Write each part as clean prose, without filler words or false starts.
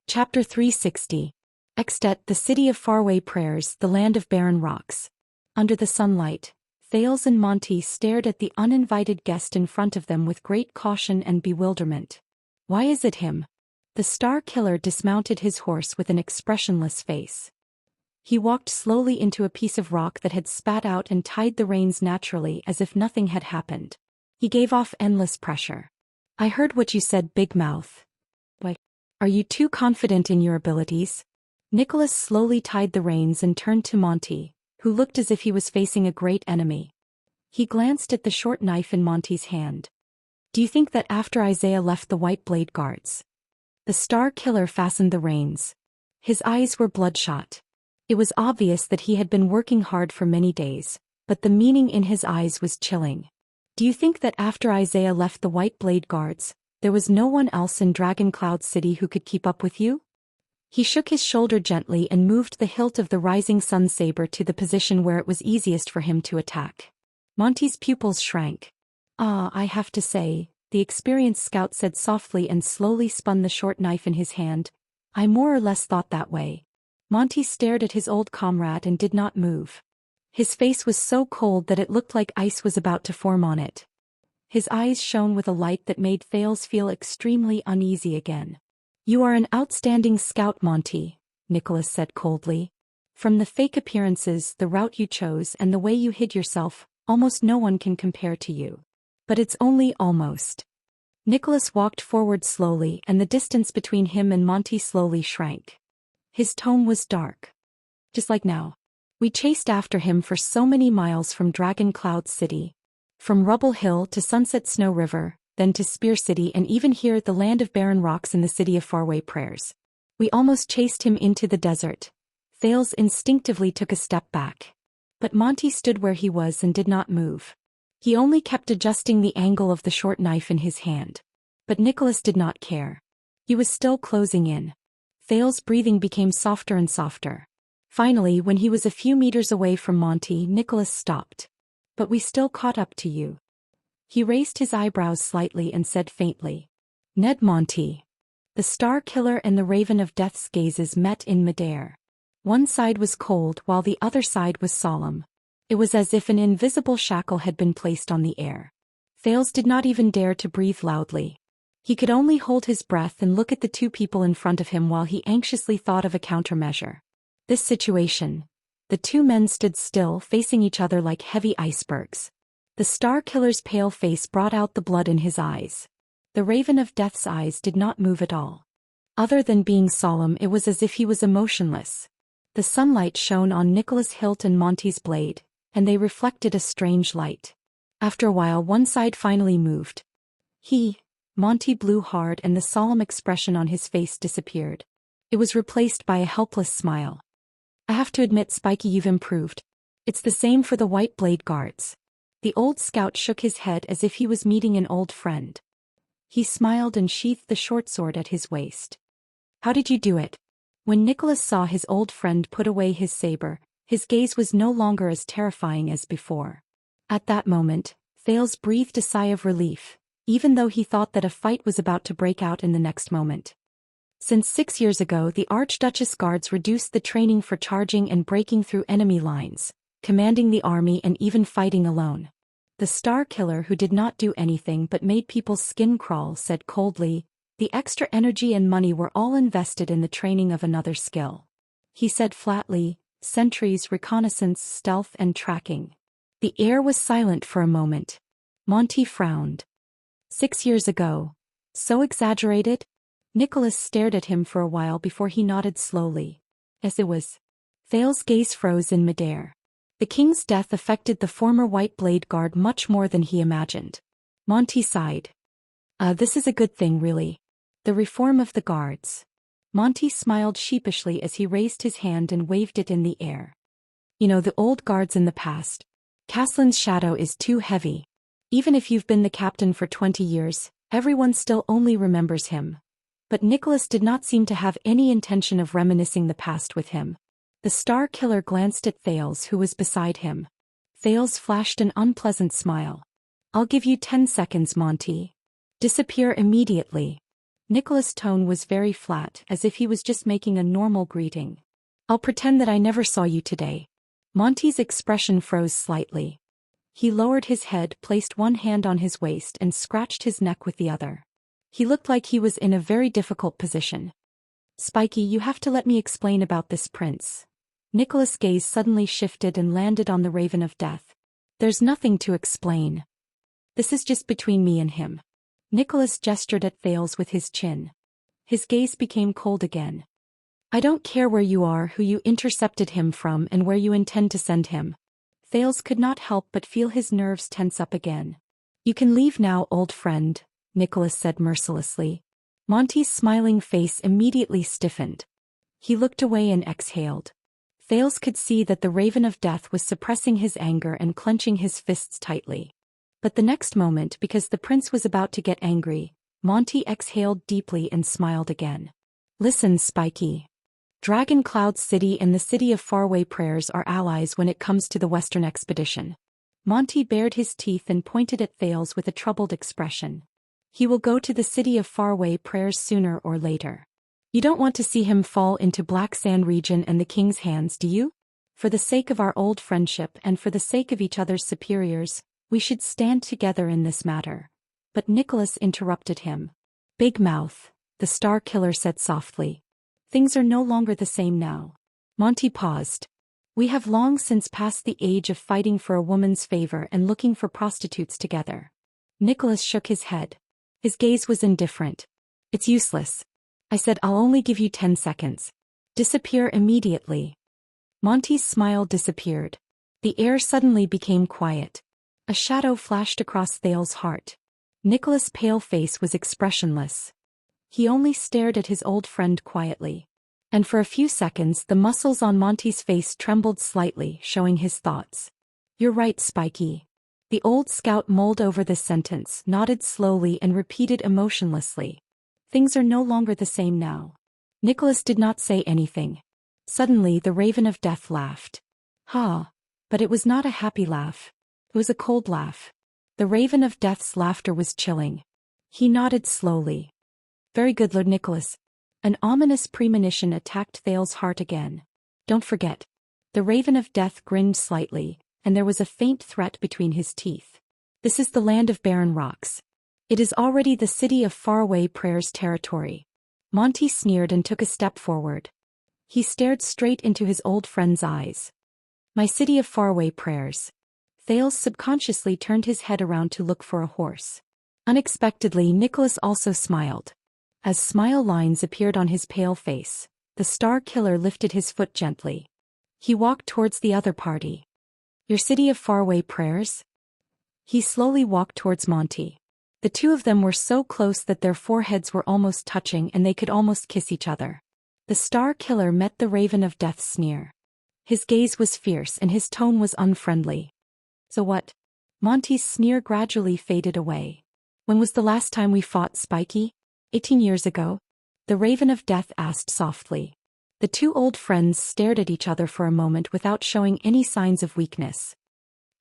Chapter 360. Extet, the city of faraway prayers, the land of barren rocks. Under the sunlight, Thales and Monty stared at the uninvited guest in front of them with great caution and bewilderment. Why is it him? The star killer dismounted his horse with an expressionless face. He walked slowly into a piece of rock that had spat out and tied the reins naturally as if nothing had happened. He gave off endless pressure. I heard what you said, Big Mouth. What? Are you too confident in your abilities? Nicholas slowly tied the reins and turned to Monty, who looked as if he was facing a great enemy. He glanced at the short knife in Monty's hand. Do you think that after Isaiah left the White Blade Guards? The star killer fastened the reins. His eyes were bloodshot. It was obvious that he had been working hard for many days, but the meaning in his eyes was chilling. Do you think that after Isaiah left the White Blade Guards, there was no one else in Dragon Cloud City who could keep up with you? He shook his shoulder gently and moved the hilt of the rising sun saber to the position where it was easiest for him to attack. Monty's pupils shrank. I have to say, the experienced scout said softly and slowly spun the short knife in his hand. I more or less thought that way. Monty stared at his old comrade and did not move. His face was so cold that it looked like ice was about to form on it. His eyes shone with a light that made Thales feel extremely uneasy again. You are an outstanding scout, Monty, Nicholas said coldly. From the fake appearances, the route you chose, and the way you hid yourself, almost no one can compare to you. But it's only almost. Nicholas walked forward slowly, and the distance between him and Monty slowly shrank. His tone was dark. Just like now. We chased after him for so many miles from Dragon Cloud City. From Rubble Hill to Sunset Snow River, then to Spear City, and even here the land of barren rocks in the city of faraway prayers. We almost chased him into the desert. Thales instinctively took a step back. But Monty stood where he was and did not move. He only kept adjusting the angle of the short knife in his hand. But Nicholas did not care. He was still closing in. Thales' breathing became softer and softer. Finally, when he was a few meters away from Monty, Nicholas stopped. But we still caught up to you. He raised his eyebrows slightly and said faintly. Ned Monty. The star killer and the Raven of Death's gazes met in midair. One side was cold while the other side was solemn. It was as if an invisible shackle had been placed on the air. Thales did not even dare to breathe loudly. He could only hold his breath and look at the two people in front of him while he anxiously thought of a countermeasure. This situation. The two men stood still, facing each other like heavy icebergs. The star killer's pale face brought out the blood in his eyes. The Raven of Death's eyes did not move at all. Other than being solemn, it was as if he was emotionless. The sunlight shone on Nicholas' hilt and Monty's blade, and they reflected a strange light. After a while, one side finally moved. Monty blew hard, and the solemn expression on his face disappeared. It was replaced by a helpless smile. I have to admit, Spiky, you've improved. It's the same for the White Blade Guards. The old scout shook his head as if he was meeting an old friend. He smiled and sheathed the short sword at his waist. How did you do it? When Nicholas saw his old friend put away his saber, his gaze was no longer as terrifying as before. At that moment, Thales breathed a sigh of relief, even though he thought that a fight was about to break out in the next moment. Since 6 years ago, the Archduchess Guards reduced the training for charging and breaking through enemy lines, commanding the army and even fighting alone. The star killer, who did not do anything but made people's skin crawl, said coldly, the extra energy and money were all invested in the training of another skill. He said flatly, sentries, reconnaissance, stealth, and tracking. The air was silent for a moment. Monty frowned. 6 years ago. So exaggerated? Nicholas stared at him for a while before he nodded slowly. As it was. Thales' gaze froze in midair. The king's death affected the former White Blade Guard much more than he imagined. Monty sighed. This is a good thing, really. The reform of the guards. Monty smiled sheepishly as he raised his hand and waved it in the air. You know, the old guards in the past. Caslin's shadow is too heavy. Even if you've been the captain for 20 years, everyone still only remembers him. But Nicholas did not seem to have any intention of reminiscing the past with him. The star killer glanced at Thales, who was beside him. Thales flashed an unpleasant smile. I'll give you 10 seconds, Monty. Disappear immediately. Nicholas' tone was very flat, as if he was just making a normal greeting. I'll pretend that I never saw you today. Monty's expression froze slightly. He lowered his head, placed one hand on his waist and scratched his neck with the other. He looked like he was in a very difficult position. Spiky, you have to let me explain about this prince. Nicholas' gaze suddenly shifted and landed on the Raven of Death. There's nothing to explain. This is just between me and him. Nicholas gestured at Thales with his chin. His gaze became cold again. I don't care where you are, who you intercepted him from, and where you intend to send him. Thales could not help but feel his nerves tense up again. You can leave now, old friend, Nicholas said mercilessly. Monty's smiling face immediately stiffened. He looked away and exhaled. Thales could see that the Raven of Death was suppressing his anger and clenching his fists tightly. But the next moment, because the prince was about to get angry, Monty exhaled deeply and smiled again. Listen, Spiky. Dragon Cloud City and the City of Faraway Prayers are allies when it comes to the Western expedition. Monty bared his teeth and pointed at Thales with a troubled expression. He will go to the City of Faraway Prayers sooner or later. You don't want to see him fall into Black Sand region and the king's hands, do you? For the sake of our old friendship and for the sake of each other's superiors, we should stand together in this matter. But Nicholas interrupted him. Big mouth, the Star Killer said softly. Things are no longer the same now. Monty paused. We have long since passed the age of fighting for a woman's favor and looking for prostitutes together. Nicholas shook his head. His gaze was indifferent. It's useless. I said I'll only give you 10 seconds. Disappear immediately. Monty's smile disappeared. The air suddenly became quiet. A shadow flashed across Thales' heart. Nicholas' pale face was expressionless. He only stared at his old friend quietly. And for a few seconds the muscles on Monty's face trembled slightly, showing his thoughts. You're right, Spiky. The old scout mulled over this sentence, nodded slowly and repeated emotionlessly. Things are no longer the same now. Nicholas did not say anything. Suddenly the Raven of Death laughed. Ha! But it was not a happy laugh. It was a cold laugh. The Raven of Death's laughter was chilling. He nodded slowly. Very good, Lord Nicholas. An ominous premonition attacked Thales' heart again. Don't forget. The Raven of Death grinned slightly, and there was a faint threat between his teeth. This is the land of barren rocks. It is already the City of Faraway Prayers territory. Monty sneered and took a step forward. He stared straight into his old friend's eyes. My City of Faraway Prayers. Thales subconsciously turned his head around to look for a horse. Unexpectedly, Nicholas also smiled. As smile lines appeared on his pale face, the Star Killer lifted his foot gently. He walked towards the other party. Your City of Faraway Prayers? He slowly walked towards Monty. The two of them were so close that their foreheads were almost touching and they could almost kiss each other. The Star Killer met the Raven of Death's sneer. His gaze was fierce and his tone was unfriendly. So what? Monty's sneer gradually faded away. When was the last time we fought, Spiky? 18 years ago? The Raven of Death asked softly. The two old friends stared at each other for a moment without showing any signs of weakness.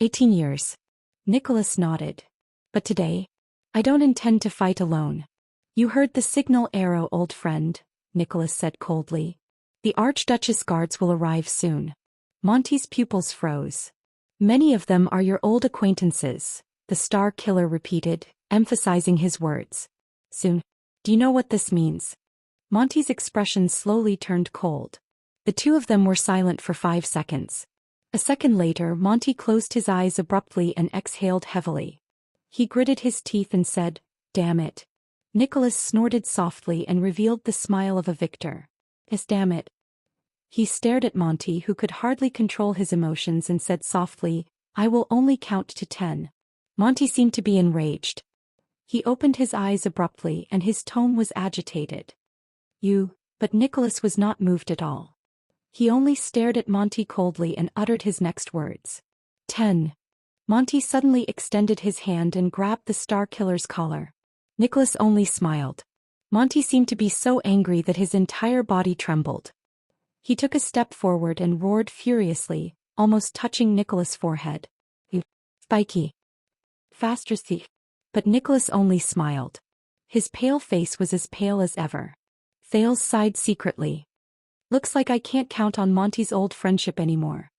18 years. Nicholas nodded. But today? I don't intend to fight alone. You heard the signal arrow, old friend, Nicholas said coldly. The Archduchess guards will arrive soon. Monty's pupils froze. Many of them are your old acquaintances, the Star Killer repeated, emphasizing his words. Soon. Do you know what this means? Monty's expression slowly turned cold. The two of them were silent for 5 seconds. A second later, Monty closed his eyes abruptly and exhaled heavily. He gritted his teeth and said, Damn it. Nicholas snorted softly and revealed the smile of a victor. Yes, damn it. He stared at Monty, who could hardly control his emotions, and said softly, I will only count to 10. Monty seemed to be enraged. He opened his eyes abruptly and his tone was agitated. But Nicholas was not moved at all. He only stared at Monty coldly and uttered his next words. 10. Monty suddenly extended his hand and grabbed the Star Killer's collar. Nicholas only smiled. Monty seemed to be so angry that his entire body trembled. He took a step forward and roared furiously, almost touching Nicholas' forehead. Spiky. Faster thief. But Nicholas only smiled. His pale face was as pale as ever. Thales sighed secretly. Looks like I can't count on Monty's old friendship anymore.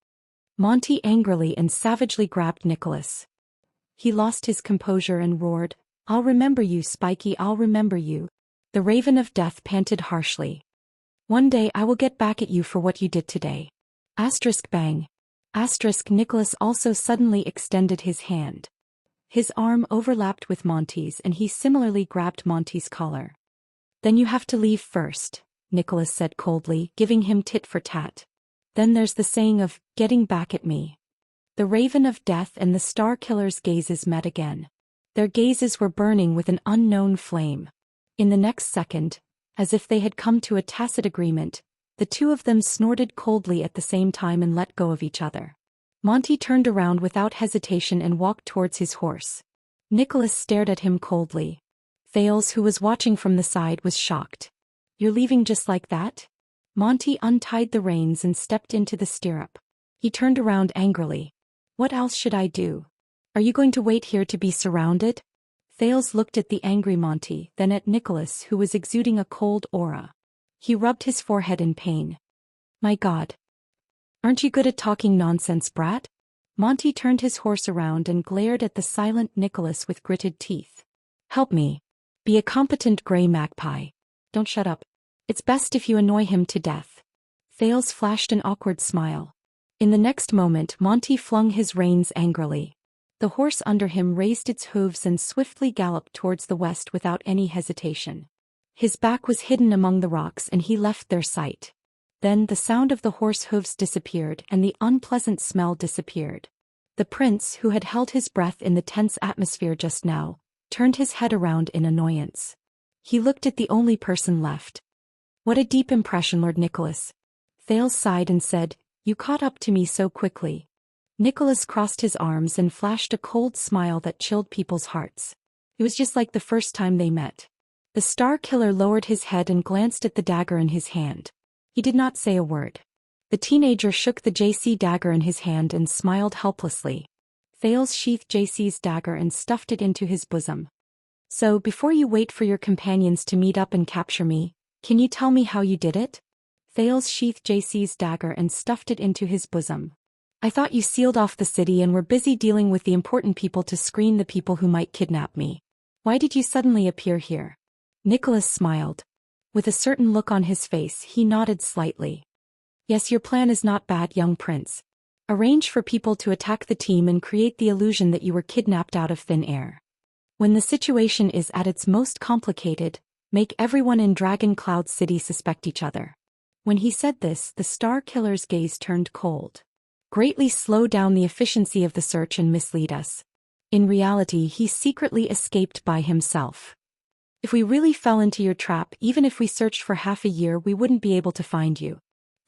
Monty angrily and savagely grabbed Nicholas. He lost his composure and roared, I'll remember you, Spiky, I'll remember you. The Raven of Death panted harshly. One day I will get back at you for what you did today. Asterisk bang. Asterisk Nicholas also suddenly extended his hand. His arm overlapped with Monty's and he similarly grabbed Monty's collar. Then you have to leave first, Nicholas said coldly, giving him tit for tat. Then there's the saying of, getting back at me. The Raven of Death and the Star Killer's gazes met again. Their gazes were burning with an unknown flame. In the next second, as if they had come to a tacit agreement, the two of them snorted coldly at the same time and let go of each other. Monty turned around without hesitation and walked towards his horse. Nicholas stared at him coldly. Thales, who was watching from the side, was shocked. You're leaving just like that? Monty untied the reins and stepped into the stirrup. He turned around angrily. What else should I do? Are you going to wait here to be surrounded? Thales looked at the angry Monty, then at Nicholas, who was exuding a cold aura. He rubbed his forehead in pain. My God. Aren't you good at talking nonsense, brat? Monty turned his horse around and glared at the silent Nicholas with gritted teeth. Help me. Be a competent gray magpie. Don't shut up. It's best if you annoy him to death. Thales flashed an awkward smile. In the next moment Monty flung his reins angrily. The horse under him raised its hooves and swiftly galloped towards the west without any hesitation. His back was hidden among the rocks and he left their sight. Then the sound of the horse hooves disappeared and the unpleasant smell disappeared. The prince, who had held his breath in the tense atmosphere just now, turned his head around in annoyance. He looked at the only person left. What a deep impression, Lord Nicholas. Thales sighed and said, You caught up to me so quickly. Nicholas crossed his arms and flashed a cold smile that chilled people's hearts. It was just like the first time they met. The Star Killer lowered his head and glanced at the dagger in his hand. He did not say a word. The teenager shook the JC dagger in his hand and smiled helplessly. Thales sheathed JC's dagger and stuffed it into his bosom. So, before you wait for your companions to meet up and capture me, can you tell me how you did it? Thales sheathed JC's dagger and stuffed it into his bosom. I thought you sealed off the city and were busy dealing with the important people to screen the people who might kidnap me. Why did you suddenly appear here? Nicholas smiled. With a certain look on his face, he nodded slightly. Yes, your plan is not bad, young prince. Arrange for people to attack the team and create the illusion that you were kidnapped out of thin air. When the situation is at its most complicated, make everyone in Dragon Cloud City suspect each other. When he said this, the Star Killer's gaze turned cold. Greatly slow down the efficiency of the search and mislead us. In reality, he secretly escaped by himself. If we really fell into your trap, even if we searched for half a year, we wouldn't be able to find you.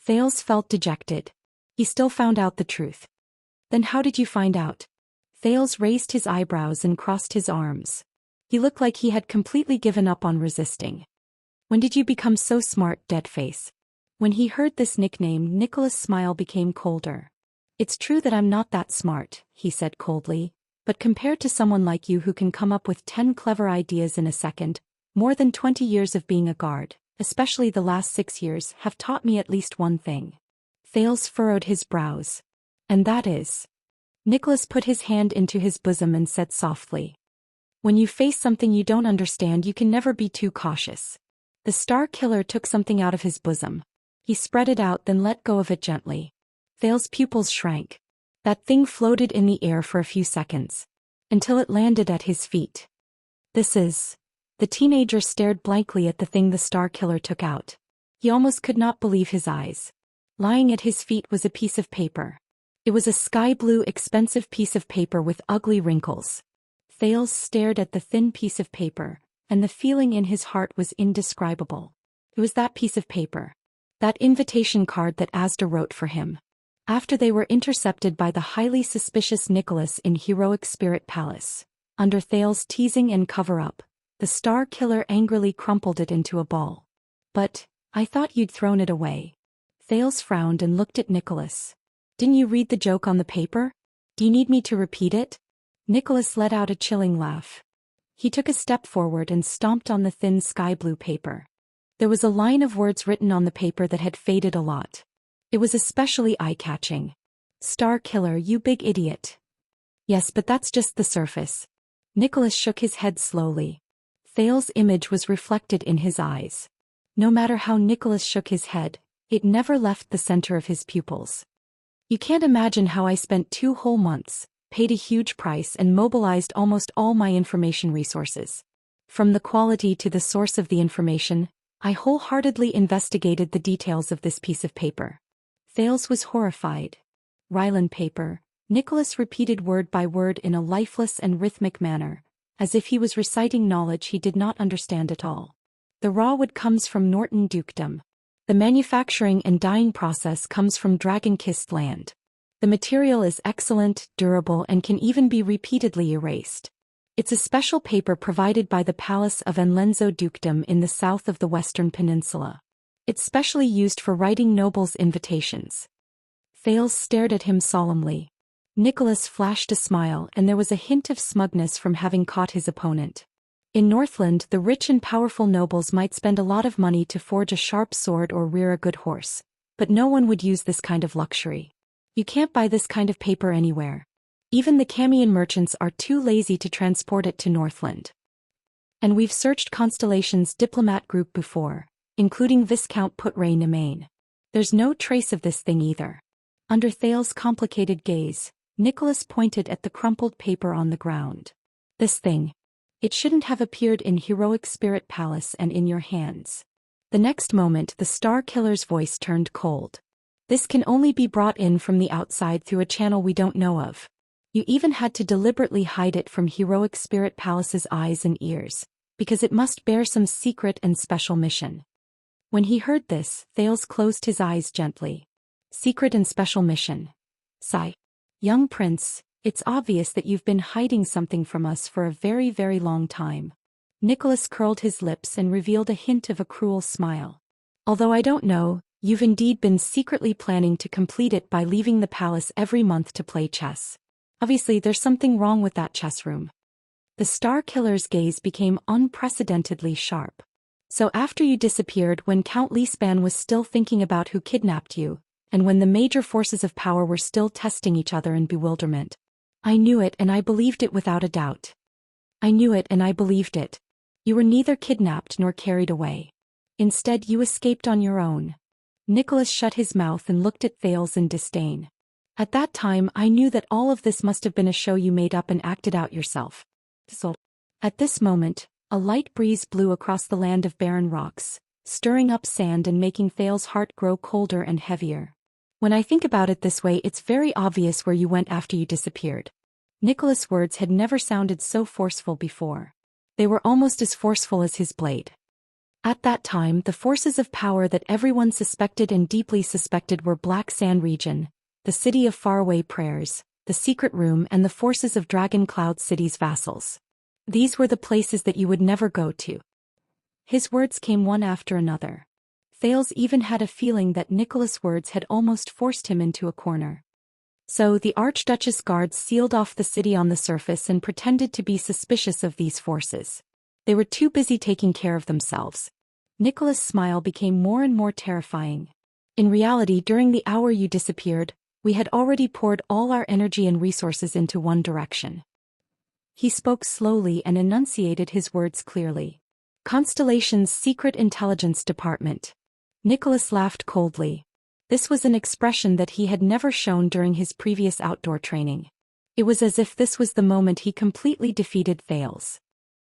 Thales felt dejected. He still found out the truth. Then how did you find out? Thales raised his eyebrows and crossed his arms. He looked like he had completely given up on resisting. When did you become so smart, Deadface? When he heard this nickname, Nicholas' smile became colder. It's true that I'm not that smart, he said coldly, but compared to someone like you who can come up with 10 clever ideas in a second, more than 20 years of being a guard, especially the last 6 years, have taught me at least one thing. Thales furrowed his brows. And that is? Nicholas put his hand into his bosom and said softly. When you face something you don't understand, you can never be too cautious. The Star Killer took something out of his bosom. He spread it out, then let go of it gently. Thales' pupils shrank. That thing floated in the air for a few seconds, until it landed at his feet. This is... The teenager stared blankly at the thing the Star Killer took out. He almost could not believe his eyes. Lying at his feet was a piece of paper. It was a sky-blue, expensive piece of paper with ugly wrinkles. Thales stared at the thin piece of paper, and the feeling in his heart was indescribable. It was that piece of paper. That invitation card that Asda wrote for him. After they were intercepted by the highly suspicious Nicholas in Heroic Spirit Palace, under Thales' teasing and cover-up, the Star Killer angrily crumpled it into a ball. But, I thought you'd thrown it away. Thales frowned and looked at Nicholas. Didn't you read the joke on the paper? Do you need me to repeat it? Nicholas let out a chilling laugh. He took a step forward and stomped on the thin sky-blue paper. There was a line of words written on the paper that had faded a lot. It was especially eye-catching. "Star Killer, you big idiot." "Yes, but that's just the surface." Nicholas shook his head slowly. Thales's image was reflected in his eyes. No matter how Nicholas shook his head, it never left the center of his pupils. "You can't imagine how I spent 2 whole months, paid a huge price and mobilized almost all my information resources. From the quality to the source of the information, I wholeheartedly investigated the details of this piece of paper." Thales was horrified. "Ryland paper," Nicholas repeated word by word in a lifeless and rhythmic manner, as if he was reciting knowledge he did not understand at all. "The raw wood comes from Norton Dukedom. The manufacturing and dyeing process comes from Dragon-Kissed land. The material is excellent, durable and can even be repeatedly erased. It's a special paper provided by the Palace of Enlenzo Dukedom in the south of the Western Peninsula. It's specially used for writing nobles' invitations." Thales stared at him solemnly. Nicholas flashed a smile and there was a hint of smugness from having caught his opponent. In Northland, the rich and powerful nobles might spend a lot of money to forge a sharp sword or rear a good horse, but no one would use this kind of luxury. You can't buy this kind of paper anywhere. Even the Camian merchants are too lazy to transport it to Northland. And we've searched Constellation's diplomat group before, including Viscount Putre Nemain. There's no trace of this thing either. Under Thales's complicated gaze, Nicholas pointed at the crumpled paper on the ground. "This thing. It shouldn't have appeared in Heroic Spirit Palace and in your hands." The next moment the Star Killer's voice turned cold. "This can only be brought in from the outside through a channel we don't know of. You even had to deliberately hide it from Heroic Spirit Palace's eyes and ears, because it must bear some secret and special mission." When he heard this, Thales closed his eyes gently. "Secret and special mission. Sigh. Young prince, it's obvious that you've been hiding something from us for a very, very long time." Nicholas curled his lips and revealed a hint of a cruel smile. "Although I don't know, you've indeed been secretly planning to complete it by leaving the palace every month to play chess. Obviously there's something wrong with that chess room." The Star Killer's gaze became unprecedentedly sharp. "So after you disappeared when Count Leespan was still thinking about who kidnapped you, and when the major forces of power were still testing each other in bewilderment. I knew it and I believed it without a doubt. I knew it and I believed it. You were neither kidnapped nor carried away. Instead you escaped on your own." Nicholas shut his mouth and looked at Thales in disdain. "At that time I knew that all of this must have been a show you made up and acted out yourself." So, at this moment, a light breeze blew across the land of barren rocks, stirring up sand and making Thales' heart grow colder and heavier. "When I think about it this way, it's very obvious where you went after you disappeared." Nicholas' words had never sounded so forceful before. They were almost as forceful as his blade. At that time, the forces of power that everyone suspected and deeply suspected were Black Sand Region, the City of Faraway Prayers, the Secret Room and the forces of Dragon Cloud City's vassals. These were the places that you would never go to. His words came one after another. Thales even had a feeling that Nicholas' words had almost forced him into a corner. So the Archduchess guards sealed off the city on the surface and pretended to be suspicious of these forces. They were too busy taking care of themselves. Nicholas' smile became more and more terrifying. "In reality, during the hour you disappeared, we had already poured all our energy and resources into one direction." He spoke slowly and enunciated his words clearly. "Constellation's Secret Intelligence Department." Nicholas laughed coldly. This was an expression that he had never shown during his previous outdoor training. It was as if this was the moment he completely defeated Thales.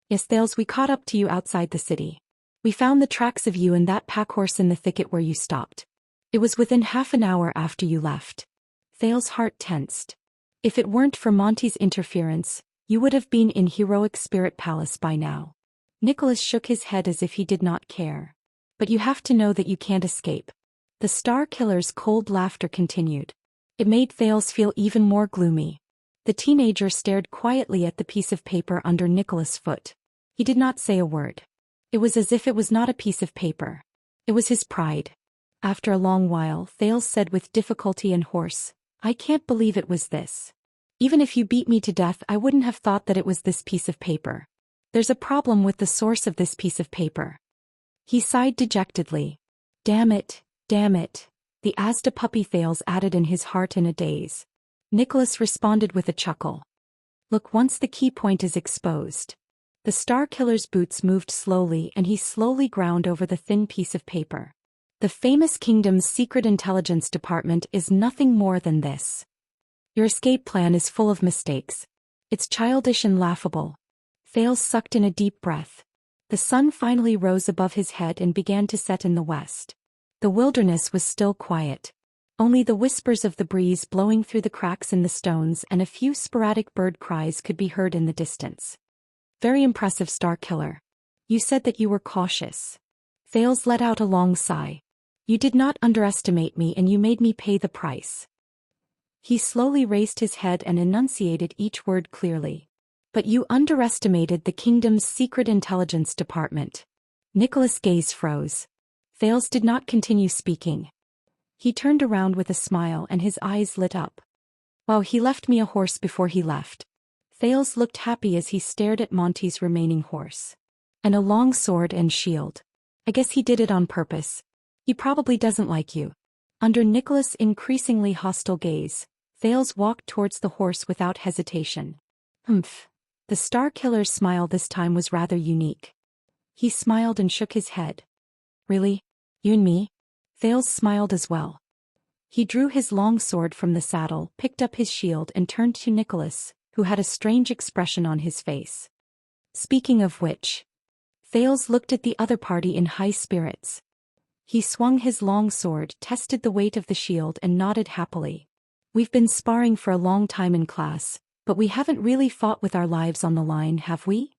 "Yes, Thales, we caught up to you outside the city. We found the tracks of you and that packhorse in the thicket where you stopped. It was within half an hour after you left." Thales' heart tensed. If it weren't for Monty's interference, you would have been in Heroic Spirit Palace by now. Nicholas shook his head as if he did not care. "But you have to know that you can't escape." The Star Killer's cold laughter continued. It made Thales feel even more gloomy. The teenager stared quietly at the piece of paper under Nicholas' foot. He did not say a word. It was as if it was not a piece of paper. It was his pride. After a long while, Thales said with difficulty and hoarse, "I can't believe it was this. Even if you beat me to death, I wouldn't have thought that it was this piece of paper." There's a problem with the source of this piece of paper. He sighed dejectedly. Damn it, the Asda puppy Thales added in his heart in a daze. Nicholas responded with a chuckle. Look, once the key point is exposed. The Star Killer's boots moved slowly and he slowly ground over the thin piece of paper. The famous kingdom's secret intelligence department is nothing more than this. Your escape plan is full of mistakes. It's childish and laughable. Thales sucked in a deep breath. The sun finally rose above his head and began to set in the west. The wilderness was still quiet. Only the whispers of the breeze blowing through the cracks in the stones and a few sporadic bird cries could be heard in the distance. Very impressive, Star Killer. You said that you were cautious. Thales let out a long sigh. You did not underestimate me and you made me pay the price. He slowly raised his head and enunciated each word clearly. But you underestimated the kingdom's secret intelligence department. Nicholas' gaze froze. Thales did not continue speaking. He turned around with a smile and his eyes lit up. Wow, he left me a horse before he left. Thales looked happy as he stared at Monty's remaining horse. And a long sword and shield. I guess he did it on purpose. He probably doesn't like you. Under Nicholas' increasingly hostile gaze, Thales walked towards the horse without hesitation. Humph. The Star Killer's smile this time was rather unique. He smiled and shook his head. Really? You and me? Thales smiled as well. He drew his long sword from the saddle, picked up his shield and turned to Nicholas, who had a strange expression on his face. Speaking of which, Thales looked at the other party in high spirits. He swung his long sword, tested the weight of the shield and nodded happily. We've been sparring for a long time in class, but we haven't really fought with our lives on the line, have we?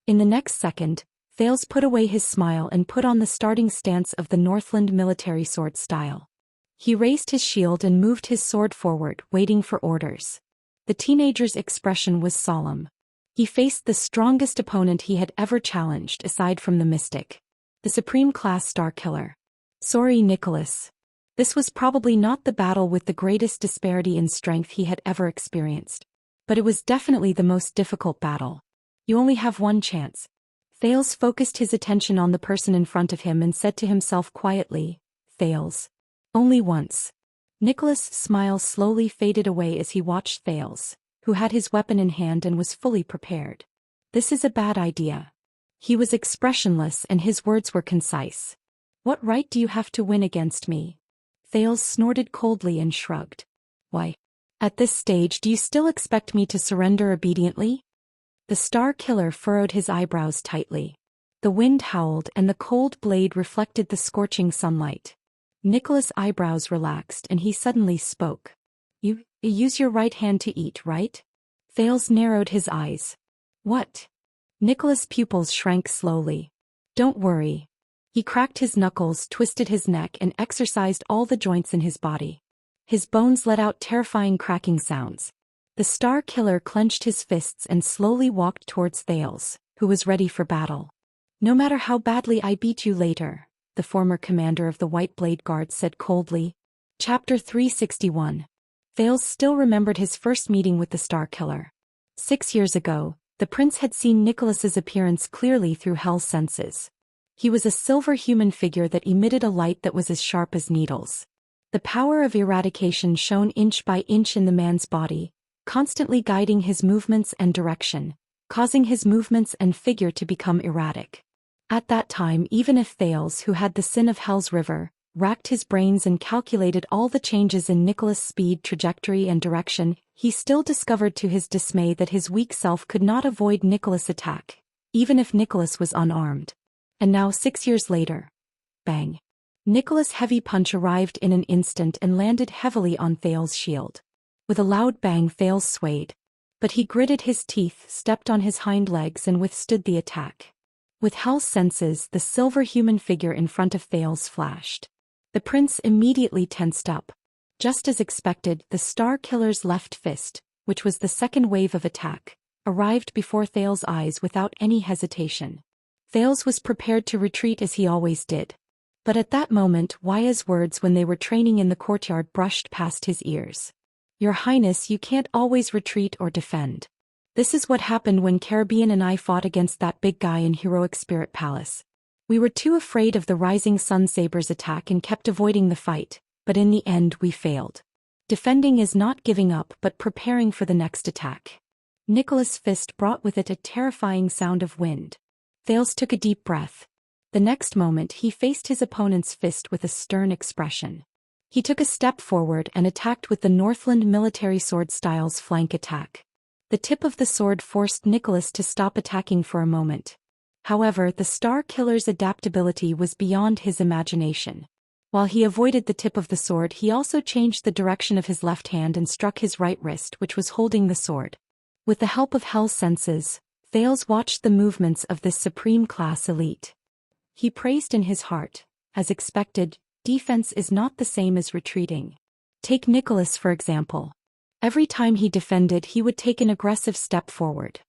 In the next second, Thales put away his smile and put on the starting stance of the Northland military sword style. He raised his shield and moved his sword forward, waiting for orders. The teenager's expression was solemn. He faced the strongest opponent he had ever challenged aside from the mystic. The supreme class Star Killer. Sorry, Nicholas. This was probably not the battle with the greatest disparity in strength he had ever experienced. But it was definitely the most difficult battle. You only have one chance. Thales focused his attention on the person in front of him and said to himself quietly, Thales. Only once. Nicholas' smile slowly faded away as he watched Thales, who had his weapon in hand and was fully prepared. This is a bad idea. He was expressionless and his words were concise. What right do you have to win against me? Thales snorted coldly and shrugged. Why? At this stage, do you still expect me to surrender obediently? The Star Killer furrowed his eyebrows tightly. The wind howled and the cold blade reflected the scorching sunlight. Nicholas' eyebrows relaxed and he suddenly spoke. You use your right hand to eat, right? Thales narrowed his eyes. What? Nicholas' pupils shrank slowly. Don't worry. He cracked his knuckles, twisted his neck and exercised all the joints in his body. His bones let out terrifying cracking sounds. The Star Killer clenched his fists and slowly walked towards Thales, who was ready for battle. No matter how badly I beat you later, the former commander of the White Blade Guard said coldly. Chapter 361. Thales still remembered his first meeting with the Star Killer. 6 years ago, the prince had seen Nicholas's appearance clearly through Hell's senses. He was a silver human figure that emitted a light that was as sharp as needles. The power of eradication shone inch by inch in the man's body, constantly guiding his movements and direction, causing his movements and figure to become erratic. At that time, even if Thales, who had the sin of Hell's river, racked his brains and calculated all the changes in Nicholas' speed, trajectory and direction, he still discovered to his dismay that his weak self could not avoid Nicholas' attack, even if Nicholas was unarmed. And now 6 years later. Bang. Nicholas' heavy punch arrived in an instant and landed heavily on Thales' shield. With a loud bang, Thales swayed. But he gritted his teeth, stepped on his hind legs and withstood the attack. With Hell's senses, the silver human figure in front of Thales flashed. The prince immediately tensed up. Just as expected, the Star Killer's left fist, which was the second wave of attack, arrived before Thales' eyes without any hesitation. Thales was prepared to retreat as he always did. But at that moment, Wuxia's words when they were training in the courtyard brushed past his ears. Your Highness, you can't always retreat or defend. This is what happened when Caribbean and I fought against that big guy in Heroic Spirit Palace. We were too afraid of the Rising Sun Saber's attack and kept avoiding the fight, but in the end we failed. Defending is not giving up but preparing for the next attack. Nicholas' fist brought with it a terrifying sound of wind. Thales took a deep breath. The next moment he faced his opponent's fist with a stern expression. He took a step forward and attacked with the Northland military sword style's flank attack. The tip of the sword forced Nicholas to stop attacking for a moment. However, the Star Killer's adaptability was beyond his imagination. While he avoided the tip of the sword, he also changed the direction of his left hand and struck his right wrist, which was holding the sword. With the help of Hell's senses, Thales watched the movements of this supreme class elite. He praised in his heart, as expected, defense is not the same as retreating. Take Nicholas for example. Every time he defended, he would take an aggressive step forward.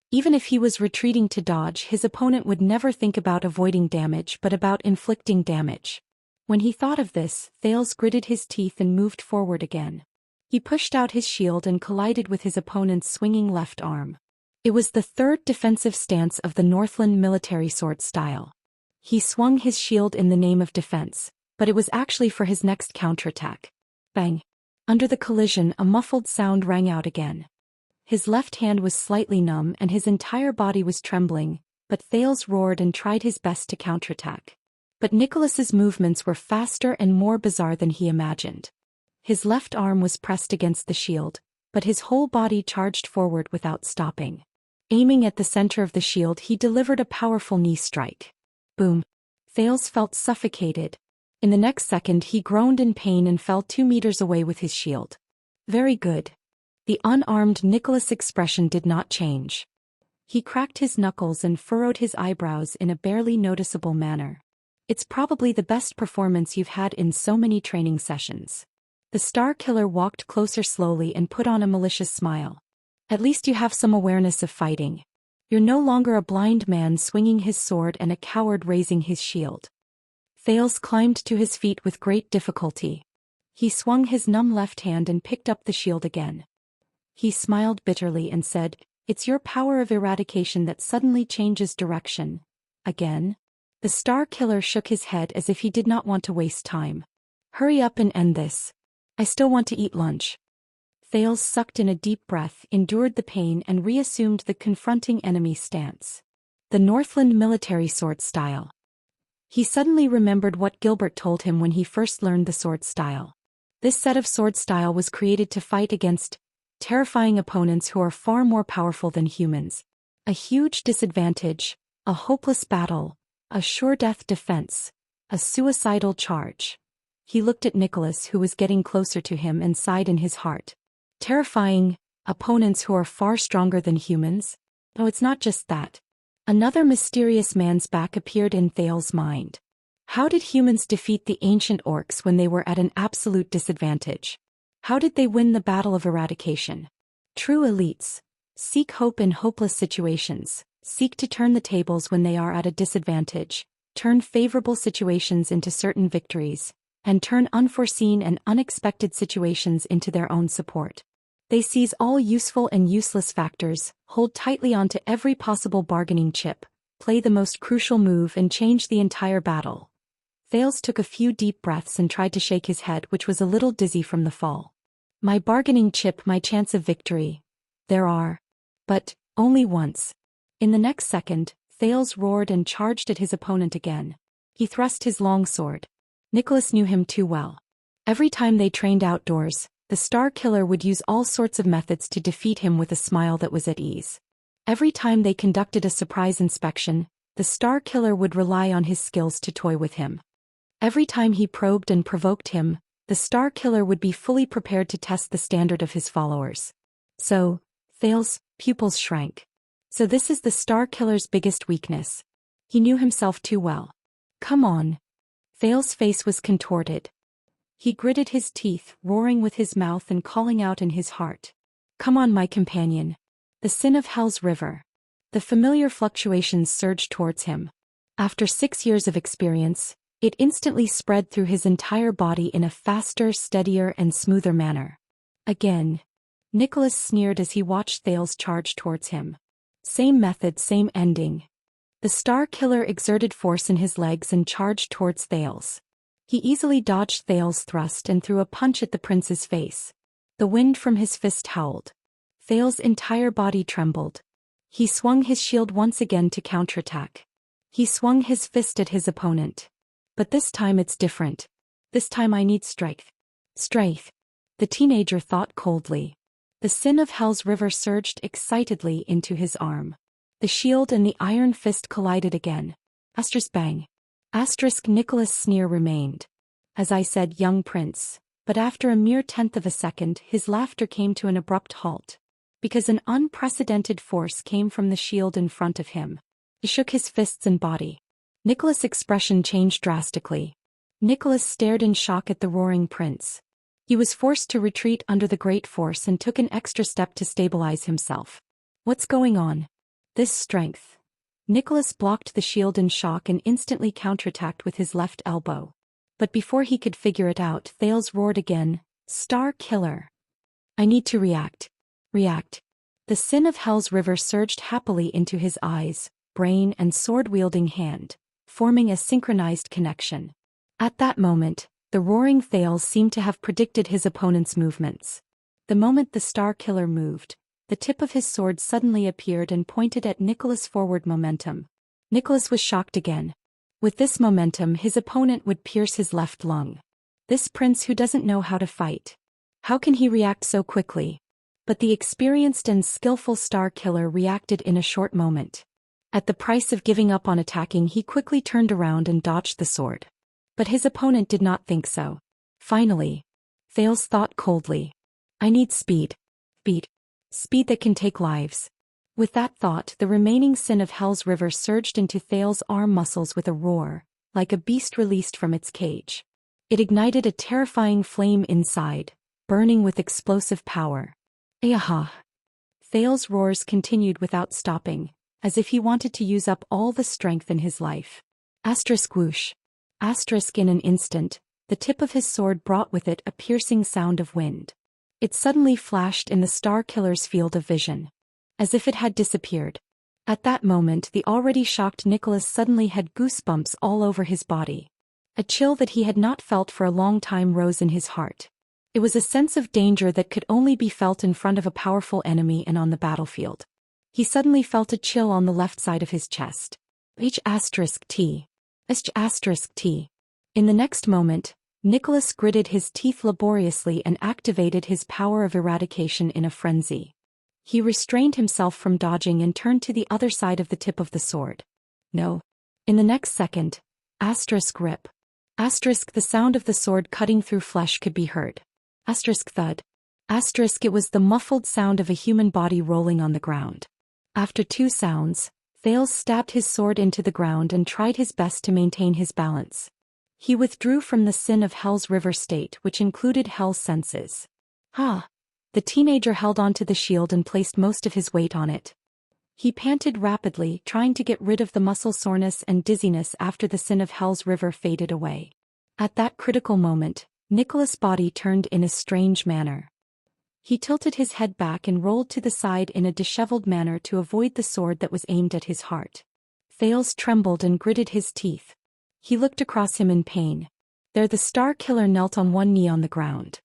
Even if he was retreating to dodge, his opponent would never think about avoiding damage but about inflicting damage. When he thought of this, Thales gritted his teeth and moved forward again. He pushed out his shield and collided with his opponent's swinging left arm. It was the third defensive stance of the Northland military sword style. He swung his shield in the name of defense, but it was actually for his next counterattack. Bang! Under the collision, a muffled sound rang out again. His left hand was slightly numb and his entire body was trembling, but Thales roared and tried his best to counterattack. But Nicholas's movements were faster and more bizarre than he imagined. His left arm was pressed against the shield, but his whole body charged forward without stopping. Aiming at the center of the shield, he delivered a powerful knee strike. Boom! Thales felt suffocated. In the next second he groaned in pain and fell 2 meters away with his shield. Very good. The unarmed Nicholas' expression did not change. He cracked his knuckles and furrowed his eyebrows in a barely noticeable manner. It's probably the best performance you've had in so many training sessions. The Star Killer walked closer slowly and put on a malicious smile. At least you have some awareness of fighting. You're no longer a blind man swinging his sword and a coward raising his shield. Thales climbed to his feet with great difficulty. He swung his numb left hand and picked up the shield again. He smiled bitterly and said, "It's your power of eradication that suddenly changes direction." Again? The Star Killer shook his head as if he did not want to waste time. "Hurry up and end this. I still want to eat lunch." Thales sucked in a deep breath, endured the pain and reassumed the confronting enemy stance. The Northland military sword style. He suddenly remembered what Gilbert told him when he first learned the sword style. This set of sword style was created to fight against terrifying opponents who are far more powerful than humans. A huge disadvantage, a hopeless battle, a sure-death defense, a suicidal charge. He looked at Nicholas, who was getting closer to him, and sighed in his heart. Terrifying opponents who are far stronger than humans? Oh, it's not just that. Another mysterious man's back appeared in Thales' mind. How did humans defeat the ancient orcs when they were at an absolute disadvantage? How did they win the battle of eradication? True elites seek hope in hopeless situations, seek to turn the tables when they are at a disadvantage, turn favorable situations into certain victories, and turn unforeseen and unexpected situations into their own support. They seize all useful and useless factors, hold tightly onto every possible bargaining chip, play the most crucial move and change the entire battle. Thales took a few deep breaths and tried to shake his head, which was a little dizzy from the fall. My bargaining chip, my chance of victory. There are. But only once. In the next second, Thales roared and charged at his opponent again. He thrust his long sword. Nicholas knew him too well. Every time they trained outdoors, the Star Killer would use all sorts of methods to defeat him with a smile that was at ease. Every time they conducted a surprise inspection, the Star Killer would rely on his skills to toy with him. Every time he probed and provoked him, the Star Killer would be fully prepared to test the standard of his followers. So, Thales' pupils shrank. So this is the Star Killer's biggest weakness. He knew himself too well. Come on. Thales' face was contorted. He gritted his teeth, roaring with his mouth and calling out in his heart. Come on, my companion. The sin of Hell's river. The familiar fluctuations surged towards him. After 6 years of experience, it instantly spread through his entire body in a faster, steadier and smoother manner. Again. Nicholas sneered as he watched Thales charge towards him. Same method, same ending. The Star Killer exerted force in his legs and charged towards Thales. He easily dodged Thales' thrust and threw a punch at the prince's face. The wind from his fist howled. Thales' entire body trembled. He swung his shield once again to counterattack. He swung his fist at his opponent. But this time it's different. This time I need strength. Strength. The teenager thought coldly. The sin of Hell's river surged excitedly into his arm. The shield and the iron fist collided again. Bang. Nicholas' sneer remained. As I said, young prince. But after a mere tenth of a second, his laughter came to an abrupt halt. Because an unprecedented force came from the shield in front of him. He shook his fists and body. Nicholas' expression changed drastically. Nicholas stared in shock at the roaring prince. He was forced to retreat under the great force and took an extra step to stabilize himself. What's going on? This strength. Nicholas blocked the shield in shock and instantly counterattacked with his left elbow. But before he could figure it out, Thales roared again, Star Killer. I need to react. React. The sin of Hell's river surged happily into his eyes, brain and sword-wielding hand, forming a synchronized connection. At that moment, the roaring Thales seemed to have predicted his opponent's movements. The moment the Star Killer moved, the tip of his sword suddenly appeared and pointed at Nicholas' forward momentum. Nicholas was shocked again. With this momentum, his opponent would pierce his left lung. This prince who doesn't know how to fight. How can he react so quickly? But the experienced and skillful Star Killer reacted in a short moment. At the price of giving up on attacking, he quickly turned around and dodged the sword. But his opponent did not think so. Finally, Thales thought coldly. I need speed. Speed. Speed that can take lives. With that thought, the remaining sin of Hell's river surged into Thales' arm muscles with a roar, like a beast released from its cage. It ignited a terrifying flame inside, burning with explosive power. Ayaha! Thales' roars continued without stopping, as if he wanted to use up all the strength in his life. Whoosh. In an instant, the tip of his sword brought with it a piercing sound of wind. It suddenly flashed in the Star Killer's field of vision. As if it had disappeared. At that moment, the already shocked Nicholas suddenly had goosebumps all over his body. A chill that he had not felt for a long time rose in his heart. It was a sense of danger that could only be felt in front of a powerful enemy and on the battlefield. He suddenly felt a chill on the left side of his chest. H*T. In the next moment, Nicholas gritted his teeth laboriously and activated his power of eradication in a frenzy. He restrained himself from dodging and turned to the other side of the tip of the sword. No. In the next second, rip. The sound of the sword cutting through flesh could be heard. Thud. It was the muffled sound of a human body rolling on the ground. After two sounds, Thales stabbed his sword into the ground and tried his best to maintain his balance. He withdrew from the sin of Hell's river state, which included Hell's senses. The teenager held onto the shield and placed most of his weight on it. He panted rapidly, trying to get rid of the muscle soreness and dizziness after the sin of Hell's river faded away. At that critical moment, Nicholas' body turned in a strange manner. He tilted his head back and rolled to the side in a disheveled manner to avoid the sword that was aimed at his heart. Thales trembled and gritted his teeth. He looked across him in pain. There the Star Killer knelt on one knee on the ground.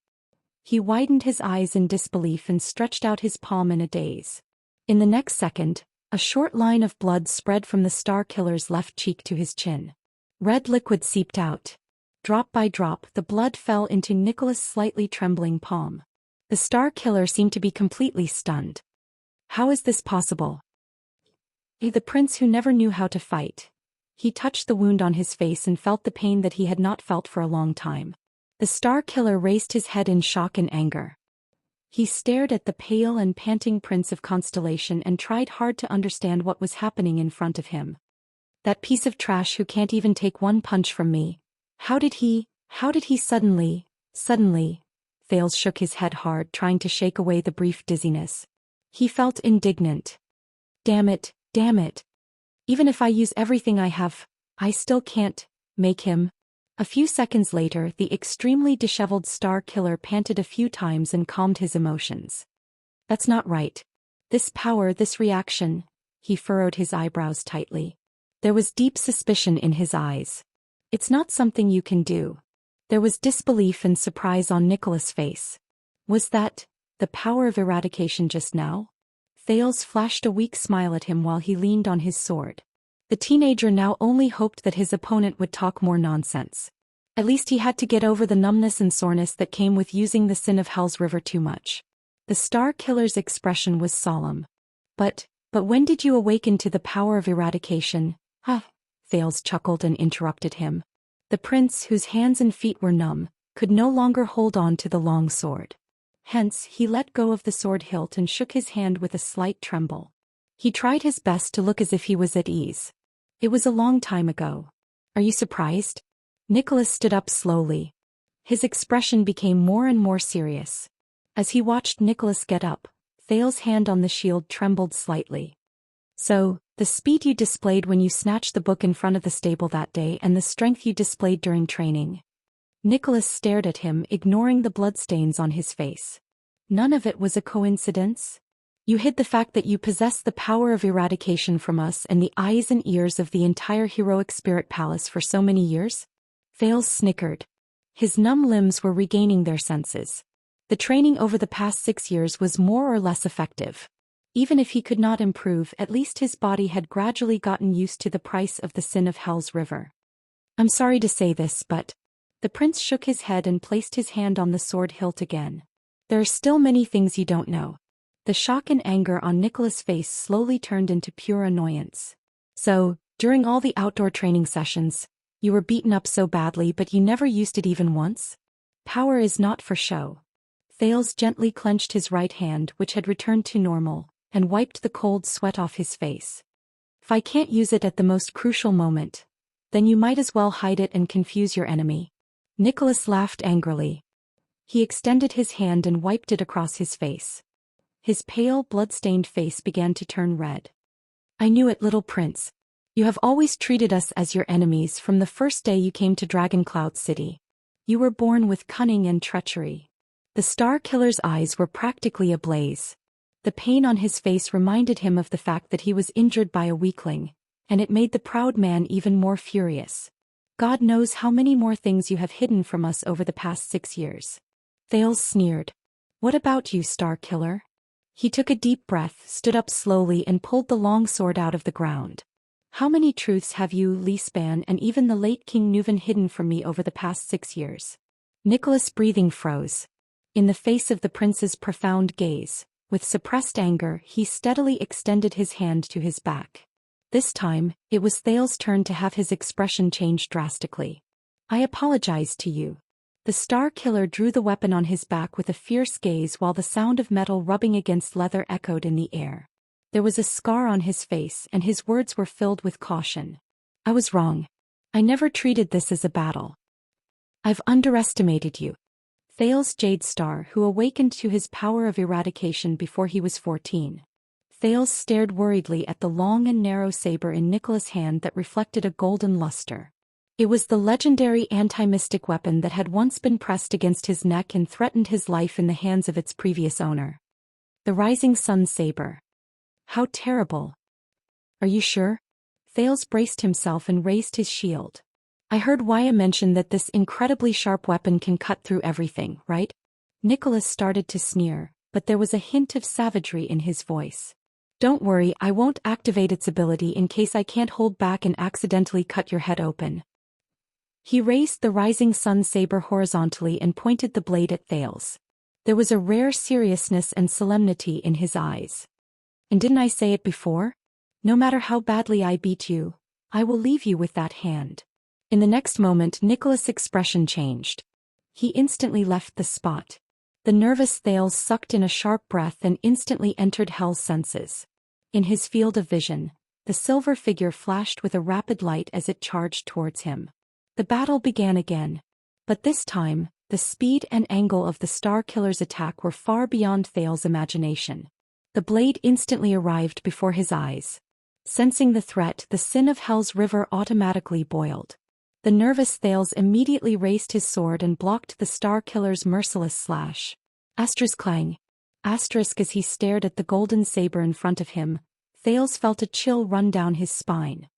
He widened his eyes in disbelief and stretched out his palm in a daze. In the next second, a short line of blood spread from the Star Killer's left cheek to his chin. Red liquid seeped out. Drop by drop, the blood fell into Nicholas' slightly trembling palm. The Star Killer seemed to be completely stunned. How is this possible? The prince who never knew how to fight. He touched the wound on his face and felt the pain that he had not felt for a long time. The Star Killer raised his head in shock and anger. He stared at the pale and panting Prince of Constellation and tried hard to understand what was happening in front of him. That piece of trash who can't even take one punch from me. How did he suddenly? Thales shook his head hard, trying to shake away the brief dizziness. He felt indignant. Damn it. Even if I use everything I have, I still can't make him. A few seconds later, the extremely disheveled Star Killer panted a few times and calmed his emotions. That's not right. This power, this reaction. He furrowed his eyebrows tightly. There was deep suspicion in his eyes. It's not something you can do. There was disbelief and surprise on Nicholas' face. Was that the power of eradication just now? Thales flashed a weak smile at him while he leaned on his sword. The teenager now only hoped that his opponent would talk more nonsense. At least he had to get over the numbness and soreness that came with using the sin of Hell's River too much. The Star Killer's expression was solemn. But when did you awaken to the power of eradication? Thales chuckled and interrupted him. The prince, whose hands and feet were numb, could no longer hold on to the long sword. Hence, he let go of the sword hilt and shook his hand with a slight tremble. He tried his best to look as if he was at ease. It was a long time ago. Are you surprised? Nicholas stood up slowly. His expression became more and more serious. As he watched Nicholas get up, Thales' hand on the shield trembled slightly. So, the speed you displayed when you snatched the book in front of the stable that day and the strength you displayed during training. Nicholas stared at him, ignoring the bloodstains on his face. None of it was a coincidence. You hid the fact that you possess the power of eradication from us and the eyes and ears of the entire heroic spirit palace for so many years? Thales snickered. His numb limbs were regaining their senses. The training over the past 6 years was more or less effective. Even if he could not improve, at least his body had gradually gotten used to the price of the sin of Hell's River. I'm sorry to say this, but... The prince shook his head and placed his hand on the sword hilt again. There are still many things you don't know. The shock and anger on Nicholas' face slowly turned into pure annoyance. So, during all the outdoor training sessions, you were beaten up so badly but you never used it even once? Power is not for show. Thales gently clenched his right hand, which had returned to normal, and wiped the cold sweat off his face. If I can't use it at the most crucial moment, then you might as well hide it and confuse your enemy. Nicholas laughed angrily. He extended his hand and wiped it across his face. His pale, blood-stained face began to turn red. I knew it, little prince. You have always treated us as your enemies from the first day you came to Dragoncloud City. You were born with cunning and treachery. The Star Killer's eyes were practically ablaze. The pain on his face reminded him of the fact that he was injured by a weakling, and it made the proud man even more furious. God knows how many more things you have hidden from us over the past 6 years. Thales sneered. What about you, Star Killer? He took a deep breath, stood up slowly and pulled the long sword out of the ground. How many truths have you, Li Span, and even the late King Nuven hidden from me over the past 6 years? Nicholas' breathing froze. In the face of the prince's profound gaze, with suppressed anger, he steadily extended his hand to his back. This time, it was Thales' turn to have his expression change drastically. I apologize to you. The Star Killer drew the weapon on his back with a fierce gaze while the sound of metal rubbing against leather echoed in the air. There was a scar on his face and his words were filled with caution. I was wrong. I never treated this as a battle. I've underestimated you. Thales Jade Star, who awakened to his power of eradication before he was 14. Thales stared worriedly at the long and narrow saber in Nicholas' hand that reflected a golden luster. It was the legendary anti-mystic weapon that had once been pressed against his neck and threatened his life in the hands of its previous owner. The Rising Sun Saber. How terrible. Are you sure? Thales braced himself and raised his shield. I heard Waya mention that this incredibly sharp weapon can cut through everything, right? Nicholas started to sneer, but there was a hint of savagery in his voice. Don't worry, I won't activate its ability in case I can't hold back and accidentally cut your head open. He raised the Rising Sun Saber horizontally and pointed the blade at Thales. There was a rare seriousness and solemnity in his eyes. And didn't I say it before? No matter how badly I beat you, I will leave you with that hand. In the next moment, Nicholas' expression changed. He instantly left the spot. The nervous Thales sucked in a sharp breath and instantly entered Hell's senses. In his field of vision, the silver figure flashed with a rapid light as it charged towards him. The battle began again. But this time, the speed and angle of the Star Killer's attack were far beyond Thales' imagination. The blade instantly arrived before his eyes. Sensing the threat, the sin of Hell's River automatically boiled. The nervous Thales immediately raised his sword and blocked the Star Killer's merciless slash. Astra's clang. Asterisk as he stared at the golden saber in front of him, Thales felt a chill run down his spine.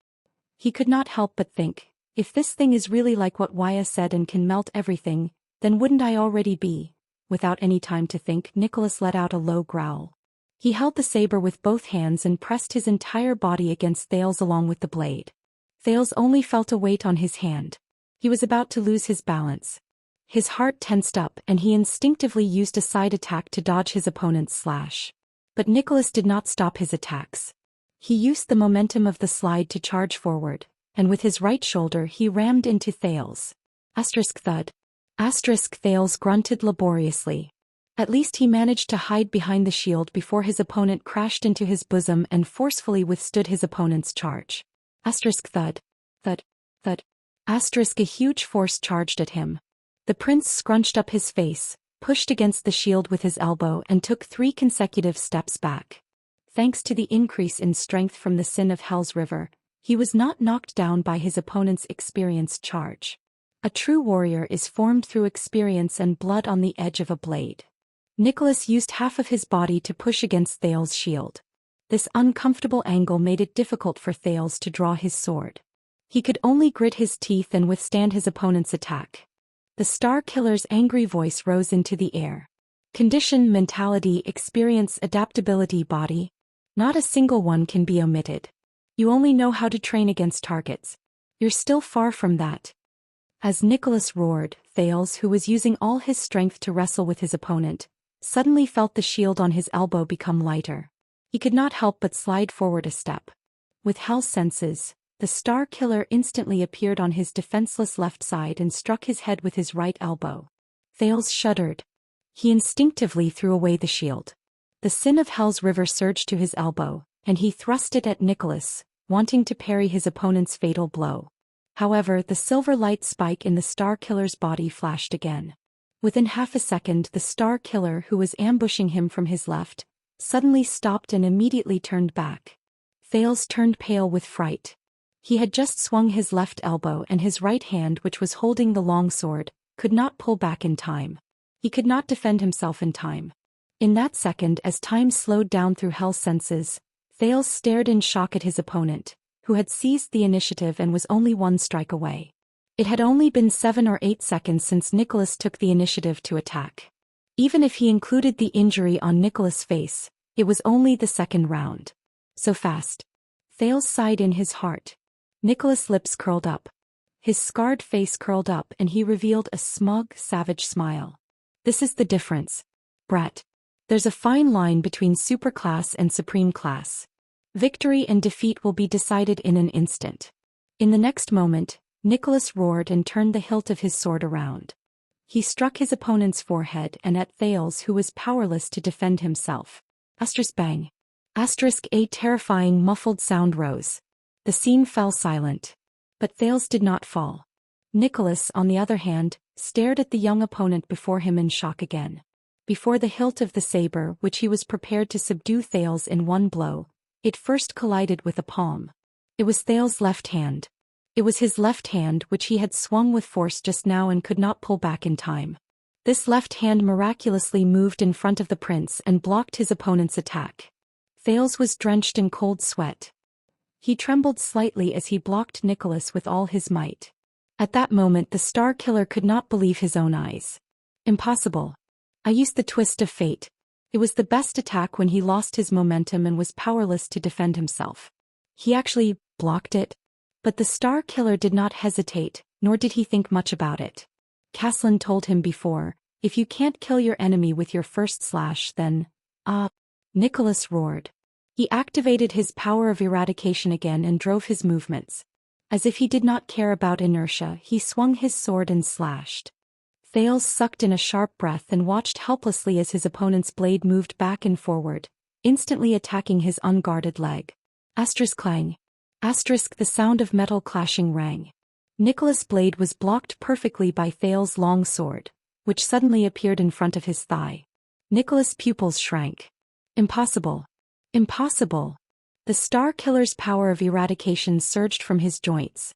He could not help but think, if this thing is really like what Wuxia said and can melt everything, then wouldn't I already be? Without any time to think, Nicholas let out a low growl. He held the saber with both hands and pressed his entire body against Thales along with the blade. Thales only felt a weight on his hand. He was about to lose his balance. His heart tensed up and he instinctively used a side attack to dodge his opponent's slash. But Nicholas did not stop his attacks. He used the momentum of the slide to charge forward, and with his right shoulder he rammed into Thales. Asterisk thud. Asterisk Thales grunted laboriously. At least he managed to hide behind the shield before his opponent crashed into his bosom and forcefully withstood his opponent's charge. Asterisk thud. Thud. Thud. Asterisk a huge force charged at him. The prince scrunched up his face, pushed against the shield with his elbow and took 3 consecutive steps back. Thanks to the increase in strength from the sin of Hell's River, he was not knocked down by his opponent's experienced charge. A true warrior is formed through experience and blood on the edge of a blade. Nicholas used half of his body to push against Thales' shield. This uncomfortable angle made it difficult for Thales to draw his sword. He could only grit his teeth and withstand his opponent's attack. The Star Killer's angry voice rose into the air. Condition, mentality, experience, adaptability, body. Not a single one can be omitted. You only know how to train against targets. You're still far from that. As Nicholas roared, Thales, who was using all his strength to wrestle with his opponent, suddenly felt the shield on his elbow become lighter. He could not help but slide forward a step. With Hell's senses, the Star Killer instantly appeared on his defenseless left side and struck his head with his right elbow. Thales shuddered. He instinctively threw away the shield. The sin of Hell's River surged to his elbow, and he thrust it at Nicholas, wanting to parry his opponent's fatal blow. However, the silver light spike in the Star Killer's body flashed again. Within half a second, the Star Killer, who was ambushing him from his left, suddenly stopped and immediately turned back. Thales turned pale with fright. He had just swung his left elbow and his right hand, which was holding the longsword, could not pull back in time. He could not defend himself in time. In that second, as time slowed down through Hell's senses, Thales stared in shock at his opponent, who had seized the initiative and was only 1 strike away. It had only been 7 or 8 seconds since Nicholas took the initiative to attack. Even if he included the injury on Nicholas' face, it was only the second round. So fast. Thales sighed in his heart. Nicholas' lips curled up. His scarred face curled up and he revealed a smug, savage smile. This is the difference, Brett. There's a fine line between superclass and supreme class. Victory and defeat will be decided in an instant. In the next moment, Nicholas roared and turned the hilt of his sword around. He struck his opponent's forehead and at Thales, who was powerless to defend himself. Asterisk bang. Asterisk a terrifying muffled sound rose. The scene fell silent. But Thales did not fall. Nicholas, on the other hand, stared at the young opponent before him in shock again. Before the hilt of the saber, which he was prepared to subdue Thales in 1 blow, it first collided with a palm. It was Thales' left hand. It was his left hand which he had swung with force just now and could not pull back in time. This left hand miraculously moved in front of the prince and blocked his opponent's attack. Thales was drenched in cold sweat. He trembled slightly as he blocked Nicholas with all his might. At that moment the Star Killer could not believe his own eyes. Impossible. I used the twist of fate. It was the best attack when he lost his momentum and was powerless to defend himself. He actually blocked it. But the Star Killer did not hesitate, nor did he think much about it. Caslin told him before, if you can't kill your enemy with your first slash then, Nicholas roared. He activated his power of eradication again and drove his movements. As if he did not care about inertia, he swung his sword and slashed. Thales sucked in a sharp breath and watched helplessly as his opponent's blade moved back and forward, instantly attacking his unguarded leg. Asterisk clang. Asterisk the sound of metal clashing rang. Nicholas' blade was blocked perfectly by Thales' long sword, which suddenly appeared in front of his thigh. Nicholas' pupils shrank. Impossible. Impossible. The Star Killer's power of eradication surged from his joints.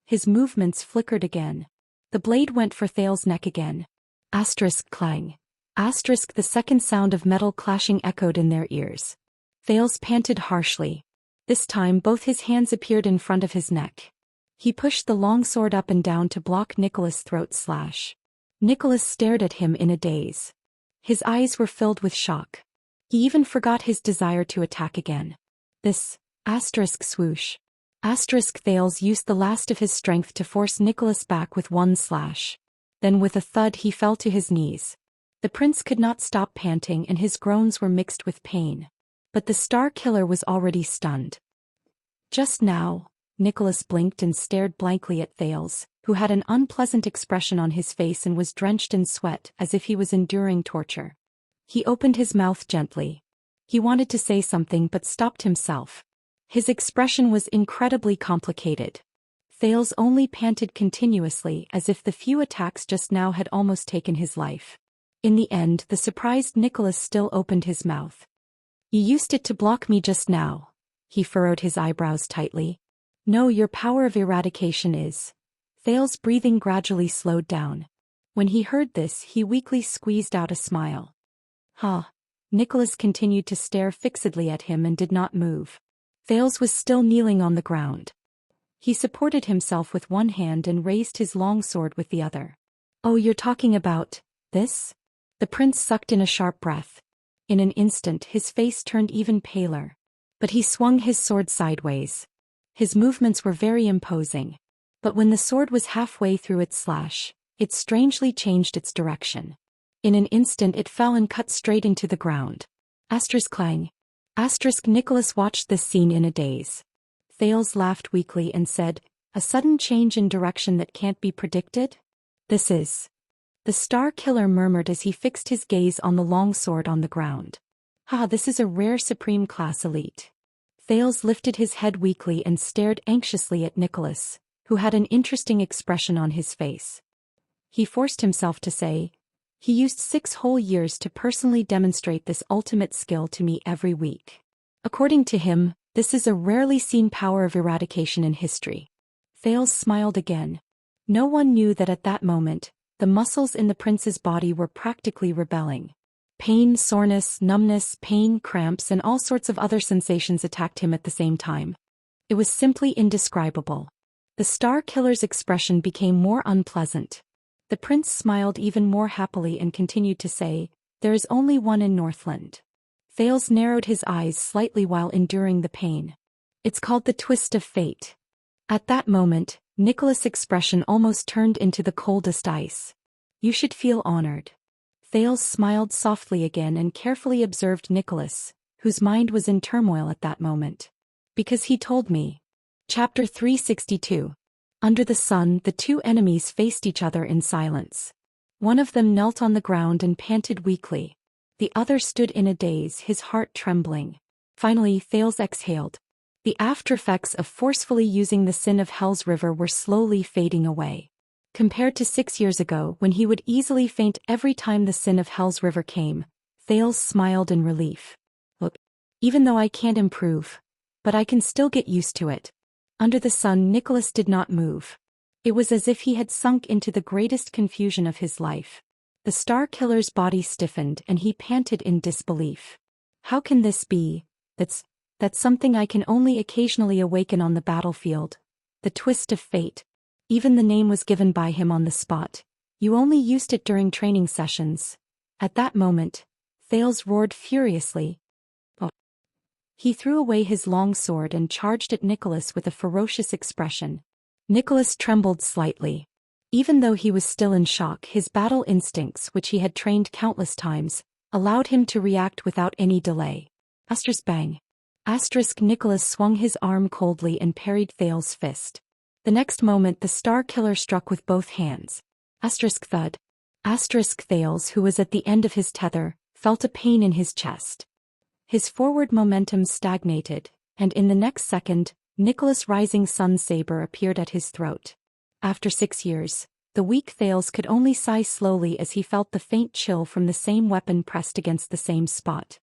His movements flickered again. The blade went for Thales' neck again. Asterisk clang. Asterisk the second sound of metal clashing echoed in their ears. Thales panted harshly. This time both his hands appeared in front of his neck. He pushed the long sword up and down to block Nicholas' throat slash. Nicholas stared at him in a daze. His eyes were filled with shock. He even forgot his desire to attack again. This, asterisk swoosh. Asterisk Thales used the last of his strength to force Nicholas back with one slash. Then with a thud he fell to his knees. The prince could not stop panting and his groans were mixed with pain. But the Star Killer was already stunned. Just now, Nicholas blinked and stared blankly at Thales, who had an unpleasant expression on his face and was drenched in sweat as if he was enduring torture. He opened his mouth gently. He wanted to say something but stopped himself. His expression was incredibly complicated. Thales only panted continuously as if the few attacks just now had almost taken his life. In the end, the surprised Nicholas still opened his mouth. "You used it to block me just now." He furrowed his eyebrows tightly. "No, your power of eradication is." Thales' breathing gradually slowed down. When he heard this, he weakly squeezed out a smile. "Huh." Nicholas continued to stare fixedly at him and did not move. Thales was still kneeling on the ground. He supported himself with one hand and raised his long sword with the other. "Oh, you're talking about this?" The prince sucked in a sharp breath. In an instant his face turned even paler. But he swung his sword sideways. His movements were very imposing. But when the sword was halfway through its slash, it strangely changed its direction. In an instant it fell and cut straight into the ground. Asterisk clang. Asterisk Nicholas watched this scene in a daze. Thales laughed weakly and said, "A sudden change in direction that can't be predicted? This is." The Star Killer murmured as he fixed his gaze on the long sword on the ground. This is a rare supreme class elite." Thales lifted his head weakly and stared anxiously at Nicholas, who had an interesting expression on his face. He forced himself to say, "He used 6 whole years to personally demonstrate this ultimate skill to me every week. According to him, this is a rarely seen power of eradication in history." Thales smiled again. No one knew that at that moment, the muscles in the prince's body were practically rebelling. Pain, soreness, numbness, pain, cramps, and all sorts of other sensations attacked him at the same time. It was simply indescribable. The Star Killer's expression became more unpleasant. The prince smiled even more happily and continued to say, "There is only one in Northland." Thales narrowed his eyes slightly while enduring the pain. "It's called the twist of fate." At that moment, Nicholas' expression almost turned into the coldest ice. "You should feel honored." Thales smiled softly again and carefully observed Nicholas, whose mind was in turmoil at that moment. "Because he told me." Chapter 362. Under the sun, the two enemies faced each other in silence. One of them knelt on the ground and panted weakly. The other stood in a daze, his heart trembling. Finally, Thales exhaled. The aftereffects of forcefully using the sin of Hell's River were slowly fading away. Compared to 6 years ago when he would easily faint every time the sin of Hell's River came, Thales smiled in relief. "Look, even though I can't improve, but I can still get used to it." Under the sun, Nicholas did not move. It was as if he had sunk into the greatest confusion of his life. The Star Killer's body stiffened and he panted in disbelief. "How can this be? That's something I can only occasionally awaken on the battlefield. The twist of fate. Even the name was given by him on the spot. You only used it during training sessions." At that moment, Thales roared furiously. "Oh." He threw away his long sword and charged at Nicholas with a ferocious expression. Nicholas trembled slightly. Even though he was still in shock, his battle instincts, which he had trained countless times, allowed him to react without any delay. Asterisk bang. Asterisk Nicholas swung his arm coldly and parried Thales' fist. The next moment the Star Killer struck with both hands. Asterisk thud. Asterisk Thales, who was at the end of his tether, felt a pain in his chest. His forward momentum stagnated, and in the next second, Nicholas' rising sun saber appeared at his throat. After 6 years, the weak Thales could only sigh slowly as he felt the faint chill from the same weapon pressed against the same spot.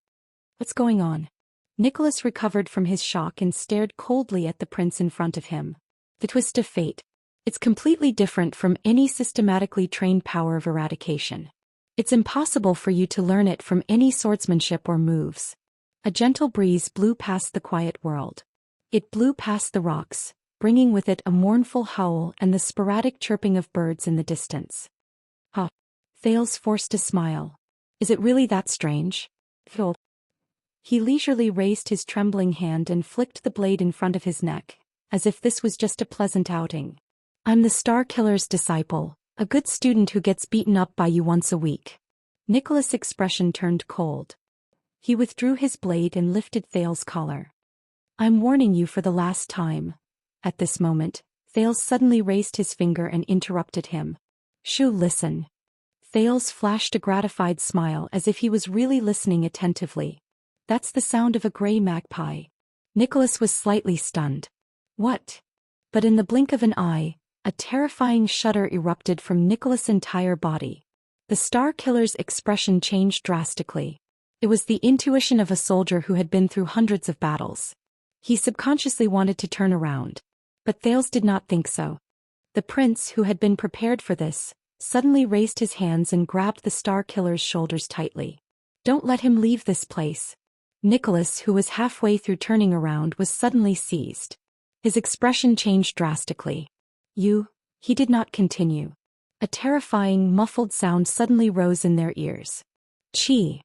"What's going on?" Nicholas recovered from his shock and stared coldly at the prince in front of him. "The twist of fate. It's completely different from any systematically trained power of eradication. It's impossible for you to learn it from any swordsmanship or moves. A gentle breeze blew past the quiet world. It blew past the rocks, bringing with it a mournful howl and the sporadic chirping of birds in the distance. Huh. Thales forced a smile. Is it really that strange? Phil. He leisurely raised his trembling hand and flicked the blade in front of his neck, as if this was just a pleasant outing. I'm the Star Killer's disciple, a good student who gets beaten up by you once a week. Nicholas' expression turned cold. He withdrew his blade and lifted Thales' collar. I'm warning you for the last time. At this moment, Thales suddenly raised his finger and interrupted him. Shu, listen. Thales flashed a gratified smile as if he was really listening attentively. That's the sound of a gray magpie. Nicholas was slightly stunned. What? But in the blink of an eye, a terrifying shudder erupted from Nicholas' entire body. The Star Killer's expression changed drastically. It was the intuition of a soldier who had been through hundreds of battles. He subconsciously wanted to turn around. But Thales did not think so. The prince, who had been prepared for this, suddenly raised his hands and grabbed the Star Killer's shoulders tightly. Don't let him leave this place. Nicholas, who was halfway through turning around, was suddenly seized. His expression changed drastically. He did not continue. A terrifying, muffled sound suddenly rose in their ears. Chi.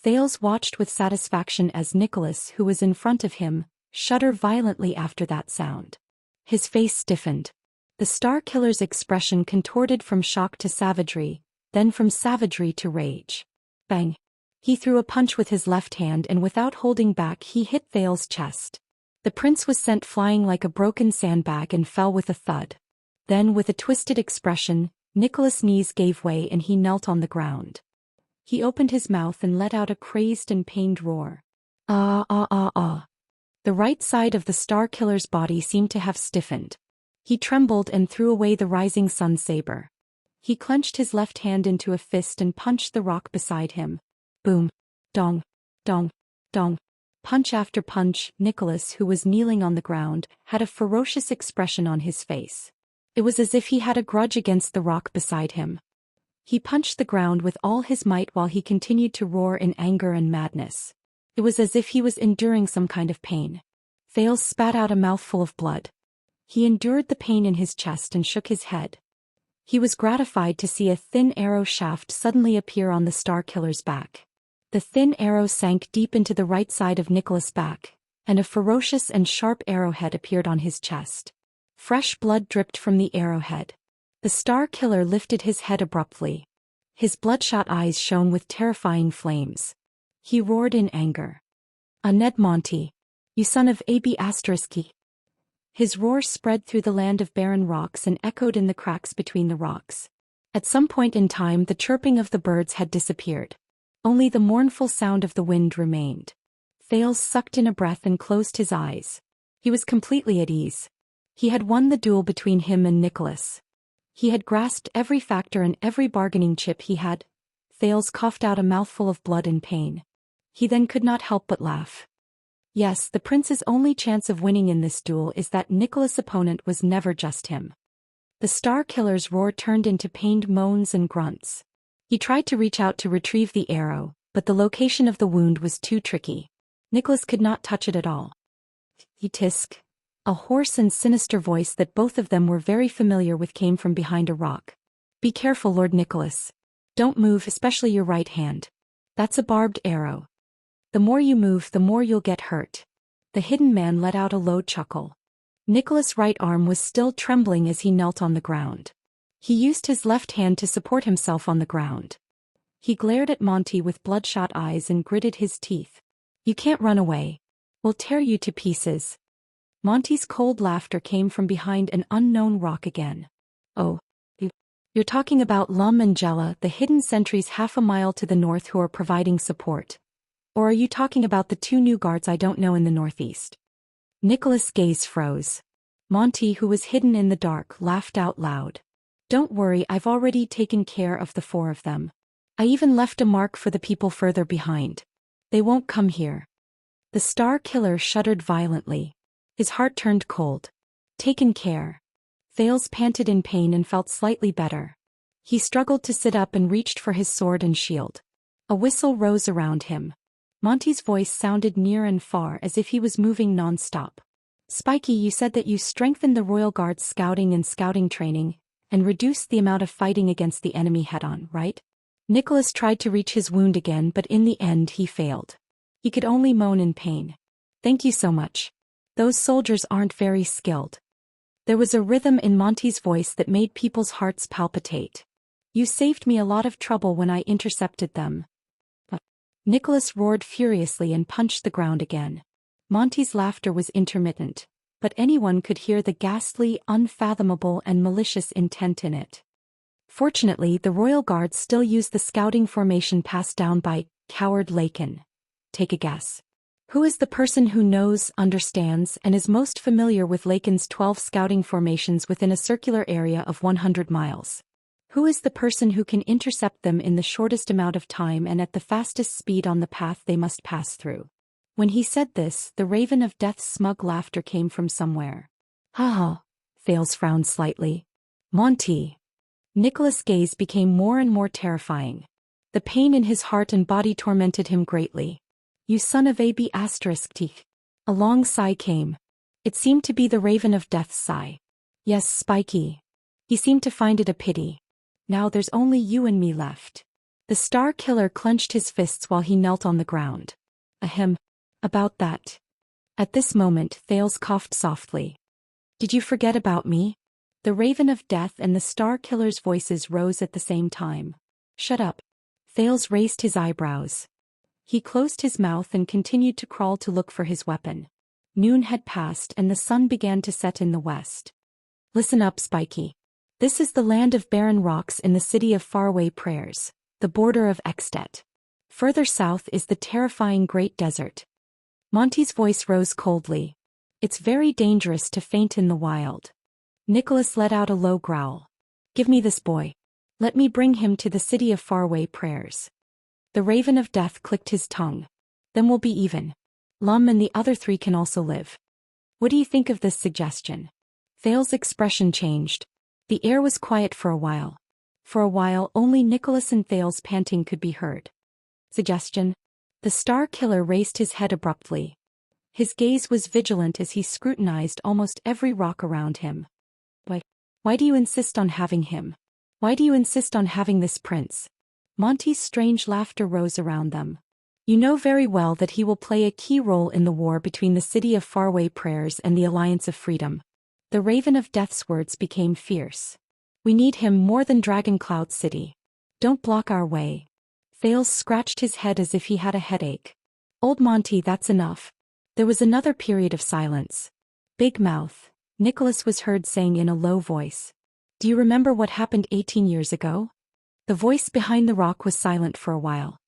Thales watched with satisfaction as Nicholas, who was in front of him, shuddered violently after that sound. His face stiffened. The Star Killer's expression contorted from shock to savagery, then from savagery to rage. Bang! He threw a punch with his left hand and without holding back he hit Thales' chest. The prince was sent flying like a broken sandbag and fell with a thud. Then, with a twisted expression, Nicholas' knees gave way and he knelt on the ground. He opened his mouth and let out a crazed and pained roar. Ah ah ah ah. The right side of the Star Killer's body seemed to have stiffened. He trembled and threw away the rising sun saber. He clenched his left hand into a fist and punched the rock beside him. Boom. Dong. Dong. Dong. Punch after punch. Nicholas, who was kneeling on the ground, had a ferocious expression on his face. It was as if he had a grudge against the rock beside him. He punched the ground with all his might while he continued to roar in anger and madness. It was as if he was enduring some kind of pain. Thales spat out a mouthful of blood. He endured the pain in his chest and shook his head. He was gratified to see a thin arrow shaft suddenly appear on the Star Killer's back. The thin arrow sank deep into the right side of Nicholas' back, and a ferocious and sharp arrowhead appeared on his chest. Fresh blood dripped from the arrowhead. The Star Killer lifted his head abruptly. His bloodshot eyes shone with terrifying flames. He roared in anger. Ned Monty, you son of AB***. His roar spread through the land of barren rocks and echoed in the cracks between the rocks. At some point in time the chirping of the birds had disappeared. Only the mournful sound of the wind remained. Thales sucked in a breath and closed his eyes. He was completely at ease. He had won the duel between him and Nicholas. He had grasped every factor and every bargaining chip he had. Thales coughed out a mouthful of blood in pain. He then could not help but laugh. Yes, the prince's only chance of winning in this duel is that Nicholas' opponent was never just him. The Star Killer's roar turned into pained moans and grunts. He tried to reach out to retrieve the arrow, but the location of the wound was too tricky. Nicholas could not touch it at all. Tisk. A hoarse and sinister voice that both of them were very familiar with came from behind a rock. Be careful, Lord Nicholas. Don't move, especially your right hand. That's a barbed arrow. The more you move, the more you'll get hurt. The hidden man let out a low chuckle. Nicholas' right arm was still trembling as he knelt on the ground. He used his left hand to support himself on the ground. He glared at Monty with bloodshot eyes and gritted his teeth. You can't run away. We'll tear you to pieces. Monty's cold laughter came from behind an unknown rock again. Oh. You're talking about Lum and Jella, the hidden sentries half a mile to the north who are providing support. Or are you talking about the two new guards I don't know in the northeast? Nicholas' gaze froze. Monty, who was hidden in the dark, laughed out loud. Don't worry, I've already taken care of the four of them. I even left a mark for the people further behind. They won't come here. The Star Killer shuddered violently. His heart turned cold. Taken care. Thales panted in pain and felt slightly better. He struggled to sit up and reached for his sword and shield. A whistle rose around him. Monty's voice sounded near and far as if he was moving non-stop. Spiky, you said that you strengthened the Royal Guard's scouting and scouting training, and reduced the amount of fighting against the enemy head-on, right? Nicholas tried to reach his wound again, but in the end he failed. He could only moan in pain. Thank you so much. Those soldiers aren't very skilled. There was a rhythm in Monty's voice that made people's hearts palpitate. You saved me a lot of trouble when I intercepted them. Nicholas roared furiously and punched the ground again. Monty's laughter was intermittent, but anyone could hear the ghastly, unfathomable and malicious intent in it. Fortunately, the Royal Guards still used the scouting formation passed down by Coward Lakin. Take a guess. Who is the person who knows, understands, and is most familiar with Lakin's 12 scouting formations within a circular area of 100 miles? Who is the person who can intercept them in the shortest amount of time and at the fastest speed on the path they must pass through? When he said this, the Raven of Death's smug laughter came from somewhere. Ha! Thales frowned slightly. Monty. Nicholas' gaze became more and more terrifying. The pain in his heart and body tormented him greatly. You son of a b****. A long sigh came. It seemed to be the Raven of Death's sigh. Yes, Spiky. He seemed to find it a pity. Now there's only you and me left. The Star Killer clenched his fists while he knelt on the ground. Ahem. About that. At this moment, Thales coughed softly. Did you forget about me? The Raven of Death and the Star Killer's voices rose at the same time. Shut up. Thales raised his eyebrows. He closed his mouth and continued to crawl to look for his weapon. Noon had passed and the sun began to set in the west. Listen up, Spiky. This is the land of barren rocks in the city of faraway prayers, the border of Extet. Further south is the terrifying Great Desert. Monty's voice rose coldly. It's very dangerous to faint in the wild. Nicholas let out a low growl. Give me this boy. Let me bring him to the city of faraway prayers. The Raven of Death clicked his tongue. Then we'll be even. Lum and the other three can also live. What do you think of this suggestion? Thales' expression changed. The air was quiet for a while. For a while, only Nicholas and Thales' panting could be heard. Suggestion? The Star Killer raised his head abruptly. His gaze was vigilant as he scrutinized almost every rock around him. Why do you insist on having him? Why do you insist on having this prince? Monty's strange laughter rose around them. You know very well that he will play a key role in the war between the City of Faraway Prayers and the Alliance of Freedom. The Raven of Death's words became fierce. We need him more than Dragon Cloud City. Don't block our way. Thales scratched his head as if he had a headache. Old Monty, that's enough. There was another period of silence. Big mouth, Nicholas was heard saying in a low voice. Do you remember what happened 18 years ago? The voice behind the rock was silent for a while.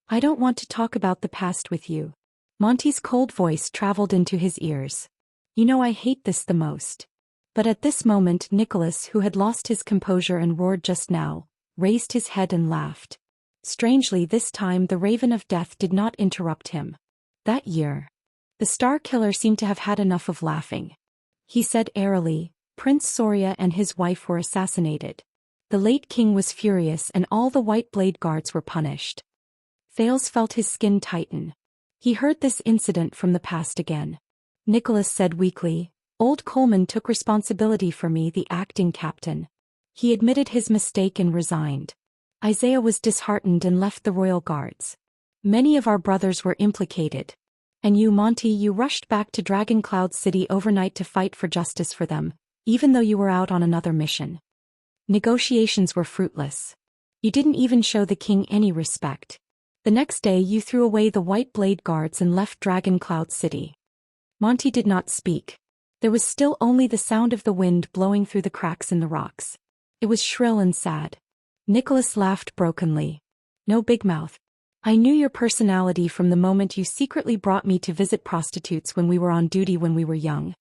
I don't want to talk about the past with you. Monty's cold voice traveled into his ears. You know I hate this the most. But at this moment Nicholas, who had lost his composure and roared just now, raised his head and laughed. Strangely, this time the Raven of Death did not interrupt him. That year, the Star Killer seemed to have had enough of laughing. He said airily, Prince Soria and his wife were assassinated. The late king was furious and all the White Blade Guards were punished. Thales felt his skin tighten. He heard this incident from the past again. Nicholas said weakly, Old Coleman took responsibility for me, the acting captain. He admitted his mistake and resigned. Isaiah was disheartened and left the Royal Guards. Many of our brothers were implicated. And you, Monty, you rushed back to Dragon Cloud City overnight to fight for justice for them, even though you were out on another mission. Negotiations were fruitless. You didn't even show the king any respect. The next day you threw away the White Blade Guards and left Dragon Cloud City. Monty did not speak. There was still only the sound of the wind blowing through the cracks in the rocks. It was shrill and sad. Nicholas laughed brokenly. No, Big Mouth. I knew your personality from the moment you secretly brought me to visit prostitutes when we were on duty when we were young.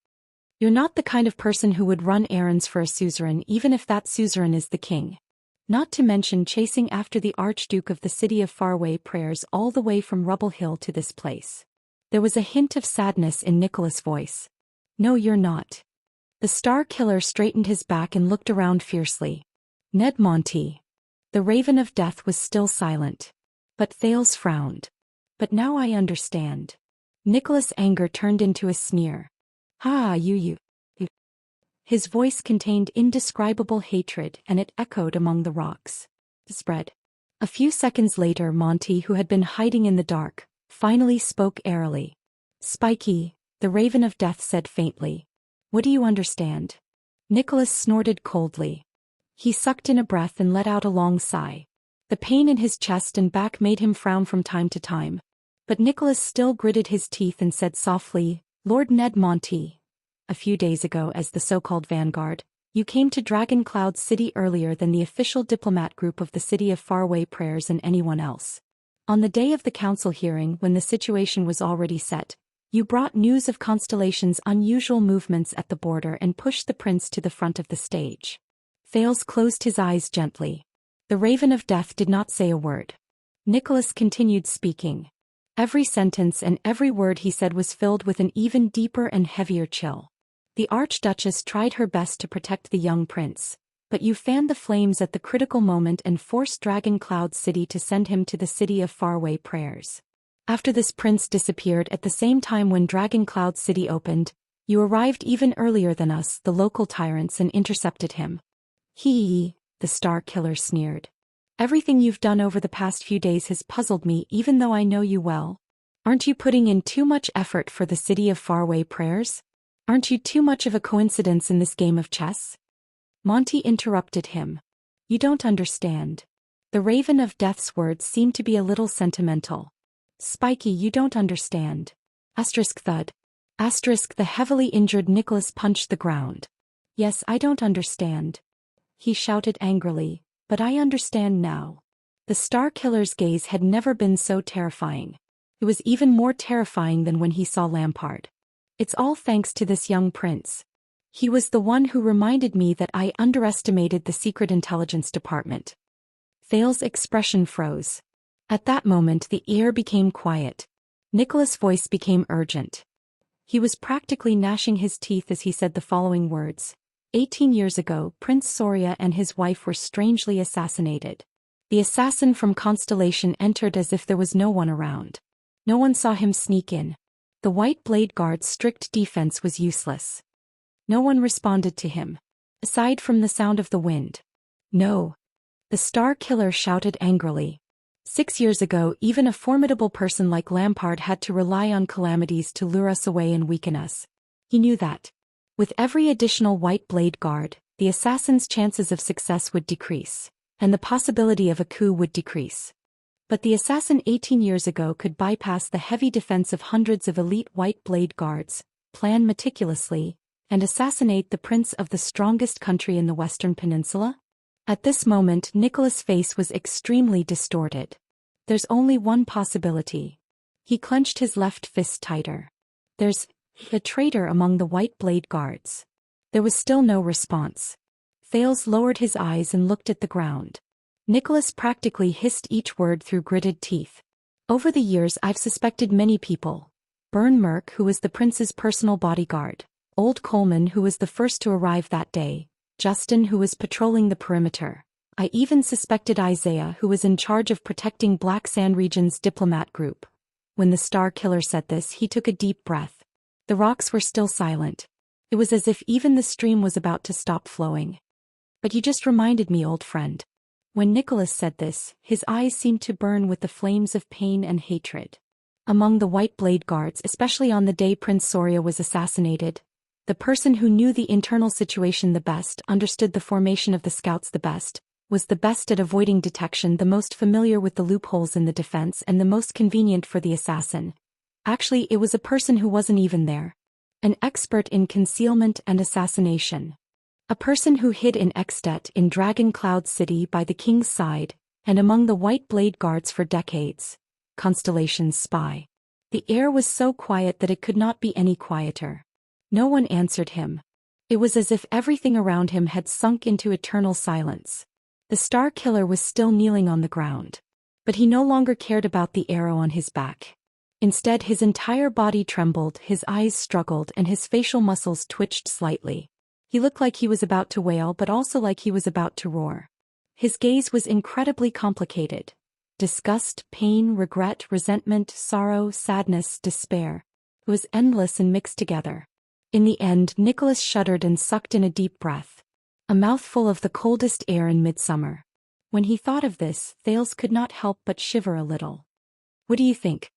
You're not the kind of person who would run errands for a suzerain even if that suzerain is the king. Not to mention chasing after the Archduke of the City of Faraway Prayers all the way from Rubble Hill to this place. There was a hint of sadness in Nicholas' voice. No, you're not. The Star Killer straightened his back and looked around fiercely. Ned Monty. The Raven of Death was still silent. But Thales frowned. But now I understand. Nicholas' anger turned into a sneer. You. His voice contained indescribable hatred and it echoed among the rocks. Spread. A few seconds later Monty, who had been hiding in the dark, finally spoke airily. Spiky, the Raven of Death said faintly. What do you understand? Nicholas snorted coldly. He sucked in a breath and let out a long sigh. The pain in his chest and back made him frown from time to time. But Nicholas still gritted his teeth and said softly, Lord Ned Monty, a few days ago as the so-called Vanguard, you came to Dragon Cloud City earlier than the official diplomat group of the City of Faraway Prayers and anyone else. On the day of the council hearing when the situation was already set, you brought news of Constellation's unusual movements at the border and pushed the prince to the front of the stage. Thales closed his eyes gently. The Raven of Death did not say a word. Nicholas continued speaking. Every sentence and every word he said was filled with an even deeper and heavier chill. The Archduchess tried her best to protect the young prince, but you fanned the flames at the critical moment and forced Dragon Cloud City to send him to the City of Faraway Prayers. After this prince disappeared at the same time when Dragon Cloud City opened, you arrived even earlier than us, the local tyrants, and intercepted him. The Star Killer sneered. Everything you've done over the past few days has puzzled me even though I know you well. Aren't you putting in too much effort for the City of Faraway Prayers? Aren't you too much of a coincidence in this game of chess? Monty interrupted him. You don't understand. The Raven of Death's words seemed to be a little sentimental. Spiky, you don't understand. Thud. The heavily injured Nicholas punched the ground. Yes, I don't understand. He shouted angrily, but I understand now. The Star Killer's gaze had never been so terrifying. It was even more terrifying than when he saw Lampard. It's all thanks to this young prince. He was the one who reminded me that I underestimated the Secret Intelligence Department. Thales' expression froze. At that moment the air became quiet. Nicholas' voice became urgent. He was practically gnashing his teeth as he said the following words. 18 years ago, Prince Soria and his wife were strangely assassinated. The assassin from Constellation entered as if there was no one around. No one saw him sneak in. The White Blade Guard's strict defense was useless. No one responded to him. Aside from the sound of the wind. No. The Star Killer shouted angrily. 6 years ago, even a formidable person like Lampard had to rely on calamities to lure us away and weaken us. He knew that. With every additional White Blade Guard, the assassin's chances of success would decrease, and the possibility of a coup would decrease. But the assassin 18 years ago could bypass the heavy defense of hundreds of elite White Blade Guards, plan meticulously, and assassinate the prince of the strongest country in the Western Peninsula? At this moment Nicholas' face was extremely distorted. There's only one possibility. He clenched his left fist tighter. There's a traitor among the White Blade Guards. There was still no response. Thales lowered his eyes and looked at the ground. Nicholas practically hissed each word through gritted teeth. Over the years I've suspected many people. Byrne Merck, who was the prince's personal bodyguard. Old Coleman, who was the first to arrive that day. Justin, who was patrolling the perimeter. I even suspected Isaiah, who was in charge of protecting Black Sand Region's diplomat group. When the Star Killer said this, he took a deep breath. The rocks were still silent. It was as if even the stream was about to stop flowing. But you just reminded me, old friend. When Nicholas said this, his eyes seemed to burn with the flames of pain and hatred. Among the White Blade Guards, especially on the day Prince Soria was assassinated, the person who knew the internal situation the best, understood the formation of the scouts the best, was the best at avoiding detection, the most familiar with the loopholes in the defense, and the most convenient for the assassin. Actually, it was a person who wasn't even there. An expert in concealment and assassination. A person who hid in Extet in Dragon Cloud City by the king's side, and among the White Blade Guards for decades. Constellation's spy. The air was so quiet that it could not be any quieter. No one answered him. It was as if everything around him had sunk into eternal silence. The Star Killer was still kneeling on the ground. But he no longer cared about the arrow on his back. Instead, his entire body trembled, his eyes struggled, and his facial muscles twitched slightly. He looked like he was about to wail, but also like he was about to roar. His gaze was incredibly complicated. Disgust, pain, regret, resentment, sorrow, sadness, despair. It was endless and mixed together. In the end, Nicholas shuddered and sucked in a deep breath. A mouthful of the coldest air in midsummer. When he thought of this, Thales could not help but shiver a little. "What do you think?"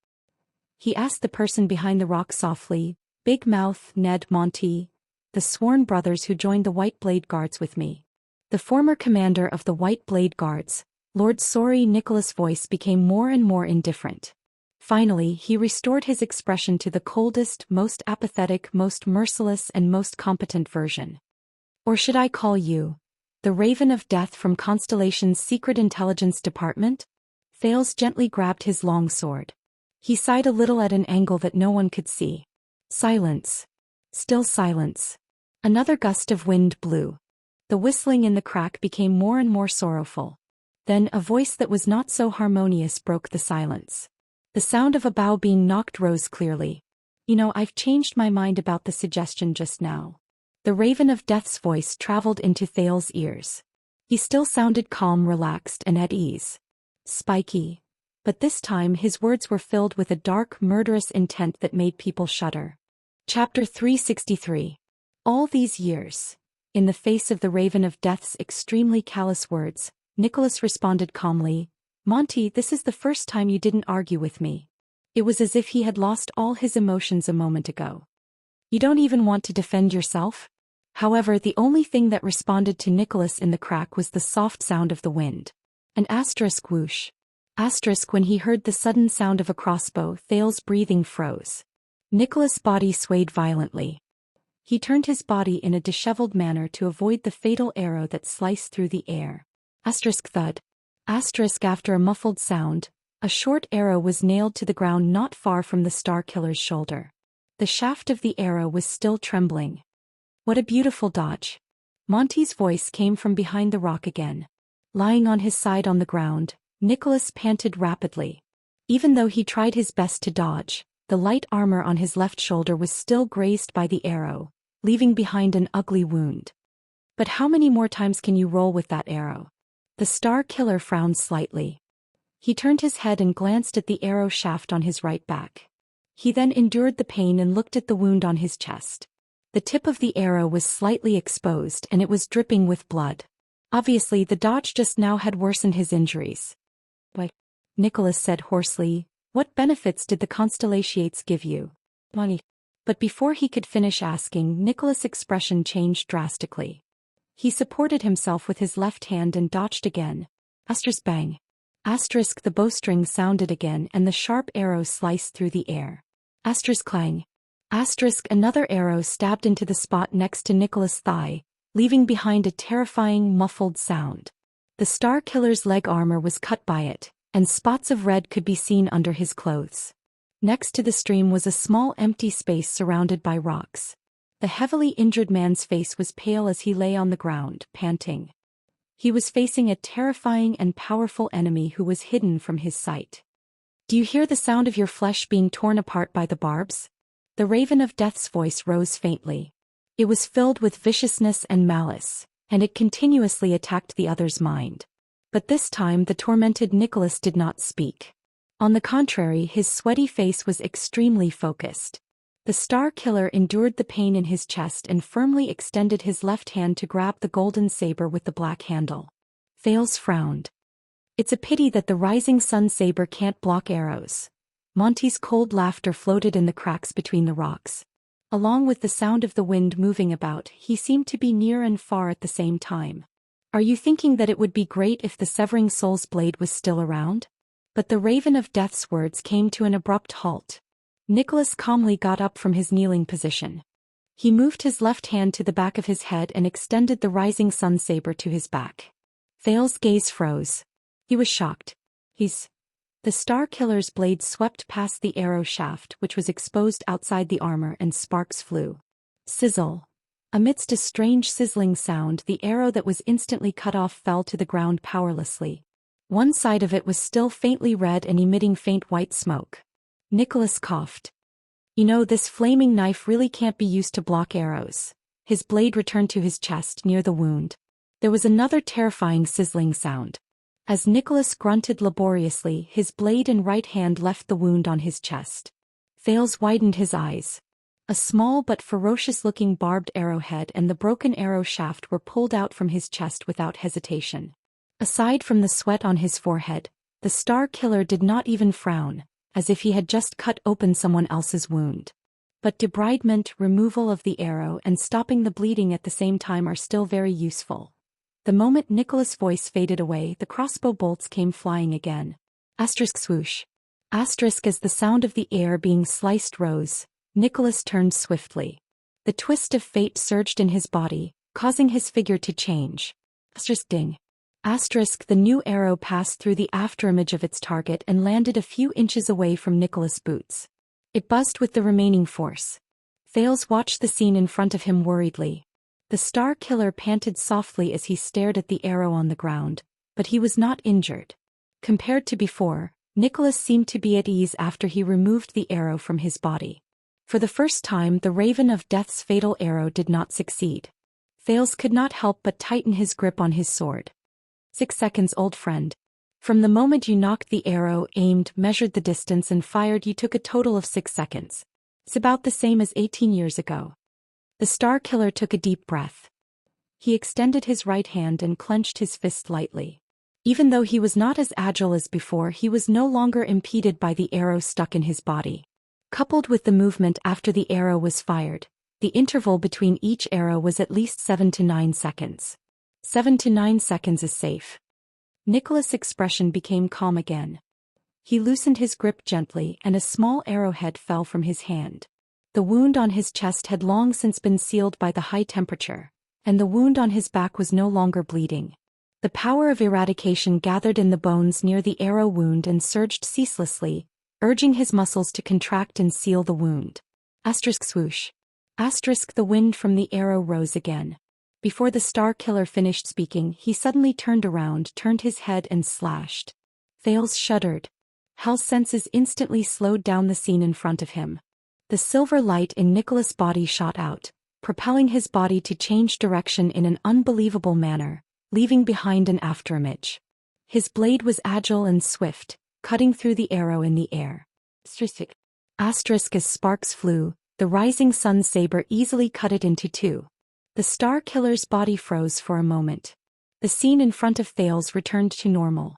he asked the person behind the rock softly. "Big Mouth, Ned, Monty, the sworn brothers who joined the White Blade Guards with me." The former commander of the White Blade Guards, Lord Sorry. Nicholas' voice became more and more indifferent. Finally, he restored his expression to the coldest, most apathetic, most merciless and most competent version. "Or should I call you the Raven of Death from Constellation's Secret Intelligence Department?" Thales gently grabbed his long sword. He sighed a little at an angle that no one could see. Silence. Still silence. Another gust of wind blew. The whistling in the crack became more and more sorrowful. Then a voice that was not so harmonious broke the silence. The sound of a bough being knocked rose clearly. "I've changed my mind about the suggestion just now." The Raven of Death's voice traveled into Thales' ears. He still sounded calm, relaxed, and at ease. Spiky. But this time his words were filled with a dark, murderous intent that made people shudder. Chapter 363. All these years. In the face of the Raven of Death's extremely callous words, Nicholas responded calmly, "Monty, this is the first time you didn't argue with me." It was as if he had lost all his emotions a moment ago. "You don't even want to defend yourself?" However, the only thing that responded to Nicholas in the crack was the soft sound of the wind. An asterisk whoosh. Asterisk. When he heard the sudden sound of a crossbow, Thales' breathing froze. Nicholas' body swayed violently. He turned his body in a disheveled manner to avoid the fatal arrow that sliced through the air. Asterisk thud. Asterisk. After a muffled sound, a short arrow was nailed to the ground not far from the Star Killer's shoulder. The shaft of the arrow was still trembling. "What a beautiful dodge." Monty's voice came from behind the rock again. Lying on his side on the ground, Nicholas panted rapidly. Even though he tried his best to dodge, the light armor on his left shoulder was still grazed by the arrow, leaving behind an ugly wound. "But how many more times can you roll with that arrow?" The Star Killer frowned slightly. He turned his head and glanced at the arrow shaft on his right back. He then endured the pain and looked at the wound on his chest. The tip of the arrow was slightly exposed and it was dripping with blood. Obviously, the dodge just now had worsened his injuries. "Why," Nicholas said hoarsely, "what benefits did the Constellations give you?" "Money." But before he could finish asking, Nicholas' expression changed drastically. He supported himself with his left hand and dodged again. Asterisk bang. Asterisk. The bowstring sounded again and the sharp arrow sliced through the air. Asterisk clang. Asterisk. Another arrow stabbed into the spot next to Nicholas' thigh, leaving behind a terrifying muffled sound. The Star Killer's leg armor was cut by it, and spots of red could be seen under his clothes. Next to the stream was a small empty space surrounded by rocks. The heavily injured man's face was pale as he lay on the ground, panting. He was facing a terrifying and powerful enemy who was hidden from his sight. "Do you hear the sound of your flesh being torn apart by the barbs?" The Raven of Death's voice rose faintly. It was filled with viciousness and malice, and it continuously attacked the other's mind. But this time the tormented Nicholas did not speak. On the contrary, his sweaty face was extremely focused. The Star Killer endured the pain in his chest and firmly extended his left hand to grab the golden saber with the black handle. Thales frowned. "It's a pity that the Rising Sun saber can't block arrows." Monty's cold laughter floated in the cracks between the rocks. Along with the sound of the wind moving about, he seemed to be near and far at the same time. "Are you thinking that it would be great if the Severing Soul's blade was still around?" But the Raven of Death's words came to an abrupt halt. Nicholas calmly got up from his kneeling position. He moved his left hand to the back of his head and extended the Rising Sun saber to his back. Thales' gaze froze. He was shocked. The Star Killer's blade swept past the arrow shaft, which was exposed outside the armor, and sparks flew. Sizzle. Amidst a strange sizzling sound, the arrow that was instantly cut off fell to the ground powerlessly. One side of it was still faintly red and emitting faint white smoke. Nicholas coughed. This flaming knife really can't be used to block arrows." His blade returned to his chest near the wound. There was another terrifying sizzling sound. As Nicholas grunted laboriously, his blade and right hand left the wound on his chest. Thales widened his eyes. A small but ferocious-looking barbed arrowhead and the broken arrow shaft were pulled out from his chest without hesitation. Aside from the sweat on his forehead, the Star Killer did not even frown, as if he had just cut open someone else's wound. But debridement, removal of the arrow, and stopping the bleeding at the same time are still very useful. The moment Nicholas' voice faded away, the crossbow bolts came flying again. Asterisk swoosh. Asterisk as the sound of the air being sliced rose, Nicholas turned swiftly. The twist of fate surged in his body, causing his figure to change. Asterisk ding. Asterisk the new arrow passed through the afterimage of its target and landed a few inches away from Nicholas' boots. It buzzed with the remaining force. Thales watched the scene in front of him worriedly. The Star Killer panted softly as he stared at the arrow on the ground, but he was not injured. Compared to before, Nicholas seemed to be at ease after he removed the arrow from his body. For the first time, the Raven of Death's fatal arrow did not succeed. Thales could not help but tighten his grip on his sword. 6 seconds, old friend. From the moment you knocked the arrow, aimed, measured the distance and fired, you took a total of 6 seconds. It's about the same as 18 years ago. The Star Killer took a deep breath. He extended his right hand and clenched his fist lightly. Even though he was not as agile as before, he was no longer impeded by the arrow stuck in his body. Coupled with the movement after the arrow was fired, the interval between each arrow was at least 7 to 9 seconds. 7 to 9 seconds is safe. Nicholas' expression became calm again. He loosened his grip gently and a small arrowhead fell from his hand. The wound on his chest had long since been sealed by the high temperature, and the wound on his back was no longer bleeding. The power of eradication gathered in the bones near the arrow wound and surged ceaselessly, urging his muscles to contract and seal the wound. Asterisk swoosh. Asterisk the wind from the arrow rose again. Before the Star Killer finished speaking, he suddenly turned around, turned his head and slashed. Thales shuddered. Hell's senses instantly slowed down the scene in front of him. The silver light in Nicholas' body shot out, propelling his body to change direction in an unbelievable manner, leaving behind an afterimage. His blade was agile and swift, cutting through the arrow in the air. Asterisk as sparks flew, the rising sun saber easily cut it into two. The Star Killer's body froze for a moment. The scene in front of Thales returned to normal.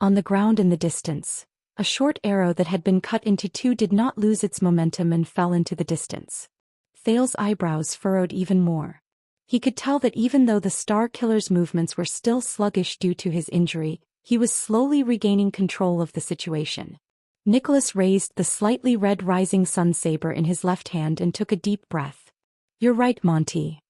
On the ground in the distance, a short arrow that had been cut into two did not lose its momentum and fell into the distance. Thales' eyebrows furrowed even more. He could tell that even though the Star Killer's movements were still sluggish due to his injury, he was slowly regaining control of the situation. Nicholas raised the slightly red rising sun saber in his left hand and took a deep breath. "You're right, Monty."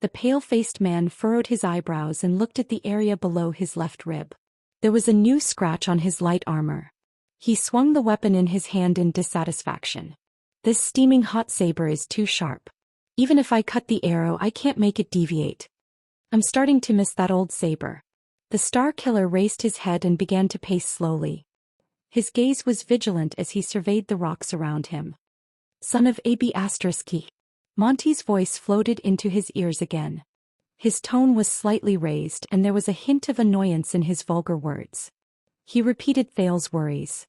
The pale-faced man furrowed his eyebrows and looked at the area below his left rib. There was a new scratch on his light armor. He swung the weapon in his hand in dissatisfaction. "This steaming hot saber is too sharp. Even if I cut the arrow, I can't make it deviate. I'm starting to miss that old saber." The Star Killer raised his head and began to pace slowly. His gaze was vigilant as he surveyed the rocks around him. "Son of AB **. Monty's voice floated into his ears again. His tone was slightly raised and there was a hint of annoyance in his vulgar words. He repeated Thales' worries.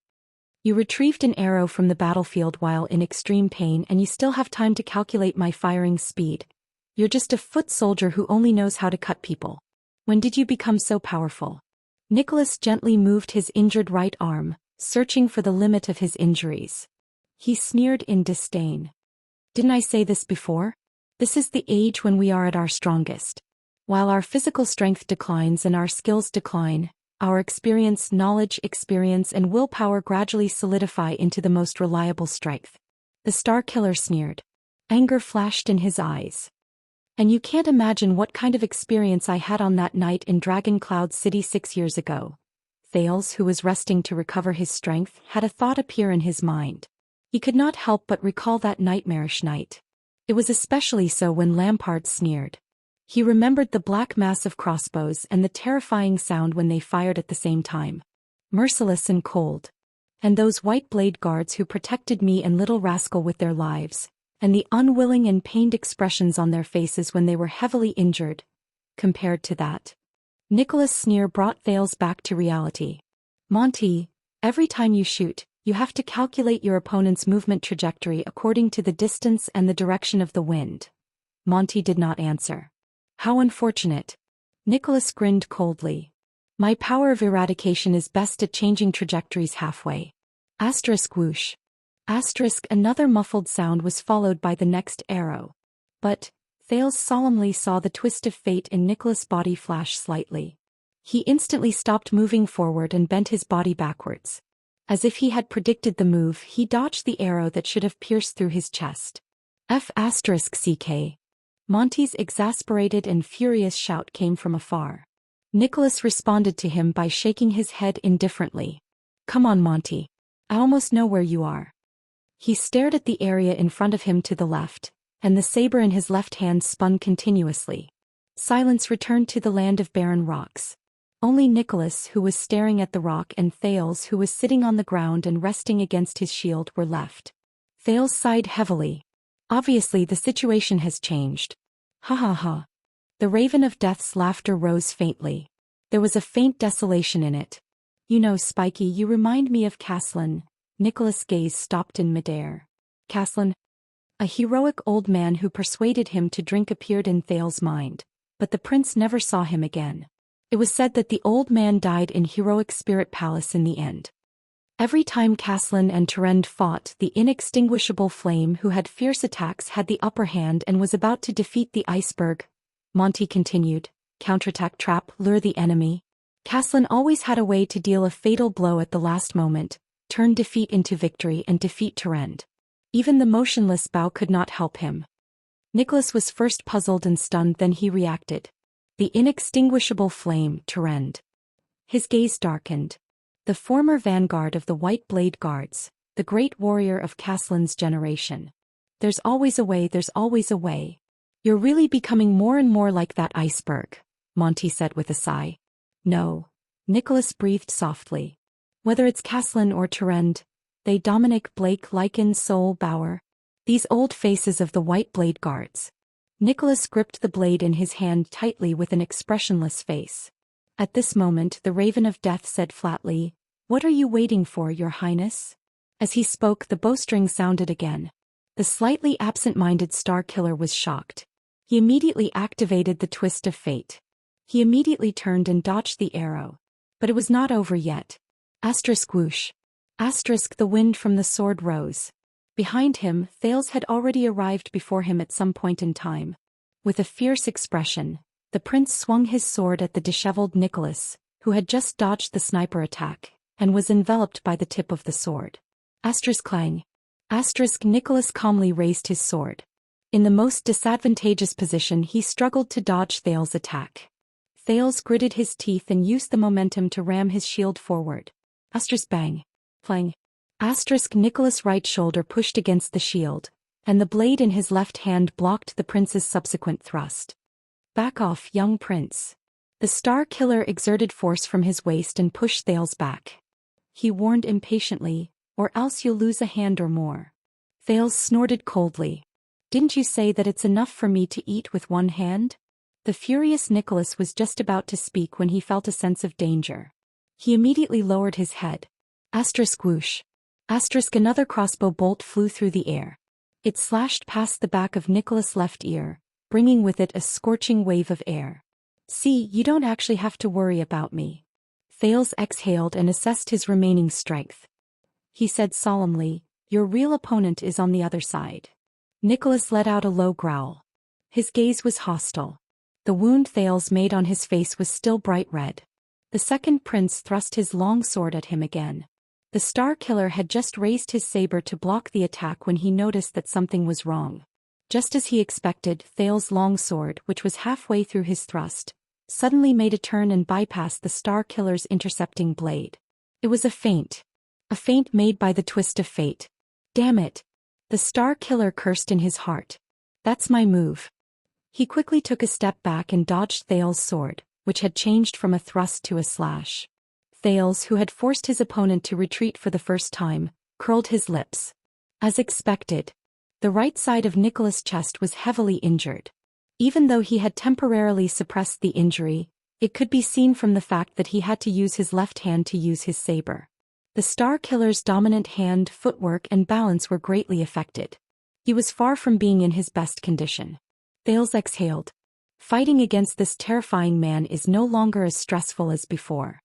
"You retrieved an arrow from the battlefield while in extreme pain and you still have time to calculate my firing speed. You're just a foot soldier who only knows how to cut people. When did you become so powerful?" Nicholas gently moved his injured right arm, searching for the limit of his injuries. He sneered in disdain. "Didn't I say this before? This is the age when we are at our strongest. While our physical strength declines and our skills decline, our knowledge, experience, and willpower gradually solidify into the most reliable strength." The Star Killer sneered. Anger flashed in his eyes. "And you can't imagine what kind of experience I had on that night in Dragon Cloud City 6 years ago." Thales, who was resting to recover his strength, had a thought appear in his mind. He could not help but recall that nightmarish night. It was especially so when Lampard sneered. He remembered the black mass of crossbows and the terrifying sound when they fired at the same time. Merciless and cold. And those white blade guards who protected me and little rascal with their lives, and the unwilling and pained expressions on their faces when they were heavily injured. compared to that. Nicholas' sneer brought Thales back to reality. Monty, every time you shoot, you have to calculate your opponent's movement trajectory according to the distance and the direction of the wind. Monty did not answer. How unfortunate. Nicholas grinned coldly. My power of eradication is best at changing trajectories halfway. Asterisk whoosh. Asterisk another muffled sound was followed by the next arrow. But Thales solemnly saw the twist of fate in Nicholas' body flash slightly. He instantly stopped moving forward and bent his body backwards. As if he had predicted the move, he dodged the arrow that should have pierced through his chest. F***ck. Monty's exasperated and furious shout came from afar. Nicholas responded to him by shaking his head indifferently. Come on, Monty. I almost know where you are. He stared at the area in front of him to the left, and the saber in his left hand spun continuously. Silence returned to the land of barren rocks. Only Nicholas, who was staring at the rock, and Thales, who was sitting on the ground and resting against his shield, were left. Thales sighed heavily. Obviously the situation has changed. Ha ha ha. The Raven of Death's laughter rose faintly. There was a faint desolation in it. You know, Spiky, you remind me of Caslin. Nicholas' gaze stopped in midair. Caslin? A heroic old man who persuaded him to drink appeared in Thales' mind, but the prince never saw him again. It was said that the old man died in heroic Spirit Palace in the end. Every time Caslin and Terend fought, the inextinguishable flame who had fierce attacks had the upper hand and was about to defeat the iceberg. Monty continued, counterattack, trap, lure the enemy. Caslin always had a way to deal a fatal blow at the last moment, turn defeat into victory and defeat Terend. Even the motionless bow could not help him. Nicholas was first puzzled and stunned, then he reacted. The inextinguishable flame, Terend. His gaze darkened. The former vanguard of the White Blade Guards, the great warrior of Caslin's generation. There's always a way, there's always a way. You're really becoming more and more like that iceberg, Monty said with a sigh. No. Nicholas breathed softly. Whether it's Caslin or Terend, they Dominic Blake, Lycan, Soul, Bauer. These old faces of the White Blade Guards. Nicholas gripped the blade in his hand tightly with an expressionless face. At this moment the Raven of Death said flatly, "What are you waiting for, Your Highness?" As he spoke, the bowstring sounded again. The slightly absent-minded Star Killer was shocked. He immediately activated the twist of fate. He immediately turned and dodged the arrow. But it was not over yet. Asterisk whoosh. Asterisk the wind from the sword rose. Behind him, Thales had already arrived before him at some point in time. With a fierce expression, the prince swung his sword at the disheveled Nicholas, who had just dodged the sniper attack, and was enveloped by the tip of the sword. Asterisk clang. Asterisk Nicholas calmly raised his sword. In the most disadvantageous position he struggled to dodge Thales' attack. Thales gritted his teeth and used the momentum to ram his shield forward. Asterisk bang. Clang. Asterisk Nicholas' right shoulder pushed against the shield, and the blade in his left hand blocked the prince's subsequent thrust. Back off, young prince. The Star Killer exerted force from his waist and pushed Thales back. He warned impatiently, or else you'll lose a hand or more. Thales snorted coldly. Didn't you say that it's enough for me to eat with one hand? The furious Nicholas was just about to speak when he felt a sense of danger. He immediately lowered his head. Asterisk whoosh. Asterisk another crossbow bolt flew through the air. It slashed past the back of Nicholas' left ear, bringing with it a scorching wave of air. See, you don't actually have to worry about me. Thales exhaled and assessed his remaining strength. He said solemnly, your real opponent is on the other side. Nicholas let out a low growl. His gaze was hostile. The wound Thales made on his face was still bright red. The second prince thrust his long sword at him again. The Star Killer had just raised his saber to block the attack when he noticed that something was wrong. Just as he expected, Thales' long sword, which was halfway through his thrust, suddenly made a turn and bypassed the Star Killer's intercepting blade. It was a feint. A feint made by the twist of fate. Damn it! The Star Killer cursed in his heart. That's my move. He quickly took a step back and dodged Thales' sword, which had changed from a thrust to a slash. Thales, who had forced his opponent to retreat for the first time, curled his lips. As expected, the right side of Nicholas' chest was heavily injured. Even though he had temporarily suppressed the injury, it could be seen from the fact that he had to use his left hand to use his saber. The Star Killer's dominant hand, footwork and balance were greatly affected. He was far from being in his best condition. Thales exhaled. Fighting against this terrifying man is no longer as stressful as before.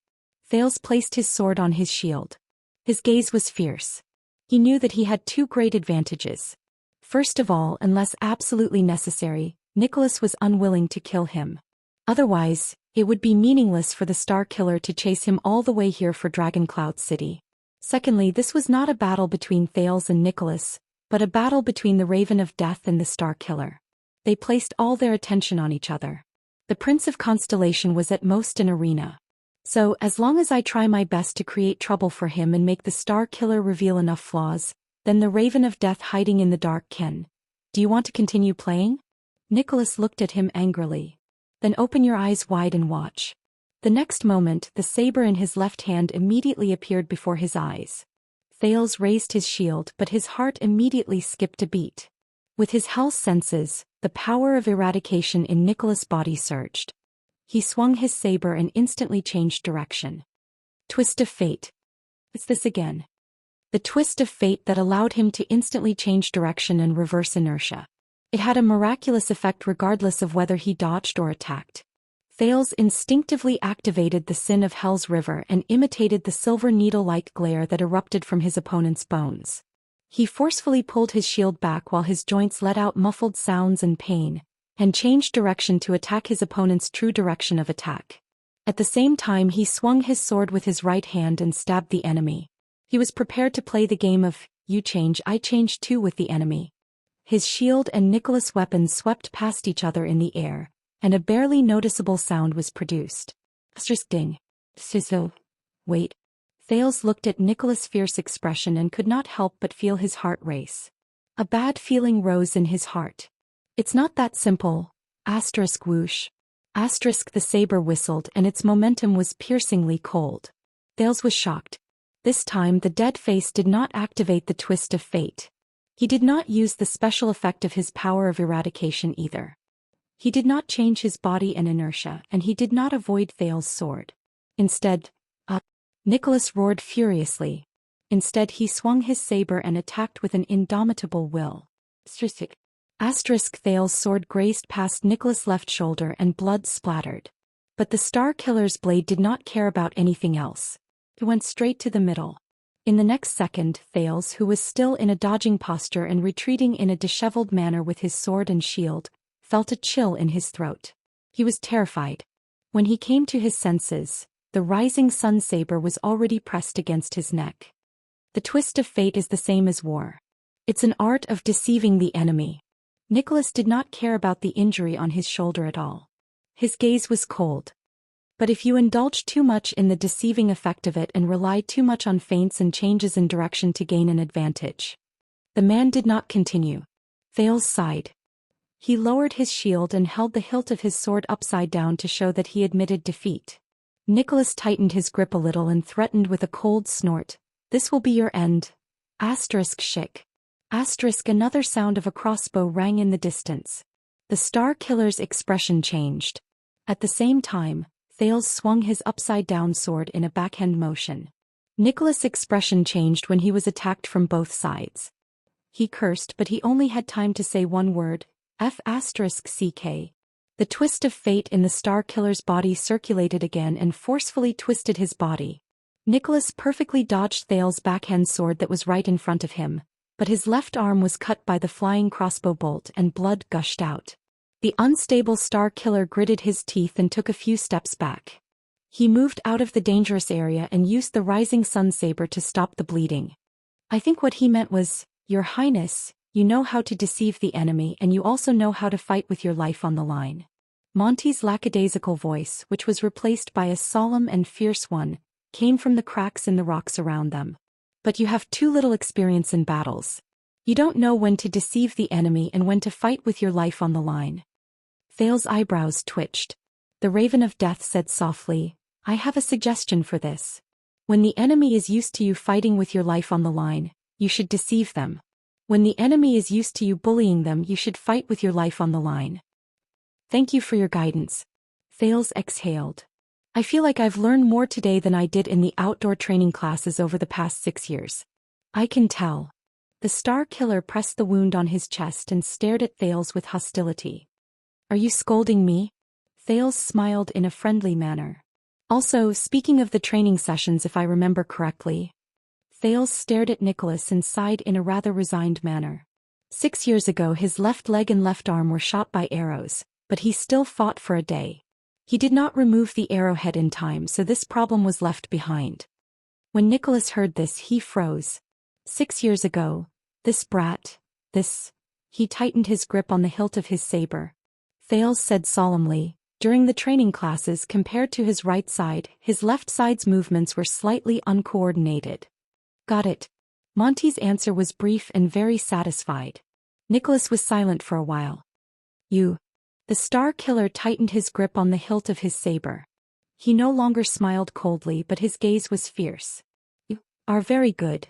Thales placed his sword on his shield. His gaze was fierce. He knew that he had two great advantages. First of all, unless absolutely necessary, Nicholas was unwilling to kill him. Otherwise, it would be meaningless for the Star Killer to chase him all the way here for Dragoncloud City. Secondly, this was not a battle between Thales and Nicholas, but a battle between the Raven of Death and the Star Killer. They placed all their attention on each other. The Prince of Constellation was at most an arena. So, as long as I try my best to create trouble for him and make the Star Killer reveal enough flaws, then the Raven of Death hiding in the dark can. Do you want to continue playing? Nicholas looked at him angrily. Then open your eyes wide and watch. The next moment, the saber in his left hand immediately appeared before his eyes. Thales raised his shield, but his heart immediately skipped a beat. With his health senses, the power of eradication in Nicholas' body surged. He swung his saber and instantly changed direction. Twist of fate. It's this again. The twist of fate that allowed him to instantly change direction and reverse inertia. It had a miraculous effect regardless of whether he dodged or attacked. Thales instinctively activated the Sin of Hell's river and imitated the silver needle-like glare that erupted from his opponent's bones. He forcefully pulled his shield back while his joints let out muffled sounds and pain, and changed direction to attack his opponent's true direction of attack. At the same time, he swung his sword with his right hand and stabbed the enemy. He was prepared to play the game of, you change, I change too with the enemy. His shield and Nicholas' weapons swept past each other in the air, and a barely noticeable sound was produced. Ding. Sizzle. Wait. Thales looked at Nicholas' fierce expression and could not help but feel his heart race. A bad feeling rose in his heart. It's not that simple. Asterisk whoosh. Asterisk the saber whistled and its momentum was piercingly cold. Thales was shocked. This time the dead face did not activate the twist of fate. He did not use the special effect of his power of eradication either. He did not change his body and inertia, and he did not avoid Thales' sword. Instead, Nicholas roared furiously. Instead he swung his saber and attacked with an indomitable will. Asterisk Thales' sword grazed past Nicholas' left shoulder and blood splattered. But the Star Killer's blade did not care about anything else. It went straight to the middle. In the next second, Thales, who was still in a dodging posture and retreating in a disheveled manner with his sword and shield, felt a chill in his throat. He was terrified. When he came to his senses, the rising sun saber was already pressed against his neck. The twist of fate is the same as war. It's an art of deceiving the enemy. Nicholas did not care about the injury on his shoulder at all. His gaze was cold. But if you indulge too much in the deceiving effect of it and rely too much on feints and changes in direction to gain an advantage. The man did not continue. Thales sighed. He lowered his shield and held the hilt of his sword upside down to show that he admitted defeat. Nicholas tightened his grip a little and threatened with a cold snort. This will be your end. Asterisk shik. Asterisk another sound of a crossbow rang in the distance. The Star Killer's expression changed. At the same time, Thales swung his upside-down sword in a backhand motion. Nicholas' expression changed when he was attacked from both sides. He cursed, but he only had time to say one word, F***CK. The twist of fate in the Star Killer's body circulated again and forcefully twisted his body. Nicholas perfectly dodged Thales' backhand sword that was right in front of him, but his left arm was cut by the flying crossbow bolt and blood gushed out. The unstable Star Killer gritted his teeth and took a few steps back. He moved out of the dangerous area and used the rising sun saber to stop the bleeding. I think what he meant was, Your Highness, you know how to deceive the enemy and you also know how to fight with your life on the line. Monty's lackadaisical voice, which was replaced by a solemn and fierce one, came from the cracks in the rocks around them. But you have too little experience in battles. You don't know when to deceive the enemy and when to fight with your life on the line. Thales' eyebrows twitched. The Raven of Death said softly, I have a suggestion for this. When the enemy is used to you fighting with your life on the line, you should deceive them. When the enemy is used to you bullying them, you should fight with your life on the line. Thank you for your guidance. Thales exhaled. I feel like I've learned more today than I did in the outdoor training classes over the past 6 years. I can tell. The Star Killer pressed the wound on his chest and stared at Thales with hostility. Are you scolding me? Thales smiled in a friendly manner. Also, speaking of the training sessions, if I remember correctly. Thales stared at Nicholas and sighed in a rather resigned manner. 6 years ago his left leg and left arm were shot by arrows, but he still fought for a day. He did not remove the arrowhead in time, so this problem was left behind. When Nicholas heard this, he froze. 6 years ago, this brat, he tightened his grip on the hilt of his saber. Thales said solemnly, during the training classes compared to his right side, his left side's movements were slightly uncoordinated. Got it. Monty's answer was brief and very satisfied. Nicholas was silent for a while. You. The Star Killer tightened his grip on the hilt of his saber. He no longer smiled coldly, but his gaze was fierce. You are very good.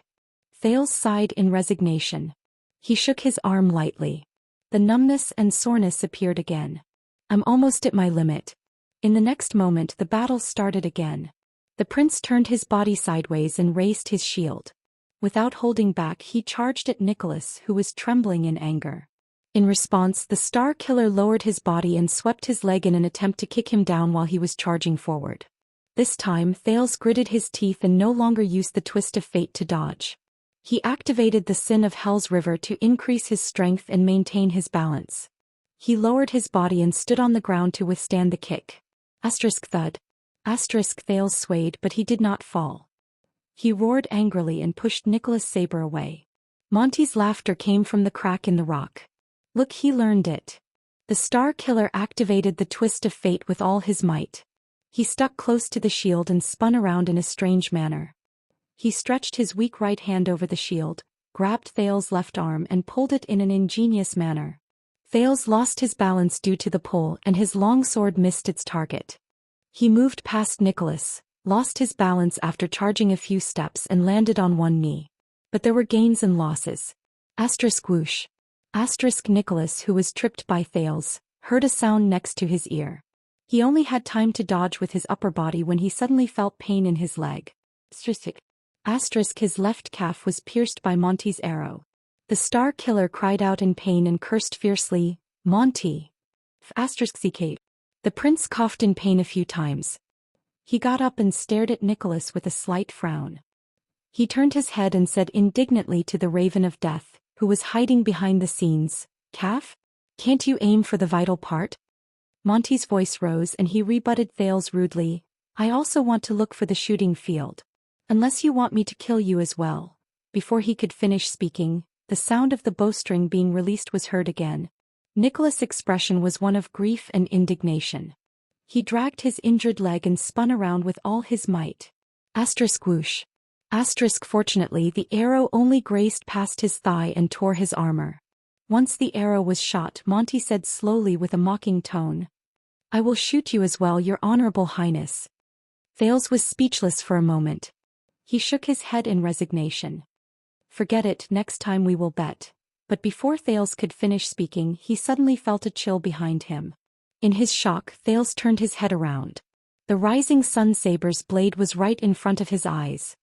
Thales sighed in resignation. He shook his arm lightly. The numbness and soreness appeared again. I'm almost at my limit. In the next moment the battle started again. The prince turned his body sideways and raised his shield. Without holding back he charged at Nicholas, who was trembling in anger. In response, the Star Killer lowered his body and swept his leg in an attempt to kick him down while he was charging forward. This time Thales gritted his teeth and no longer used the twist of fate to dodge. He activated the Sin of Hell's River to increase his strength and maintain his balance. He lowered his body and stood on the ground to withstand the kick. Thud. Thales swayed, but he did not fall. He roared angrily and pushed Nicholas' saber away. Monty's laughter came from the crack in the rock. Look, he learned it. The Star Killer activated the twist of fate with all his might. He stuck close to the shield and spun around in a strange manner. He stretched his weak right hand over the shield, grabbed Thales' left arm and pulled it in an ingenious manner. Thales lost his balance due to the pull and his long sword missed its target. He moved past Nicholas, lost his balance after charging a few steps and landed on one knee. But there were gains and losses. Whoosh. Nicholas, who was tripped by Thales, heard a sound next to his ear. He only had time to dodge with his upper body when he suddenly felt pain in his leg. His left calf was pierced by Monty's arrow. The Star Killer cried out in pain and cursed fiercely, Monty! The prince coughed in pain a few times. He got up and stared at Nicholas with a slight frown. He turned his head and said indignantly to the Raven of Death, who was hiding behind the scenes, Calf? Can't you aim for the vital part? Monty's voice rose and he rebutted Thales rudely, I also want to look for the shooting field. Unless you want me to kill you as well. Before he could finish speaking, the sound of the bowstring being released was heard again. Nicholas' expression was one of grief and indignation. He dragged his injured leg and spun around with all his might. Whoosh. Fortunately the arrow only grazed past his thigh and tore his armor. Once the arrow was shot, Monty said slowly with a mocking tone, I will shoot you as well, your honorable highness. Thales was speechless for a moment. He shook his head in resignation. Forget it, next time we will bet. But before Thales could finish speaking, he suddenly felt a chill behind him. In his shock, Thales turned his head around. The rising sun saber's blade was right in front of his eyes.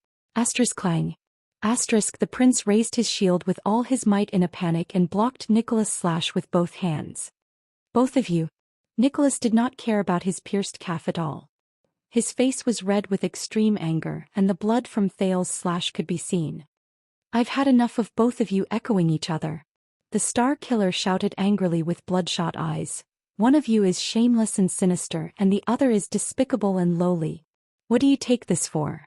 Clang. The prince raised his shield with all his might in a panic and blocked Nicholas' slash with both hands. Both of you. Nicholas did not care about his pierced calf at all. His face was red with extreme anger, and the blood from Thales' slash could be seen. I've had enough of both of you echoing each other. The Star Killer shouted angrily with bloodshot eyes. One of you is shameless and sinister, and the other is despicable and lowly. What do you take this for?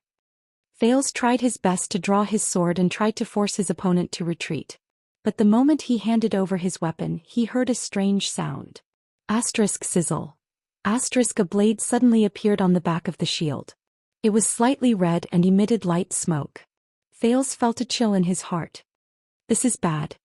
Thales tried his best to draw his sword and tried to force his opponent to retreat. But the moment he handed over his weapon, he heard a strange sound. Sizzle. A blade suddenly appeared on the back of the shield. It was slightly red and emitted light smoke. Thales felt a chill in his heart. This is bad.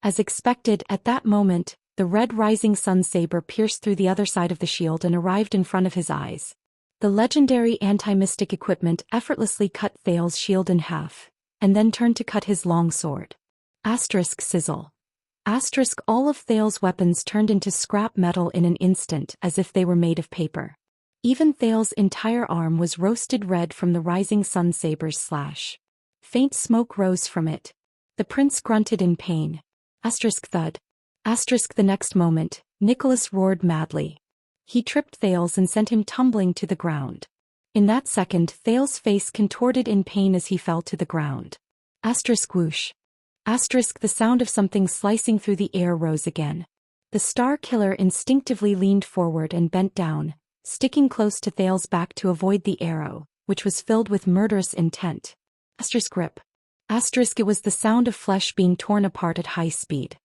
As expected, at that moment, the red rising sun saber pierced through the other side of the shield and arrived in front of his eyes. The legendary anti-mystic equipment effortlessly cut Thales' shield in half, and then turned to cut his long sword. Sizzle. All of Thale's weapons turned into scrap metal in an instant as if they were made of paper. Even Thale's entire arm was roasted red from the rising sun saber's slash. Faint smoke rose from it. The prince grunted in pain. Thud. The next moment, Nicholas roared madly. He tripped Thales and sent him tumbling to the ground. In that second, Thales' face contorted in pain as he fell to the ground. Whoosh. The sound of something slicing through the air rose again. The Star Killer instinctively leaned forward and bent down, sticking close to Thales' back to avoid the arrow, which was filled with murderous intent. Grip. It was the sound of flesh being torn apart at high speed.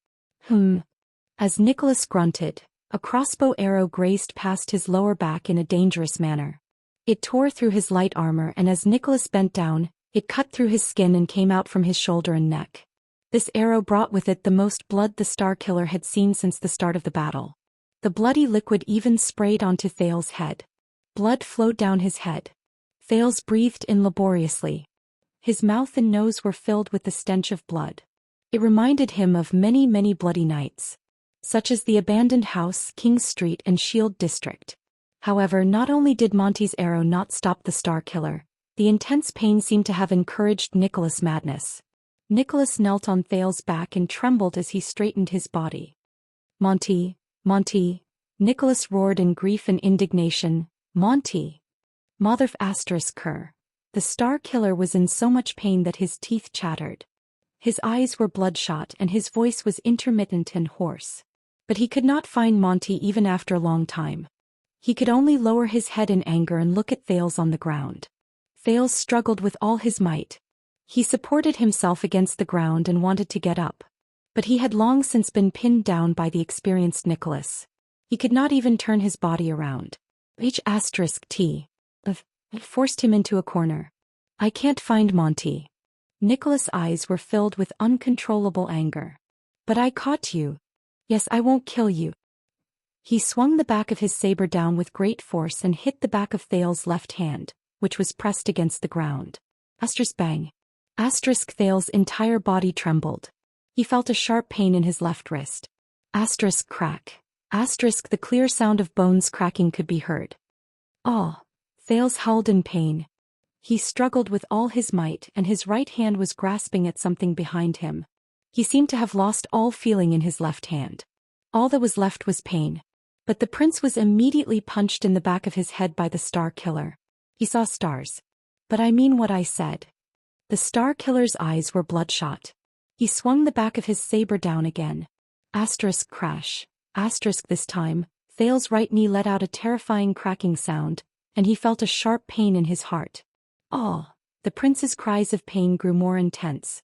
As Nicholas grunted, a crossbow arrow grazed past his lower back in a dangerous manner. It tore through his light armor, and as Nicholas bent down, it cut through his skin and came out from his shoulder and neck. This arrow brought with it the most blood the Star Killer had seen since the start of the battle. The bloody liquid even sprayed onto Thales' head. Blood flowed down his head. Thales breathed in laboriously. His mouth and nose were filled with the stench of blood. It reminded him of many, many bloody nights, such as the abandoned house, King Street, and Shield District. However, not only did Monty's arrow not stop the Star Killer, the intense pain seemed to have encouraged Nicholas' madness. Nicholas knelt on Thales' back and trembled as he straightened his body. Monty, Nicholas roared in grief and indignation. Monty! Cur. The Star Killer was in so much pain that his teeth chattered. His eyes were bloodshot and his voice was intermittent and hoarse. But he could not find Monty even after a long time. He could only lower his head in anger and look at Thales on the ground. Thales struggled with all his might. He supported himself against the ground and wanted to get up. But he had long since been pinned down by the experienced Nicholas. He could not even turn his body around. Forced him into a corner. I can't find Monty. Nicholas' eyes were filled with uncontrollable anger. But I caught you. Yes, I won't kill you. He swung the back of his saber down with great force and hit the back of Thales' left hand, which was pressed against the ground. Bang. Thales' entire body trembled. He felt a sharp pain in his left wrist. Crack. The clear sound of bones cracking could be heard. Thales howled in pain. He struggled with all his might and his right hand was grasping at something behind him. He seemed to have lost all feeling in his left hand. All that was left was pain. But the prince was immediately punched in the back of his head by the Star Killer. He saw stars. But I mean what I said. The Star Killer's eyes were bloodshot. He swung the back of his saber down again. Crash. This time, Thales' right knee let out a terrifying cracking sound, and he felt a sharp pain in his heart. The prince's cries of pain grew more intense.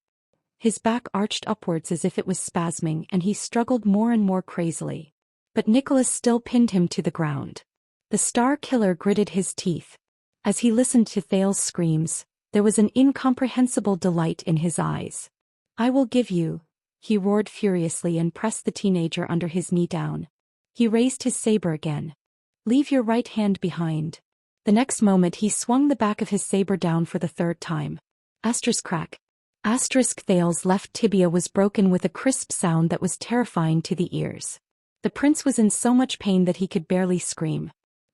His back arched upwards as if it was spasming and he struggled more and more crazily. But Nicholas still pinned him to the ground. The Star Killer gritted his teeth. As he listened to Thales' screams, there was an incomprehensible delight in his eyes. I will give you, he roared furiously and pressed the teenager under his knee down. He raised his saber again. Leave your right hand behind. The next moment he swung the back of his saber down for the third time. Crack. Thales' left tibia was broken with a crisp sound that was terrifying to the ears. The prince was in so much pain that he could barely scream.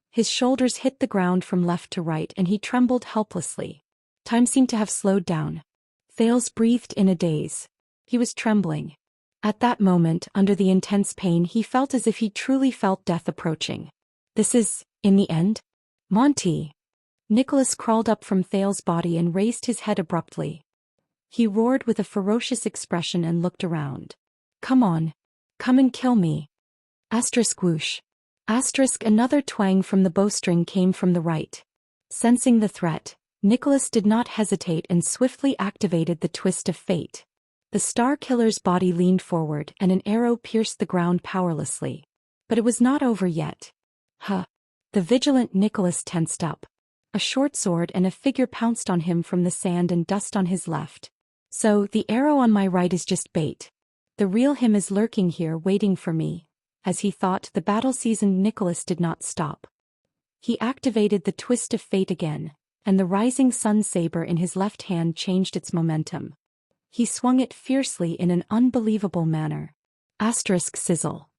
His shoulders hit the ground from left to right and he trembled helplessly. Time seemed to have slowed down. Thales breathed in a daze. He was trembling. At that moment, under the intense pain, he felt as if he truly felt death approaching. This is, in the end? Monty! Nicholas crawled up from Thales' body and raised his head abruptly. He roared with a ferocious expression and looked around. Come on. Come and kill me. Whoosh. Another twang from the bowstring came from the right. Sensing the threat, Nicholas did not hesitate and swiftly activated the twist of fate. The Star Killer's body leaned forward and an arrow pierced the ground powerlessly. But it was not over yet. The vigilant Nicholas tensed up. A short sword and a figure pounced on him from the sand and dust on his left. So, the arrow on my right is just bait. The real him is lurking here waiting for me. As he thought, the battle-seasoned Nicholas did not stop. He activated the twist of fate again, and the rising sun saber in his left hand changed its momentum. He swung it fiercely in an unbelievable manner. Sizzle.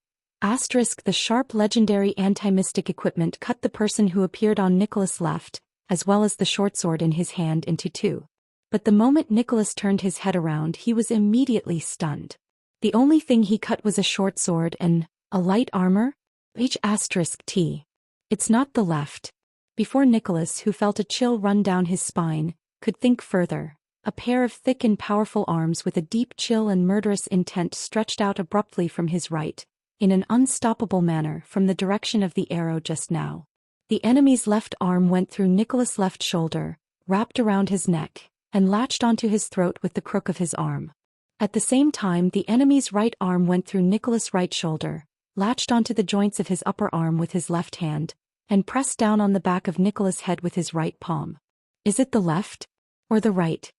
The sharp legendary anti-mystic equipment cut the person who appeared on Nicholas' left, as well as the short sword in his hand, into two. But the moment Nicholas turned his head around, he was immediately stunned. The only thing he cut was a short sword and a light armor? H*T. It's not the left. Before Nicholas, who felt a chill run down his spine, could think further, a pair of thick and powerful arms with a deep chill and murderous intent stretched out abruptly from his right, in an unstoppable manner from the direction of the arrow just now. The enemy's left arm went through Nicholas' left shoulder, wrapped around his neck, and latched onto his throat with the crook of his arm. At the same time, the enemy's right arm went through Nicholas' right shoulder, latched onto the joints of his upper arm with his left hand, and pressed down on the back of Nicholas' head with his right palm. Is it the left? Or the right?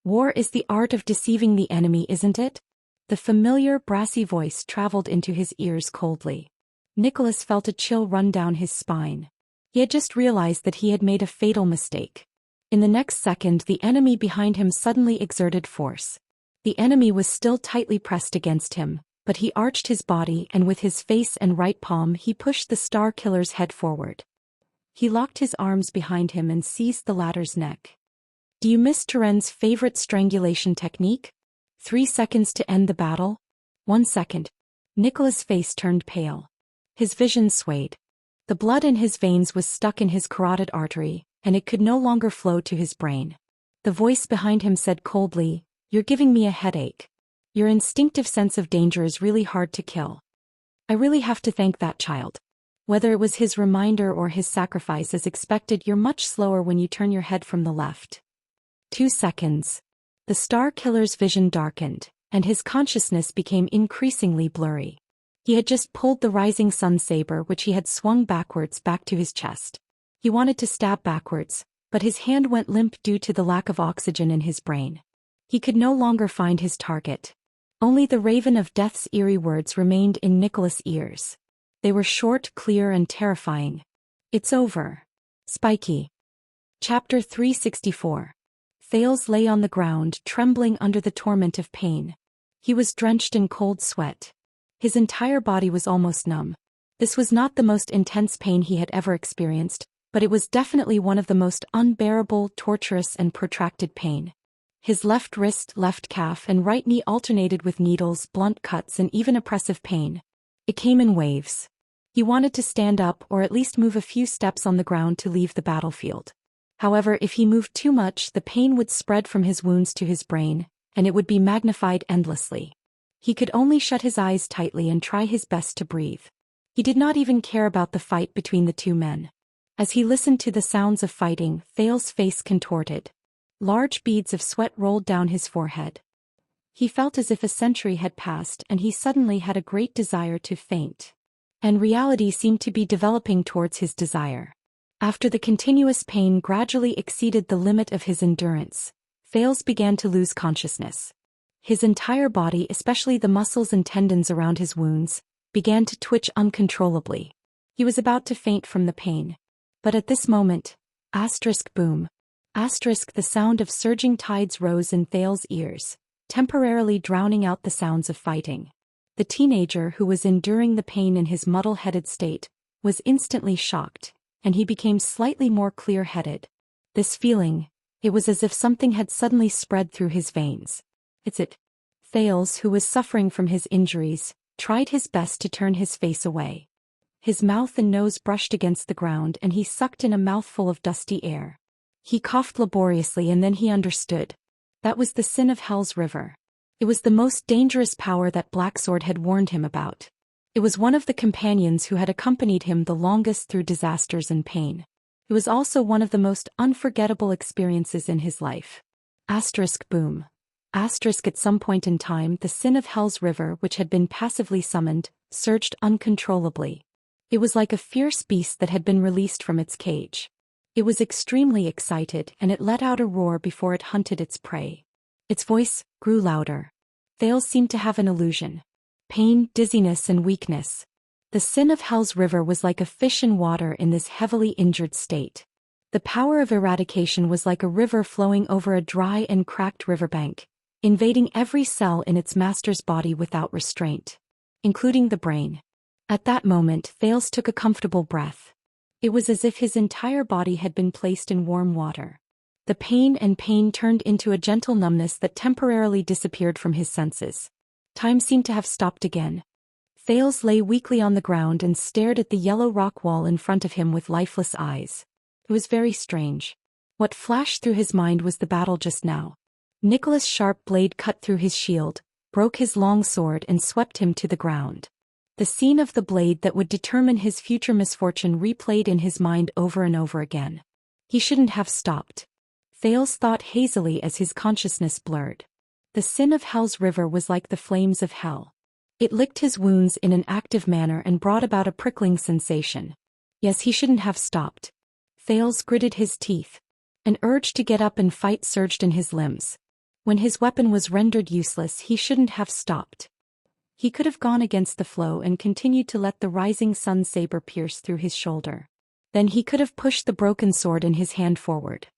War is the art of deceiving the enemy, isn't it? The familiar, brassy voice traveled into his ears coldly. Nicholas felt a chill run down his spine. He had just realized that he had made a fatal mistake. In the next second, the enemy behind him suddenly exerted force. The enemy was still tightly pressed against him, but he arched his body and with his face and right palm he pushed the Star Killer's head forward. He locked his arms behind him and seized the latter's neck. Do you miss Turen's favorite strangulation technique? 3 seconds to end the battle? 1 second. Nicholas' face turned pale. His vision swayed. The blood in his veins was stuck in his carotid artery, and it could no longer flow to his brain. The voice behind him said coldly, "You're giving me a headache. Your instinctive sense of danger is really hard to kill. I really have to thank that child. Whether it was his reminder or his sacrifice, as expected, you're much slower when you turn your head from the left." 2 seconds. The Star Killer's vision darkened, and his consciousness became increasingly blurry. He had just pulled the rising sun saber, which he had swung backwards back to his chest. He wanted to stab backwards, but his hand went limp due to the lack of oxygen in his brain. He could no longer find his target. Only the Raven of Death's eerie words remained in Nicholas' ears. They were short, clear, and terrifying. "It's over. Spiky." Chapter 364. Thales lay on the ground, trembling under the torment of pain. He was drenched in cold sweat. His entire body was almost numb. This was not the most intense pain he had ever experienced, but it was definitely one of the most unbearable, torturous, and protracted pain. His left wrist, left calf, and right knee alternated with needles, blunt cuts, and even oppressive pain. It came in waves. He wanted to stand up or at least move a few steps on the ground to leave the battlefield. However, if he moved too much, the pain would spread from his wounds to his brain, and it would be magnified endlessly. He could only shut his eyes tightly and try his best to breathe. He did not even care about the fight between the two men. As he listened to the sounds of fighting, Thales' face contorted. Large beads of sweat rolled down his forehead. He felt as if a century had passed, and he suddenly had a great desire to faint. And reality seemed to be developing towards his desire. After the continuous pain gradually exceeded the limit of his endurance, Thales began to lose consciousness. His entire body, especially the muscles and tendons around his wounds, began to twitch uncontrollably. He was about to faint from the pain. But at this moment, boom. The sound of surging tides rose in Thales' ears, temporarily drowning out the sounds of fighting. The teenager who was enduring the pain in his muddle-headed state was instantly shocked, and he became slightly more clear-headed. This feeling, it was as if something had suddenly spread through his veins. "It's it." Thales, who was suffering from his injuries, tried his best to turn his face away. His mouth and nose brushed against the ground and he sucked in a mouthful of dusty air. He coughed laboriously and then he understood. That was the sin of Hell's River. It was the most dangerous power that Blacksword had warned him about. It was one of the companions who had accompanied him the longest through disasters and pain. It was also one of the most unforgettable experiences in his life. Boom. At some point in time, the sin of Hell's River, which had been passively summoned, surged uncontrollably. It was like a fierce beast that had been released from its cage. It was extremely excited and it let out a roar before it hunted its prey. Its voice grew louder. Thales seemed to have an illusion. Pain, dizziness, and weakness. The sin of Hell's River was like a fish in water in this heavily injured state. The power of eradication was like a river flowing over a dry and cracked riverbank, invading every cell in its master's body without restraint. including the brain. At that moment, Thales took a comfortable breath. It was as if his entire body had been placed in warm water. The pain turned into a gentle numbness that temporarily disappeared from his senses. Time seemed to have stopped again. Thales lay weakly on the ground and stared at the yellow rock wall in front of him with lifeless eyes. It was very strange. What flashed through his mind was the battle just now. Nicholas' sharp blade cut through his shield, broke his long sword and swept him to the ground. The scene of the blade that would determine his future misfortune replayed in his mind over and over again. He shouldn't have stopped. Thales thought hazily as his consciousness blurred. The sin of Hell's river was like the flames of hell. It licked his wounds in an active manner and brought about a prickling sensation. Yes, he shouldn't have stopped. Thales gritted his teeth. An urge to get up and fight surged in his limbs. When his weapon was rendered useless, he shouldn't have stopped. He could have gone against the flow and continued to let the rising sun saber pierce through his shoulder. Then he could have pushed the broken sword in his hand forward.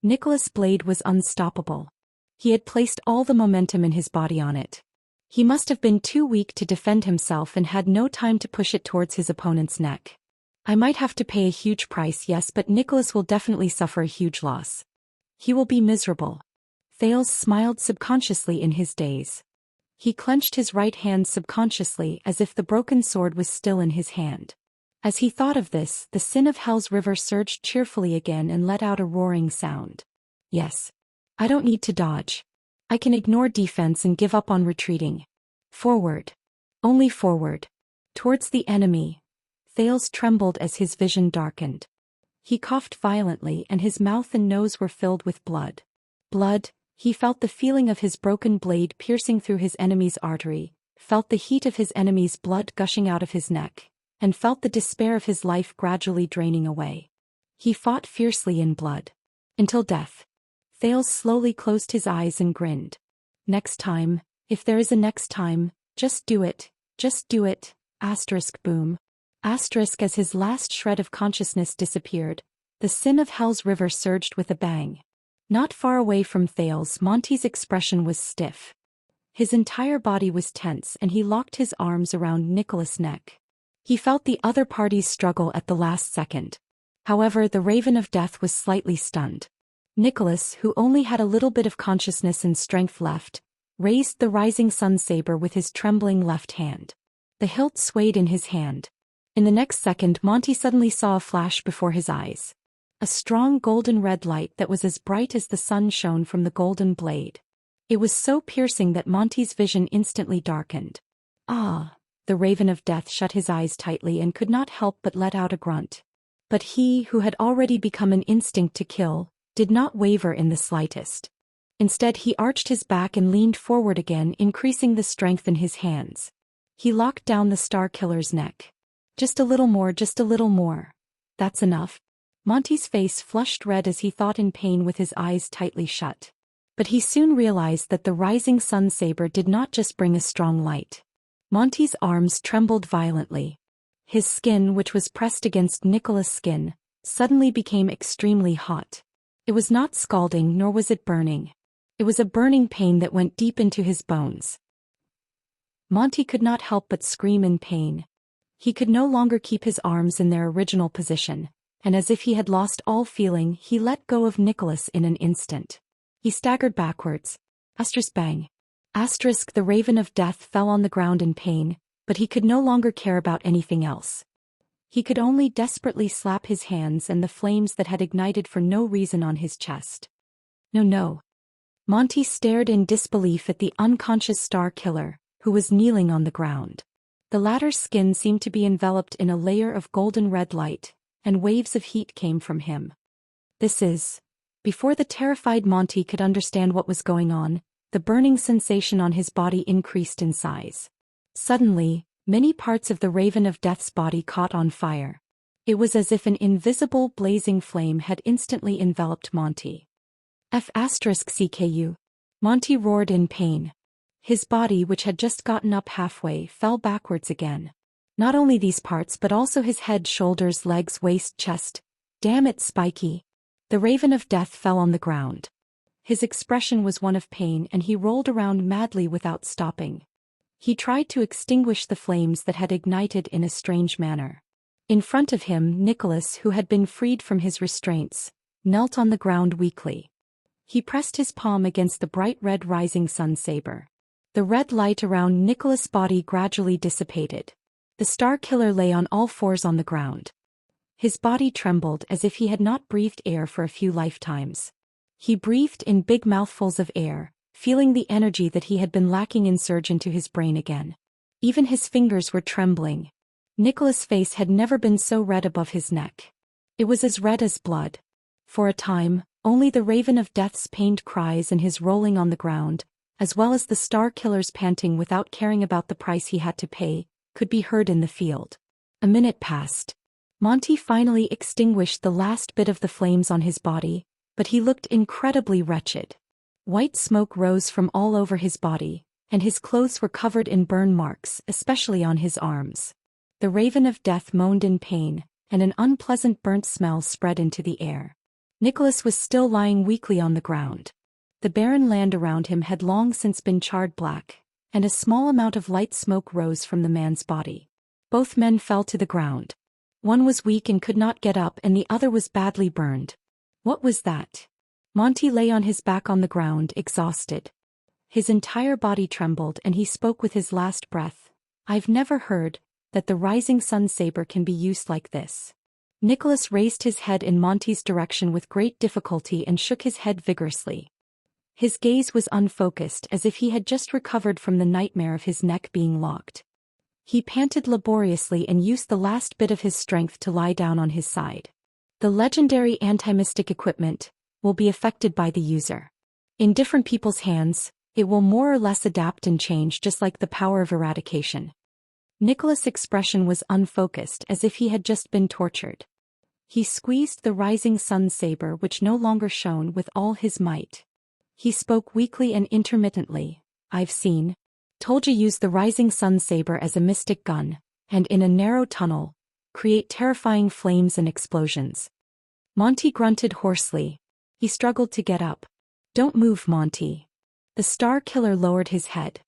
Nicholas' blade was unstoppable. He had placed all the momentum in his body on it. He must have been too weak to defend himself and had no time to push it towards his opponent's neck. I might have to pay a huge price, yes, but Nicholas will definitely suffer a huge loss. He will be miserable. Thales smiled subconsciously in his daze. He clenched his right hand subconsciously as if the broken sword was still in his hand. As he thought of this, the sin of Hell's river surged cheerfully again and let out a roaring sound. Yes. I don't need to dodge. I can ignore defense and give up on retreating. Forward. Only forward. Towards the enemy. Thales trembled as his vision darkened. He coughed violently and his mouth and nose were filled with blood. Blood. He felt the feeling of his broken blade piercing through his enemy's artery, felt the heat of his enemy's blood gushing out of his neck, and felt the despair of his life gradually draining away. He fought fiercely in blood. Until death. Thales slowly closed his eyes and grinned. Next time, if there is a next time, just do it, boom. As his last shred of consciousness disappeared, the sin of Hell's river surged with a bang. Not far away from Thales, Monty's expression was stiff. His entire body was tense and he locked his arms around Nicholas' neck. He felt the other party's struggle at the last second. However, the Raven of Death was slightly stunned. Nicholas, who only had a little bit of consciousness and strength left, raised the rising sun saber with his trembling left hand. The hilt swayed in his hand. In the next second, Monty suddenly saw a flash before his eyes. A strong golden red light that was as bright as the sun shone from the golden blade. It was so piercing that Monty's vision instantly darkened. Ah! The Raven of Death shut his eyes tightly and could not help but let out a grunt. But he, who had already become an instinct to kill, did not waver in the slightest. Instead, he arched his back and leaned forward again, increasing the strength in his hands. He locked down the Star Killer's neck. Just a little more. That's enough. Monty's face flushed red as he thought in pain with his eyes tightly shut. But he soon realized that the rising sun saber did not just bring a strong light. Monty's arms trembled violently. His skin, which was pressed against Nicholas' skin, suddenly became extremely hot. It was not scalding nor was it burning. It was a burning pain that went deep into his bones. Monty could not help but scream in pain. He could no longer keep his arms in their original position, and as if he had lost all feeling, he let go of Nicholas in an instant. He staggered backwards. Bang. The Raven of Death fell on the ground in pain, but he could no longer care about anything else. He could only desperately slap his hands and the flames that had ignited for no reason on his chest. No. Monty stared in disbelief at the unconscious Star Killer, who was kneeling on the ground. The latter's skin seemed to be enveloped in a layer of golden red light, and waves of heat came from him. Before the terrified Monty could understand what was going on, the burning sensation on his body increased in size. Suddenly, many parts of the Raven of Death's body caught on fire. It was as if an invisible blazing flame had instantly enveloped Monty. CKU. Monty roared in pain. His body, which had just gotten up halfway, fell backwards again. Not only these parts but also his head, shoulders, legs, waist, chest. Damn it, Spiky. The Raven of Death fell on the ground. His expression was one of pain and he rolled around madly without stopping. He tried to extinguish the flames that had ignited in a strange manner. In front of him, Nicholas, who had been freed from his restraints, knelt on the ground weakly. He pressed his palm against the bright red rising sun saber. The red light around Nicholas' body gradually dissipated. The Star Killer lay on all fours on the ground. His body trembled as if he had not breathed air for a few lifetimes. He breathed in big mouthfuls of air, feeling the energy that he had been lacking surge into his brain again. Even his fingers were trembling. Nicholas' face had never been so red above his neck. It was as red as blood. For a time, only the Raven of Death's pained cries and his rolling on the ground, as well as the Star Killer's panting without caring about the price he had to pay, could be heard in the field. A minute passed. Monty finally extinguished the last bit of the flames on his body, but he looked incredibly wretched. White smoke rose from all over his body, and his clothes were covered in burn marks, especially on his arms. The Raven of Death moaned in pain, and an unpleasant burnt smell spread into the air. Nicholas was still lying weakly on the ground. The barren land around him had long since been charred black, and a small amount of light smoke rose from the man's body. Both men fell to the ground. One was weak and could not get up, and the other was badly burned. What was that? Monty lay on his back on the ground, exhausted. His entire body trembled, and he spoke with his last breath. "I've never heard that the rising sun saber can be used like this." Nicholas raised his head in Monty's direction with great difficulty and shook his head vigorously. His gaze was unfocused, as if he had just recovered from the nightmare of his neck being locked. He panted laboriously and used the last bit of his strength to lie down on his side. The legendary anti-mystic equipment will be affected by the user. In different people's hands, it will more or less adapt and change, just like the power of eradication. Nicholas' expression was unfocused, as if he had just been tortured. He squeezed the rising sun saber, which no longer shone, with all his might. He spoke weakly and intermittently. Told you use the rising sun saber as a mystic gun, and in a narrow tunnel, create terrifying flames and explosions." Monty grunted hoarsely. He struggled to get up. "Don't move, Monty." The Star Killer lowered his head.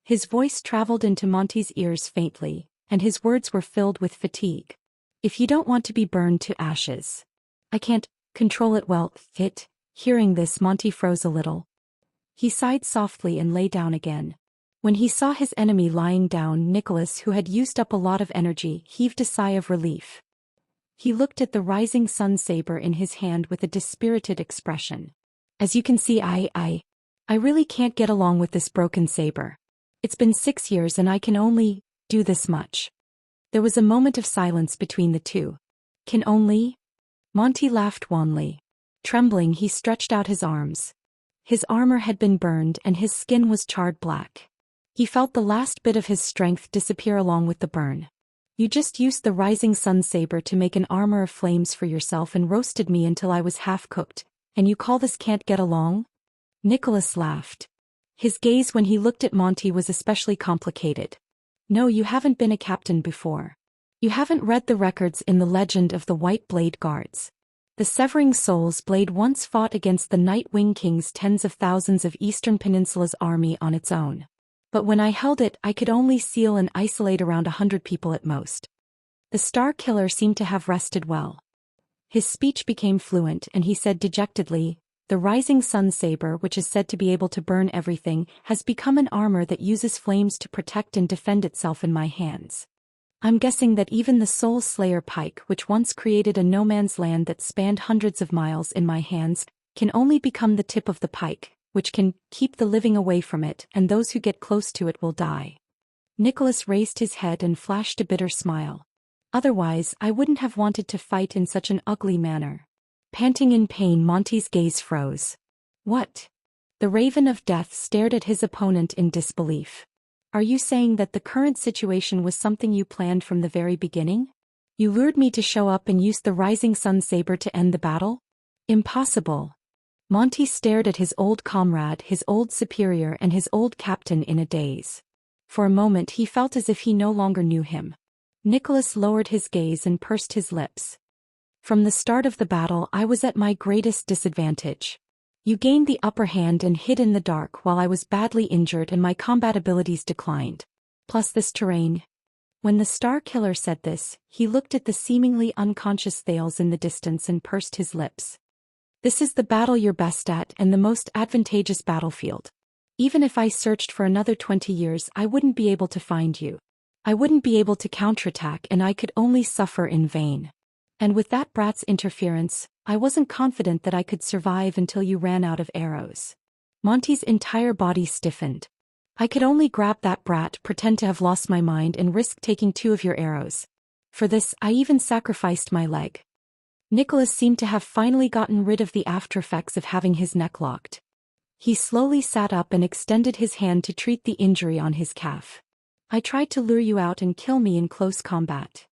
His voice traveled into Monty's ears faintly, and his words were filled with fatigue. "If you don't want to be burned to ashes, I can't control it well." Hearing this, Monty froze a little. He sighed softly and lay down again. When he saw his enemy lying down, Nicholas, who had used up a lot of energy, heaved a sigh of relief. He looked at the rising sun saber in his hand with a dispirited expression. "As you can see, I really can't get along with this broken saber. It's been 6 years and I can only do this much." There was a moment of silence between the two. "Can only?" Monty laughed wanly. Trembling, he stretched out his arms. His armor had been burned and his skin was charred black. He felt the last bit of his strength disappear along with the burn. "You just used the rising sun saber to make an armor of flames for yourself and roasted me until I was half cooked, and you call this can't get along?" Nicholas laughed. His gaze when he looked at Monty was especially complicated. "No, you haven't been a captain before. You haven't read the records in the legend of the White Blade Guards. The Severing Soul's blade once fought against the Night Wing King's tens of thousands of Eastern Peninsula's army on its own. But when I held it, I could only seal and isolate around 100 people at most." The Star Killer seemed to have rested well. His speech became fluent, and he said dejectedly, "The rising sun saber, which is said to be able to burn everything, has become an armor that uses flames to protect and defend itself in my hands. I'm guessing that even the Soul Slayer pike, which once created a no-man's land that spanned hundreds of miles in my hands, can only become the tip of the pike, which can keep the living away from it, and those who get close to it will die." Nicholas raised his head and flashed a bitter smile. "Otherwise, I wouldn't have wanted to fight in such an ugly manner." Panting in pain, Monty's gaze froze. "What?" The Raven of Death stared at his opponent in disbelief. "Are you saying that the current situation was something you planned from the very beginning? You lured me to show up and used the rising sun saber to end the battle? Impossible." Monty stared at his old comrade, his old superior, and his old captain in a daze. For a moment he felt as if he no longer knew him. Nicholas lowered his gaze and pursed his lips. "From the start of the battle I was at my greatest disadvantage. You gained the upper hand and hid in the dark while I was badly injured and my combat abilities declined. Plus this terrain. When the Star Killer said this, he looked at the seemingly unconscious Thales in the distance and pursed his lips. This is the battle you're best at and the most advantageous battlefield. Even if I searched for another 20 years, I wouldn't be able to find you. I wouldn't be able to counterattack and I could only suffer in vain. And with that brat's interference, I wasn't confident that I could survive until you ran out of arrows. Monty's entire body stiffened. I could only grab that brat, pretend to have lost my mind and risk taking 2 of your arrows. For this, I even sacrificed my leg. Nicholas seemed to have finally gotten rid of the aftereffects of having his neck locked. He slowly sat up and extended his hand to treat the injury on his calf. I tried to lure you out and kill me in close combat.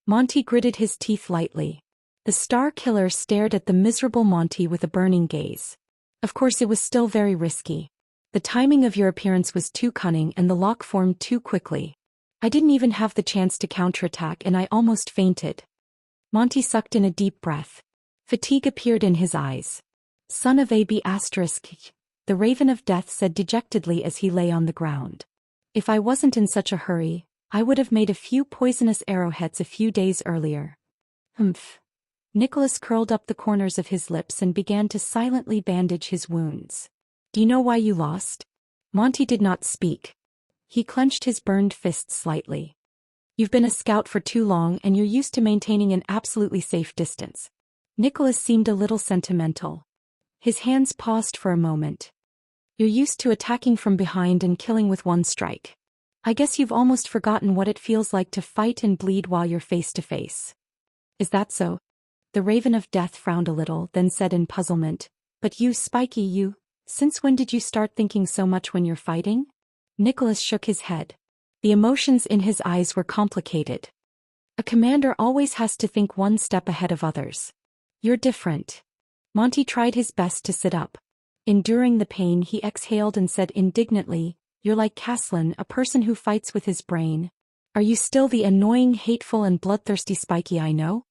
Monty gritted his teeth lightly. The Star Killer stared at the miserable Monty with a burning gaze. Of course it was still very risky. The timing of your appearance was too cunning and the lock formed too quickly. I didn't even have the chance to counterattack and I almost fainted. Monty sucked in a deep breath. Fatigue appeared in his eyes. Son of a b***, the Raven of Death said dejectedly as he lay on the ground. If I wasn't in such a hurry, I would have made a few poisonous arrowheads a few days earlier. Humph. Nicholas curled up the corners of his lips and began to silently bandage his wounds. Do you know why you lost? Monty did not speak. He clenched his burned fist slightly. You've been a scout for too long and you're used to maintaining an absolutely safe distance. Nicholas seemed a little sentimental. His hands paused for a moment. You're used to attacking from behind and killing with one strike. I guess you've almost forgotten what it feels like to fight and bleed while you're face to face. Is that so? The Raven of Death frowned a little, then said in puzzlement, But you, Spiky, you, since when did you start thinking so much when you're fighting? Nicholas shook his head. The emotions in his eyes were complicated. A commander always has to think one step ahead of others. You're different. Monty tried his best to sit up. Enduring the pain, he exhaled and said indignantly, You're like Caslin, a person who fights with his brain. Are you still the annoying, hateful and bloodthirsty Spiky I know?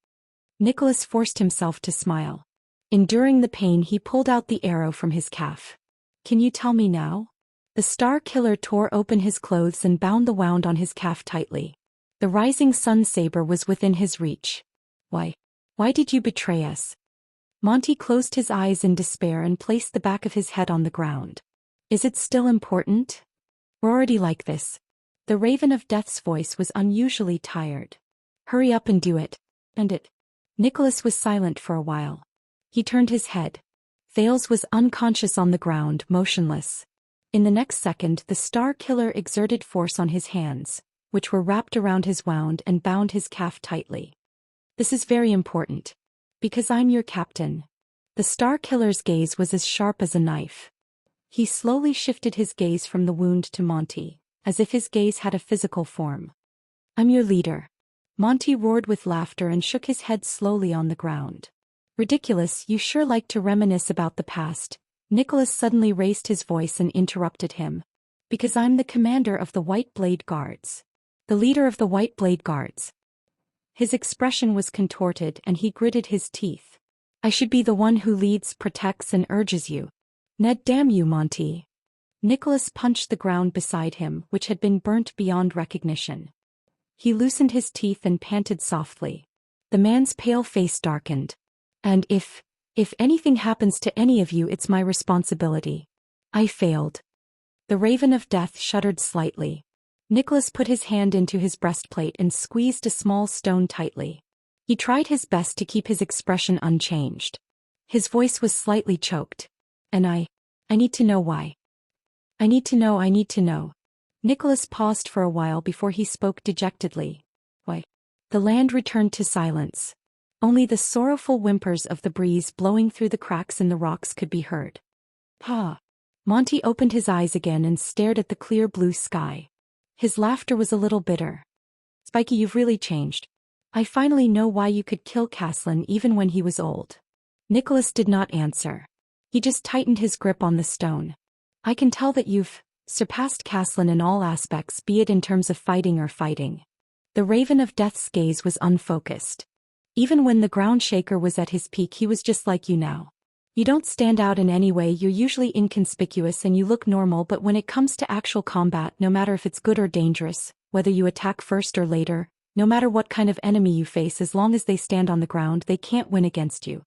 Nicholas forced himself to smile. Enduring the pain, he pulled out the arrow from his calf. Can you tell me now? The Star Killer tore open his clothes and bound the wound on his calf tightly. The rising sun saber was within his reach. Why did you betray us? Monty closed his eyes in despair and placed the back of his head on the ground. Is it still important? We're already like this. The Raven of Death's voice was unusually tired. Hurry up and do it. And it. Nicholas was silent for a while. He turned his head. Thales was unconscious on the ground, motionless. In the next second, the Star Killer exerted force on his hands, which were wrapped around his wound and bound his calf tightly. This is very important. Because I'm your captain. The Star Killer's gaze was as sharp as a knife. He slowly shifted his gaze from the wound to Monty, as if his gaze had a physical form. I'm your leader. Monty roared with laughter and shook his head slowly on the ground. Ridiculous, you sure like to reminisce about the past. Nicholas suddenly raised his voice and interrupted him. Because I'm the commander of the White Blade Guards. The leader of the White Blade Guards. His expression was contorted and he gritted his teeth. I should be the one who leads, protects and urges you. Ned, damn you, Monty. Nicholas punched the ground beside him, which had been burnt beyond recognition. He loosened his teeth and panted softly. The man's pale face darkened. And if anything happens to any of you, it's my responsibility. I failed. The Raven of Death shuddered slightly. Nicholas put his hand into his breastplate and squeezed a small stone tightly. He tried his best to keep his expression unchanged. His voice was slightly choked. And I need to know why. I need to know. Nicholas paused for a while before he spoke dejectedly. Why? The land returned to silence. Only the sorrowful whimpers of the breeze blowing through the cracks in the rocks could be heard. Pa. Monty opened his eyes again and stared at the clear blue sky. His laughter was a little bitter. Spiky, you've really changed. I finally know why you could kill Caslin even when he was old. Nicholas did not answer. He just tightened his grip on the stone. I can tell that you've surpassed Caslin in all aspects, be it in terms of fighting or fighting. The Raven of Death's gaze was unfocused. Even when the ground shaker was at his peak, he was just like you now. You don't stand out in any way, you're usually inconspicuous and you look normal, but when it comes to actual combat, no matter if it's good or dangerous, whether you attack first or later, no matter what kind of enemy you face, as long as they stand on the ground, they can't win against you."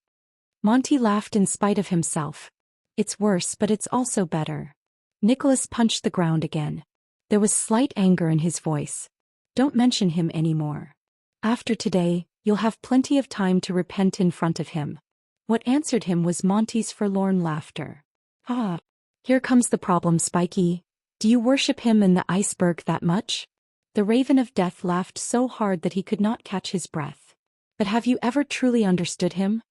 Monty laughed in spite of himself. "It's worse, but it's also better." Nicholas punched the ground again. There was slight anger in his voice. "Don't mention him anymore. After today, you'll have plenty of time to repent in front of him." What answered him was Monty's forlorn laughter. "Ah, here comes the problem, Spiky. Do you worship him and the iceberg that much?" The Raven of Death laughed so hard that he could not catch his breath. "But have you ever truly understood him?"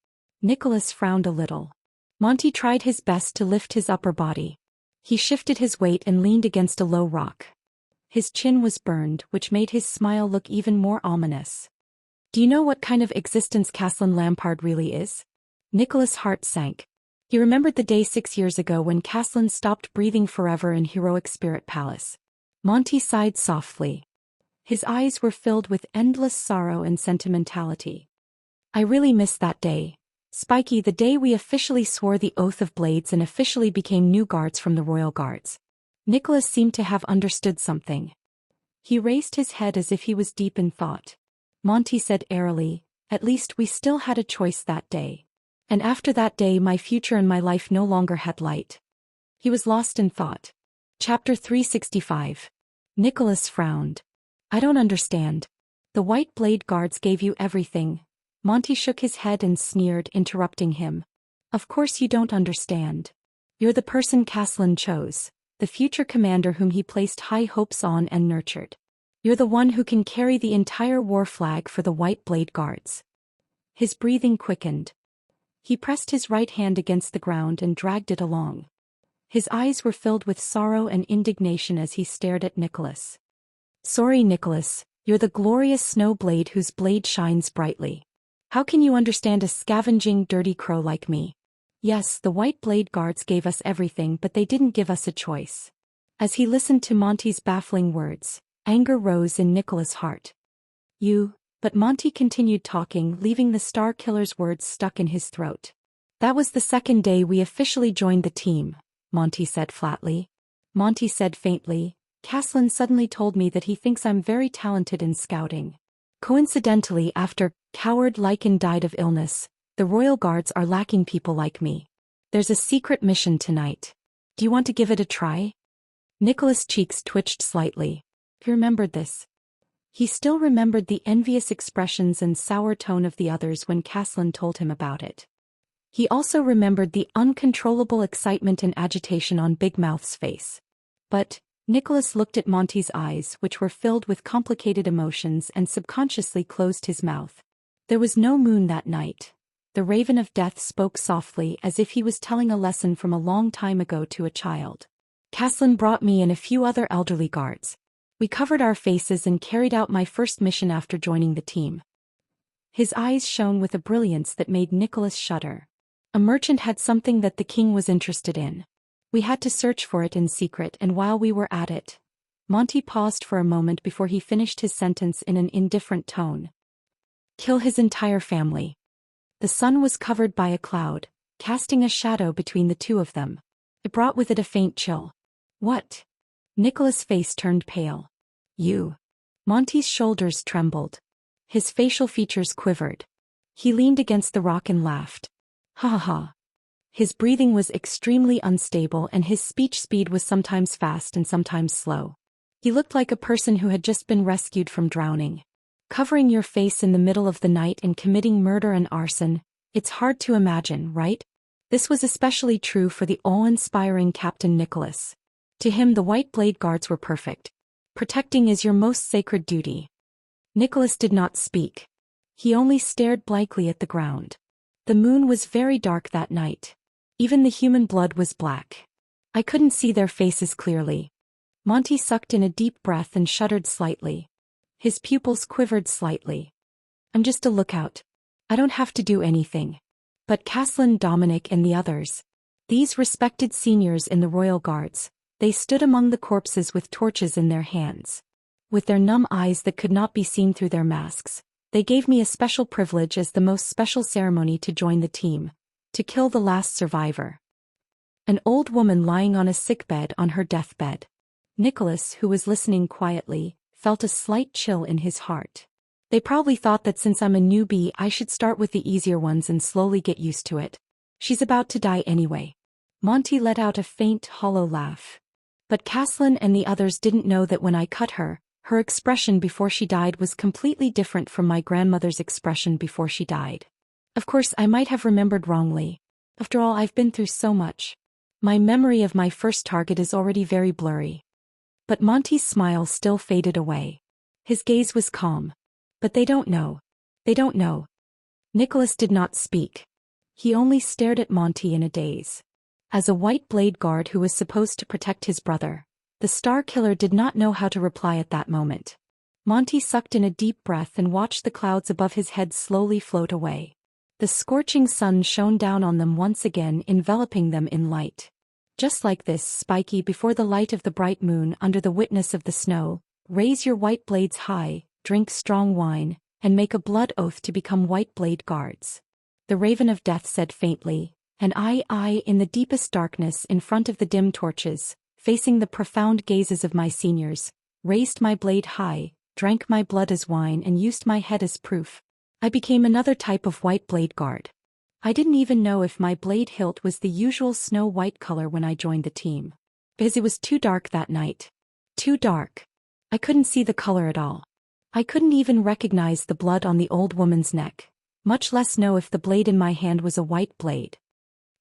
Nicholas frowned a little. Monty tried his best to lift his upper body. He shifted his weight and leaned against a low rock. His chin was burned, which made his smile look even more ominous. "Do you know what kind of existence Caslin Lampard really is?" Nicholas' heart sank. He remembered the day 6 years ago when Caslin stopped breathing forever in Heroic Spirit Palace. Monty sighed softly. His eyes were filled with endless sorrow and sentimentality. "I really miss that day, Spiky, the day we officially swore the Oath of Blades and officially became new guards from the Royal Guards." Nicholas seemed to have understood something. He raised his head as if he was deep in thought. Monty said airily, "At least we still had a choice that day. And after that day, my future and my life no longer had light." He was lost in thought. Chapter 365. Nicholas frowned. "I don't understand. The White Blade Guards gave you everything." Monty shook his head and sneered, interrupting him. "Of course you don't understand. You're the person Caslin chose, the future commander whom he placed high hopes on and nurtured. You're the one who can carry the entire war flag for the White Blade Guards." His breathing quickened. He pressed his right hand against the ground and dragged it along. His eyes were filled with sorrow and indignation as he stared at Nicholas. "Sorry, Nicholas, you're the glorious snow blade whose blade shines brightly. How can you understand a scavenging, dirty crow like me? Yes, the White Blade Guards gave us everything, but they didn't give us a choice." As he listened to Monty's baffling words, anger rose in Nicholas' heart. But Monty continued talking, leaving the Star Killer's words stuck in his throat. "That was the second day we officially joined the team," Monty said flatly. Monty said faintly, "Caslin suddenly told me that he thinks I'm very talented in scouting. Coincidentally, after Coward Lycan died of illness, the Royal Guards are lacking people like me. There's a secret mission tonight. Do you want to give it a try?" Nicholas' cheeks twitched slightly. He remembered this. He still remembered the envious expressions and sour tone of the others when Caslin told him about it. He also remembered the uncontrollable excitement and agitation on Big Mouth's face. But Nicholas looked at Monty's eyes, which were filled with complicated emotions, and subconsciously closed his mouth. There was no moon that night. The Raven of Death spoke softly, as if he was telling a lesson from a long time ago to a child. "Caslin brought me and a few other elderly guards. We covered our faces and carried out my first mission after joining the team." His eyes shone with a brilliance that made Nicholas shudder. "A merchant had something that the king was interested in. We had to search for it in secret, and while we were at it..." Monty paused for a moment before he finished his sentence in an indifferent tone. "Kill his entire family." The sun was covered by a cloud, casting a shadow between the two of them. It brought with it a faint chill. "What?" Nicholas' face turned pale. "You." Monty's shoulders trembled. His facial features quivered. He leaned against the rock and laughed. "Ha ha ha." His breathing was extremely unstable and his speech speed was sometimes fast and sometimes slow. He looked like a person who had just been rescued from drowning. "Covering your face in the middle of the night and committing murder and arson, it's hard to imagine, right?" This was especially true for the awe-inspiring Captain Nicholas. To him, the White Blade Guards were perfect. Protecting is your most sacred duty. Nicholas did not speak. He only stared blankly at the ground. The moon was very dark that night. Even the human blood was black. I couldn't see their faces clearly. Monty sucked in a deep breath and shuddered slightly. His pupils quivered slightly. "I'm just a lookout. I don't have to do anything." But Caslin, Dominic and the others, these respected seniors in the Royal Guards, they stood among the corpses with torches in their hands. With their numb eyes that could not be seen through their masks, they gave me a special privilege as the most special ceremony to join the team. to kill the last survivor. An old woman lying on a sickbed on her deathbed. Nicholas, who was listening quietly, felt a slight chill in his heart. They probably thought that since I'm a newbie I should start with the easier ones and slowly get used to it. She's about to die anyway. Monty let out a faint, hollow laugh. But Caslin and the others didn't know that when I cut her, her expression before she died was completely different from my grandmother's expression before she died. Of course, I might have remembered wrongly. After all, I've been through so much. My memory of my first target is already very blurry. But Monty's smile still faded away. His gaze was calm. But they don't know. They don't know. Nicholas did not speak. He only stared at Monty in a daze. As a white blade guard who was supposed to protect his brother, the Star Killer did not know how to reply at that moment. Monty sucked in a deep breath and watched the clouds above his head slowly float away. The scorching sun shone down on them once again, enveloping them in light. Just like this, Spiky, before the light of the bright moon under the witness of the snow, raise your white blades high, drink strong wine, and make a blood oath to become white blade guards. The Raven of Death said faintly, and I, in the deepest darkness in front of the dim torches, facing the profound gazes of my seniors, raised my blade high, drank my blood as wine and used my head as proof. I became another type of white blade guard. I didn't even know if my blade hilt was the usual snow-white color when I joined the team. Because it was too dark that night. Too dark. I couldn't see the color at all. I couldn't even recognize the blood on the old woman's neck, much less know if the blade in my hand was a white blade.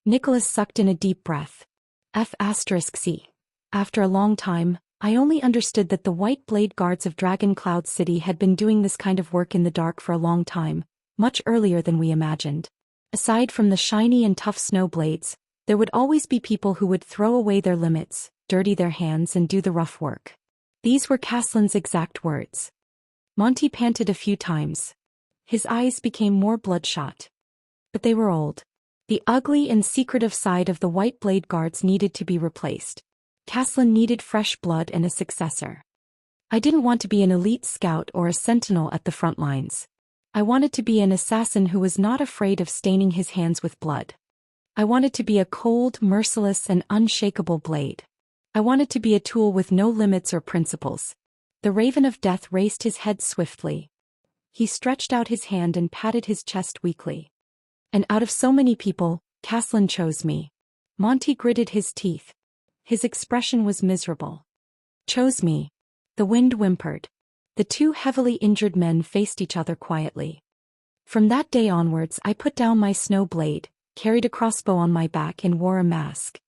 Nicholas sucked in a deep breath. F*C. After a long time, I only understood that the white blade guards of Dragon Cloud City had been doing this kind of work in the dark for a long time, much earlier than we imagined. Aside from the shiny and tough snow blades, there would always be people who would throw away their limits, dirty their hands and do the rough work. These were Caslin's exact words. Monty panted a few times. His eyes became more bloodshot. But they were old. The ugly and secretive side of the white blade guards needed to be replaced. Caslin needed fresh blood and a successor. I didn't want to be an elite scout or a sentinel at the front lines. I wanted to be an assassin who was not afraid of staining his hands with blood. I wanted to be a cold, merciless, and unshakable blade. I wanted to be a tool with no limits or principles. The Raven of Death raised his head swiftly. He stretched out his hand and patted his chest weakly. And out of so many people, Caslin chose me. Monty gritted his teeth. His expression was miserable. Chose me. The wind whimpered. The two heavily injured men faced each other quietly. From that day onwards I put down my snow blade, carried a crossbow on my back and wore a mask.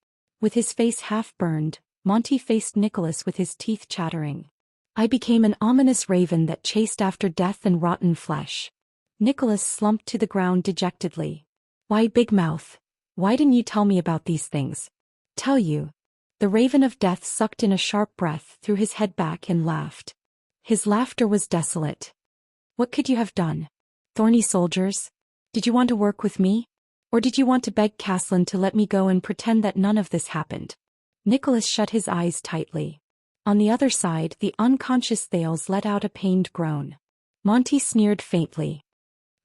With his face half burned, Monty faced Nicholas with his teeth chattering. I became an ominous raven that chased after death and rotten flesh. Nicholas slumped to the ground dejectedly. Why, Big Mouth? Why didn't you tell me about these things? Tell you. The Raven of Death sucked in a sharp breath, threw his head back and laughed. His laughter was desolate. What could you have done? Thorny soldiers? Did you want to work with me? Or did you want to beg Caslin to let me go and pretend that none of this happened? Nicholas shut his eyes tightly. On the other side, the unconscious Thales let out a pained groan. Monty sneered faintly.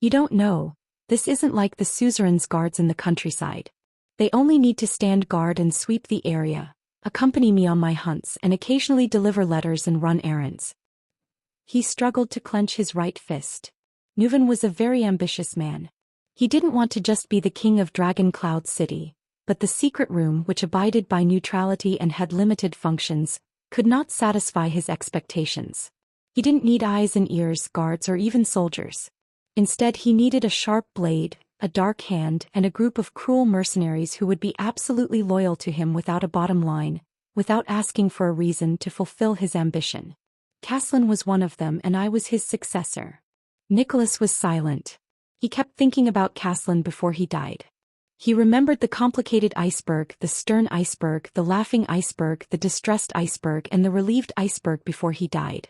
You don't know. This isn't like the suzerain's guards in the countryside. They only need to stand guard and sweep the area, accompany me on my hunts and occasionally deliver letters and run errands. He struggled to clench his right fist. Nuven was a very ambitious man. He didn't want to just be the king of Dragon Cloud City, but the secret room, which abided by neutrality and had limited functions, could not satisfy his expectations. He didn't need eyes and ears, guards, or even soldiers. Instead, he needed a sharp blade, a dark hand, and a group of cruel mercenaries who would be absolutely loyal to him without a bottom line, without asking for a reason to fulfill his ambition. Caslin was one of them and I was his successor. Nicholas was silent. He kept thinking about Caslin before he died. He remembered the complicated iceberg, the stern iceberg, the laughing iceberg, the distressed iceberg, and the relieved iceberg before he died.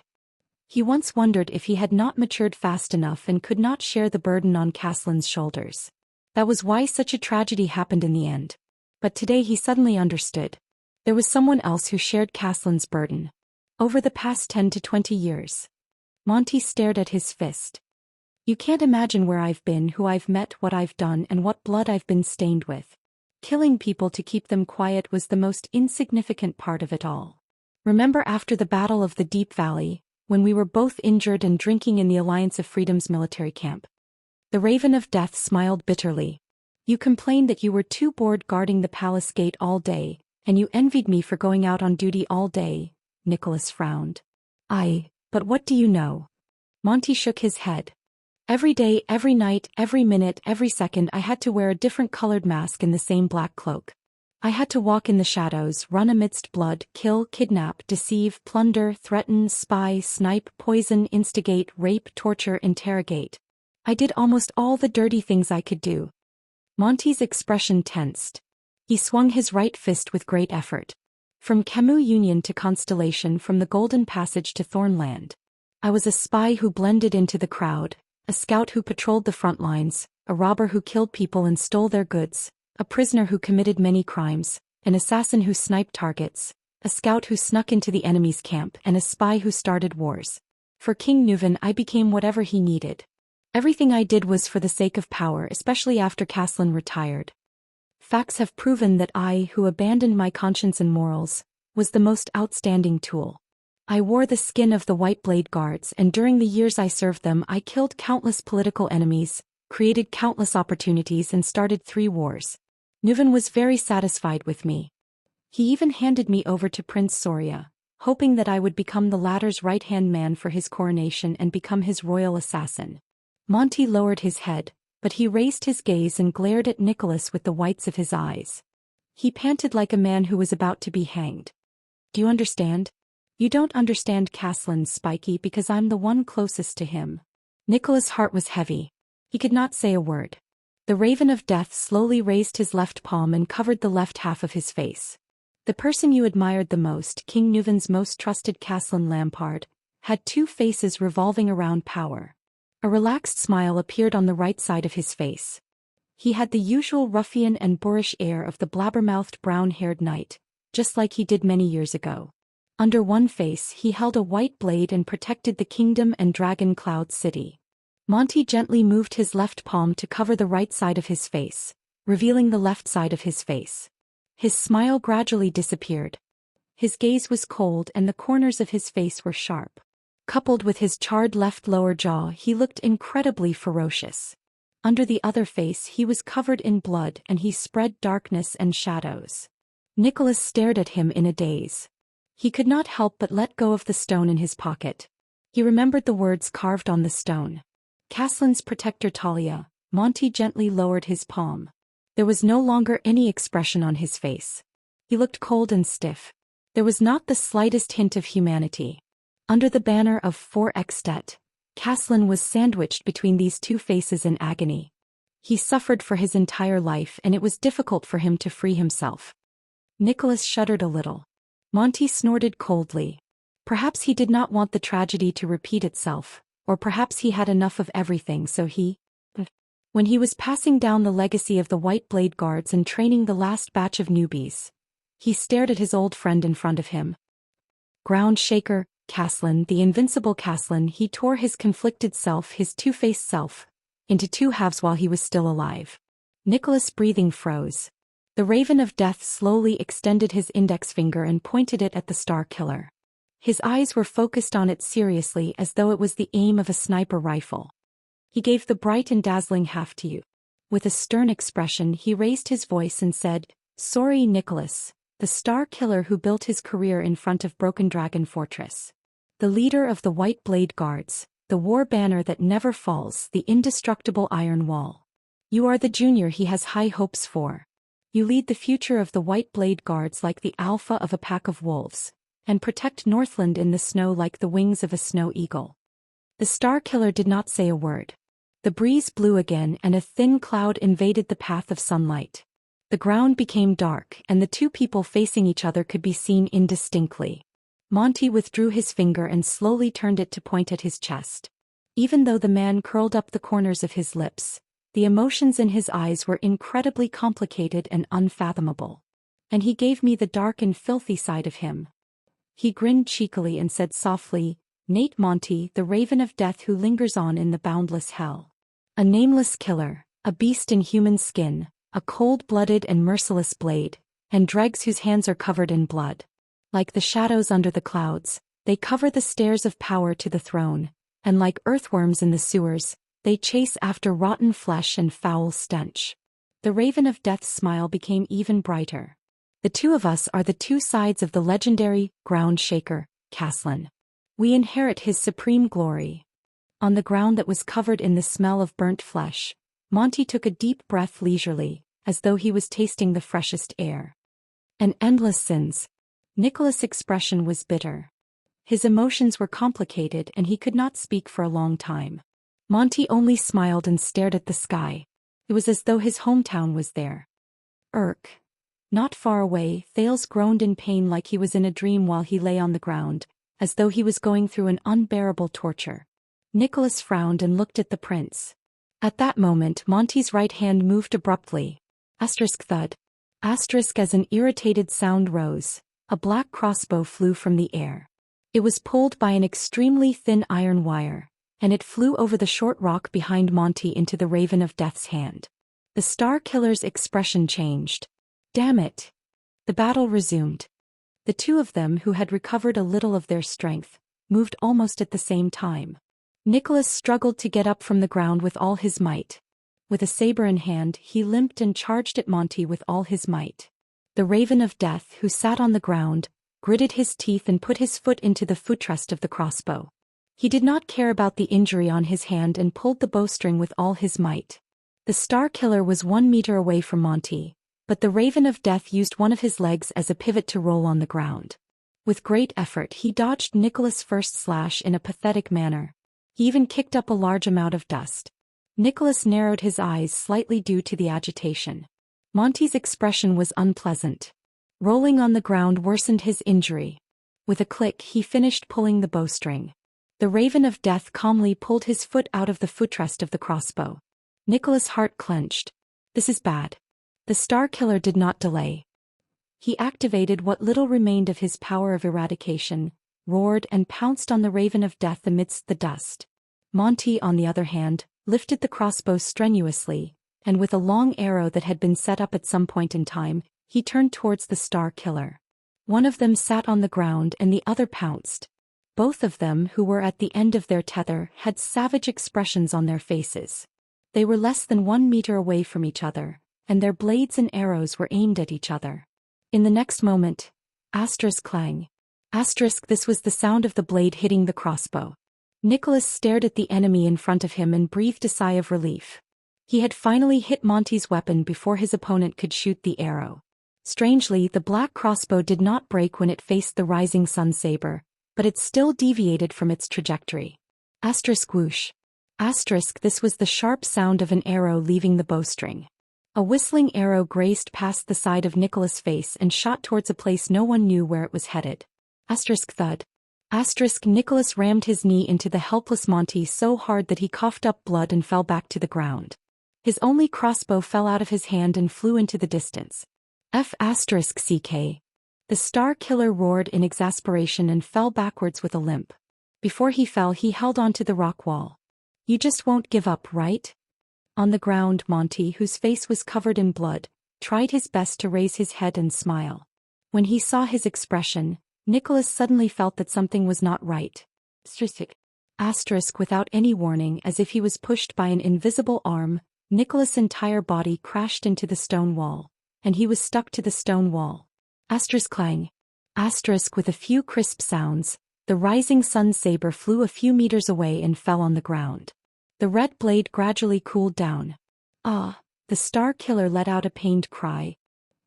He once wondered if he had not matured fast enough and could not share the burden on Caslin's shoulders. That was why such a tragedy happened in the end. But today he suddenly understood. There was someone else who shared Caslin's burden. Over the past 10 to 20 years. Monty stared at his fist. You can't imagine where I've been, who I've met, what I've done, and what blood I've been stained with. Killing people to keep them quiet was the most insignificant part of it all. Remember after the Battle of the Deep Valley, when we were both injured and drinking in the Alliance of Freedom's military camp? The Raven of Death smiled bitterly. You complained that you were too bored guarding the palace gate all day, and you envied me for going out on duty all day. Nicholas frowned. But what do you know? Monty shook his head. Every day, every night, every minute, every second I had to wear a different colored mask in the same black cloak. I had to walk in the shadows, run amidst blood, kill, kidnap, deceive, plunder, threaten, spy, snipe, poison, instigate, rape, torture, interrogate. I did almost all the dirty things I could do. Monty's expression tensed. He swung his right fist with great effort. From Camus Union to Constellation, from the Golden Passage to Thornland. I was a spy who blended into the crowd, a scout who patrolled the front lines, a robber who killed people and stole their goods, a prisoner who committed many crimes, an assassin who sniped targets, a scout who snuck into the enemy's camp, and a spy who started wars. For King Nuven I became whatever he needed. Everything I did was for the sake of power, especially after Caslin retired. Facts have proven that I, who abandoned my conscience and morals, was the most outstanding tool. I wore the skin of the White Blade Guards, and during the years I served them I killed countless political enemies, created countless opportunities and started 3 wars. Nuven was very satisfied with me. He even handed me over to Prince Soria, hoping that I would become the latter's right-hand man for his coronation and become his royal assassin. Monty lowered his head, but he raised his gaze and glared at Nicholas with the whites of his eyes. He panted like a man who was about to be hanged. Do you understand? You don't understand, Caslin, Spiky, because I'm the one closest to him. Nicholas' heart was heavy. He could not say a word. The Raven of Death slowly raised his left palm and covered the left half of his face. The person you admired the most, King Nuven's most trusted Caslin Lampard, had 2 faces revolving around power. A relaxed smile appeared on the right side of his face. He had the usual ruffian and boorish air of the blabbermouthed brown-haired knight, just like he did many years ago. Under one face he held a white blade and protected the kingdom and Dragon Cloud City. Monty gently moved his left palm to cover the right side of his face, revealing the left side of his face. His smile gradually disappeared. His gaze was cold and the corners of his face were sharp. Coupled with his charred left lower jaw, he looked incredibly ferocious. Under the other face he was covered in blood and he spread darkness and shadows. Nicholas stared at him in a daze. He could not help but let go of the stone in his pocket. He remembered the words carved on the stone. Caslin's protector Talia. Monty gently lowered his palm. There was no longer any expression on his face. He looked cold and stiff. There was not the slightest hint of humanity. Under the banner of For Extet, Caslin was sandwiched between these 2 faces in agony. He suffered for his entire life and it was difficult for him to free himself. Nicholas shuddered a little. Monty snorted coldly. Perhaps he did not want the tragedy to repeat itself, or perhaps he had enough of everything, so when he was passing down the legacy of the White Blade Guards and training the last batch of newbies, he stared at his old friend in front of him. Ground shaker, Caslin, the invincible Caslin, he tore his conflicted self, his 2-faced self, into 2 halves while he was still alive. Nicholas' breathing froze. The Raven of Death slowly extended his index finger and pointed it at the Star Killer. His eyes were focused on it seriously as though it was the aim of a sniper rifle. He gave the bright and dazzling half to you. With a stern expression he raised his voice and said, "Sorry, Nicholas, the Star Killer who built his career in front of Broken Dragon Fortress. The leader of the White Blade Guards, the war banner that never falls, the indestructible Iron Wall. You are the junior he has high hopes for. You lead the future of the White Blade Guards like the alpha of a pack of wolves, and protect Northland in the snow like the wings of a snow eagle." The Star Killer did not say a word. The breeze blew again and a thin cloud invaded the path of sunlight. The ground became dark and the 2 people facing each other could be seen indistinctly. Monty withdrew his finger and slowly turned it to point at his chest. Even though the man curled up the corners of his lips, the emotions in his eyes were incredibly complicated and unfathomable. And he gave me the dark and filthy side of him. He grinned cheekily and said softly, Nate Monty, the Raven of Death who lingers on in the boundless hell. A nameless killer, a beast in human skin, a cold-blooded and merciless blade, and dregs whose hands are covered in blood. Like the shadows under the clouds, they cover the stairs of power to the throne, and like earthworms in the sewers, they chase after rotten flesh and foul stench. The Raven of Death's smile became even brighter. The two of us are the two sides of the legendary ground shaker, Caslin. We inherit his supreme glory. On the ground that was covered in the smell of burnt flesh, Monty took a deep breath leisurely, as though he was tasting the freshest air. An endless sins. Nicholas' expression was bitter. His emotions were complicated and he could not speak for a long time. Monty only smiled and stared at the sky. It was as though his hometown was there. Not far away, Thales groaned in pain like he was in a dream while he lay on the ground, as though he was going through an unbearable torture. Nicholas frowned and looked at the prince. At that moment, Monty's right hand moved abruptly. Thud. As an irritated sound rose, a black crossbow flew from the air. It was pulled by an extremely thin iron wire, and it flew over the short rock behind Monty into the Raven of Death's hand. The Star Killer's expression changed. Damn it! The battle resumed. The two of them, who had recovered a little of their strength, moved almost at the same time. Nicholas struggled to get up from the ground with all his might. With a saber in hand, he limped and charged at Monty with all his might. The Raven of Death, who sat on the ground, gritted his teeth and put his foot into the footrest of the crossbow. He did not care about the injury on his hand and pulled the bowstring with all his might. The Star Killer was 1 meter away from Monty, but the Raven of Death used one of his legs as a pivot to roll on the ground. With great effort, he dodged Nicholas' first slash in a pathetic manner. He even kicked up a large amount of dust. Nicholas narrowed his eyes slightly due to the agitation. Monty's expression was unpleasant. Rolling on the ground worsened his injury. With a click, he finished pulling the bowstring. The Raven of Death calmly pulled his foot out of the footrest of the crossbow. Nicholas' heart clenched. This is bad. The Star Killer did not delay. He activated what little remained of his power of eradication, roared and pounced on the Raven of Death amidst the dust. Monty, on the other hand, lifted the crossbow strenuously, and with a long arrow that had been set up at some point in time, he turned towards the Star Killer. One of them sat on the ground and the other pounced. Both of them, who were at the end of their tether, had savage expressions on their faces. They were less than 1 meter away from each other, and their blades and arrows were aimed at each other. In the next moment, clang. This was the sound of the blade hitting the crossbow. Nicholas stared at the enemy in front of him and breathed a sigh of relief. He had finally hit Monty's weapon before his opponent could shoot the arrow. Strangely, the black crossbow did not break when it faced the rising sun saber, but it still deviated from its trajectory. Whoosh. This was the sharp sound of an arrow leaving the bowstring. A whistling arrow grazed past the side of Nicholas' face and shot towards a place no one knew where it was headed. Thud. Nicholas rammed his knee into the helpless Monty so hard that he coughed up blood and fell back to the ground. His only crossbow fell out of his hand and flew into the distance. CK. The Star Killer roared in exasperation and fell backwards with a limp. Before he fell, he held onto the rock wall. You just won't give up, right? On the ground, Monty, whose face was covered in blood, tried his best to raise his head and smile. When he saw his expression, Nicholas suddenly felt that something was not right. Without any warning, as if he was pushed by an invisible arm, Nicholas' entire body crashed into the stone wall, and he was stuck to the stone wall. Clang. With a few crisp sounds, the rising sun saber flew a few meters away and fell on the ground. The red blade gradually cooled down. The Star Killer let out a pained cry.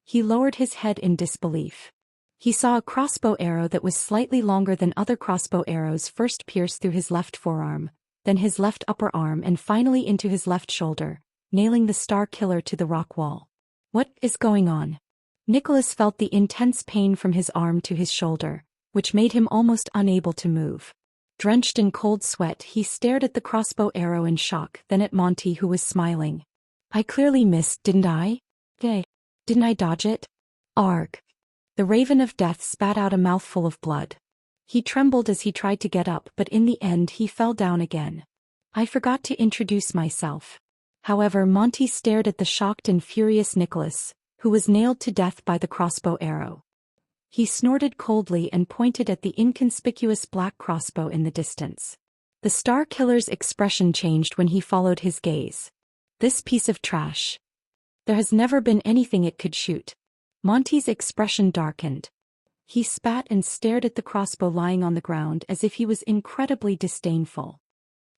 He lowered his head in disbelief. He saw a crossbow arrow that was slightly longer than other crossbow arrows first pierce through his left forearm, then his left upper arm and finally into his left shoulder, nailing the Star Killer to the rock wall. What is going on? Nicholas felt the intense pain from his arm to his shoulder, which made him almost unable to move. Drenched in cold sweat, he stared at the crossbow arrow in shock, then at Monty, who was smiling. I clearly missed, didn't I? Didn't I dodge it? Arg. The Raven of Death spat out a mouthful of blood. He trembled as he tried to get up, but in the end he fell down again. I forgot to introduce myself. However, Monty stared at the shocked and furious Nicholas, who was nailed to death by the crossbow arrow. He snorted coldly and pointed at the inconspicuous black crossbow in the distance. The Star Killer's expression changed when he followed his gaze. This piece of trash. There has never been anything it could shoot. Monty's expression darkened. He spat and stared at the crossbow lying on the ground as if he was incredibly disdainful.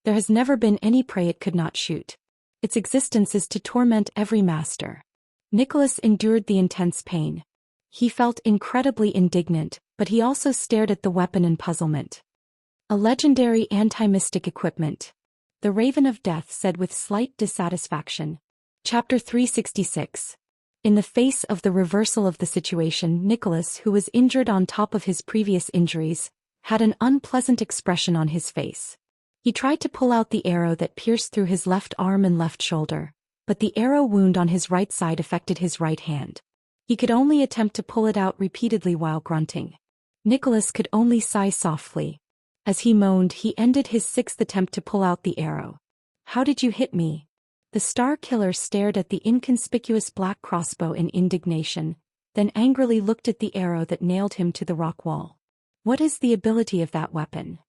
There has never been any prey it could not shoot. Its existence is to torment every master. Nicholas endured the intense pain. He felt incredibly indignant, but he also stared at the weapon in puzzlement. A legendary anti-mystic equipment. The Raven of Death said with slight dissatisfaction. Chapter 366. In the face of the reversal of the situation, Nicholas, who was injured on top of his previous injuries, had an unpleasant expression on his face. He tried to pull out the arrow that pierced through his left arm and left shoulder, but the arrow wound on his right side affected his right hand. He could only attempt to pull it out repeatedly while grunting. Nicholas could only sigh softly. As he moaned, he ended his sixth attempt to pull out the arrow. How did you hit me? The Star Killer stared at the inconspicuous black crossbow in indignation, then angrily looked at the arrow that nailed him to the rock wall. What is the ability of that weapon?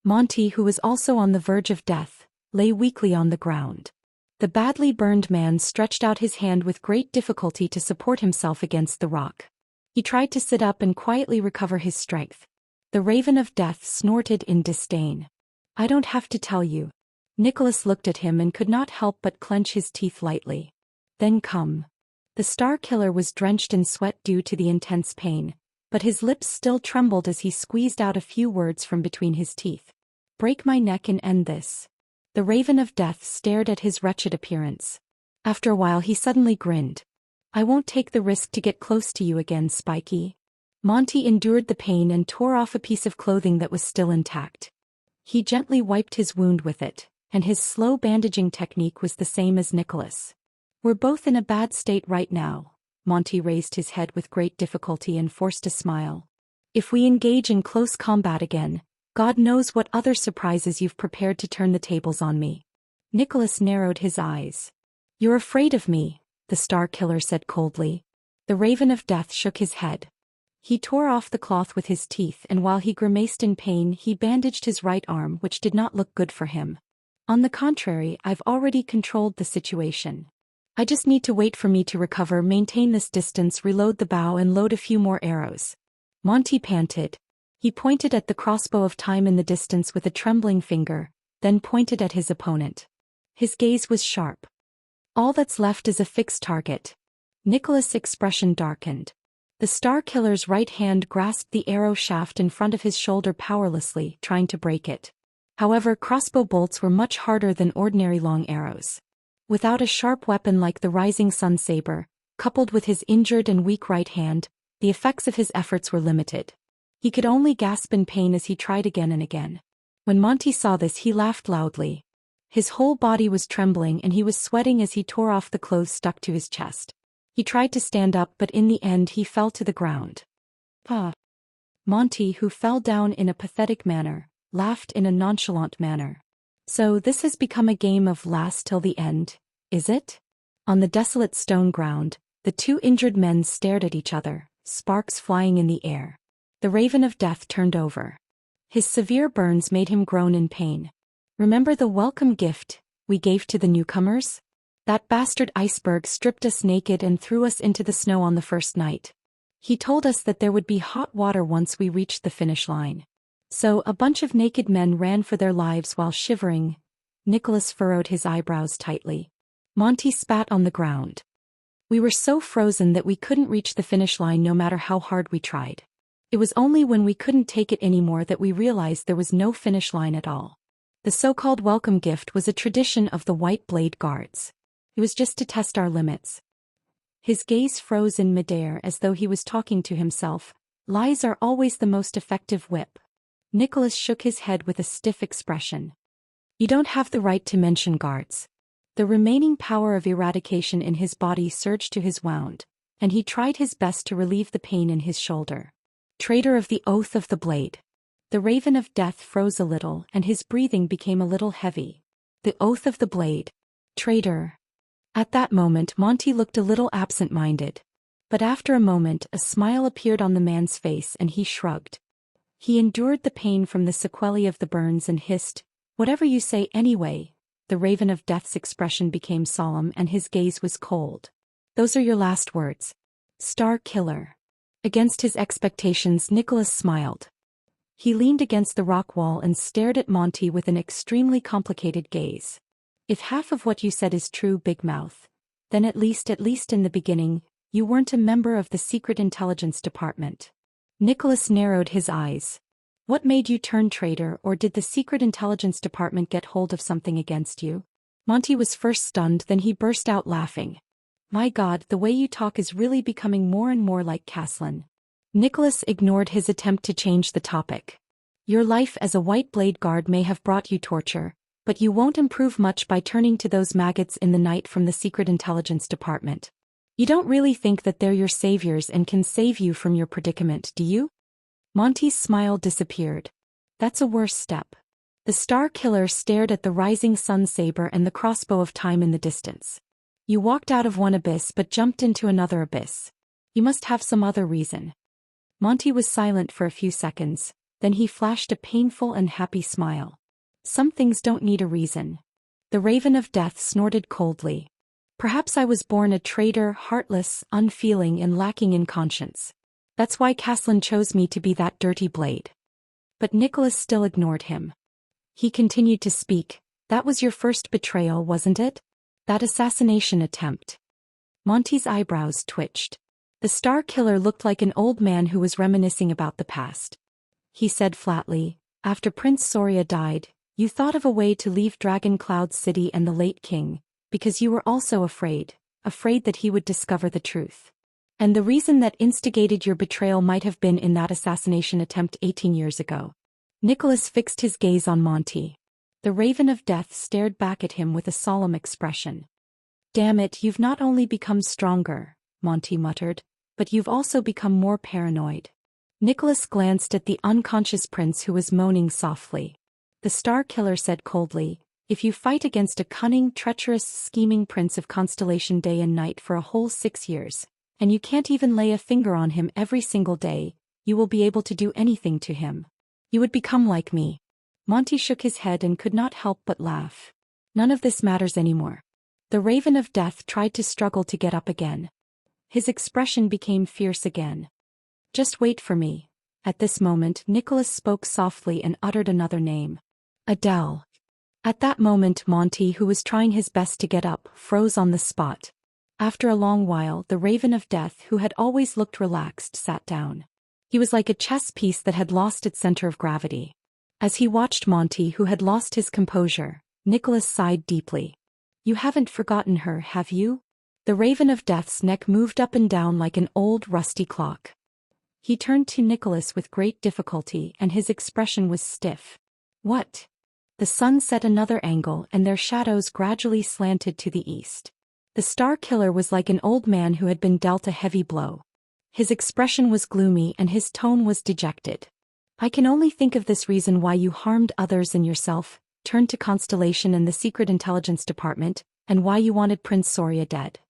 Monty, who was also on the verge of death, lay weakly on the ground. The badly burned man stretched out his hand with great difficulty to support himself against the rock. He tried to sit up and quietly recover his strength. The Raven of Death snorted in disdain. I don't have to tell you. Nicholas looked at him and could not help but clench his teeth lightly. Then come. The Star Killer was drenched in sweat due to the intense pain, but his lips still trembled as he squeezed out a few words from between his teeth. Break my neck and end this. The Raven of Death stared at his wretched appearance. After a while he suddenly grinned. I won't take the risk to get close to you again, Spiky. Monty endured the pain and tore off a piece of clothing that was still intact. He gently wiped his wound with it, and his slow bandaging technique was the same as Nicholas. We're both in a bad state right now. Monty raised his head with great difficulty and forced a smile. If we engage in close combat again, God knows what other surprises you've prepared to turn the tables on me. Nicholas narrowed his eyes. You're afraid of me, the Star Killer said coldly. The Raven of Death shook his head. He tore off the cloth with his teeth, and while he grimaced in pain, he bandaged his right arm, which did not look good for him. On the contrary, I've already controlled the situation. I just need to wait for me to recover, maintain this distance, reload the bow and load a few more arrows. Monty panted. He pointed at the crossbow of time in the distance with a trembling finger, then pointed at his opponent. His gaze was sharp. All that's left is a fixed target. Nicholas' expression darkened. The Star Killer's right hand grasped the arrow shaft in front of his shoulder powerlessly, trying to break it. However, crossbow bolts were much harder than ordinary long arrows. Without a sharp weapon like the Rising Sun saber, coupled with his injured and weak right hand, the effects of his efforts were limited. He could only gasp in pain as he tried again and again. When Monty saw this, he laughed loudly. His whole body was trembling and he was sweating as he tore off the clothes stuck to his chest. He tried to stand up, but in the end he fell to the ground. Monty, who fell down in a pathetic manner, laughed in a nonchalant manner. So this has become a game of last till the end, is it? On the desolate stone ground, the two injured men stared at each other, sparks flying in the air. The Raven of Death turned over. His severe burns made him groan in pain. Remember the welcome gift we gave to the newcomers? That bastard iceberg stripped us naked and threw us into the snow on the first night. He told us that there would be hot water once we reached the finish line. So a bunch of naked men ran for their lives while shivering. Nicholas furrowed his eyebrows tightly. Monty spat on the ground. We were so frozen that we couldn't reach the finish line no matter how hard we tried. It was only when we couldn't take it anymore that we realized there was no finish line at all. The so-called welcome gift was a tradition of the White Blade Guards. It was just to test our limits. His gaze froze in midair as though he was talking to himself. Lies are always the most effective whip. Nicholas shook his head with a stiff expression. You don't have the right to mention guards. The remaining power of eradication in his body surged to his wound, and he tried his best to relieve the pain in his shoulder. Traitor of the Oath of the Blade. The Raven of Death froze a little and his breathing became a little heavy. The oath of the blade. Traitor. At that moment Monty looked a little absent-minded. But after a moment a smile appeared on the man's face and he shrugged. He endured the pain from the sequelae of the burns and hissed, "Whatever you say anyway." The Raven of Death's expression became solemn and his gaze was cold. "Those are your last words. Star Killer." Against his expectations Nicholas smiled. He leaned against the rock wall and stared at Monty with an extremely complicated gaze. "If half of what you said is true, Big Mouth, then at least in the beginning, you weren't a member of the Secret Intelligence Department." Nicholas narrowed his eyes. "What made you turn traitor, or did the Secret Intelligence Department get hold of something against you?" Monty was first stunned, then he burst out laughing. "My God, the way you talk is really becoming more and more like Caslin." Nicholas ignored his attempt to change the topic. "Your life as a White Blade guard may have brought you torture, but you won't improve much by turning to those maggots in the night from the Secret Intelligence Department. You don't really think that they're your saviors and can save you from your predicament, do you?" Monty's smile disappeared. "That's a worse step." The Star Killer stared at the rising sun saber and the crossbow of time in the distance. "You walked out of one abyss but jumped into another abyss. You must have some other reason." Monty was silent for a few seconds, then he flashed a painful and happy smile. "Some things don't need a reason." The Raven of Death snorted coldly. "Perhaps I was born a traitor, heartless, unfeeling and lacking in conscience. That's why Caslin chose me to be that dirty blade." But Nicholas still ignored him. He continued to speak. "That was your first betrayal, wasn't it? That assassination attempt." Monty's eyebrows twitched. The Star Killer looked like an old man who was reminiscing about the past. He said flatly, "After Prince Soria died, you thought of a way to leave Dragon Cloud City and the late king, because you were also afraid that he would discover the truth. And the reason that instigated your betrayal might have been in that assassination attempt 18 years ago." Nicholas fixed his gaze on Monty. The Raven of Death stared back at him with a solemn expression. "Damn it, you've not only become stronger," Monty muttered, "but you've also become more paranoid." Nicholas glanced at the unconscious prince who was moaning softly. The Star Killer said coldly, "If you fight against a cunning, treacherous, scheming prince of Constellation day and night for a whole 6 years, and you can't even lay a finger on him every single day, you will be able to do anything to him. You would become like me." Monty shook his head and could not help but laugh. "None of this matters anymore." The Raven of Death tried to struggle to get up again. His expression became fierce again. "Just wait for me." At this moment Nicholas spoke softly and uttered another name. "Adele." At that moment Monty, who was trying his best to get up, froze on the spot. After a long while the Raven of Death, who had always looked relaxed, sat down. He was like a chess piece that had lost its center of gravity. As he watched Monty, who had lost his composure, Nicholas sighed deeply. "You haven't forgotten her, have you?" The Raven of Death's neck moved up and down like an old rusty clock. He turned to Nicholas with great difficulty and his expression was stiff. "What?" The sun set another angle and their shadows gradually slanted to the east. The Star Killer was like an old man who had been dealt a heavy blow. His expression was gloomy and his tone was dejected. "I can only think of this reason why you harmed others and yourself, turned to Constellation and the Secret Intelligence Department, and why you wanted Prince Soria dead."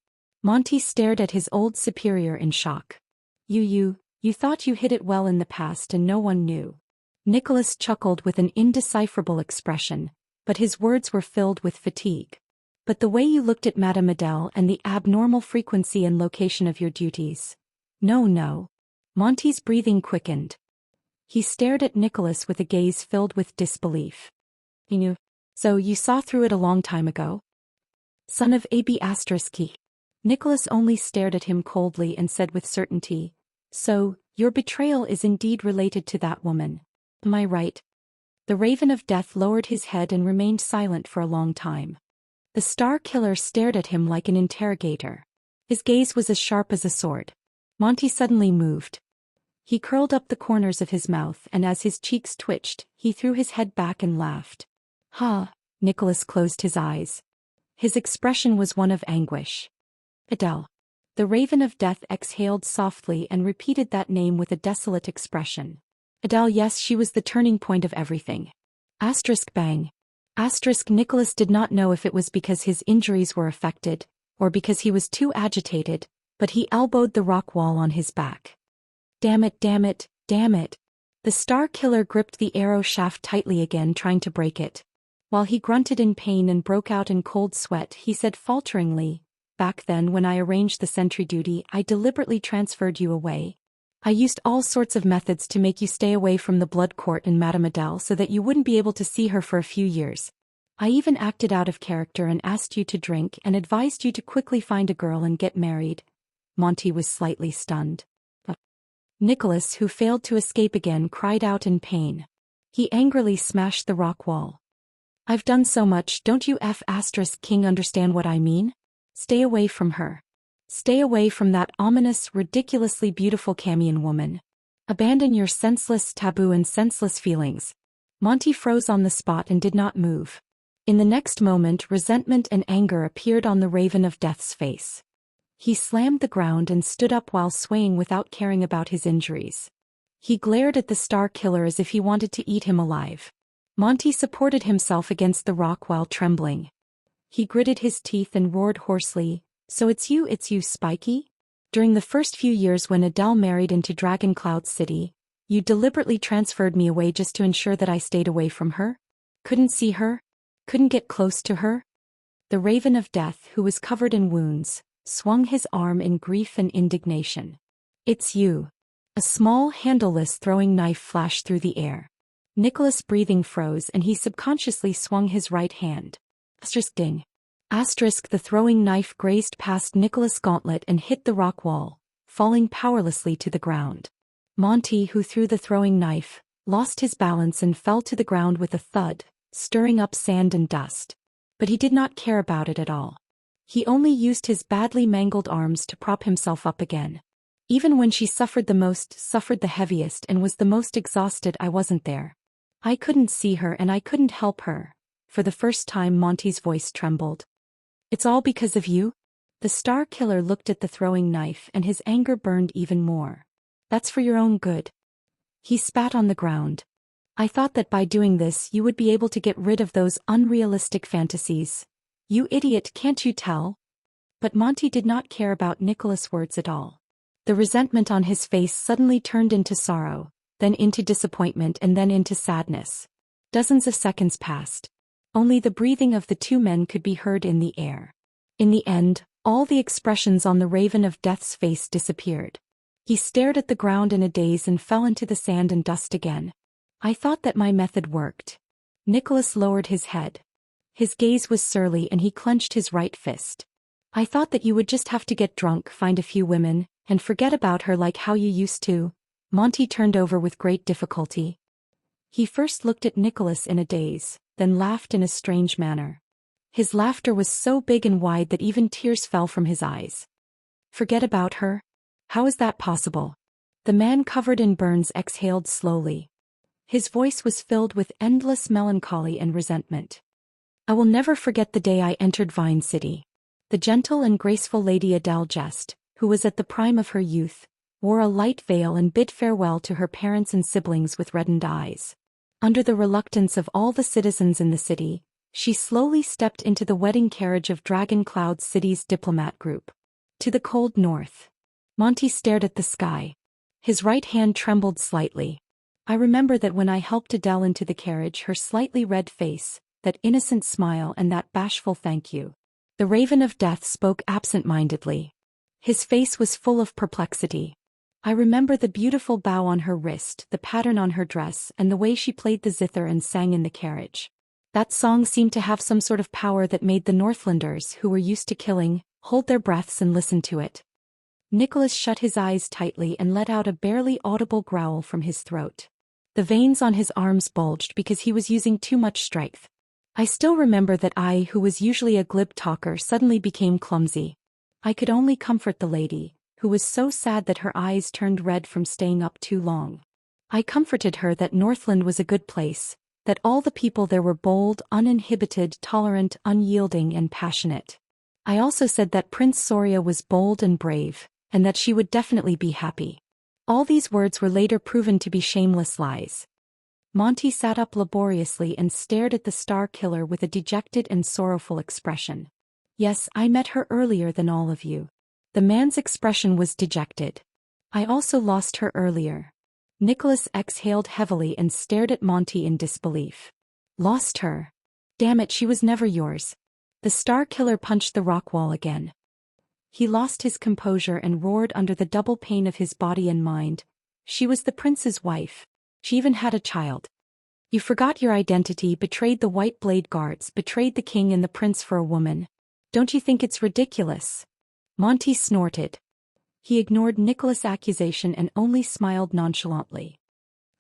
Monty stared at his old superior in shock. You thought you hid it well in the past and no one knew." Nicholas chuckled with an indecipherable expression, but his words were filled with fatigue. "But the way you looked at Madame Adele and the abnormal frequency and location of your duties. No. Monty's breathing quickened. He stared at Nicholas with a gaze filled with disbelief. "He knew. So you saw through it a long time ago?" "Son of AB**. Nicholas only stared at him coldly and said with certainty, "So, your betrayal is indeed related to that woman. Am I right?" The Raven of Death lowered his head and remained silent for a long time. The Star Killer stared at him like an interrogator. His gaze was as sharp as a sword. Monty suddenly moved. He curled up the corners of his mouth and as his cheeks twitched, he threw his head back and laughed. "Ha!" Nicholas closed his eyes. His expression was one of anguish. "Adele." The Raven of Death exhaled softly and repeated that name with a desolate expression. Adele, yes, she was the turning point of everything. Asterisk bang. Asterisk Nicholas did not know if it was because his injuries were affected, or because he was too agitated, but he elbowed the rock wall on his back. Damn it, damn it, damn it. The star killer gripped the arrow shaft tightly again, trying to break it. While he grunted in pain and broke out in cold sweat, he said falteringly, "Back then when I arranged the sentry duty, I deliberately transferred you away. I used all sorts of methods to make you stay away from the blood court and Madame Adele so that you wouldn't be able to see her for a few years. I even acted out of character and asked you to drink and advised you to quickly find a girl and get married." Monty was slightly stunned. Nicholas, who failed to escape again, cried out in pain. He angrily smashed the rock wall. "I've done so much, don't you King understand what I mean? Stay away from her. Stay away from that ominous, ridiculously beautiful Camion woman. Abandon your senseless taboo and senseless feelings." Monty froze on the spot and did not move. In the next moment, resentment and anger appeared on the Raven of Death's face. He slammed the ground and stood up while swaying without caring about his injuries. He glared at the star killer as if he wanted to eat him alive. Monty supported himself against the rock while trembling. He gritted his teeth and roared hoarsely, "So it's you, Spiky? During the first few years when Adele married into Dragon Cloud City, you deliberately transferred me away just to ensure that I stayed away from her? Couldn't see her? Couldn't get close to her?" The Raven of Death, who was covered in wounds, swung his arm in grief and indignation. "It's you." A small, handleless throwing knife flashed through the air. Nicholas' breathing froze and he subconsciously swung his right hand. Ding. The throwing knife grazed past Nicholas' gauntlet and hit the rock wall, falling powerlessly to the ground. Monty, who threw the throwing knife, lost his balance and fell to the ground with a thud, stirring up sand and dust. But he did not care about it at all. He only used his badly mangled arms to prop himself up again. "Even when she suffered the most, suffered the heaviest and was the most exhausted, I wasn't there. I couldn't see her and I couldn't help her." For the first time Monty's voice trembled. "It's all because of you?" The star killer looked at the throwing knife and his anger burned even more. "That's for your own good." He spat on the ground. "I thought that by doing this you would be able to get rid of those unrealistic fantasies. You idiot, can't you tell?" But Monty did not care about Nicholas' words at all. The resentment on his face suddenly turned into sorrow, then into disappointment and then into sadness. Dozens of seconds passed. Only the breathing of the two men could be heard in the air. In the end, all the expressions on the Raven of Death's face disappeared. He stared at the ground in a daze and fell into the sand and dust again. "I thought that my method worked." Nicholas lowered his head. His gaze was surly and he clenched his right fist. "I thought that you would just have to get drunk, find a few women, and forget about her like how you used to." Monty turned over with great difficulty. He first looked at Nicholas in a daze, then laughed in a strange manner. His laughter was so big and wide that even tears fell from his eyes. "Forget about her? How is that possible?" The man covered in burns exhaled slowly. His voice was filled with endless melancholy and resentment. "I will never forget the day I entered Vine City. The gentle and graceful Lady Adele Jest, who was at the prime of her youth, wore a light veil and bid farewell to her parents and siblings with reddened eyes. Under the reluctance of all the citizens in the city, she slowly stepped into the wedding carriage of Dragon Cloud City's diplomat group. To the cold north." Monty stared at the sky. His right hand trembled slightly. "I remember that when I helped Adele into the carriage, her slightly red face, that innocent smile and that bashful thank you." The Raven of Death spoke absent-mindedly. His face was full of perplexity. "I remember the beautiful bow on her wrist, the pattern on her dress, and the way she played the zither and sang in the carriage. That song seemed to have some sort of power that made the Northlanders, who were used to killing, hold their breaths and listen to it." Nicholas shut his eyes tightly and let out a barely audible growl from his throat. The veins on his arms bulged because he was using too much strength. "I still remember that I, who was usually a glib talker, suddenly became clumsy. I could only comfort the lady, who was so sad that her eyes turned red from staying up too long. I comforted her that Northland was a good place, that all the people there were bold, uninhibited, tolerant, unyielding and passionate. I also said that Prince Soria was bold and brave, and that she would definitely be happy. All these words were later proven to be shameless lies. Monty sat up laboriously and stared at the Star Killer with a dejected and sorrowful expression. Yes, I met her earlier than all of you. The man's expression was dejected. I also lost her earlier. Nicholas exhaled heavily and stared at Monty in disbelief. Lost her? Damn it, she was never yours. The Star Killer punched the rock wall again. He lost his composure and roared under the double pain of his body and mind. She was the prince's wife. She even had a child. You forgot your identity, betrayed the White Blade Guards, betrayed the king and the prince for a woman. Don't you think it's ridiculous? Monty snorted. He ignored Nicholas' accusation and only smiled nonchalantly.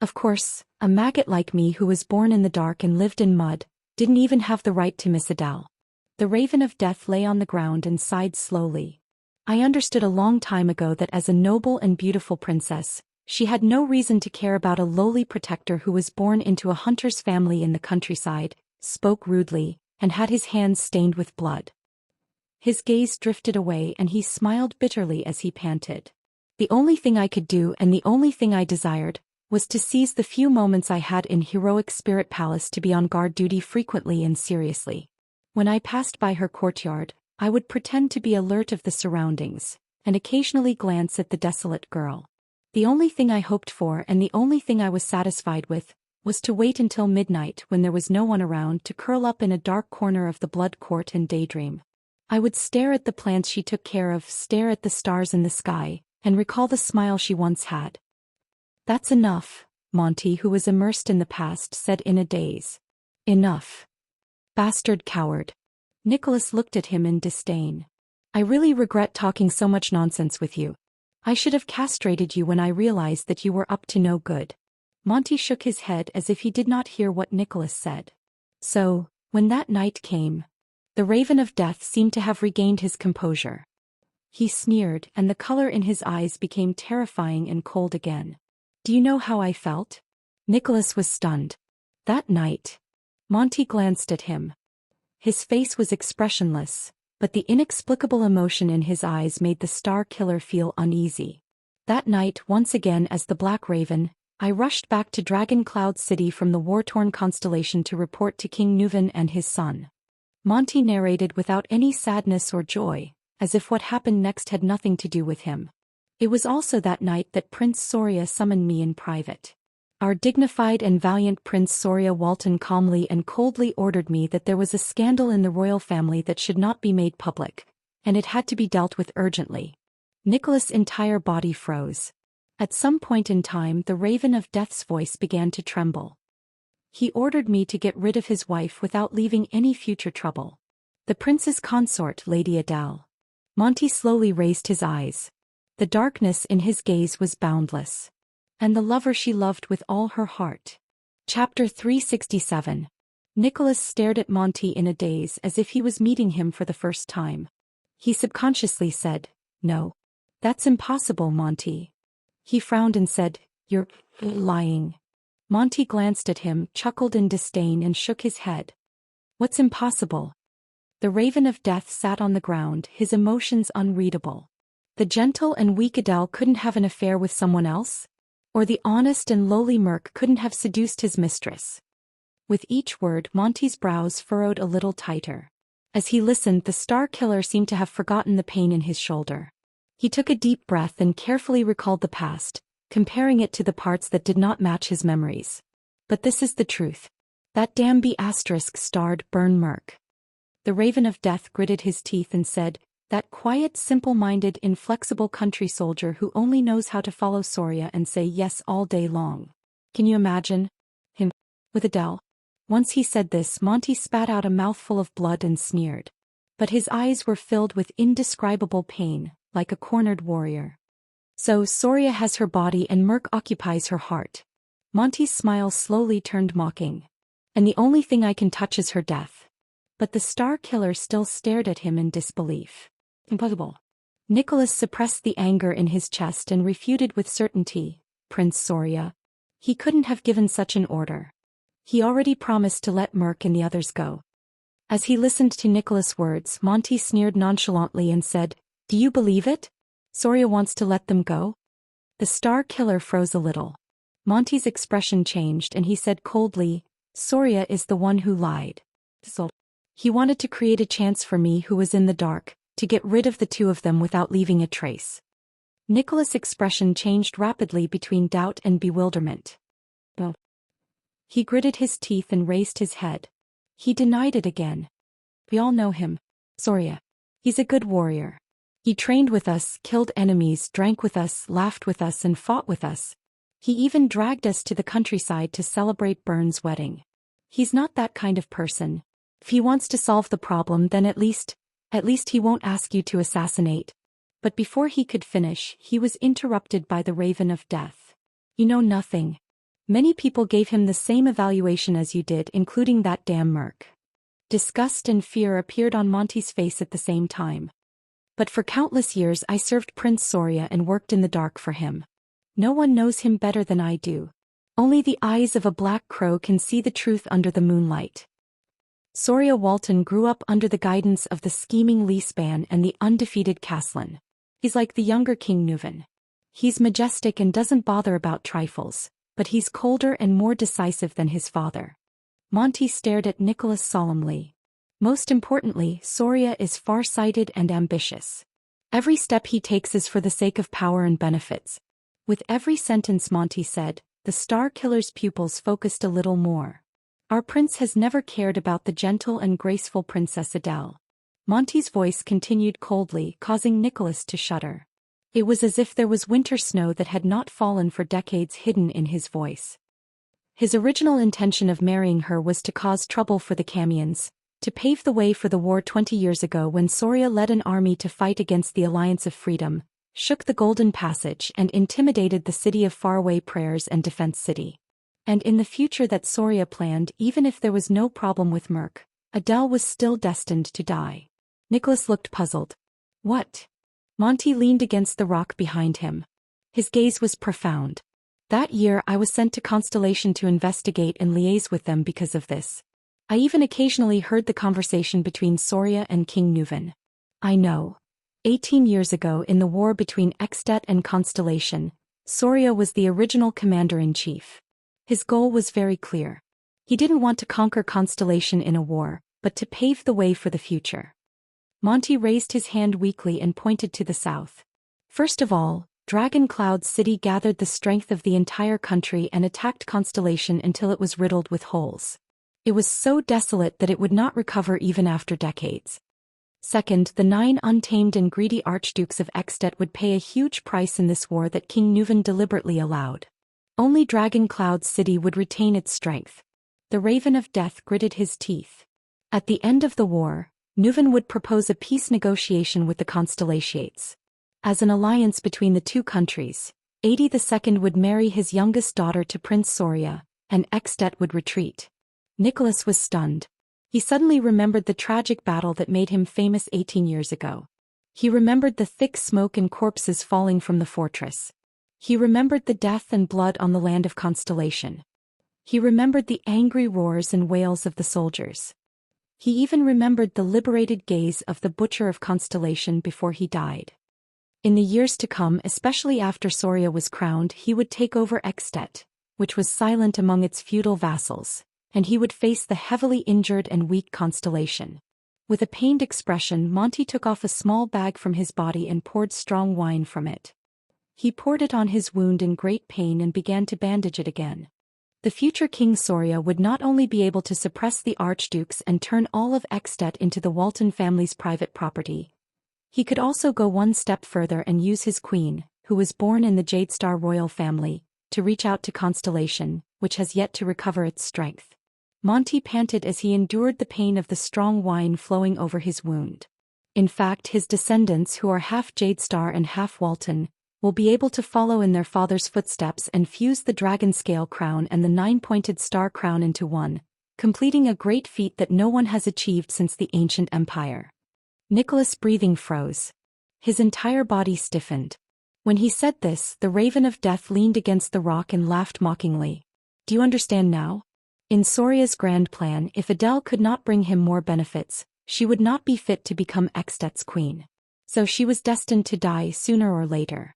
Of course, a maggot like me who was born in the dark and lived in mud, didn't even have the right to miss Adele. The Raven of Death lay on the ground and sighed slowly. I understood a long time ago that as a noble and beautiful princess, she had no reason to care about a lowly protector who was born into a hunter's family in the countryside, spoke rudely, and had his hands stained with blood. His gaze drifted away and he smiled bitterly as he panted. The only thing I could do and the only thing I desired was to seize the few moments I had in heroic Spirit Palace to be on guard duty frequently and seriously. When I passed by her courtyard, I would pretend to be alert of the surroundings, and occasionally glance at the desolate girl. The only thing I hoped for and the only thing I was satisfied with was to wait until midnight when there was no one around to curl up in a dark corner of the blood court and daydream. I would stare at the plants she took care of, stare at the stars in the sky, and recall the smile she once had. That's enough, Monty, who was immersed in the past, said in a daze. Enough. Bastard coward. Nicholas looked at him in disdain. I really regret talking so much nonsense with you. I should have castrated you when I realized that you were up to no good. Monty shook his head as if he did not hear what Nicholas said. So, when that night came, the Raven of Death seemed to have regained his composure. He sneered, and the color in his eyes became terrifying and cold again. Do you know how I felt? Nicholas was stunned. That night. Monty glanced at him. His face was expressionless, but the inexplicable emotion in his eyes made the Star Killer feel uneasy. That night, once again as the Black Raven, I rushed back to Dragon Cloud City from the war-torn constellation to report to King Nuvan and his son. Monty narrated without any sadness or joy, as if what happened next had nothing to do with him. It was also that night that Prince Soria summoned me in private. Our dignified and valiant Prince Soria Walton calmly and coldly ordered me that there was a scandal in the royal family that should not be made public, and it had to be dealt with urgently. Nicholas' entire body froze. At some point in time the Raven of Death's voice began to tremble. He ordered me to get rid of his wife without leaving any future trouble. The prince's consort, Lady Adele. Monty slowly raised his eyes. The darkness in his gaze was boundless. And the lover she loved with all her heart. Chapter 367. Nicholas stared at Monty in a daze as if he was meeting him for the first time. He subconsciously said, "No. That's impossible, Monty." He frowned and said, "You're lying." Monty glanced at him, chuckled in disdain and shook his head. "What's impossible?" The Raven of Death sat on the ground, his emotions unreadable. The gentle and weak Adele couldn't have an affair with someone else? Or the honest and lowly Merc couldn't have seduced his mistress? With each word Monty's brows furrowed a little tighter. As he listened, the Star Killer seemed to have forgotten the pain in his shoulder. He took a deep breath and carefully recalled the past, comparing it to the parts that did not match his memories. But this is the truth. That damn B***starred Burn Merc. The Raven of Death gritted his teeth and said, "That quiet, simple-minded, inflexible country soldier who only knows how to follow Soria and say yes all day long. Can you imagine him with Adele?" Once he said this, Monty spat out a mouthful of blood and sneered. But his eyes were filled with indescribable pain, like a cornered warrior. So Soria has her body and Merc occupies her heart. Monty's smile slowly turned mocking. And the only thing I can touch is her death. But the Star Killer still stared at him in disbelief. Impossible. Nicholas suppressed the anger in his chest and refuted with certainty, "Prince Soria. He couldn't have given such an order. He already promised to let Merc and the others go." As he listened to Nicholas' words, Monty sneered nonchalantly and said, "Do you believe it? Soria wants to let them go?" The Star Killer froze a little. Monty's expression changed and he said coldly, Soria is the one who lied. So, he wanted to create a chance for me who was in the dark, to get rid of the two of them without leaving a trace. Nicholas' expression changed rapidly between doubt and bewilderment. Oh. He gritted his teeth and raised his head. He denied it again. We all know him. Soria. He's a good warrior. He trained with us, killed enemies, drank with us, laughed with us and fought with us. He even dragged us to the countryside to celebrate Byrne's wedding. He's not that kind of person. If he wants to solve the problem, then at least he won't ask you to assassinate. But before he could finish, he was interrupted by the Raven of Death. You know nothing. Many people gave him the same evaluation as you did, including that damn merc. Disgust and fear appeared on Monty's face at the same time. But for countless years I served Prince Soria and worked in the dark for him. No one knows him better than I do. Only the eyes of a black crow can see the truth under the moonlight. Soria Walton grew up under the guidance of the scheming Lee Span and the undefeated Caslin. He's like the younger King Nuven. He's majestic and doesn't bother about trifles, but he's colder and more decisive than his father. Monty stared at Nicholas solemnly. Most importantly, Soria is far-sighted and ambitious. Every step he takes is for the sake of power and benefits. With every sentence Monty said, the Star Killer's pupils focused a little more. Our prince has never cared about the gentle and graceful Princess Adele. Monty's voice continued coldly, causing Nicholas to shudder. It was as if there was winter snow that had not fallen for decades hidden in his voice. His original intention of marrying her was to cause trouble for the Camions, to pave the way for the war 20 years ago when Soria led an army to fight against the Alliance of Freedom, shook the Golden Passage and intimidated the city of Faraway Prayers and Defense City. And in the future that Soria planned, even if there was no problem with Merc, Adele was still destined to die. Nicholas looked puzzled. What? Monty leaned against the rock behind him. His gaze was profound. That year I was sent to Constellation to investigate and liaise with them because of this. I even occasionally heard the conversation between Soria and King Nuven. I know. 18 years ago in the war between Extet and Constellation, Soria was the original commander-in-chief. His goal was very clear. He didn't want to conquer Constellation in a war, but to pave the way for the future. Monty raised his hand weakly and pointed to the south. First of all, Dragon Cloud City gathered the strength of the entire country and attacked Constellation until it was riddled with holes. It was so desolate that it would not recover even after decades. Second, the 9 untamed and greedy archdukes of Extet would pay a huge price in this war that King Nuven deliberately allowed. Only Dragon Cloud City would retain its strength. The Raven of Death gritted his teeth. At the end of the war, Nuven would propose a peace negotiation with the Constellations. As an alliance between the two countries, 80 II would marry his youngest daughter to Prince Soria, and Extet would retreat. Nicholas was stunned. He suddenly remembered the tragic battle that made him famous 18 years ago. He remembered the thick smoke and corpses falling from the fortress. He remembered the death and blood on the land of Constellation. He remembered the angry roars and wails of the soldiers. He even remembered the liberated gaze of the Butcher of Constellation before he died. In the years to come, especially after Soria was crowned, he would take over Extet, which was silent among its feudal vassals, and he would face the heavily injured and weak Constellation. With a pained expression, Monty took off a small bag from his body and poured strong wine from it. He poured it on his wound in great pain and began to bandage it again. The future King Soria would not only be able to suppress the archdukes and turn all of Extet into the Walton family's private property. He could also go one step further and use his queen, who was born in the Jadestar royal family, to reach out to Constellation, which has yet to recover its strength. Monty panted as he endured the pain of the strong wine flowing over his wound. In fact, his descendants, who are half Jadestar and half Walton, will be able to follow in their father's footsteps and fuse the dragon scale crown and the 9-pointed star crown into one, completing a great feat that no one has achieved since the ancient empire. Nicholas' breathing froze. His entire body stiffened. When he said this, the Raven of Death leaned against the rock and laughed mockingly. Do you understand now? In Soria's grand plan, if Adele could not bring him more benefits, she would not be fit to become Extet's queen. So she was destined to die sooner or later.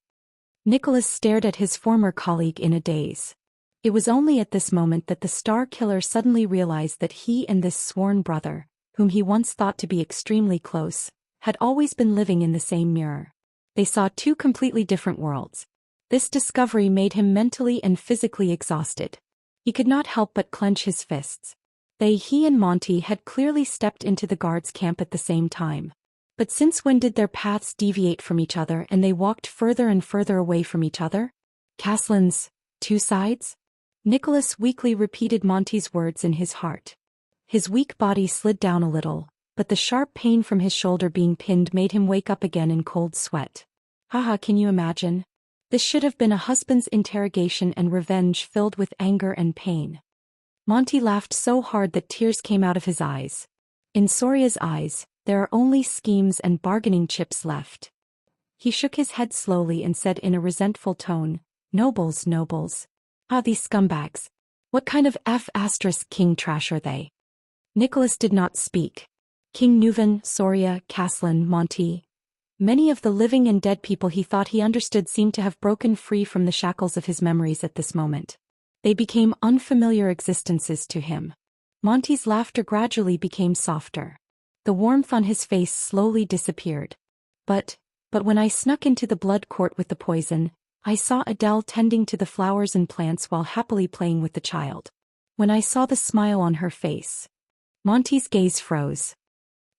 Nicholas stared at his former colleague in a daze. It was only at this moment that the Star Killer suddenly realized that he and this sworn brother, whom he once thought to be extremely close, had always been living in the same mirror. They saw two completely different worlds. This discovery made him mentally and physically exhausted. He could not help but clench his fists. He and Monty had clearly stepped into the guards' camp at the same time. But since when did their paths deviate from each other and they walked further and further away from each other? Caslin's two sides? Nicholas weakly repeated Monty's words in his heart. His weak body slid down a little, but the sharp pain from his shoulder being pinned made him wake up again in cold sweat. Haha, can you imagine? This should have been a husband's interrogation and revenge filled with anger and pain. Monty laughed so hard that tears came out of his eyes. In Soria's eyes, there are only schemes and bargaining chips left. He shook his head slowly and said in a resentful tone, Nobles, nobles. Ah, these scumbags. What kind of F***king trash are they? Nicholas did not speak. King Nuvan, Soria, Caslin, Monty. Many of the living and dead people he thought he understood seemed to have broken free from the shackles of his memories at this moment. They became unfamiliar existences to him. Monty's laughter gradually became softer. The warmth on his face slowly disappeared. But when I snuck into the blood court with the poison, I saw Adele tending to the flowers and plants while happily playing with the child. When I saw the smile on her face, Monty's gaze froze.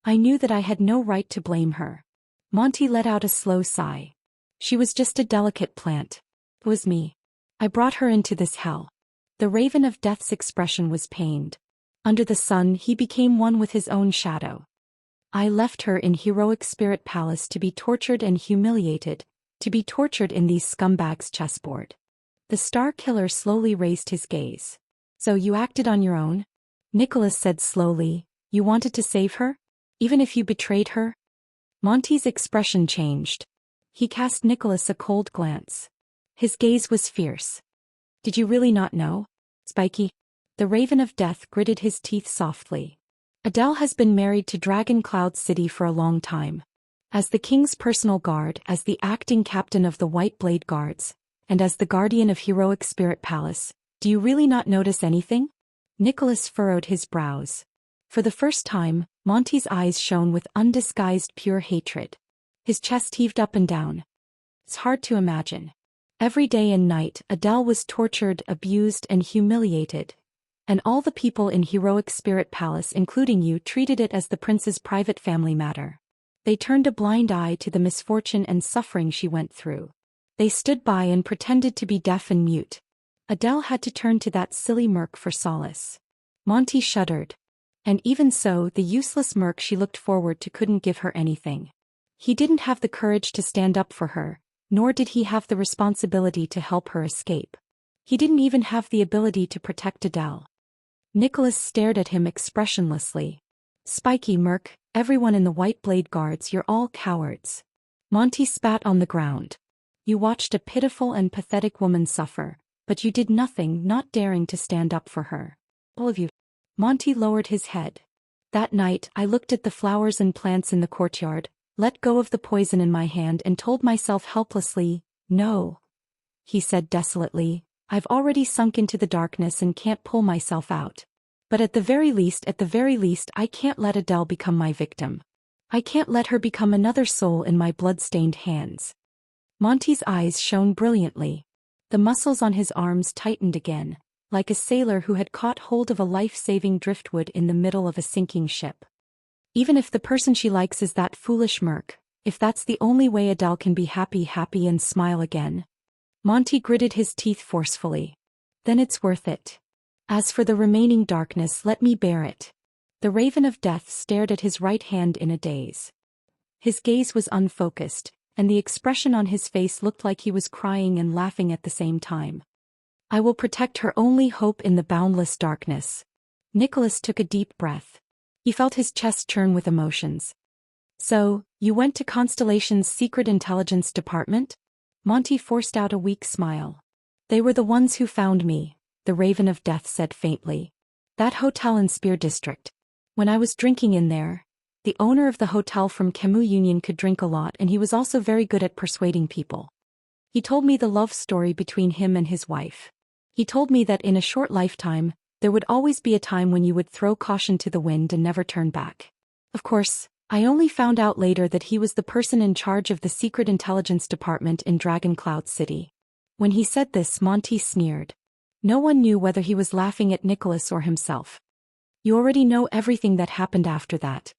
I knew that I had no right to blame her. Monty let out a slow sigh. She was just a delicate plant. It was me. I brought her into this hell. The Raven of Death's expression was pained. Under the sun he became one with his own shadow. I left her in Heroic Spirit Palace to be tortured and humiliated, to be tortured in these scumbags' chessboard. The Star Killer slowly raised his gaze. So you acted on your own? Nicholas said slowly, you wanted to save her? Even if you betrayed her? Monty's expression changed. He cast Nicholas a cold glance. His gaze was fierce. Did you really not know? Spiky? The Raven of Death gritted his teeth softly. Adele has been married to Dragon Cloud City for a long time. As the king's personal guard, as the acting captain of the White Blade Guards, and as the guardian of Heroic Spirit Palace, do you really not notice anything? Nicholas furrowed his brows. For the first time, Monty's eyes shone with undisguised pure hatred. His chest heaved up and down. It's hard to imagine. Every day and night, Adele was tortured, abused, and humiliated. And all the people in Heroic Spirit Palace, including you, treated it as the prince's private family matter. They turned a blind eye to the misfortune and suffering she went through. They stood by and pretended to be deaf and mute. Adele had to turn to that silly Merc for solace. Monty shuddered. And even so, the useless Merc she looked forward to couldn't give her anything. He didn't have the courage to stand up for her, nor did he have the responsibility to help her escape. He didn't even have the ability to protect Adele. Nicholas stared at him expressionlessly. Spiky Merc, everyone in the White Blade Guards, you're all cowards. Monty spat on the ground. You watched a pitiful and pathetic woman suffer, but you did nothing, not daring to stand up for her. All of you. Monty lowered his head. That night, I looked at the flowers and plants in the courtyard, let go of the poison in my hand and told myself helplessly, no. He said desolately, I've already sunk into the darkness and can't pull myself out. But at the very least, I can't let Adele become my victim. I can't let her become another soul in my blood-stained hands. Monty's eyes shone brilliantly. The muscles on his arms tightened again, like a sailor who had caught hold of a life-saving driftwood in the middle of a sinking ship. Even if the person she likes is that foolish Merc, if that's the only way Adele can be happy and smile again. Monty gritted his teeth forcefully. Then it's worth it. As for the remaining darkness, let me bear it. The Raven of Death stared at his right hand in a daze. His gaze was unfocused, and the expression on his face looked like he was crying and laughing at the same time. I will protect her only hope in the boundless darkness. Nicholas took a deep breath. He felt his chest churn with emotions. So, you went to Constellation's secret intelligence department? Monty forced out a weak smile. They were the ones who found me, the Raven of Death said faintly. That hotel in Spear District. When I was drinking in there, the owner of the hotel from Kemu Union could drink a lot and he was also very good at persuading people. He told me the love story between him and his wife. He told me that in a short lifetime, there would always be a time when you would throw caution to the wind and never turn back. Of course, I only found out later that he was the person in charge of the secret intelligence department in Dragon Cloud City. When he said this, Monty sneered. No one knew whether he was laughing at Nicholas or himself. You already know everything that happened after that.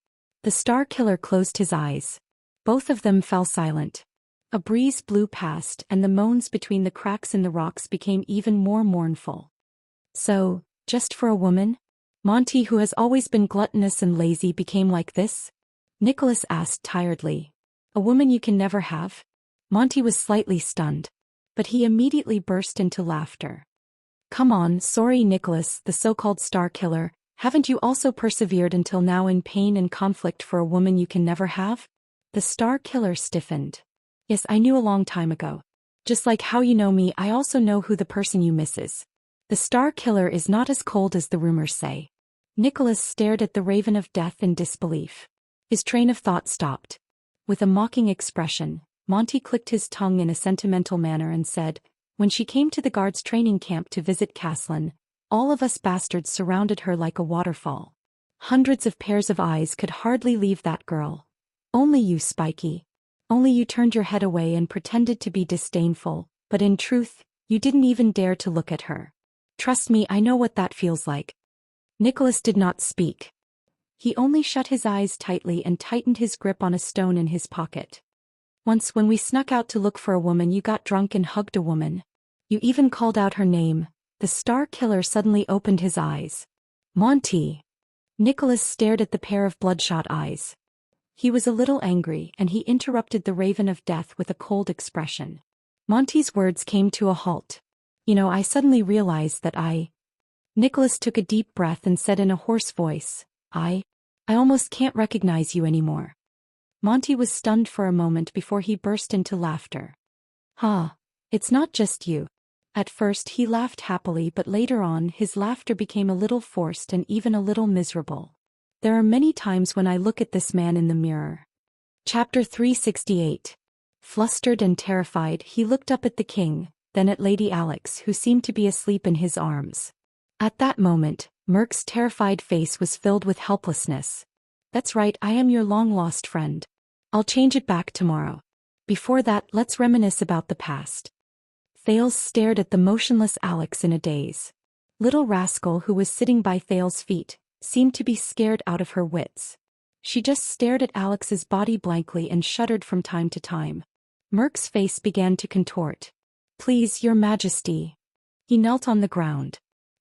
The Star Killer closed his eyes. Both of them fell silent. A breeze blew past and the moans between the cracks in the rocks became even more mournful. So, just for a woman? Monty, who has always been gluttonous and lazy, became like this? Nicholas asked tiredly. A woman you can never have? Monty was slightly stunned. But he immediately burst into laughter. Come on, sorry Nicholas, the so-called Star Killer, haven't you also persevered until now in pain and conflict for a woman you can never have? The Star Killer stiffened. Yes, I knew a long time ago. Just like how you know me, I also know who the person you miss is. The Star Killer is not as cold as the rumors say. Nicholas stared at the Raven of Death in disbelief. His train of thought stopped. With a mocking expression, Monty clicked his tongue in a sentimental manner and said, when she came to the guards' training camp to visit Caslin, all of us bastards surrounded her like a waterfall. Hundreds of pairs of eyes could hardly leave that girl. Only you, Spiky. Only you turned your head away and pretended to be disdainful, but in truth, you didn't even dare to look at her. Trust me, I know what that feels like. Nicholas did not speak. He only shut his eyes tightly and tightened his grip on a stone in his pocket. Once when we snuck out to look for a woman, you got drunk and hugged a woman. You even called out her name. The Star Killer suddenly opened his eyes. Monty. Nicholas stared at the pair of bloodshot eyes. He was a little angry and he interrupted the Raven of Death with a cold expression. Monty's words came to a halt. I suddenly realized that Nicholas took a deep breath and said in a hoarse voice, I almost can't recognize you anymore. Monty was stunned for a moment before he burst into laughter. It's not just you. At first he laughed happily, but later on his laughter became a little forced and even a little miserable. There are many times when I look at this man in the mirror. Chapter 368. Flustered and terrified, he looked up at the king, then at Lady Alex, who seemed to be asleep in his arms. At that moment, Merc's terrified face was filled with helplessness. That's right, I am your long-lost friend. I'll change it back tomorrow. Before that, let's reminisce about the past. Thales stared at the motionless Alex in a daze. Little rascal who was sitting by Thales' feet seemed to be scared out of her wits. She just stared at Alex's body blankly and shuddered from time to time. Merc's face began to contort. Please, your majesty. He knelt on the ground.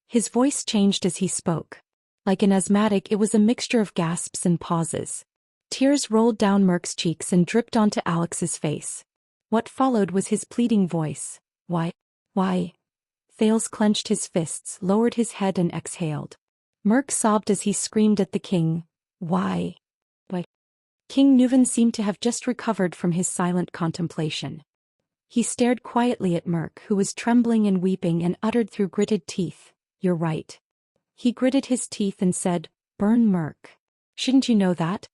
His voice changed as he spoke. Like an asthmatic, it was a mixture of gasps and pauses. Tears rolled down Merc's cheeks and dripped onto Alex's face. What followed was his pleading voice. Why? Thales clenched his fists, lowered his head and exhaled. Merc sobbed as he screamed at the king. Why? King Nuven seemed to have just recovered from his silent contemplation. He stared quietly at Merc, who was trembling and weeping, and uttered through gritted teeth, You're right. He gritted his teeth and said, Burn Merc. Shouldn't you know that?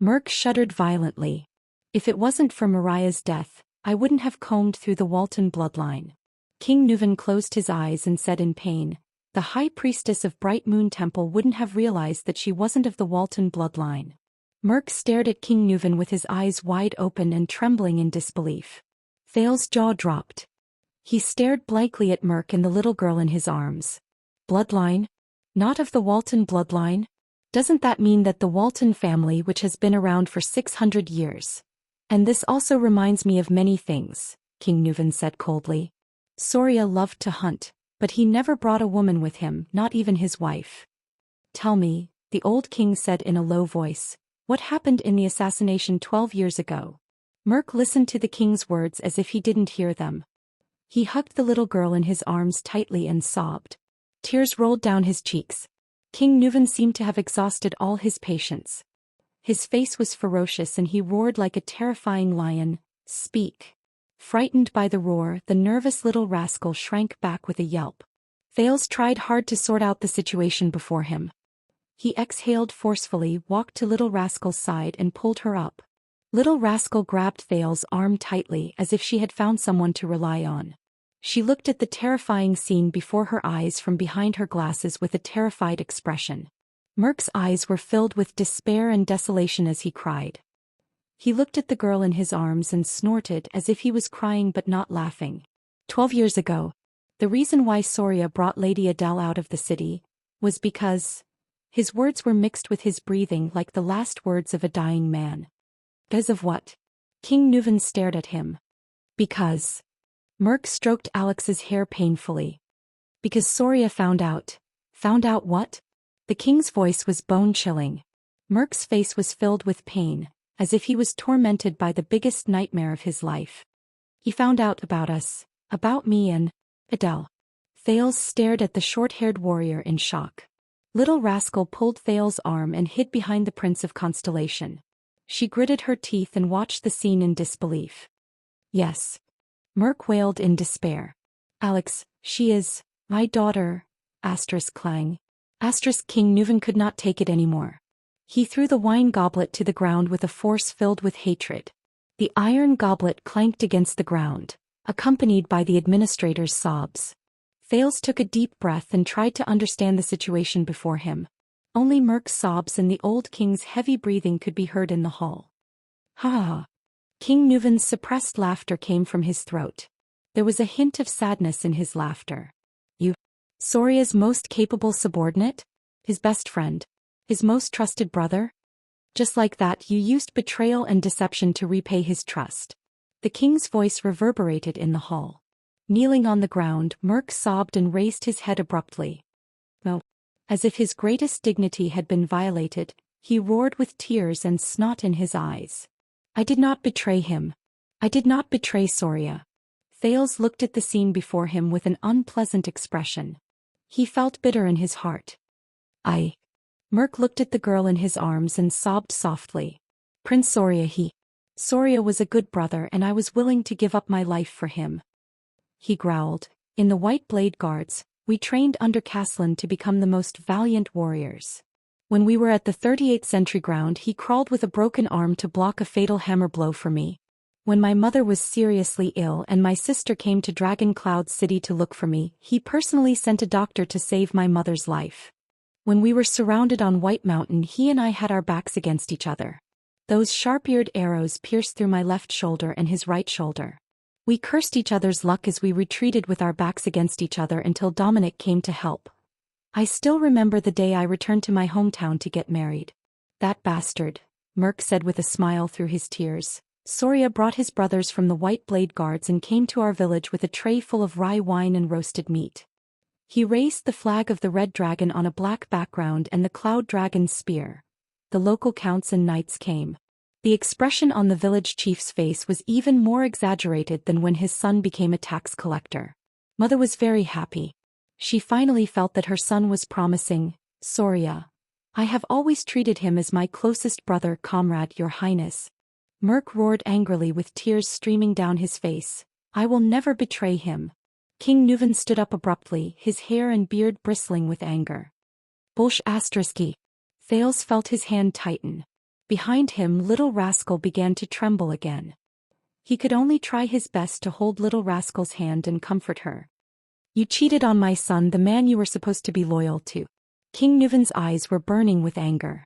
Merc shuddered violently. If it wasn't for Mariah's death, I wouldn't have combed through the Walton bloodline. King Nuven closed his eyes and said in pain, The High Priestess of Bright Moon Temple wouldn't have realized that she wasn't of the Walton bloodline. Merc stared at King Nuven with his eyes wide open and trembling in disbelief. Thales' jaw dropped. He stared blankly at Merc and the little girl in his arms. Bloodline? Not of the Walton bloodline? Doesn't that mean that the Walton family, which has been around for 600 years? And this also reminds me of many things, King Nuven said coldly. Soria loved to hunt, but he never brought a woman with him, not even his wife. Tell me, the old king said in a low voice, what happened in the assassination 12 years ago? Merc listened to the king's words as if he didn't hear them. He hugged the little girl in his arms tightly and sobbed. Tears rolled down his cheeks. King Nuven seemed to have exhausted all his patience. His face was ferocious and he roared like a terrifying lion, Speak. Frightened by the roar, the nervous little rascal shrank back with a yelp. Thales tried hard to sort out the situation before him. He exhaled forcefully, walked to little rascal's side and pulled her up. Little Rascal grabbed Thale's arm tightly as if she had found someone to rely on. She looked at the terrifying scene before her eyes from behind her glasses with a terrified expression. Merc's eyes were filled with despair and desolation as he cried. He looked at the girl in his arms and snorted as if he was crying but not laughing. 12 years ago, the reason why Soria brought Lady Adele out of the city was because... His words were mixed with his breathing like the last words of a dying man. Because of what? King Nuven stared at him. Because... Merc stroked Alex's hair painfully. Because Soria found out. Found out what? The king's voice was bone-chilling. Merc's face was filled with pain, as if he was tormented by the biggest nightmare of his life. He found out about us, about me and Adele. Thales stared at the short-haired warrior in shock. Little Rascal pulled Thales' arm and hid behind the Prince of Constellation. She gritted her teeth and watched the scene in disbelief. Yes. Merc wailed in despair. Alex, she is my daughter. Clang. King Nuven could not take it anymore. He threw the wine goblet to the ground with a force filled with hatred. The iron goblet clanked against the ground, accompanied by the administrator's sobs. Thales took a deep breath and tried to understand the situation before him. Only Merc's sobs and the old king's heavy breathing could be heard in the hall. Ha ha! King Nuven's suppressed laughter came from his throat. There was a hint of sadness in his laughter. You? Soria's most capable subordinate? His best friend? His most trusted brother? Just like that you used betrayal and deception to repay his trust. The king's voice reverberated in the hall. Kneeling on the ground, Merc sobbed and raised his head abruptly. No. As if his greatest dignity had been violated, he roared with tears and snot in his eyes. I did not betray him. I did not betray Soria. Thales looked at the scene before him with an unpleasant expression. He felt bitter in his heart. Merc looked at the girl in his arms and sobbed softly. Prince Soria Soria was a good brother and I was willing to give up my life for him. He growled. In the White Blade Guards, we trained under Caslin to become the most valiant warriors. When we were at the 38th Sentry Ground he crawled with a broken arm to block a fatal hammer blow for me. When my mother was seriously ill and my sister came to Dragon Cloud City to look for me, he personally sent a doctor to save my mother's life. When we were surrounded on White Mountain he and I had our backs against each other. Those sharp-eared arrows pierced through my left shoulder and his right shoulder. We cursed each other's luck as we retreated with our backs against each other until Dominic came to help. I still remember the day I returned to my hometown to get married. That bastard, Merc said with a smile through his tears. Soria brought his brothers from the White Blade Guards and came to our village with a tray full of rye wine and roasted meat. He raised the flag of the Red Dragon on a black background and the Cloud Dragon's spear. The local counts and knights came. The expression on the village chief's face was even more exaggerated than when his son became a tax collector. Mother was very happy. She finally felt that her son was promising. Soria. I have always treated him as my closest brother, comrade, your highness. Merc roared angrily with tears streaming down his face. I will never betray him. King Nuven stood up abruptly, his hair and beard bristling with anger. Bolsh *. Thales felt his hand tighten. Behind him Little Rascal began to tremble again. He could only try his best to hold Little Rascal's hand and comfort her. You cheated on my son, the man you were supposed to be loyal to. King Nuven's eyes were burning with anger.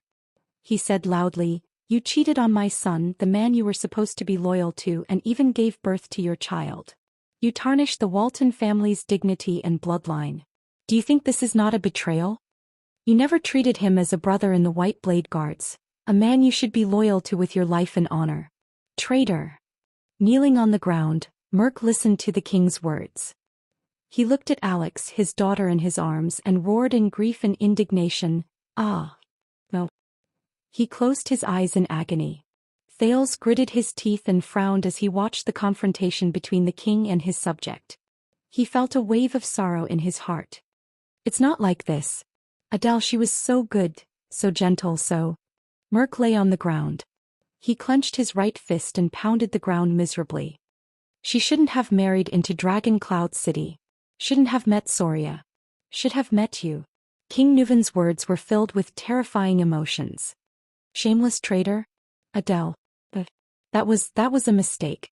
He said loudly, you cheated on my son, the man you were supposed to be loyal to, and even gave birth to your child. You tarnished the Walton family's dignity and bloodline. Do you think this is not a betrayal? You never treated him as a brother in the White Blade Guards, a man you should be loyal to with your life and honor. Traitor. Kneeling on the ground, Merc listened to the king's words. He looked at Alex, his daughter, in his arms and roared in grief and indignation, ah. No. He closed his eyes in agony. Thales gritted his teeth and frowned as he watched the confrontation between the king and his subject. He felt a wave of sorrow in his heart. It's not like this. Adele, she was so good, so gentle, so... Merc lay on the ground. He clenched his right fist and pounded the ground miserably. She shouldn't have married into Dragon Cloud City. Shouldn't have met Soria. Should have met you. King Nuven's words were filled with terrifying emotions. Shameless traitor? Adele. That was a mistake.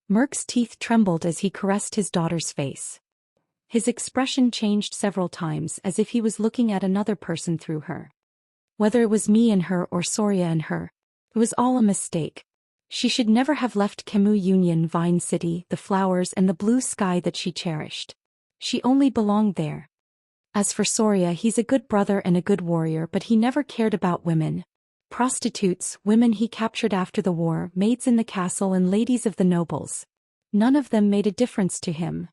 Merc's teeth trembled as he caressed his daughter's face. His expression changed several times as if he was looking at another person through her. Whether it was me and her or Soria and her, it was all a mistake. She should never have left Kemu Union, Vine City, the flowers and the blue sky that she cherished. She only belonged there. As for Soria, he's a good brother and a good warrior, but he never cared about women. Prostitutes, women he captured after the war, maids in the castle and ladies of the nobles. None of them made a difference to him.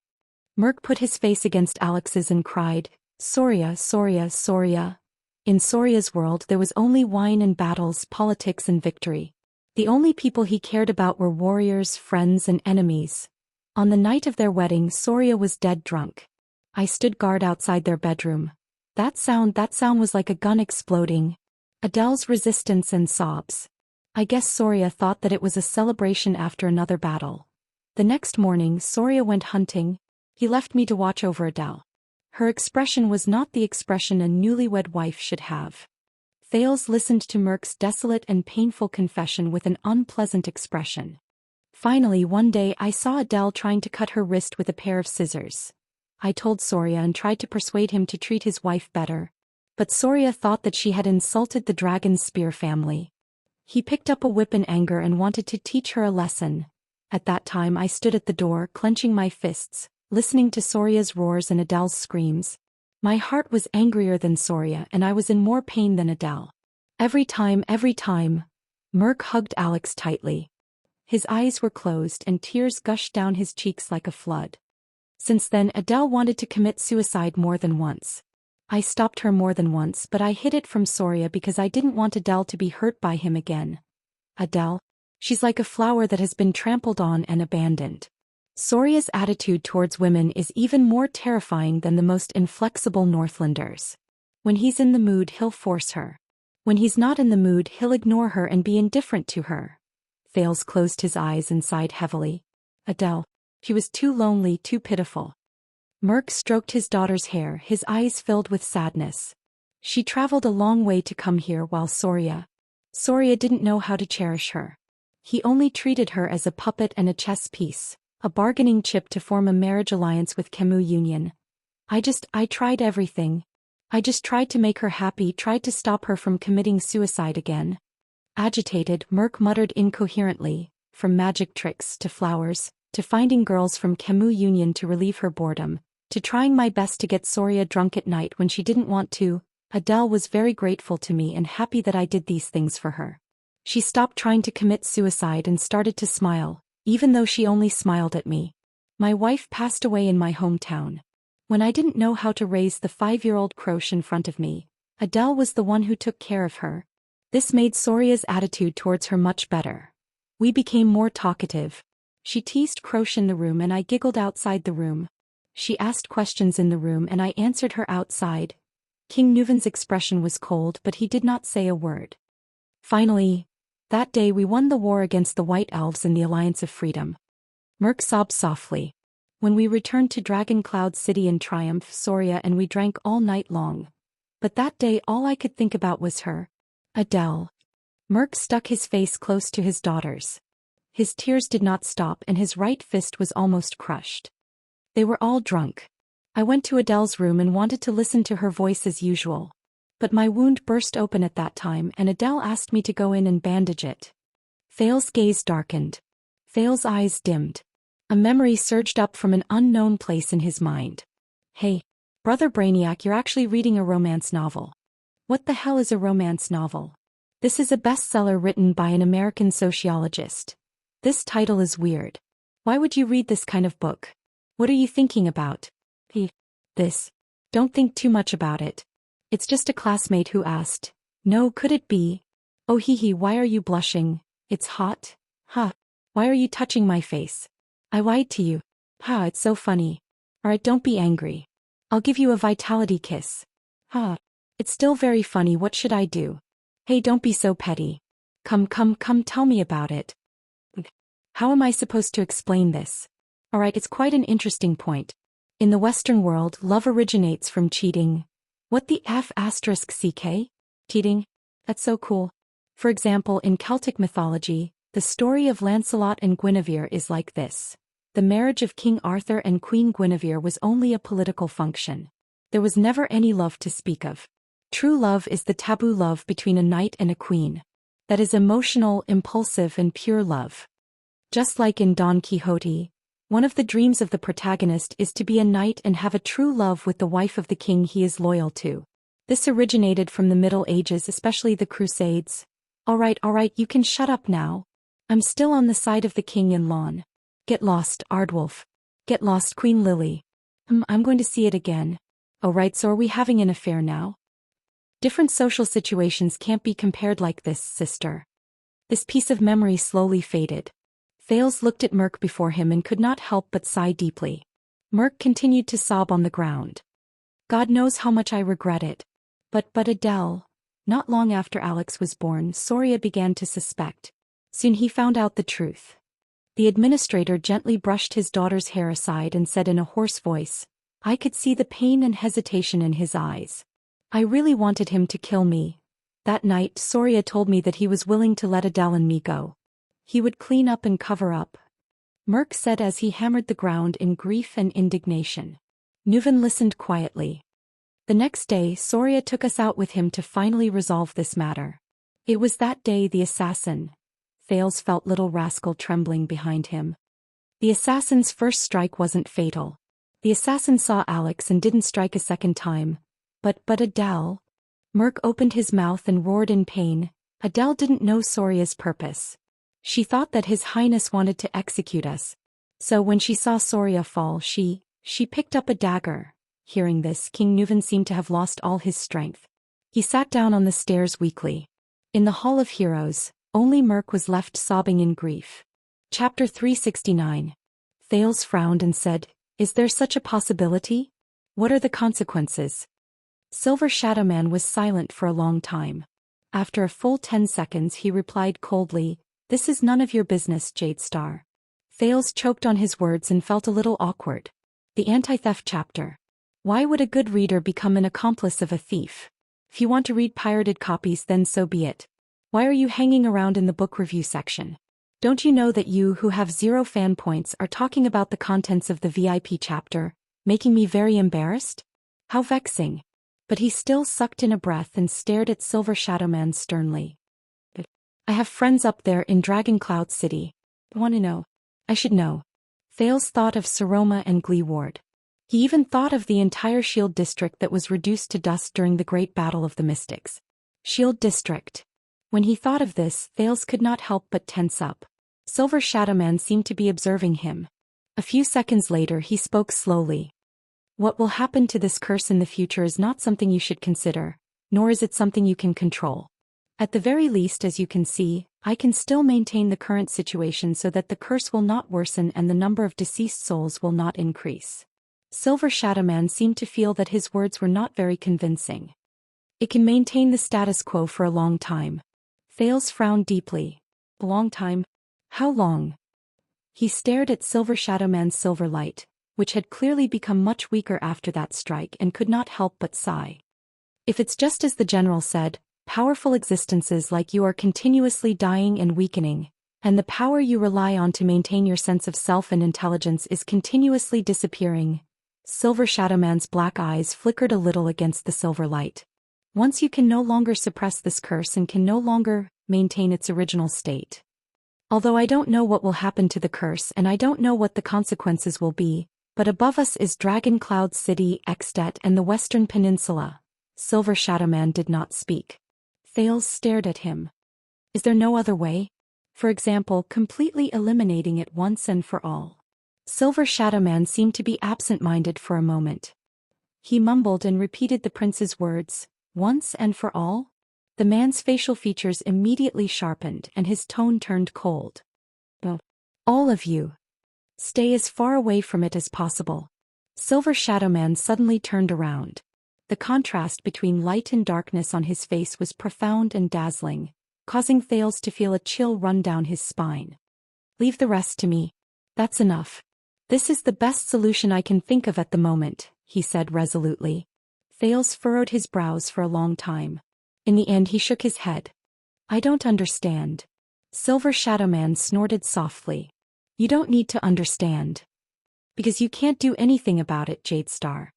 Merc put his face against Alex's and cried, "Soria, Soria, Soria." In Soria's world there was only wine and battles, politics and victory. The only people he cared about were warriors, friends and enemies. On the night of their wedding, Soria was dead drunk. I stood guard outside their bedroom. That sound was like a gun exploding. Adele's resistance and sobs. I guess Soria thought that it was a celebration after another battle. The next morning, Soria went hunting. He left me to watch over Adele. Her expression was not the expression a newlywed wife should have. Thales listened to Merc's desolate and painful confession with an unpleasant expression. Finally, one day I saw Adele trying to cut her wrist with a pair of scissors. I told Soria and tried to persuade him to treat his wife better. But Soria thought that she had insulted the Dragon Spear family. He picked up a whip in anger and wanted to teach her a lesson. At that time I stood at the door, clenching my fists, listening to Soria's roars and Adele's screams. My heart was angrier than Soria and I was in more pain than Adele. Every time, Merc hugged Alex tightly. His eyes were closed and tears gushed down his cheeks like a flood. Since then Adele wanted to commit suicide more than once. I stopped her more than once, but I hid it from Soria because I didn't want Adele to be hurt by him again. Adele? She's like a flower that has been trampled on and abandoned. Soria's attitude towards women is even more terrifying than the most inflexible Northlanders. When he's in the mood, he'll force her. When he's not in the mood, he'll ignore her and be indifferent to her. Thales closed his eyes and sighed heavily. Adele. She was too lonely, too pitiful. Merc stroked his daughter's hair, his eyes filled with sadness. She traveled a long way to come here while Soria didn't know how to cherish her. He only treated her as a puppet and a chess piece, a bargaining chip to form a marriage alliance with Kemu Union. I tried everything. I just tried to make her happy, tried to stop her from committing suicide again. Agitated, Merc muttered incoherently, from magic tricks to flowers, to finding girls from Kemu Union to relieve her boredom, to trying my best to get Soria drunk at night when she didn't want to. Adele was very grateful to me and happy that I did these things for her. She stopped trying to commit suicide and started to smile, even though she only smiled at me. My wife passed away in my hometown. When I didn't know how to raise the 5-year-old Croche in front of me, Adele was the one who took care of her. This made Soria's attitude towards her much better. We became more talkative. She teased Croche in the room and I giggled outside the room. She asked questions in the room and I answered her outside. King Nuven's expression was cold, but he did not say a word. Finally, that day we won the war against the White Elves in the Alliance of Freedom. Merc sobbed softly. When we returned to Dragon Cloud City in triumph, Soria and we drank all night long. But that day all I could think about was her. Adele. Merc stuck his face close to his daughter's. His tears did not stop and his right fist was almost crushed. They were all drunk. I went to Adele's room and wanted to listen to her voice as usual. But my wound burst open at that time and Adele asked me to go in and bandage it. Thales' gaze darkened. Thales' eyes dimmed. A memory surged up from an unknown place in his mind. Hey, Brother Brainiac, you're actually reading a romance novel. What the hell is a romance novel? This is a bestseller written by an American sociologist. This title is weird. Why would you read this kind of book? What are you thinking about? This. Don't think too much about it. It's just a classmate who asked. No, could it be? Oh why are you blushing? It's hot? Ha. Why are you touching my face? I lied to you. Ha, it's so funny. Alright, don't be angry. I'll give you a vitality kiss. Ha. It's still very funny, what should I do? Hey, don't be so petty. Come, tell me about it. How am I supposed to explain this? Alright, it's quite an interesting point. In the Western world, love originates from cheating. What the F***ck? Cheating? That's so cool. For example, in Celtic mythology, The story of Lancelot and Guinevere is like this. The marriage of King Arthur and Queen Guinevere was only a political function. There was never any love to speak of. True love is the taboo love between a knight and a queen. That is emotional, impulsive and pure love. Just like in Don Quixote, one of the dreams of the protagonist is to be a knight and have a true love with the wife of the king he is loyal to. This originated from the Middle Ages, especially the Crusades. All right, you can shut up now. I'm still on the side of the king in lawn. Get lost, Ardwulf. Get lost, Queen Lily. I'm going to see it again. Oh right, so are we having an affair now? Different social situations can't be compared like this, sister. This piece of memory slowly faded. Thales looked at Merc before him and could not help but sigh deeply. Merc continued to sob on the ground. God knows how much I regret it. But Adele. Not long after Alex was born, Soria began to suspect. Soon he found out the truth. The administrator gently brushed his daughter's hair aside and said in a hoarse voice, I could see the pain and hesitation in his eyes. I really wanted him to kill me. That night, Soria told me that he was willing to let Adele and me go. He would clean up and cover up. Merc said as he hammered the ground in grief and indignation. Nuven listened quietly. The next day, Soria took us out with him to finally resolve this matter. It was that day the assassin. Thales felt little rascal trembling behind him. The assassin's first strike wasn't fatal. The assassin saw Alex and didn't strike a second time. But Adele. Merc opened his mouth and roared in pain. Adele didn't know Soria's purpose. She thought that His Highness wanted to execute us. So when she saw Soria fall, she picked up a dagger. Hearing this, King Nuven seemed to have lost all his strength. He sat down on the stairs weakly. In the Hall of Heroes, only Merc was left sobbing in grief. Chapter 369. Thales frowned and said, Is there such a possibility? What are the consequences? Silver Shadowman was silent for a long time. After a full 10 seconds he replied coldly, This is none of your business, Jade Star. Thales choked on his words and felt a little awkward. The Anti-Theft Chapter. Why would a good reader become an accomplice of a thief? If you want to read pirated copies, then so be it. Why are you hanging around in the book review section? Don't you know that you who have 0 fan points are talking about the contents of the VIP chapter, making me very embarrassed? How vexing. But he still sucked in a breath and stared at Silver Shadowman sternly. But I have friends up there in Dragon Cloud City. I want to know. I should know. Thales thought of Saroma and Gleeward. He even thought of the entire Shield District that was reduced to dust during the Great Battle of the Mystics. Shield District. When he thought of this, Thales could not help but tense up. Silver Shadowman seemed to be observing him. A few seconds later he spoke slowly. What will happen to this curse in the future is not something you should consider, nor is it something you can control. At the very least, as you can see, I can still maintain the current situation so that the curse will not worsen and the number of deceased souls will not increase. Silver Shadowman seemed to feel that his words were not very convincing. It can maintain the status quo for a long time. Thales frowned deeply. A long time? How long? He stared at Silver Shadowman's silver light, which had clearly become much weaker after that strike, and could not help but sigh. If it's just as the general said, powerful existences like you are continuously dying and weakening, and the power you rely on to maintain your sense of self and intelligence is continuously disappearing. Silver Shadowman's black eyes flickered a little against the silver light. Once you can no longer suppress this curse and can no longer maintain its original state. Although I don't know what will happen to the curse and I don't know what the consequences will be, but above us is Dragon Cloud City, Extet and the Western Peninsula. Silver Shadowman did not speak. Thales stared at him. Is there no other way? For example, completely eliminating it once and for all. Silver Shadowman seemed to be absent-minded for a moment. He mumbled and repeated the prince's words, once and for all? The man's facial features immediately sharpened and his tone turned cold. Oh, all of you. Stay as far away from it as possible. Silver Shadowman suddenly turned around. The contrast between light and darkness on his face was profound and dazzling, causing Thales to feel a chill run down his spine. Leave the rest to me. That's enough. This is the best solution I can think of at the moment, he said resolutely. Thales furrowed his brows for a long time. In the end he shook his head. I don't understand. Silver Shadow Man snorted softly. You don't need to understand. Because you can't do anything about it, Jade Star.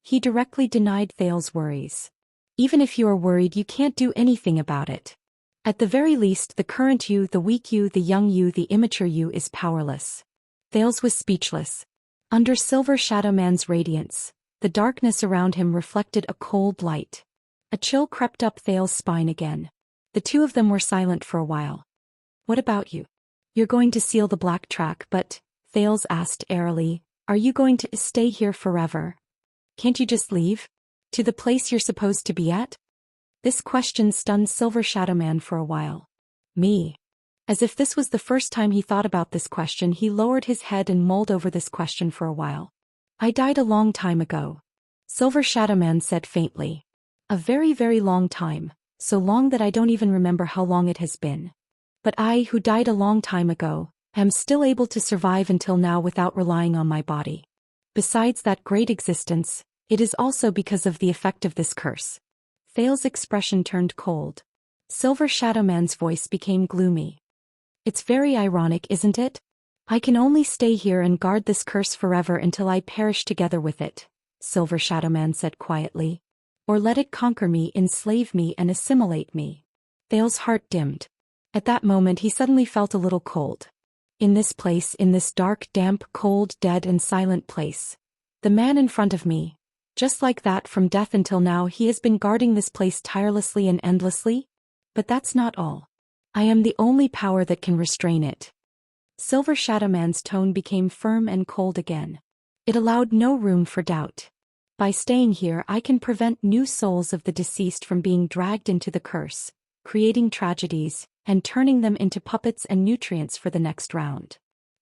He directly denied Thale's worries. Even if you are worried, you can't do anything about it. At the very least, the current you, the weak you, the young you, the immature you is powerless. Thales was speechless. Under Silver Shadow Man's radiance, the darkness around him reflected a cold light. A chill crept up Thale's spine again. The two of them were silent for a while. What about you? You're going to seal the black track, but, Thales asked airily, are you going to stay here forever? Can't you just leave? To the place you're supposed to be at? This question stunned Silver Shadow Man for a while. Me? As if this was the first time he thought about this question, he lowered his head and mulled over this question for a while. I died a long time ago. Silver Shadow Man said faintly. A very, very long time, so long that I don't even remember how long it has been. But I, who died a long time ago, am still able to survive until now without relying on my body. Besides that great existence, it is also because of the effect of this curse. Thale's expression turned cold. Silver Shadow Man's voice became gloomy. It's very ironic, isn't it? I can only stay here and guard this curse forever until I perish together with it, Silver Shadow Man said quietly. Or let it conquer me, enslave me, and assimilate me. Thale's heart dimmed. At that moment he suddenly felt a little cold. In this place, in this dark, damp, cold, dead and silent place. The man in front of me. Just like that, from death until now, he has been guarding this place tirelessly and endlessly? But that's not all. I am the only power that can restrain it. Silver Shadow Man's tone became firm and cold again. It allowed no room for doubt. By staying here, I can prevent new souls of the deceased from being dragged into the curse, creating tragedies, and turning them into puppets and nutrients for the next round.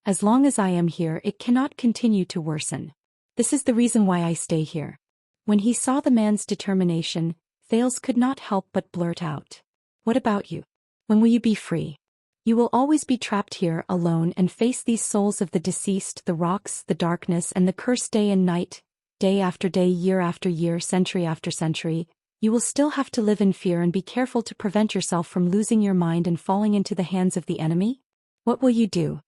As long as I am here, it cannot continue to worsen. This is the reason why I stay here. When he saw the man's determination, Thales could not help but blurt out. What about you? When will you be free? You will always be trapped here alone and face these souls of the deceased, the rocks, the darkness and the curse day and night, day after day, year after year, century after century. You will still have to live in fear and be careful to prevent yourself from losing your mind and falling into the hands of the enemy? What will you do?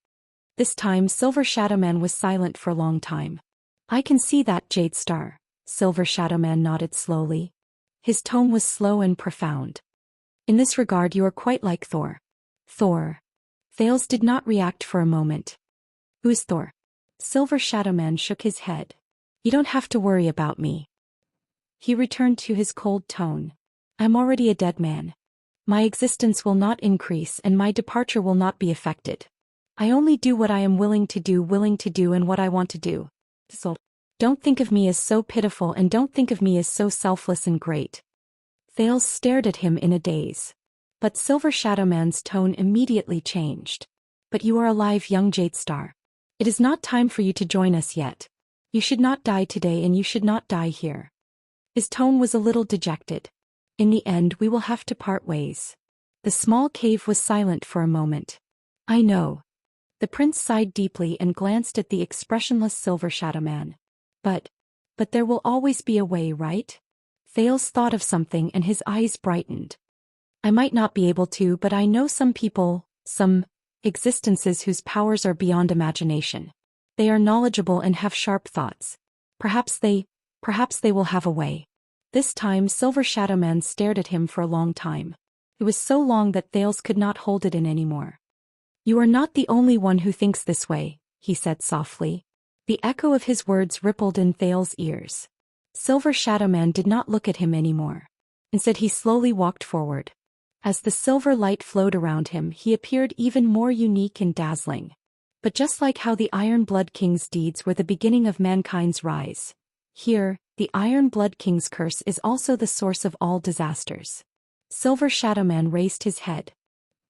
This time Silver Shadow Man was silent for a long time. I can see that, Jade Star. Silver Shadow Man nodded slowly. His tone was slow and profound. In this regard you are quite like Thor. Thor. Thales did not react for a moment. Who is Thor? Silver Shadow Man shook his head. You don't have to worry about me. He returned to his cold tone. I'm already a dead man. My existence will not increase and my departure will not be affected. I only do what I am willing to do and what I want to do. So, don't think of me as so pitiful and don't think of me as so selfless and great. Thales stared at him in a daze. But Silver Shadow Man's tone immediately changed. But you are alive, young Jade Star. It is not time for you to join us yet. You should not die today and you should not die here. His tone was a little dejected. In the end we will have to part ways. The small cave was silent for a moment. I know. The prince sighed deeply and glanced at the expressionless Silver Shadow Man. But there will always be a way, right? Thales thought of something and his eyes brightened. I might not be able to, but I know some people, some existences whose powers are beyond imagination. They are knowledgeable and have sharp thoughts. Perhaps they will have a way. This time Silver Shadow Man stared at him for a long time. It was so long that Thales could not hold it in anymore. You are not the only one who thinks this way, he said softly. The echo of his words rippled in Thales' ears. Silver Shadow Man did not look at him anymore. Instead he slowly walked forward. As the silver light flowed around him, he appeared even more unique and dazzling. But just like how the Iron Blood King's deeds were the beginning of mankind's rise, here, the Iron Blood King's curse is also the source of all disasters. Silver Shadow Man raised his head.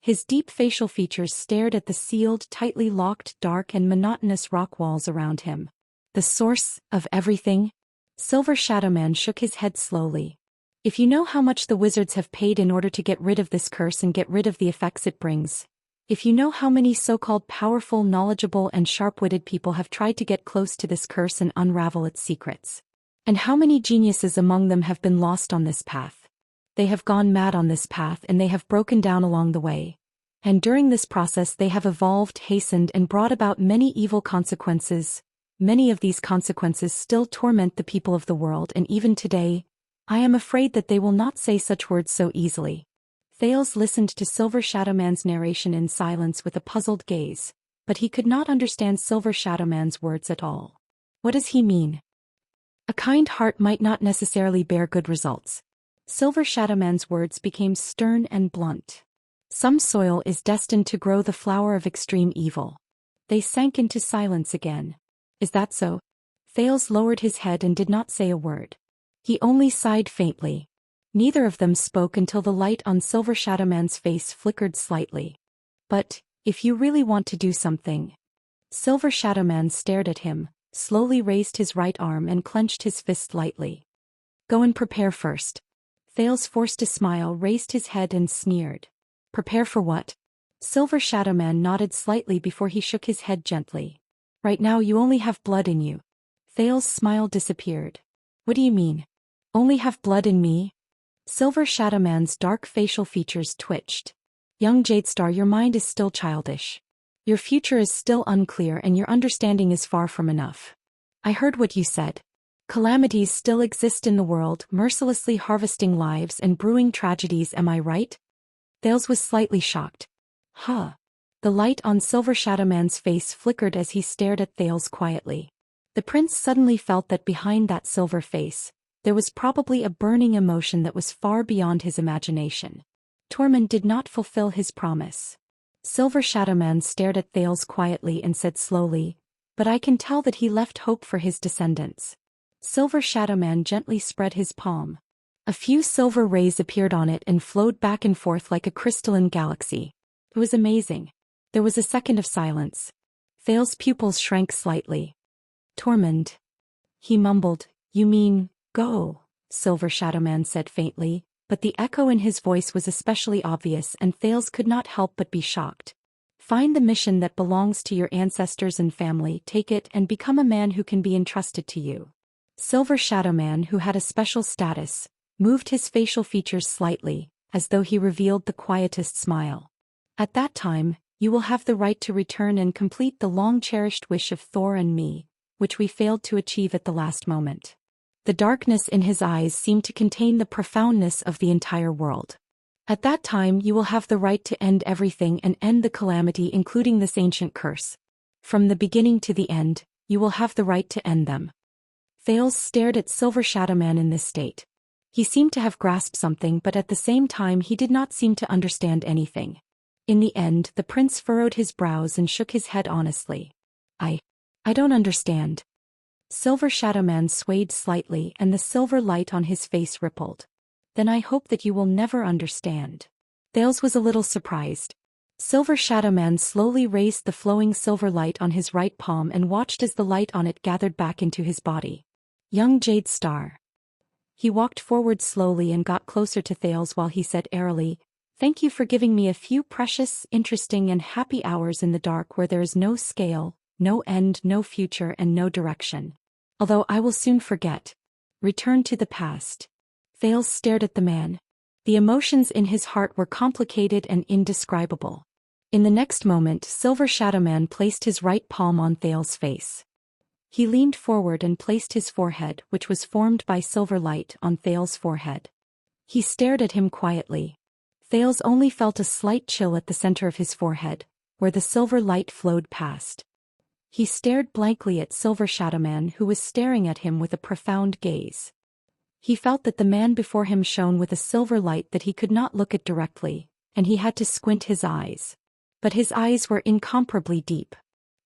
His deep facial features stared at the sealed, tightly locked, dark and monotonous rock walls around him. The source of everything? Silver Shadow Man shook his head slowly. If you know how much the wizards have paid in order to get rid of this curse and get rid of the effects it brings, if you know how many so-called powerful, knowledgeable and sharp-witted people have tried to get close to this curse and unravel its secrets, and how many geniuses among them have been lost on this path. They have gone mad on this path and they have broken down along the way. And during this process they have evolved, hastened, and brought about many evil consequences. Many of these consequences still torment the people of the world, and even today, I am afraid that they will not say such words so easily. Thales listened to Silver Shadowman's narration in silence with a puzzled gaze, but he could not understand Silver Shadowman's words at all. What does he mean? A kind heart might not necessarily bear good results. Silver Shadowman's words became stern and blunt. Some soil is destined to grow the flower of extreme evil. They sank into silence again. Is that so? Thales lowered his head and did not say a word. He only sighed faintly. Neither of them spoke until the light on Silver Shadowman's face flickered slightly. But, if you really want to do something... Silver Shadowman stared at him, slowly raised his right arm and clenched his fist lightly. Go and prepare first. Thales forced a smile, raised his head and sneered. Prepare for what? Silver Shadowman nodded slightly before he shook his head gently. Right now you only have blood in you. Thales' smile disappeared. What do you mean? Only have blood in me? Silver Shadowman's dark facial features twitched. Young Jadestar, your mind is still childish. Your future is still unclear and your understanding is far from enough. I heard what you said. Calamities still exist in the world, mercilessly harvesting lives and brewing tragedies, am I right? Thales was slightly shocked. Huh. The light on Silver Shadowman's face flickered as he stared at Thales quietly. The prince suddenly felt that behind that silver face, there was probably a burning emotion that was far beyond his imagination. Tormund did not fulfill his promise. Silver Shadowman stared at Thales quietly and said slowly, but I can tell that he left hope for his descendants. Silver Shadowman gently spread his palm. A few silver rays appeared on it and flowed back and forth like a crystalline galaxy. It was amazing. There was a second of silence. Thales' pupils shrank slightly. Tormund. He mumbled, you mean, go, Silver Shadowman said faintly, but the echo in his voice was especially obvious and Thales could not help but be shocked. Find the mission that belongs to your ancestors and family, take it and become a man who can be entrusted to you. Silver Shadowman, who had a special status, moved his facial features slightly, as though he revealed the quietest smile. At that time, you will have the right to return and complete the long-cherished wish of Thor and me, which we failed to achieve at the last moment. The darkness in his eyes seemed to contain the profoundness of the entire world. At that time you will have the right to end everything and end the calamity, including this ancient curse. From the beginning to the end, you will have the right to end them. Thales stared at Silver Shadowman in this state. He seemed to have grasped something, but at the same time he did not seem to understand anything. In the end, the prince furrowed his brows and shook his head honestly. I don't understand. Silver Shadowman swayed slightly and the silver light on his face rippled. Then I hope that you will never understand. Thales was a little surprised. Silver Shadowman slowly raised the flowing silver light on his right palm and watched as the light on it gathered back into his body. Young Jade Star. He walked forward slowly and got closer to Thales while he said airily, thank you for giving me a few precious, interesting and happy hours in the dark where there is no scale, no end, no future and no direction. Although I will soon forget. Return to the past. Thales stared at the man. The emotions in his heart were complicated and indescribable. In the next moment, Silver Shadowman placed his right palm on Thales' face. He leaned forward and placed his forehead, which was formed by silver light, on Thales' forehead. He stared at him quietly. Thales only felt a slight chill at the center of his forehead, where the silver light flowed past. He stared blankly at Silver Shadowman, who was staring at him with a profound gaze. He felt that the man before him shone with a silver light that he could not look at directly, and he had to squint his eyes. But his eyes were incomparably deep.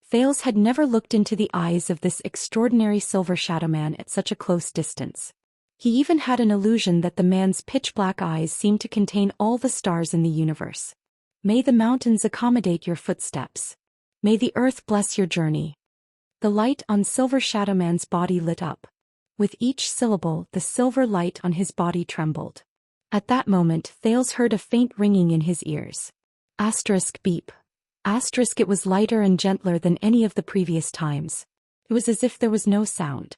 Thales had never looked into the eyes of this extraordinary Silver Shadowman at such a close distance. He even had an illusion that the man's pitch-black eyes seemed to contain all the stars in the universe. May the mountains accommodate your footsteps. May the earth bless your journey. The light on Silver Shadowman's body lit up. With each syllable, the silver light on his body trembled. At that moment, Thales heard a faint ringing in his ears. Asterisk beep. Asterisk, it was lighter and gentler than any of the previous times. It was as if there was no sound.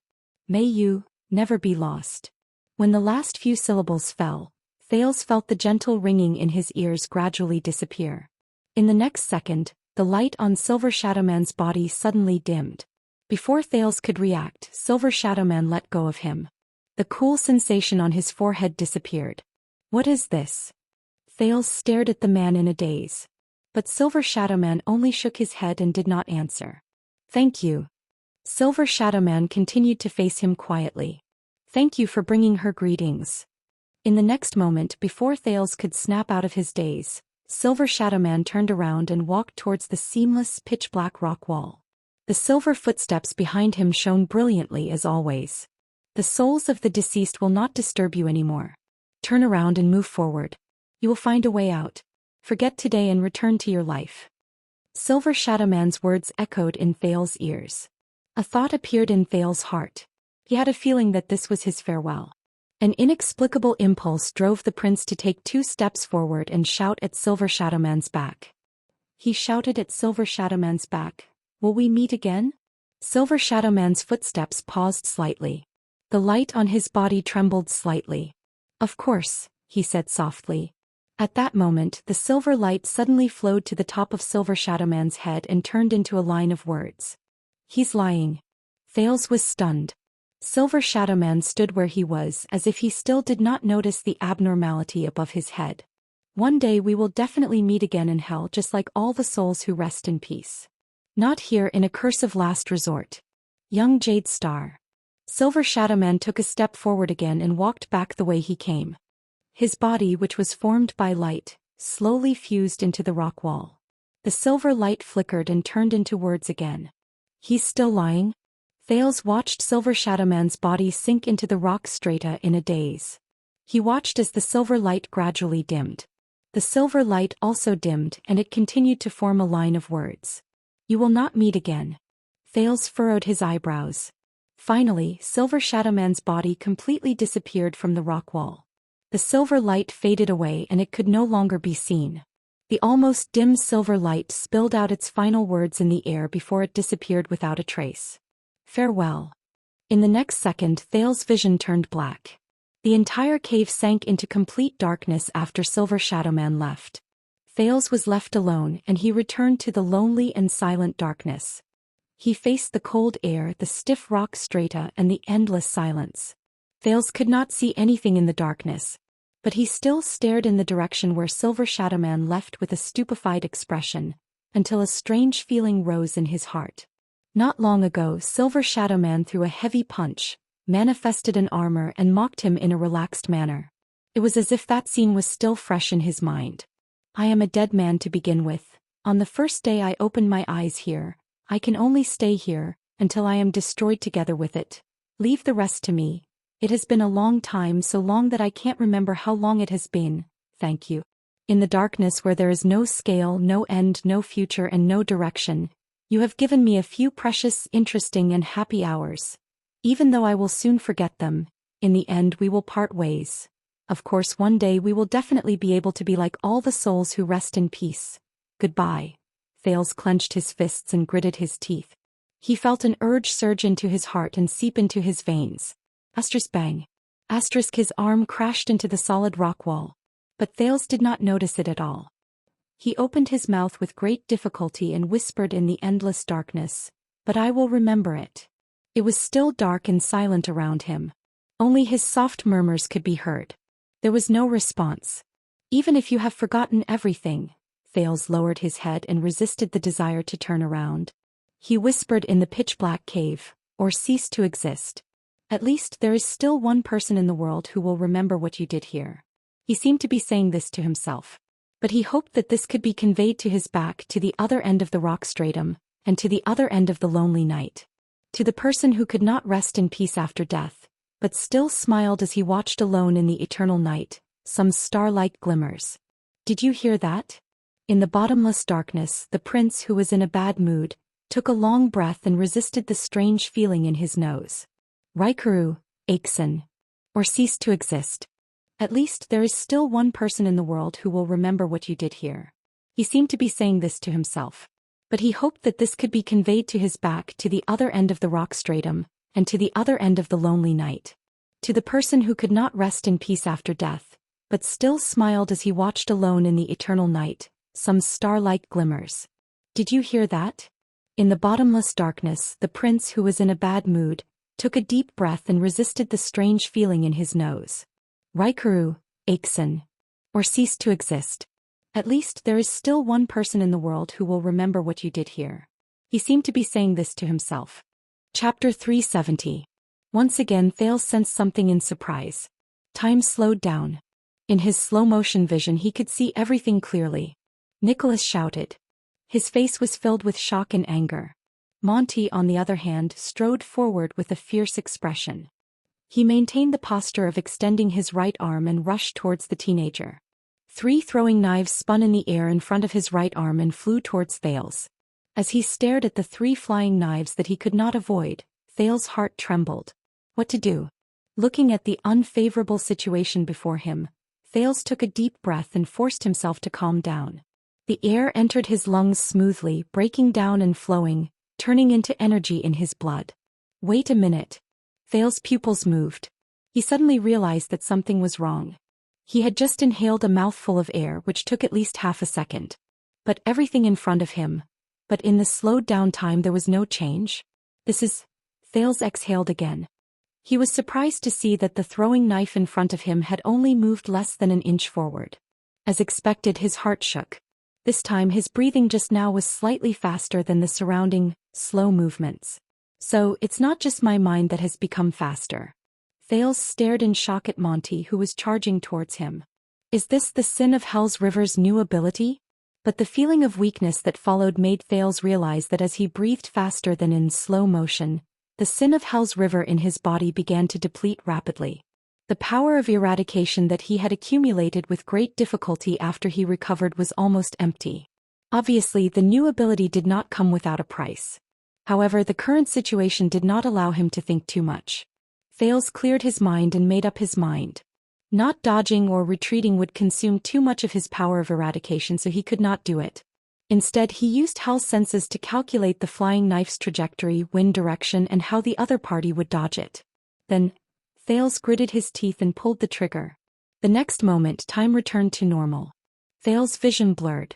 May you never be lost. When the last few syllables fell, Thales felt the gentle ringing in his ears gradually disappear. In the next second, the light on Silver Shadowman's body suddenly dimmed. Before Thales could react, Silver Shadowman let go of him. The cool sensation on his forehead disappeared. What is this? Thales stared at the man in a daze. But Silver Shadowman only shook his head and did not answer. Thank you. Silver Shadowman continued to face him quietly. Thank you for bringing her greetings. In the next moment, before Thales could snap out of his daze, Silver Shadowman turned around and walked towards the seamless, pitch-black rock wall. The silver footsteps behind him shone brilliantly as always. The souls of the deceased will not disturb you anymore. Turn around and move forward. You will find a way out. Forget today and return to your life. Silver Shadowman's words echoed in Thales' ears. A thought appeared in Thales' heart. He had a feeling that this was his farewell. An inexplicable impulse drove the prince to take 2 steps forward and shout at Silver Shadowman's back. He shouted at Silver Shadowman's back, "Will we meet again?" Silver Shadowman's footsteps paused slightly. The light on his body trembled slightly. "Of course," he said softly. At that moment, the silver light suddenly flowed to the top of Silver Shadowman's head and turned into a line of words. He's lying. Thales was stunned. Silver Shadowman stood where he was as if he still did not notice the abnormality above his head. One day we will definitely meet again in hell, just like all the souls who rest in peace. Not here in a curse of last resort. Young Jade Star. Silver Shadowman took a step forward again and walked back the way he came. His body, which was formed by light, slowly fused into the rock wall. The silver light flickered and turned into words again. He's still lying? Thales watched Silver Shadowman's body sink into the rock strata in a daze. He watched as the silver light gradually dimmed. The silver light also dimmed and it continued to form a line of words. You will not meet again. Thales furrowed his eyebrows. Finally, Silver Shadowman's body completely disappeared from the rock wall. The silver light faded away and it could no longer be seen. The almost dim silver light spilled out its final words in the air before it disappeared without a trace. Farewell. In the next second, Thales' vision turned black. The entire cave sank into complete darkness after Silver Shadowman left. Thales was left alone and he returned to the lonely and silent darkness. He faced the cold air, the stiff rock strata, and the endless silence. Thales could not see anything in the darkness, but he still stared in the direction where Silver Shadowman left with a stupefied expression, until a strange feeling rose in his heart. Not long ago, Silver Shadowman threw a heavy punch, manifested an armor and mocked him in a relaxed manner. It was as if that scene was still fresh in his mind. I am a dead man to begin with. On the first day I opened my eyes here, I can only stay here, until I am destroyed together with it. Leave the rest to me. It has been a long time, so long that I can't remember how long it has been. Thank you. In the darkness where there is no scale, no end, no future and no direction, you have given me a few precious, interesting and happy hours. Even though I will soon forget them, in the end we will part ways. Of course one day we will definitely be able to be like all the souls who rest in peace. Goodbye. Thales clenched his fists and gritted his teeth. He felt an urge surge into his heart and seep into his veins. Bang. His arm crashed into the solid rock wall. But Thales did not notice it at all. He opened his mouth with great difficulty and whispered in the endless darkness, "But I will remember it." It was still dark and silent around him. Only his soft murmurs could be heard. There was no response. Even if you have forgotten everything, Thales lowered his head and resisted the desire to turn around. He whispered in the pitch-black cave, or cease to exist. At least there is still one person in the world who will remember what you did here. He seemed to be saying this to himself. But he hoped that this could be conveyed to his back to the other end of the rock stratum, and to the other end of the lonely night. To the person who could not rest in peace after death, but still smiled as he watched alone in the eternal night, some star-like glimmers. Did you hear that? In the bottomless darkness, the prince, who was in a bad mood, took a long breath and resisted the strange feeling in his nose. Raikuru, Aiksen. Or cease to exist. At least there is still one person in the world who will remember what you did here. He seemed to be saying this to himself. But he hoped that this could be conveyed to his back to the other end of the rock stratum, and to the other end of the lonely night. To the person who could not rest in peace after death, but still smiled as he watched alone in the eternal night, some star-like glimmers. Did you hear that? In the bottomless darkness, the prince, who was in a bad mood, took a deep breath and resisted the strange feeling in his nose. Raikuru, Aixen. Or cease to exist. At least there is still one person in the world who will remember what you did here. He seemed to be saying this to himself. Chapter 370. Once again Thales sensed something in surprise. Time slowed down. In his slow-motion vision he could see everything clearly. Nicholas shouted. His face was filled with shock and anger. Monty, on the other hand, strode forward with a fierce expression. He maintained the posture of extending his right arm and rushed towards the teenager. 3 throwing knives spun in the air in front of his right arm and flew towards Thales. As he stared at the 3 flying knives that he could not avoid, Thales' heart trembled. What to do? Looking at the unfavorable situation before him, Thales took a deep breath and forced himself to calm down. The air entered his lungs smoothly, breaking down and flowing, turning into energy in his blood. Wait a minute. Thales' pupils moved. He suddenly realized that something was wrong. He had just inhaled a mouthful of air which took at least half a second. But everything in front of him. But in the slowed down time there was no change. This is... Thales exhaled again. He was surprised to see that the throwing knife in front of him had only moved less than an inch forward. As expected, his heart shook. This time his breathing just now was slightly faster than the surrounding, slow movements. So, it's not just my mind that has become faster. Thales stared in shock at Monty, who was charging towards him. Is this the Sin of Hell's River's new ability? But the feeling of weakness that followed made Thales realize that as he breathed faster than in slow motion, the Sin of Hell's River in his body began to deplete rapidly. The power of eradication that he had accumulated with great difficulty after he recovered was almost empty. Obviously, the new ability did not come without a price. However, the current situation did not allow him to think too much. Thales cleared his mind and made up his mind. Not dodging or retreating would consume too much of his power of eradication, so he could not do it. Instead, he used Hell's senses to calculate the flying knife's trajectory, wind direction, and how the other party would dodge it. Then, Thales gritted his teeth and pulled the trigger. The next moment, time returned to normal. Thales' vision blurred.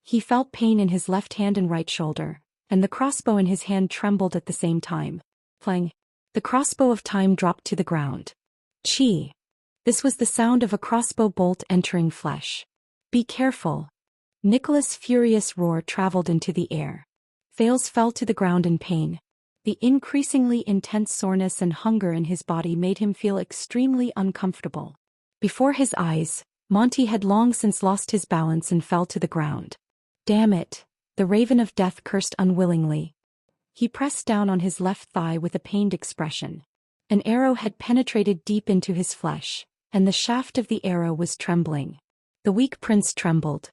He felt pain in his left hand and right shoulder, and the crossbow in his hand trembled at the same time. Clang. The crossbow of time dropped to the ground. Chi. This was the sound of a crossbow bolt entering flesh. Be careful. Nicholas' furious roar traveled into the air. Thales fell to the ground in pain. The increasingly intense soreness and hunger in his body made him feel extremely uncomfortable. Before his eyes, Monty had long since lost his balance and fell to the ground. Damn it, the Raven of Death cursed unwillingly. He pressed down on his left thigh with a pained expression. An arrow had penetrated deep into his flesh, and the shaft of the arrow was trembling. The weak prince trembled.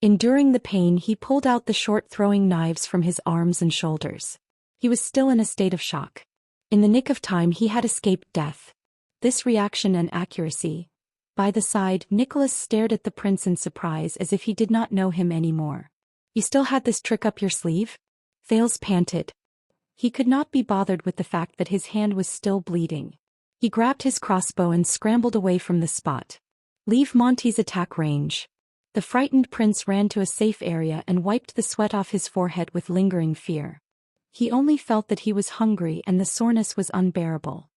Enduring the pain, he pulled out the short throwing knives from his arms and shoulders. He was still in a state of shock. In the nick of time he had escaped death. This reaction and accuracy. By the side, Nicholas stared at the prince in surprise as if he did not know him anymore. You still had this trick up your sleeve? Thales panted. He could not be bothered with the fact that his hand was still bleeding. He grabbed his crossbow and scrambled away from the spot. Leave Monty's attack range. The frightened prince ran to a safe area and wiped the sweat off his forehead with lingering fear. He only felt that he was hungry and the soreness was unbearable.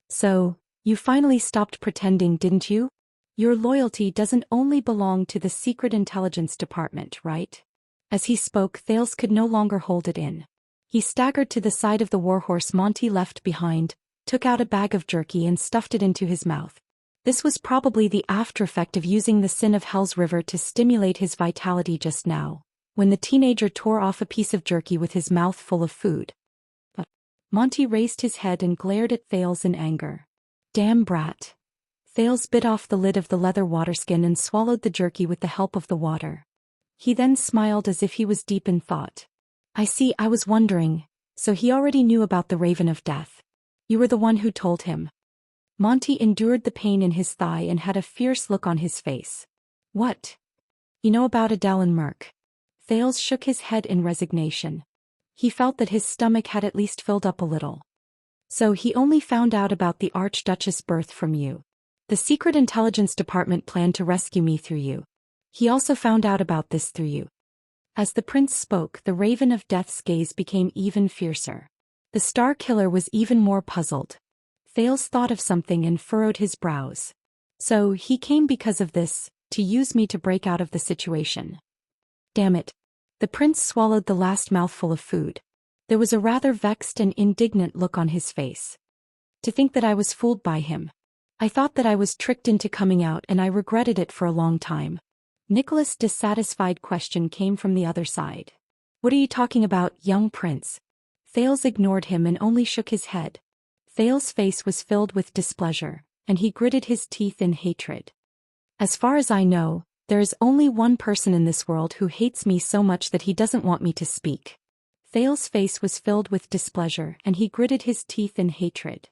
So, you finally stopped pretending, didn't you? Your loyalty doesn't only belong to the Secret Intelligence Department, right? As he spoke, Thales could no longer hold it in. He staggered to the side of the warhorse Monty left behind, took out a bag of jerky and stuffed it into his mouth. This was probably the after-effect of using the Sin of Hell's River to stimulate his vitality just now, when the teenager tore off a piece of jerky with his mouth full of food. But Monty raised his head and glared at Thales in anger. Damn brat. Thales bit off the lid of the leather waterskin and swallowed the jerky with the help of the water. He then smiled as if he was deep in thought. I see, I was wondering, so he already knew about the Raven of Death. You were the one who told him. Monty endured the pain in his thigh and had a fierce look on his face. What? You know about Adele and Merc? Thales shook his head in resignation. He felt that his stomach had at least filled up a little. So he only found out about the Archduchess' birth from you. The Secret Intelligence Department planned to rescue me through you. He also found out about this through you. As the prince spoke, the Raven of Death's gaze became even fiercer. The Star Killer was even more puzzled. Thales thought of something and furrowed his brows. So, he came because of this, to use me to break out of the situation. Damn it. The prince swallowed the last mouthful of food. There was a rather vexed and indignant look on his face. To think that I was fooled by him. I thought that I was tricked into coming out and I regretted it for a long time. Nicholas' dissatisfied question came from the other side. What are you talking about, young prince? Thales ignored him and only shook his head. Thales' face was filled with displeasure, and he gritted his teeth in hatred. As far as I know, there is only one person in this world who hates me so much that he doesn't want me to speak. Thales' face was filled with displeasure and he gritted his teeth in hatred.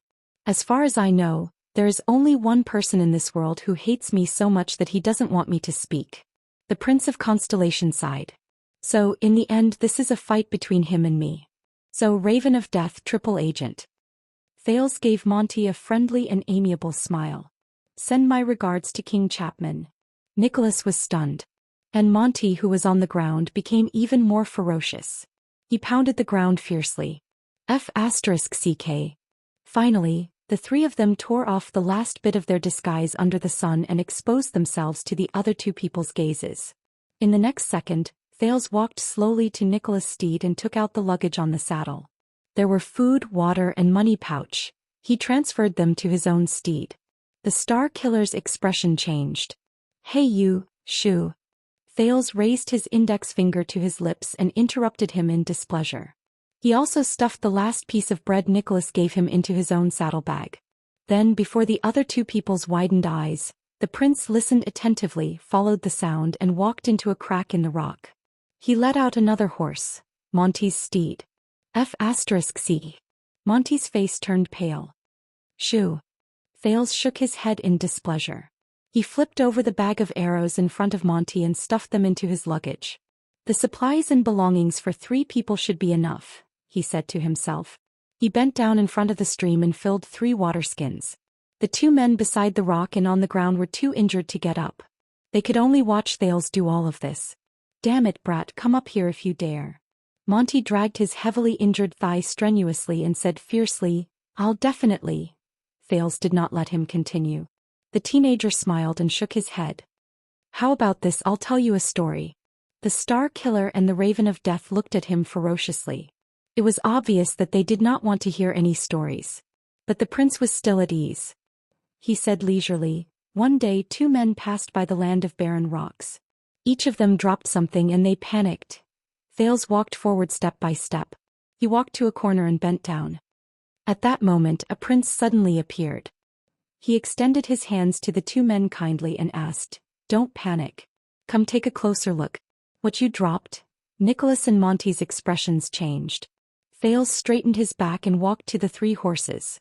As far as I know, there is only one person in this world who hates me so much that he doesn't want me to speak. The Prince of Constellation sighed. So, in the end, this is a fight between him and me. So, Raven of Death, Triple Agent. Thales gave Monty a friendly and amiable smile. Send my regards to King Chapman. Nicholas was stunned. And Monty, who was on the ground, became even more ferocious. He pounded the ground fiercely. F***CK. Finally, the three of them tore off the last bit of their disguise under the sun and exposed themselves to the other two people's gazes. In the next second, Thales walked slowly to Nicholas' steed and took out the luggage on the saddle. There were food, water, and money pouch. He transferred them to his own steed. The Star Killer's expression changed. Hey you, Shu. Thales raised his index finger to his lips and interrupted him in displeasure. He also stuffed the last piece of bread Nicholas gave him into his own saddlebag. Then, before the other two people's widened eyes, the prince listened attentively, followed the sound, and walked into a crack in the rock. He let out another horse, Monty's steed. F***C. Monty's face turned pale. Shoo. Thales shook his head in displeasure. He flipped over the bag of arrows in front of Monty and stuffed them into his luggage. The supplies and belongings for 3 people should be enough, he said to himself. He bent down in front of the stream and filled 3 water skins. The 2 men beside the rock and on the ground were too injured to get up. They could only watch Thales do all of this. Damn it, brat, come up here if you dare. Monty dragged his heavily injured thigh strenuously and said fiercely, I'll definitely. Thales did not let him continue. The teenager smiled and shook his head. How about this? I'll tell you a story. The Star Killer and the Raven of Death looked at him ferociously. It was obvious that they did not want to hear any stories. But the prince was still at ease. He said leisurely, one day 2 men passed by the land of barren rocks. Each of them dropped something and they panicked. Thales walked forward step by step. He walked to a corner and bent down. At that moment, a prince suddenly appeared. He extended his hands to the 2 men kindly and asked, Don't panic. Come take a closer look. What you dropped? Nicholas and Monty's expressions changed. Thales straightened his back and walked to the 3 horses.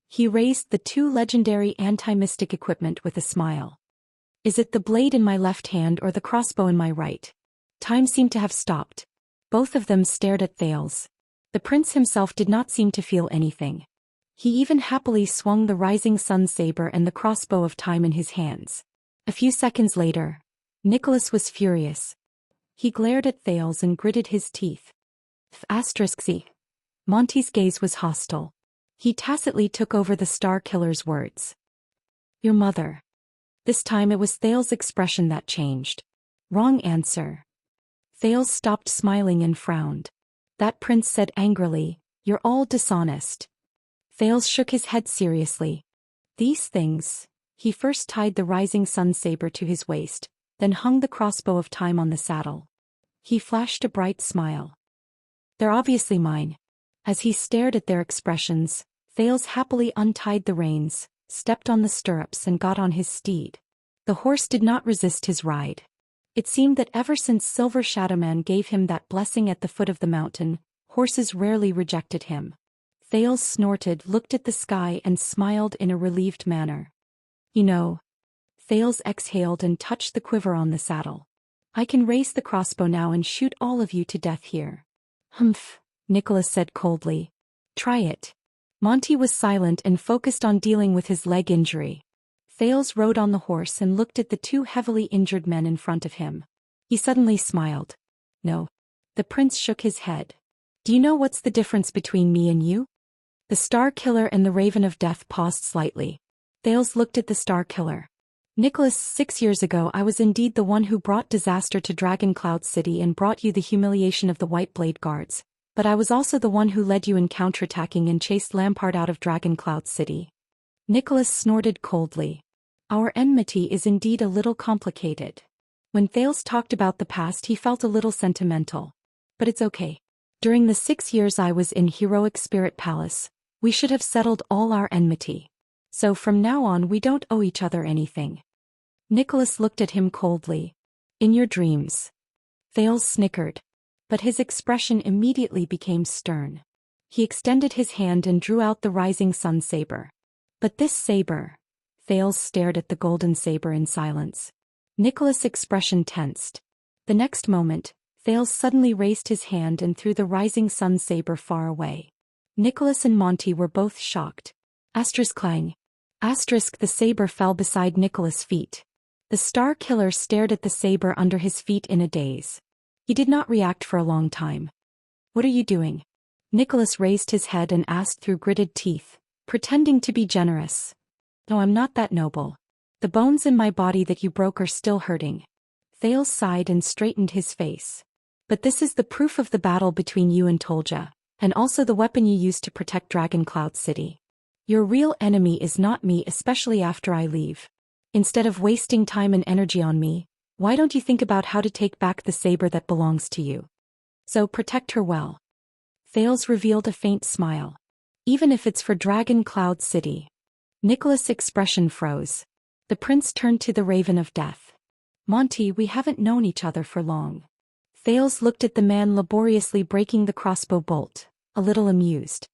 He raised the 2 legendary anti-mystic equipment with a smile. Is it the blade in my left hand or the crossbow in my right? Time seemed to have stopped. Both of them stared at Thales. The prince himself did not seem to feel anything. He even happily swung the rising sun saber and the crossbow of time in his hands. A few seconds later, Nicholas was furious. He glared at Thales and gritted his teeth. F***C. Monty's gaze was hostile. He tacitly took over the Star Killer's words. Your mother. This time it was Thales' expression that changed. Wrong answer. Thales stopped smiling and frowned. That prince said angrily, You're all dishonest. Thales shook his head seriously. These things. He first tied the rising sun saber to his waist, then hung the crossbow of time on the saddle. He flashed a bright smile. They're obviously mine. As he stared at their expressions, Thales happily untied the reins, stepped on the stirrups and got on his steed. The horse did not resist his ride. It seemed that ever since Silver Shadowman gave him that blessing at the foot of the mountain, horses rarely rejected him. Thales snorted, looked at the sky and smiled in a relieved manner. You know. Thales exhaled and touched the quiver on the saddle. I can raise the crossbow now and shoot all of you to death here. Humph, Nicholas said coldly. Try it. Monty was silent and focused on dealing with his leg injury. Thales rode on the horse and looked at the two heavily injured men in front of him. He suddenly smiled. No. The prince shook his head. Do you know what's the difference between me and you? The Star Killer and the Raven of Death paused slightly. Thales looked at the Star Killer. Nicholas, 6 years ago I was indeed the one who brought disaster to Dragon Cloud City and brought you the humiliation of the White Blade Guards, but I was also the one who led you in counterattacking and chased Lampard out of Dragon Cloud City. Nicholas snorted coldly. Our enmity is indeed a little complicated. When Thales talked about the past he felt a little sentimental. But it's okay. During the 6 years I was in Heroic Spirit Palace, we should have settled all our enmity. So from now on we don't owe each other anything. Nicholas looked at him coldly. In your dreams. Thales snickered. But his expression immediately became stern. He extended his hand and drew out the rising sun saber. But this saber. Thales stared at the golden saber in silence. Nicholas' expression tensed. The next moment, Thales suddenly raised his hand and threw the rising sun saber far away. Nicholas and Monty were both shocked. Clang. The saber fell beside Nicholas' feet. The Star Killer stared at the saber under his feet in a daze. He did not react for a long time. What are you doing? Nicholas raised his head and asked through gritted teeth, pretending to be generous. No, I'm not that noble. The bones in my body that you broke are still hurting. Thales sighed and straightened his face. But this is the proof of the battle between you and Tolja, and also the weapon you used to protect Dragon Cloud City. Your real enemy is not me, especially after I leave. Instead of wasting time and energy on me, why don't you think about how to take back the saber that belongs to you? So protect her well. Thales revealed a faint smile. Even if it's for Dragon Cloud City. Nicholas' expression froze. The prince turned to the Raven of Death. Monty, we haven't known each other for long. Thales looked at the man laboriously breaking the crossbow bolt, a little amused.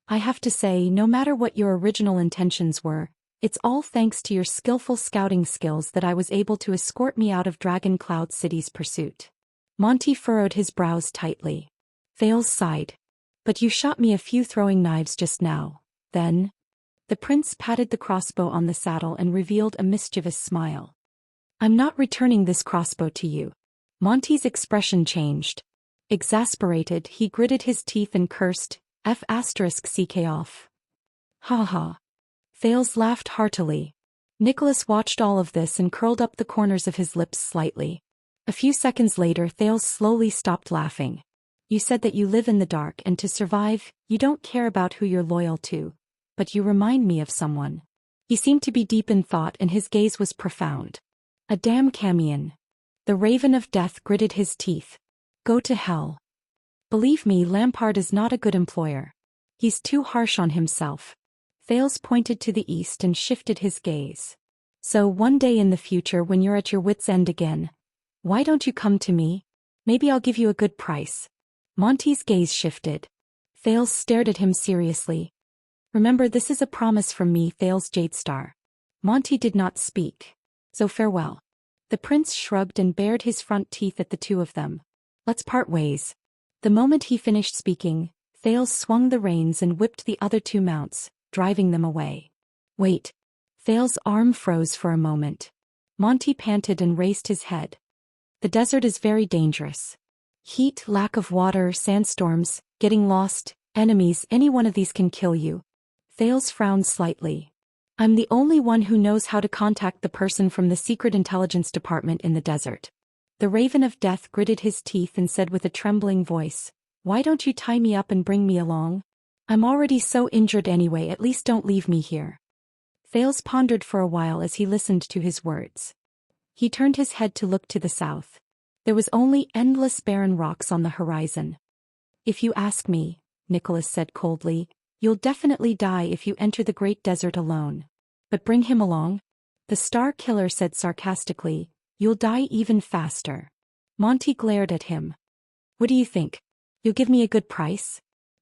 I have to say, no matter what your original intentions were, it's all thanks to your skillful scouting skills that I was able to escort me out of Dragon Cloud City's pursuit. Monty furrowed his brows tightly. Thales sighed. But you shot me a few throwing knives just now, then? The prince patted the crossbow on the saddle and revealed a mischievous smile. I'm not returning this crossbow to you. Monty's expression changed. Exasperated, he gritted his teeth and cursed, F***ck off. Ha ha. Thales laughed heartily. Nicholas watched all of this and curled up the corners of his lips slightly. A few seconds later Thales slowly stopped laughing. You said that you live in the dark and to survive, you don't care about who you're loyal to. But you remind me of someone. He seemed to be deep in thought and his gaze was profound. A damn Camion. The Raven of Death gritted his teeth. Go to hell. Believe me, Lampard is not a good employer. He's too harsh on himself. Thales pointed to the east and shifted his gaze. So one day in the future when you're at your wits' end again, why don't you come to me? Maybe I'll give you a good price. Monty's gaze shifted. Thales stared at him seriously. Remember, this is a promise from me, Thales Jadestar. Monty did not speak. So farewell. The prince shrugged and bared his front teeth at the two of them. Let's part ways. The moment he finished speaking, Thales swung the reins and whipped the other two mounts, driving them away. Wait. Thales' arm froze for a moment. Monty panted and raised his head. The desert is very dangerous. Heat, lack of water, sandstorms, getting lost, enemies, any one of these can kill you. Thales frowned slightly. I'm the only one who knows how to contact the person from the Secret Intelligence Department in the desert. The Raven of Death gritted his teeth and said with a trembling voice, Why don't you tie me up and bring me along? I'm already so injured anyway, at least don't leave me here. Thales pondered for a while as he listened to his words. He turned his head to look to the south. There was only endless barren rocks on the horizon. If you ask me, Nicholas said coldly, you'll definitely die if you enter the great desert alone. But bring him along? The Star Killer said sarcastically, you'll die even faster. Monty glared at him. What do you think? You'll give me a good price?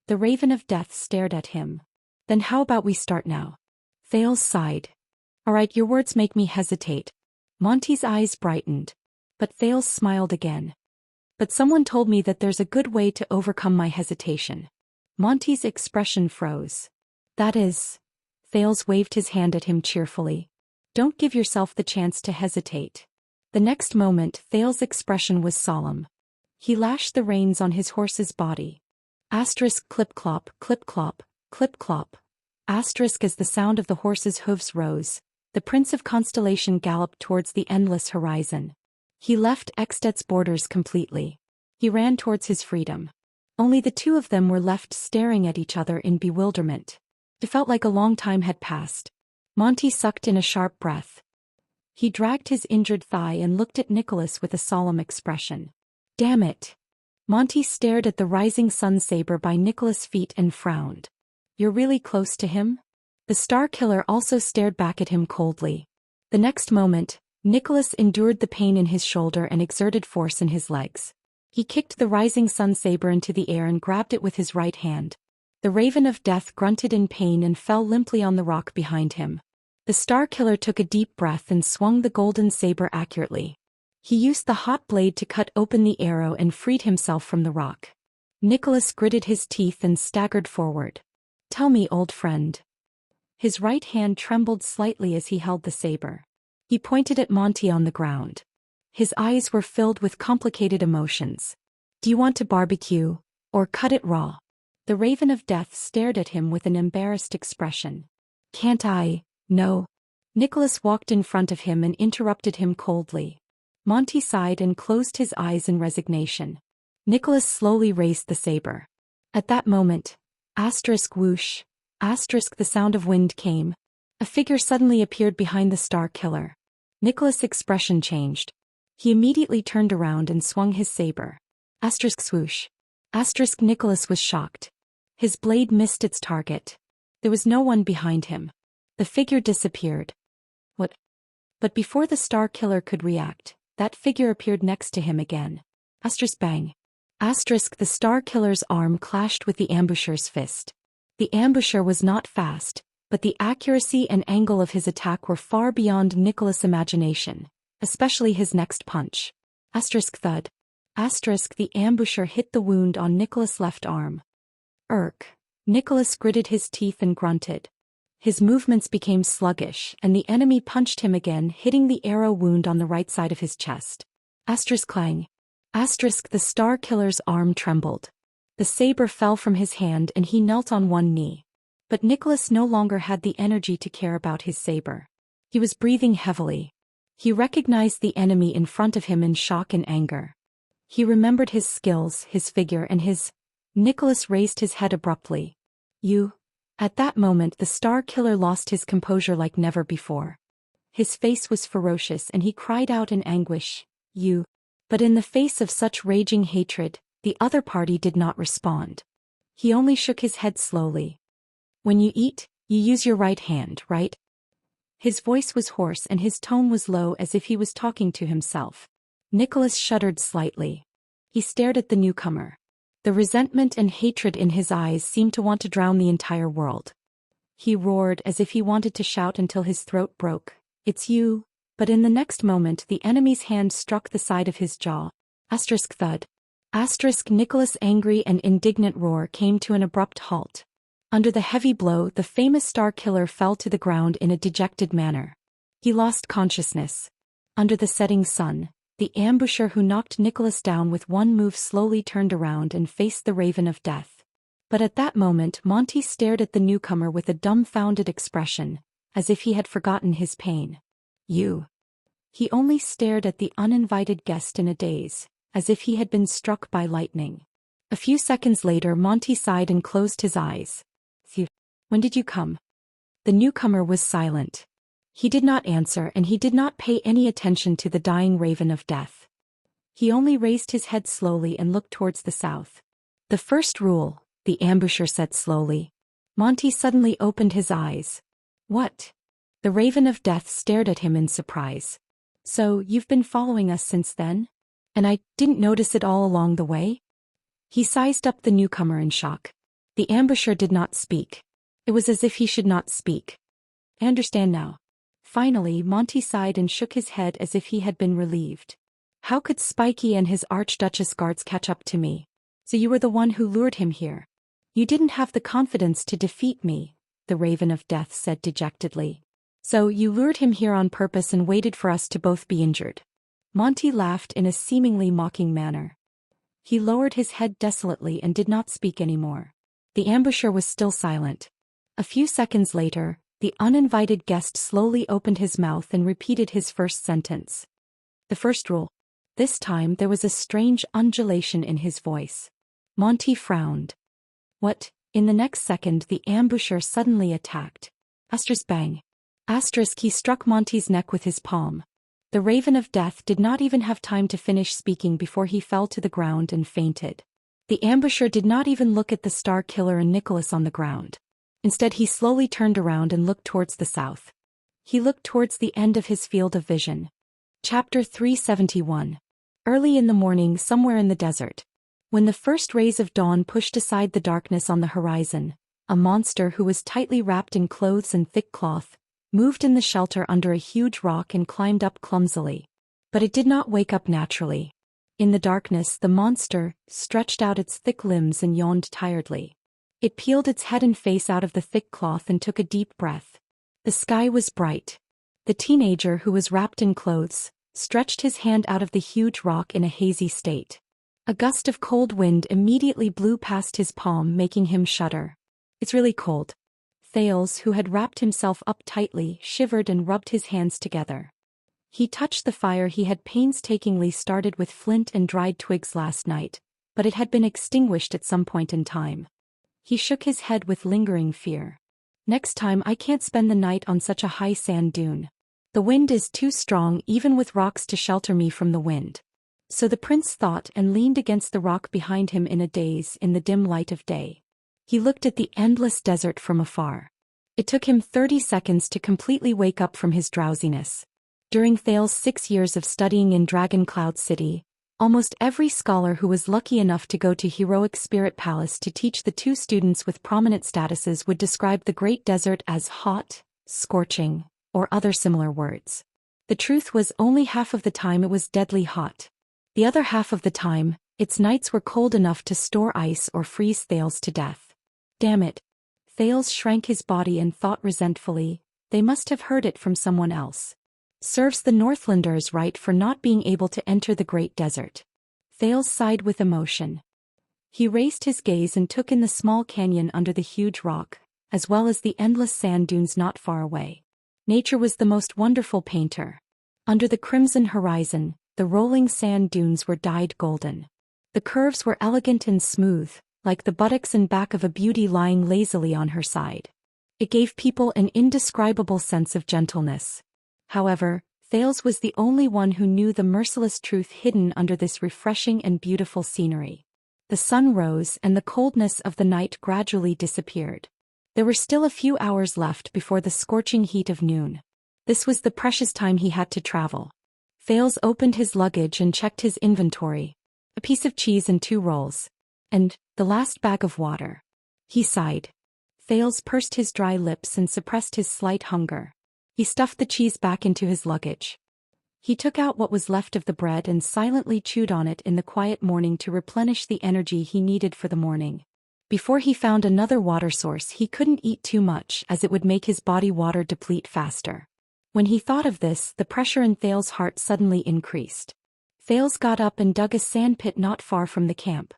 The Raven of Death stared at him. Then how about we start now? Thales sighed. All right, your words make me hesitate. Monty's eyes brightened. But Thales smiled again. But someone told me that there's a good way to overcome my hesitation. Monty's expression froze. That is... Thales waved his hand at him cheerfully. Don't give yourself the chance to hesitate. The next moment Thal's expression was solemn. He lashed the reins on his horse's body. Asterisk clip-clop, clip-clop, clip-clop. Asterisk as the sound of the horse's hooves rose, the Prince of Constellation galloped towards the endless horizon. He left Extet's borders completely. He ran towards his freedom. Only the two of them were left staring at each other in bewilderment. It felt like a long time had passed. Monty sucked in a sharp breath. He dragged his injured thigh and looked at Nicholas with a solemn expression. Damn it. Monty stared at the rising sun saber by Nicholas' feet and frowned. You're really close to him? The Star Killer also stared back at him coldly. The next moment, Nicholas endured the pain in his shoulder and exerted force in his legs. He kicked the rising sun saber into the air and grabbed it with his right hand. The Raven of Death grunted in pain and fell limply on the rock behind him. The Star Killer took a deep breath and swung the golden saber accurately. He used the hot blade to cut open the arrow and freed himself from the rock. Nicholas gritted his teeth and staggered forward. Tell me, old friend. His right hand trembled slightly as he held the saber. He pointed at Monty on the ground. His eyes were filled with complicated emotions. Do you want to barbecue, or cut it raw? The Raven of Death stared at him with an embarrassed expression. Can't I? No. Nicholas walked in front of him and interrupted him coldly. Monty sighed and closed his eyes in resignation. Nicholas slowly raised the saber. At that moment, asterisk whoosh, asterisk the sound of wind came. A figure suddenly appeared behind the Star Killer. Nicholas' expression changed. He immediately turned around and swung his saber. Asterisk swoosh. Asterisk Nicholas was shocked. His blade missed its target. There was no one behind him. The figure disappeared. What? But before the Star Killer could react, that figure appeared next to him again. Asterisk bang. Asterisk the Star Killer's arm clashed with the ambusher's fist. The ambusher was not fast, but the accuracy and angle of his attack were far beyond Nicholas' imagination, especially his next punch. Asterisk thud. Asterisk the ambusher hit the wound on Nicholas' left arm. Nicholas gritted his teeth and grunted. His movements became sluggish, and the enemy punched him again, hitting the arrow wound on the right side of his chest. Asterisk clang. Asterisk the Star Killer's arm trembled. The saber fell from his hand and he knelt on one knee. But Nicholas no longer had the energy to care about his saber. He was breathing heavily. He recognized the enemy in front of him in shock and anger. He remembered his skills, his figure, and his... Nicholas raised his head abruptly. You... At that moment the Star Killer lost his composure like never before. His face was ferocious and he cried out in anguish, You... But in the face of such raging hatred, the other party did not respond. He only shook his head slowly. When you eat, you use your right hand, right? His voice was hoarse and his tone was low as if he was talking to himself. Nicholas shuddered slightly. He stared at the newcomer. The resentment and hatred in his eyes seemed to want to drown the entire world. He roared as if he wanted to shout until his throat broke. It's you. But in the next moment the enemy's hand struck the side of his jaw. Asterisk thud. Asterisk Nicholas' angry and indignant roar came to an abrupt halt. Under the heavy blow the famous Star Killer fell to the ground in a dejected manner. He lost consciousness. Under the setting sun, the ambusher who knocked Nicholas down with one move slowly turned around and faced the Raven of Death. But at that moment Monty stared at the newcomer with a dumbfounded expression, as if he had forgotten his pain. You. He only stared at the uninvited guest in a daze, as if he had been struck by lightning. A few seconds later Monty sighed and closed his eyes. Phew. When did you come? The newcomer was silent. He did not answer and he did not pay any attention to the dying Raven of Death. He only raised his head slowly and looked towards the south. The first rule, the ambusher said slowly. Monty suddenly opened his eyes. What? The Raven of Death stared at him in surprise. So, you've been following us since then? And I didn't notice it all along the way? He sized up the newcomer in shock. The ambusher did not speak. It was as if he should not speak. I understand now. Finally, Monty sighed and shook his head as if he had been relieved. How could Spiky and his Archduchess guards catch up to me? So you were the one who lured him here. You didn't have the confidence to defeat me, the Raven of Death said dejectedly. So you lured him here on purpose and waited for us to both be injured. Monty laughed in a seemingly mocking manner. He lowered his head desolately and did not speak anymore. The ambusher was still silent. A few seconds later, the uninvited guest slowly opened his mouth and repeated his first sentence. The first rule. This time there was a strange undulation in his voice. Monty frowned. What? In the next second the ambusher suddenly attacked. Bang. He struck Monty's neck with his palm. The Raven of Death did not even have time to finish speaking before he fell to the ground and fainted. The ambusher did not even look at the Star Killer and Nicholas on the ground. Instead he slowly turned around and looked towards the south. He looked towards the end of his field of vision. Chapter 371. Early in the morning somewhere in the desert. When the first rays of dawn pushed aside the darkness on the horizon, a monster who was tightly wrapped in clothes and thick cloth, moved in the shelter under a huge rock and climbed up clumsily. But it did not wake up naturally. In the darkness the monster stretched out its thick limbs and yawned tiredly. It peeled its head and face out of the thick cloth and took a deep breath. The sky was bright. The teenager who was wrapped in clothes stretched his hand out of the huge rock in a hazy state. A gust of cold wind immediately blew past his palm, making him shudder. It's really cold. Thales, who had wrapped himself up tightly, shivered and rubbed his hands together. He touched the fire he had painstakingly started with flint and dried twigs last night, but it had been extinguished at some point in time. He shook his head with lingering fear. Next time I can't spend the night on such a high sand dune. The wind is too strong even with rocks to shelter me from the wind. So the prince thought and leaned against the rock behind him in a daze in the dim light of day. He looked at the endless desert from afar. It took him 30 seconds to completely wake up from his drowsiness. During Thales' 6 years of studying in Dragon Cloud City, almost every scholar who was lucky enough to go to Heroic Spirit Palace to teach the 2 students with prominent statuses would describe the Great Desert as hot, scorching, or other similar words. The truth was only half of the time it was deadly hot. The other half of the time, its nights were cold enough to store ice or freeze Thales to death. Damn it. Thales shrank his body and thought resentfully, they must have heard it from someone else. Serves the Northlanders right for not being able to enter the Great Desert. Thales sighed with emotion. He raised his gaze and took in the small canyon under the huge rock, as well as the endless sand dunes not far away. Nature was the most wonderful painter. Under the crimson horizon, the rolling sand dunes were dyed golden. The curves were elegant and smooth, like the buttocks and back of a beauty lying lazily on her side. It gave people an indescribable sense of gentleness. However, Thales was the only one who knew the merciless truth hidden under this refreshing and beautiful scenery. The sun rose and the coldness of the night gradually disappeared. There were still a few hours left before the scorching heat of noon. This was the precious time he had to travel. Thales opened his luggage and checked his inventory. A piece of cheese and 2 rolls. And the last bag of water. He sighed. Thales pursed his dry lips and suppressed his slight hunger. He stuffed the cheese back into his luggage. He took out what was left of the bread and silently chewed on it in the quiet morning to replenish the energy he needed for the morning. Before he found another water source, he couldn't eat too much as it would make his body water deplete faster. When he thought of this, the pressure in Thales' heart suddenly increased. Thales got up and dug a sand pit not far from the camp.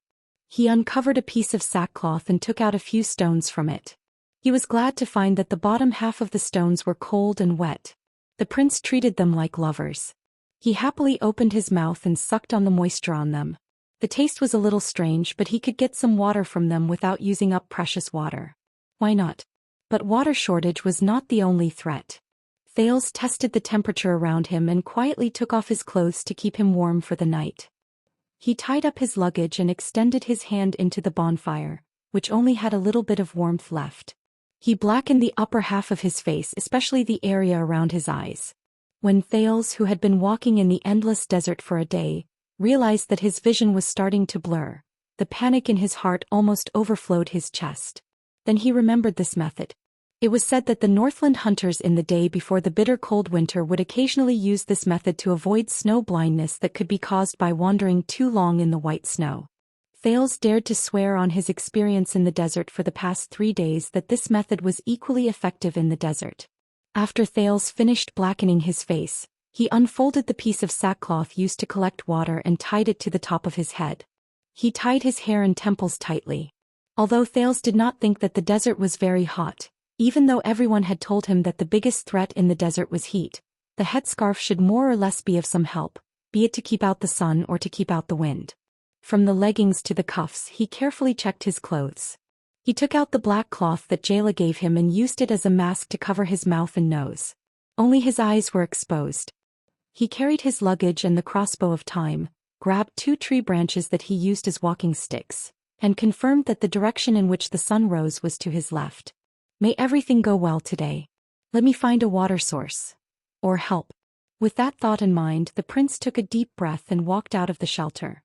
He uncovered a piece of sackcloth and took out a few stones from it. He was glad to find that the bottom half of the stones were cold and wet. The prince treated them like lovers. He happily opened his mouth and sucked on the moisture on them. The taste was a little strange, but he could get some water from them without using up precious water. Why not? But water shortage was not the only threat. Thales tested the temperature around him and quietly took off his clothes to keep him warm for the night. He tied up his luggage and extended his hand into the bonfire, which only had a little bit of warmth left. He blackened the upper half of his face, especially the area around his eyes. When Thales, who had been walking in the endless desert for a day, realized that his vision was starting to blur, the panic in his heart almost overflowed his chest. Then he remembered this method. It was said that the Northland hunters in the day before the bitter cold winter would occasionally use this method to avoid snow blindness that could be caused by wandering too long in the white snow. Thales dared to swear on his experience in the desert for the past 3 days that this method was equally effective in the desert. After Thales finished blackening his face, he unfolded the piece of sackcloth used to collect water and tied it to the top of his head. He tied his hair and temples tightly. Although Thales did not think that the desert was very hot, even though everyone had told him that the biggest threat in the desert was heat, the headscarf should more or less be of some help, be it to keep out the sun or to keep out the wind. From the leggings to the cuffs, he carefully checked his clothes. He took out the black cloth that Jayla gave him and used it as a mask to cover his mouth and nose. Only his eyes were exposed. He carried his luggage and the crossbow of time, grabbed 2 tree branches that he used as walking sticks, and confirmed that the direction in which the sun rose was to his left. May everything go well today. Let me find a water source. Or help. With that thought in mind, the prince took a deep breath and walked out of the shelter.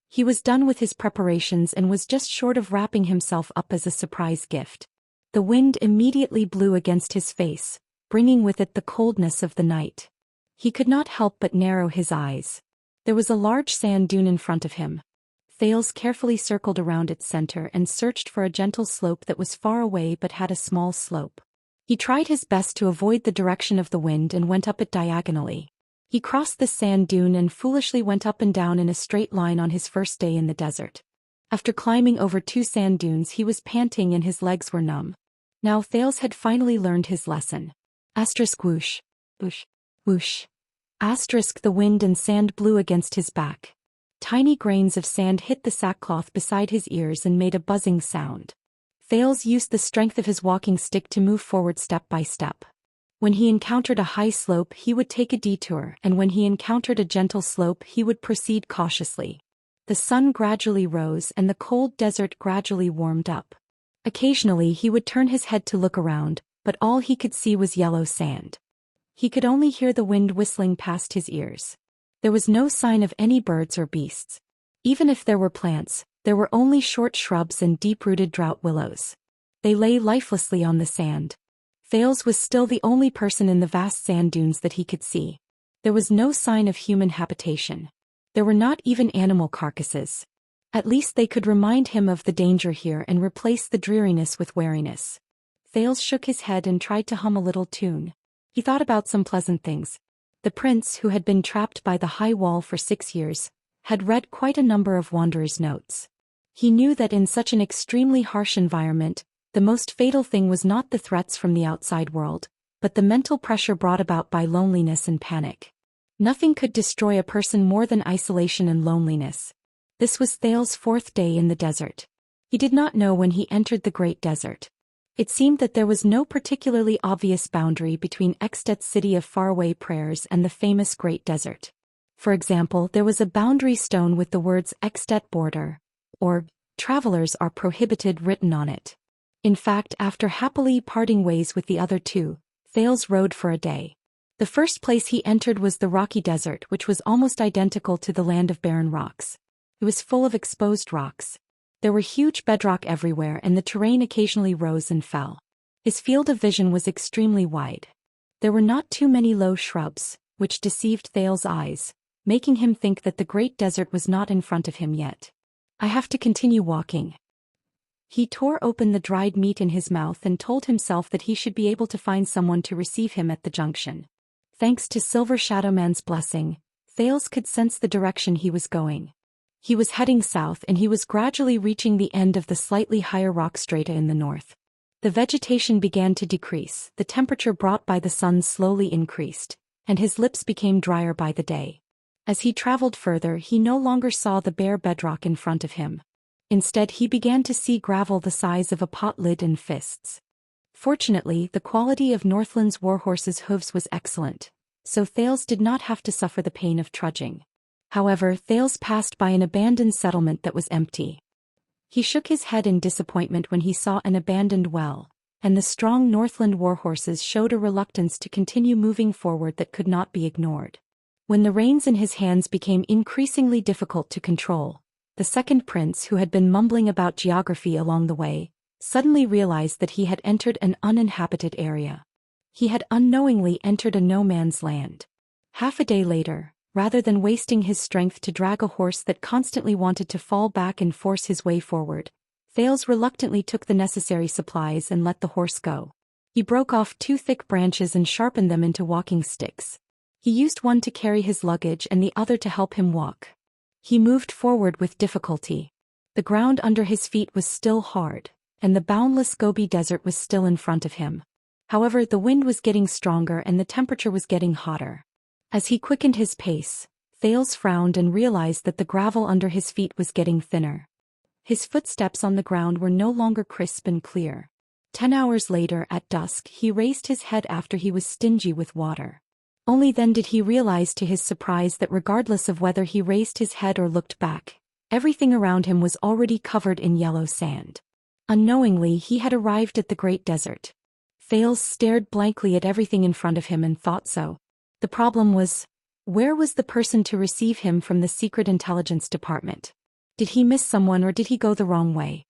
He was done with his preparations and was just short of wrapping himself up as a surprise gift. The wind immediately blew against his face, bringing with it the coldness of the night. He could not help but narrow his eyes. There was a large sand dune in front of him. Thales carefully circled around its center and searched for a gentle slope that was far away but had a small slope. He tried his best to avoid the direction of the wind and went up it diagonally. He crossed the sand dune and foolishly went up and down in a straight line on his first day in the desert. After climbing over 2 sand dunes, he was panting and his legs were numb. Now Thales had finally learned his lesson. Asterisk whoosh. Whoosh. Whoosh. Asterisk the wind and sand blew against his back. Tiny grains of sand hit the sackcloth beside his ears and made a buzzing sound. Thales used the strength of his walking stick to move forward step by step. When he encountered a high slope, he would take a detour, and when he encountered a gentle slope, he would proceed cautiously. The sun gradually rose and the cold desert gradually warmed up. Occasionally he would turn his head to look around, but all he could see was yellow sand. He could only hear the wind whistling past his ears. There was no sign of any birds or beasts. Even if there were plants, there were only short shrubs and deep-rooted drought willows. They lay lifelessly on the sand. Thales was still the only person in the vast sand dunes that he could see. There was no sign of human habitation. There were not even animal carcasses. At least they could remind him of the danger here and replace the dreariness with wariness. Thales shook his head and tried to hum a little tune. He thought about some pleasant things. The prince, who had been trapped by the high wall for 6 years, had read quite a number of Wanderer's notes. He knew that in such an extremely harsh environment, the most fatal thing was not the threats from the outside world, but the mental pressure brought about by loneliness and panic. Nothing could destroy a person more than isolation and loneliness. This was Thales' 4th day in the desert. He did not know when he entered the Great Desert. It seemed that there was no particularly obvious boundary between Extet's city of faraway prayers and the famous Great Desert. For example, there was a boundary stone with the words Extet border, or travelers are prohibited written on it. In fact, after happily parting ways with the other 2, Thales rode for a day. The first place he entered was the rocky desert, which was almost identical to the land of barren rocks. It was full of exposed rocks. There were huge bedrock everywhere and the terrain occasionally rose and fell. His field of vision was extremely wide. There were not too many low shrubs, which deceived Thales' eyes, making him think that the great desert was not in front of him yet. I have to continue walking. He tore open the dried meat in his mouth and told himself that he should be able to find someone to receive him at the junction. Thanks to Silver Shadowman's blessing, Thales could sense the direction he was going. He was heading south and he was gradually reaching the end of the slightly higher rock strata in the north. The vegetation began to decrease, the temperature brought by the sun slowly increased, and his lips became drier by the day. As he traveled further, he no longer saw the bare bedrock in front of him. Instead, he began to see gravel the size of a pot lid and fists. Fortunately, the quality of Northland's warhorse's hooves was excellent, so Thales did not have to suffer the pain of trudging. However, Thales passed by an abandoned settlement that was empty. He shook his head in disappointment when he saw an abandoned well, and the strong Northland warhorses showed a reluctance to continue moving forward that could not be ignored. When the reins in his hands became increasingly difficult to control, the second prince, who had been mumbling about geography along the way, suddenly realized that he had entered an uninhabited area. He had unknowingly entered a no-man's land. Half a day later, rather than wasting his strength to drag a horse that constantly wanted to fall back and force his way forward, Thales reluctantly took the necessary supplies and let the horse go. He broke off 2 thick branches and sharpened them into walking sticks. He used one to carry his luggage and the other to help him walk. He moved forward with difficulty. The ground under his feet was still hard, and the boundless Gobi Desert was still in front of him. However, the wind was getting stronger and the temperature was getting hotter. As he quickened his pace, Thales frowned and realized that the gravel under his feet was getting thinner. His footsteps on the ground were no longer crisp and clear. 10 hours later, at dusk, he raised his head after he was stingy with water. Only then did he realize to his surprise that regardless of whether he raised his head or looked back, everything around him was already covered in yellow sand. Unknowingly, he had arrived at the Great Desert. Thales stared blankly at everything in front of him and thought so. The problem was, where was the person to receive him from the Secret Intelligence Department? Did he miss someone or did he go the wrong way?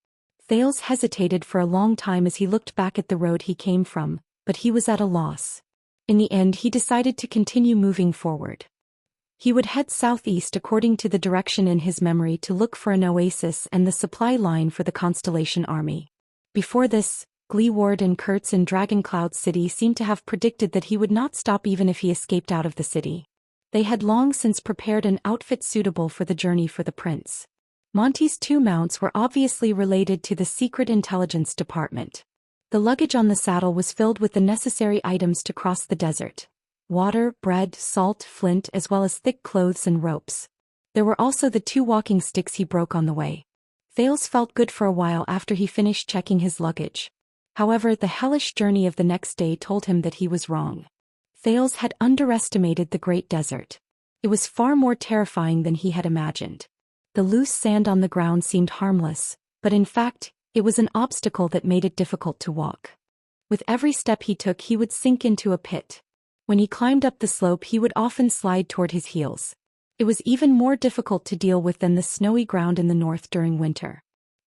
Thales hesitated for a long time as he looked back at the road he came from, but he was at a loss. In the end, he decided to continue moving forward. He would head southeast according to the direction in his memory to look for an oasis and the supply line for the Constellation Army. Before this, Gleeward and Kurtz in Dragoncloud City seemed to have predicted that he would not stop even if he escaped out of the city. They had long since prepared an outfit suitable for the journey for the prince. Monty's 2 mounts were obviously related to the Secret Intelligence Department. The luggage on the saddle was filled with the necessary items to cross the desert: water, bread, salt, flint, as well as thick clothes and ropes. There were also the 2 walking sticks he broke on the way. Thales felt good for a while after he finished checking his luggage. However, the hellish journey of the next day told him that he was wrong. Thales had underestimated the Great Desert. It was far more terrifying than he had imagined. The loose sand on the ground seemed harmless, but in fact, it was an obstacle that made it difficult to walk. With every step he took, he would sink into a pit. When he climbed up the slope, he would often slide toward his heels. It was even more difficult to deal with than the snowy ground in the north during winter.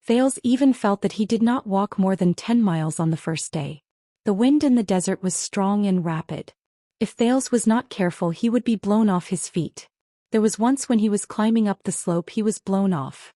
Thales even felt that he did not walk more than 10 miles on the first day. The wind in the desert was strong and rapid. If Thales was not careful, he would be blown off his feet. There was once when he was climbing up the slope, he was blown off.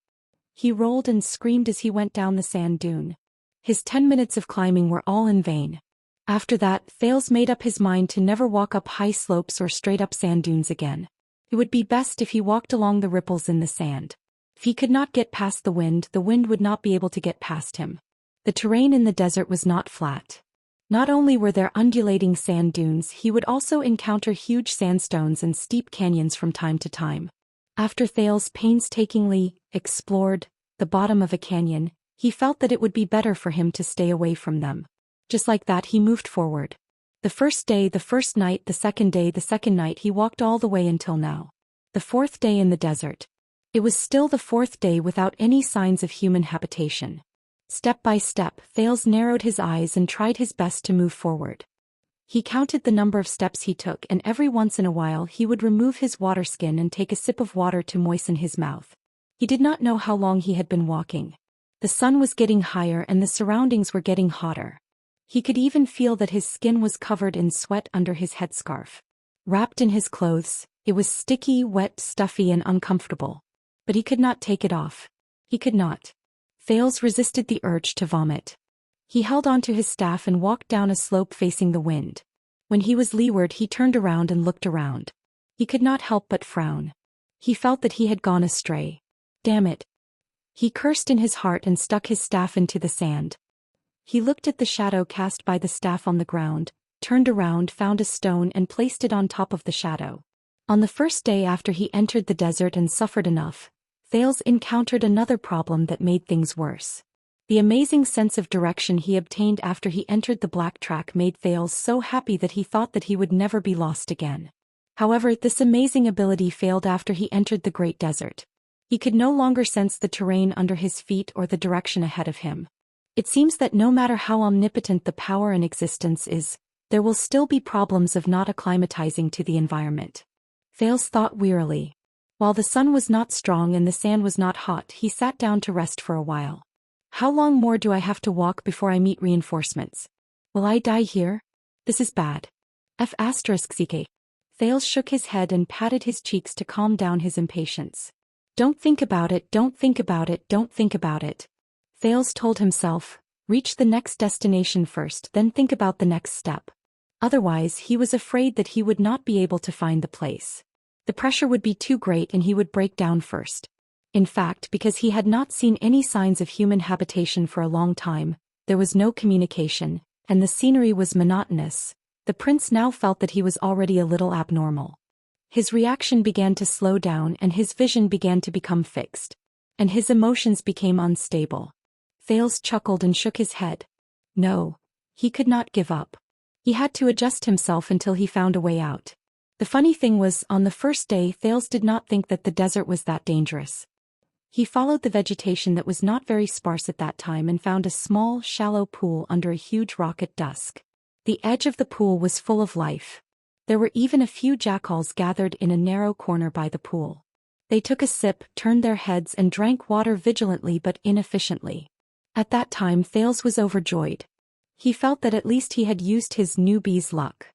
He rolled and screamed as he went down the sand dune. His 10 minutes of climbing were all in vain. After that, Thales made up his mind to never walk up high slopes or straight up sand dunes again. It would be best if he walked along the ripples in the sand. If he could not get past the wind would not be able to get past him. The terrain in the desert was not flat. Not only were there undulating sand dunes, he would also encounter huge sandstones and steep canyons from time to time. After Thales painstakingly explored the bottom of a canyon, he felt that it would be better for him to stay away from them. Just like that, he moved forward. The first day, the first night, the second day, the second night, he walked all the way until now. The 4th day in the desert. It was still the 4th day without any signs of human habitation. Step by step, Thales narrowed his eyes and tried his best to move forward. He counted the number of steps he took, and every once in a while he would remove his water skin and take a sip of water to moisten his mouth. He did not know how long he had been walking. The sun was getting higher and the surroundings were getting hotter. He could even feel that his skin was covered in sweat under his headscarf. Wrapped in his clothes, it was sticky, wet, stuffy, and uncomfortable. But he could not take it off. He could not. Thales resisted the urge to vomit. He held onto his staff and walked down a slope facing the wind. When he was leeward, he turned around and looked around. He could not help but frown. He felt that he had gone astray. Damn it. He cursed in his heart and stuck his staff into the sand. He looked at the shadow cast by the staff on the ground, turned around, found a stone and placed it on top of the shadow. On the first day after he entered the desert and suffered enough, Thales encountered another problem that made things worse. The amazing sense of direction he obtained after he entered the black track made Thales so happy that he thought that he would never be lost again. However, this amazing ability failed after he entered the Great Desert. He could no longer sense the terrain under his feet or the direction ahead of him. It seems that no matter how omnipotent the power in existence is, there will still be problems of not acclimatizing to the environment. Thales thought wearily. While the sun was not strong and the sand was not hot, he sat down to rest for a while. How long more do I have to walk before I meet reinforcements? Will I die here? This is bad. F***ck. Thales shook his head and patted his cheeks to calm down his impatience. Don't think about it, don't think about it, don't think about it. Thales told himself, Reach the next destination first, then think about the next step. Otherwise, he was afraid that he would not be able to find the place. The pressure would be too great and he would break down first. In fact, because he had not seen any signs of human habitation for a long time, there was no communication, and the scenery was monotonous, the prince now felt that he was already a little abnormal. His reaction began to slow down and his vision began to become fixed. And his emotions became unstable. Thales chuckled and shook his head. No, he could not give up. He had to adjust himself until he found a way out. The funny thing was, on the first day Thales did not think that the desert was that dangerous. He followed the vegetation that was not very sparse at that time and found a small, shallow pool under a huge rock at dusk. The edge of the pool was full of life. There were even a few jackals gathered in a narrow corner by the pool. They took a sip, turned their heads and drank water vigilantly but inefficiently. At that time Thales was overjoyed. He felt that at least he had used his newbie's luck.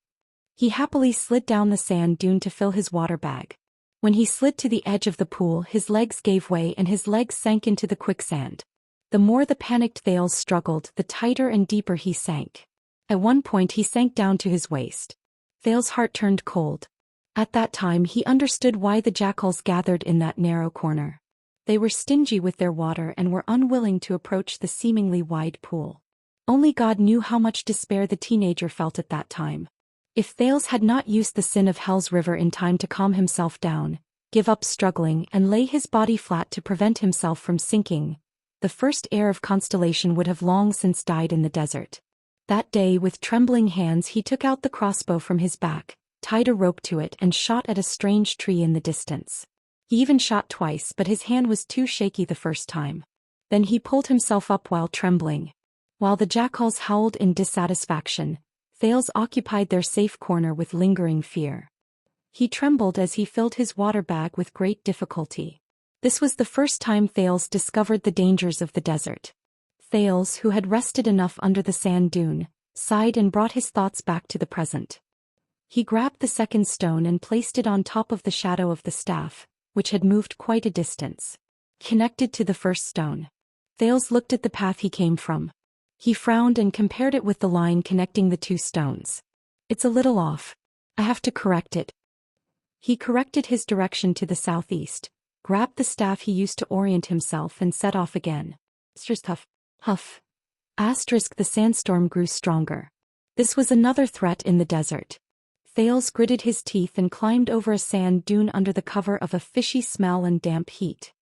He happily slid down the sand dune to fill his water bag. When he slid to the edge of the pool, his legs gave way and his legs sank into the quicksand. The more the panicked Thales struggled, the tighter and deeper he sank. At one point he sank down to his waist. Thales' heart turned cold. At that time he understood why the jackals gathered in that narrow corner. They were stingy with their water and were unwilling to approach the seemingly wide pool. Only God knew how much despair the teenager felt at that time. If Thales had not used the sin of Hell's River in time to calm himself down, give up struggling and lay his body flat to prevent himself from sinking, the first heir of Constellation would have long since died in the desert. That day with trembling hands he took out the crossbow from his back, tied a rope to it and shot at a strange tree in the distance. He even shot twice but his hand was too shaky the first time. Then he pulled himself up while trembling. While the jackals howled in dissatisfaction, Thales occupied their safe corner with lingering fear. He trembled as he filled his water bag with great difficulty. This was the first time Thales discovered the dangers of the desert. Thales, who had rested enough under the sand dune, sighed and brought his thoughts back to the present. He grabbed the second stone and placed it on top of the shadow of the staff, which had moved quite a distance. Connected to the first stone. Thales looked at the path he came from. He frowned and compared it with the line connecting the two stones. It's a little off. I have to correct it. He corrected his direction to the southeast, grabbed the staff he used to orient himself and set off again. Huff, huff. Asterisk the sandstorm grew stronger. This was another threat in the desert. Thales gritted his teeth and climbed over a sand dune under the cover of a fishy smell and damp heat.